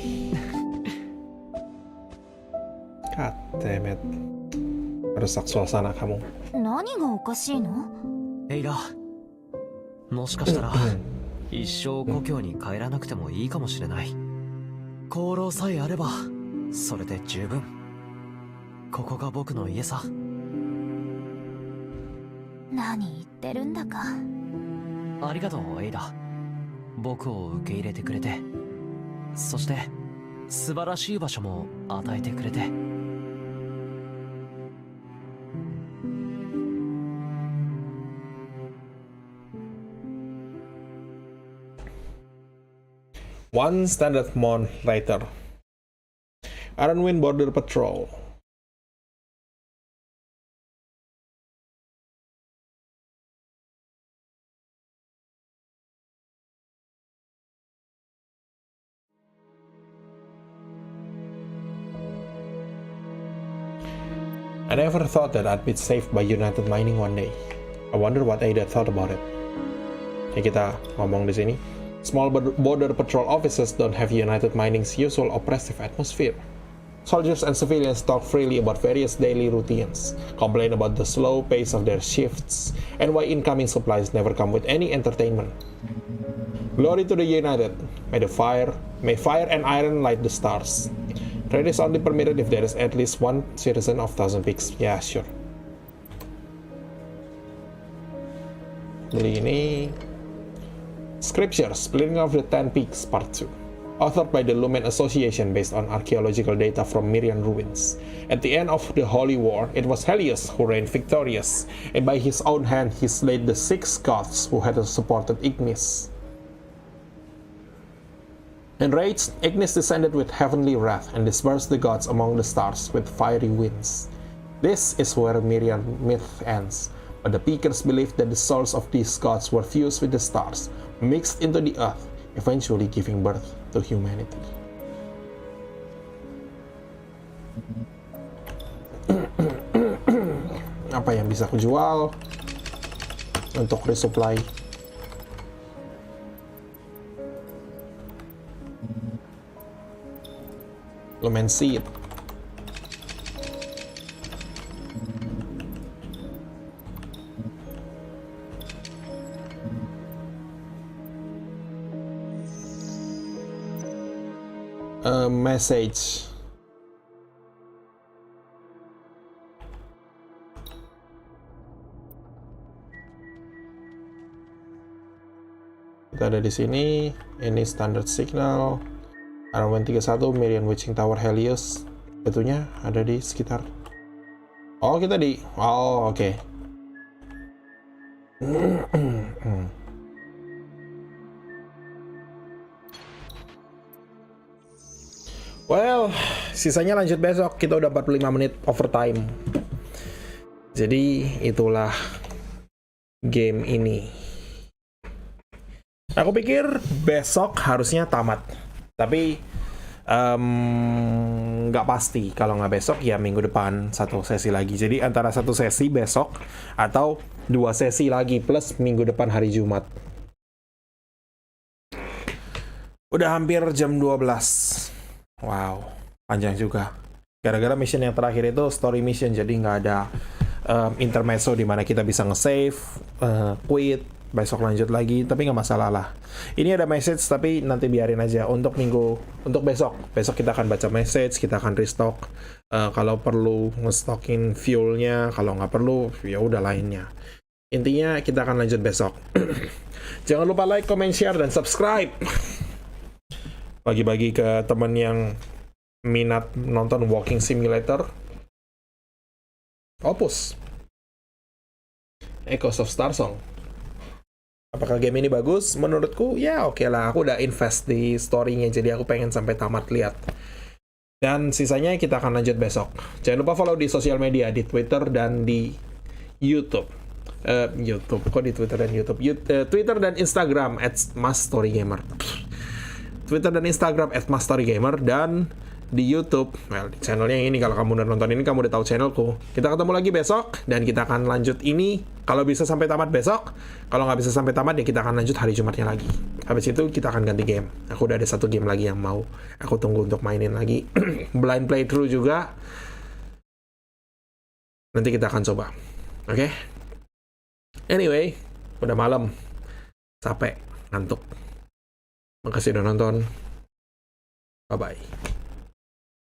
God damn it. Merusak suasana kamu. 何がおかしいの？エイラ、もしかしたら一生故郷に帰らなくてもいいかもしれない。功労さえあればそれで十分。ここが僕の家さ。何言ってるんだか。ありがとうエイラ。僕を受け入れてくれて、そして素晴らしい場所も与えてくれて。One standard month later. Ironwind Border Patrol. I never thought that I'd be saved by United Mining one day. I wonder what Ada thought about it. Ya kita ngomong di sini. Small border patrol officers don't have United Mining's usual oppressive atmosphere. Soldiers and civilians talk freely about various daily routines, complain about the slow pace of their shifts, and why incoming supplies never come with any entertainment. Glory to the United. May fire and iron light the stars. Trade is only permitted if there is at least one citizen of Thousand Peaks. Yeah, sure. Beli ini. Scriptures, Splitting of the Ten Peaks, Part 2. Authored by the Lumen Association based on archaeological data from Myrian ruins. At the end of the Holy War, it was Helios who reigned victorious, and by his own hand he slayed the 6 gods who had supported Ignis. Enraged, Ignis descended with heavenly wrath and dispersed the gods among the stars with fiery winds. This is where Myrian myth ends, but the Peakers believed that the souls of these gods were fused with the stars, mixed into the earth, eventually giving birth to humanity. Apa yang bisa aku jual untuk resupply? Lumen seed. A message. Kita ada di sini. Ini standard signal. Armament 31, Meridian Witching Tower Helios. Itunya ada di sekitar. Oh, kita di. Oh, oke. Okay. Well, sisanya lanjut besok. Kita udah 45 menit overtime. Jadi, itulah game ini. Aku pikir besok harusnya tamat. Tapi, nggak pasti. Kalau nggak besok, ya minggu depan satu sesi lagi. Jadi, antara satu sesi besok atau 2 sesi lagi plus minggu depan hari Jumat. Udah hampir jam 12. Wow, panjang juga. Gara-gara mission yang terakhir itu story mission, jadi nggak ada intermezzo di mana kita bisa nge-save, quit, besok lanjut lagi, tapi nggak masalah lah. Ini ada message, tapi nanti biarin aja untuk besok. Besok kita akan baca message, kita akan restock. Kalau perlu nge-stockin fuelnya, kalau nggak perlu, ya udah lainnya. Intinya kita akan lanjut besok. Jangan lupa like, comment, share, dan subscribe. Bagi-bagi ke temen yang minat nonton walking simulator. OPUS, Echoes of Starsong. Apakah game ini bagus? Menurutku ya oke lah. Aku udah invest di story-nya, jadi aku pengen sampai tamat lihat. Dan sisanya kita akan lanjut besok. Jangan lupa follow di sosial media, di Twitter dan di YouTube. Kok di Twitter dan YouTube? Twitter dan Instagram @masstorygamer. Twitter dan Instagram @masstorygamer, dan di YouTube, well, di channelnya yang ini. Kalau kamu udah nonton ini, kamu udah tahu channelku. Kita ketemu lagi besok, dan kita akan lanjut ini. Kalau bisa sampai tamat besok, kalau nggak bisa sampai tamat, ya kita akan lanjut hari Jumatnya lagi. Habis itu kita akan ganti game. Aku udah ada 1 game lagi yang mau aku tunggu untuk mainin lagi. Blind playthrough juga. Nanti kita akan coba. Oke? Anyway, udah malam. Capek, ngantuk. Makasih udah nonton. Bye-bye.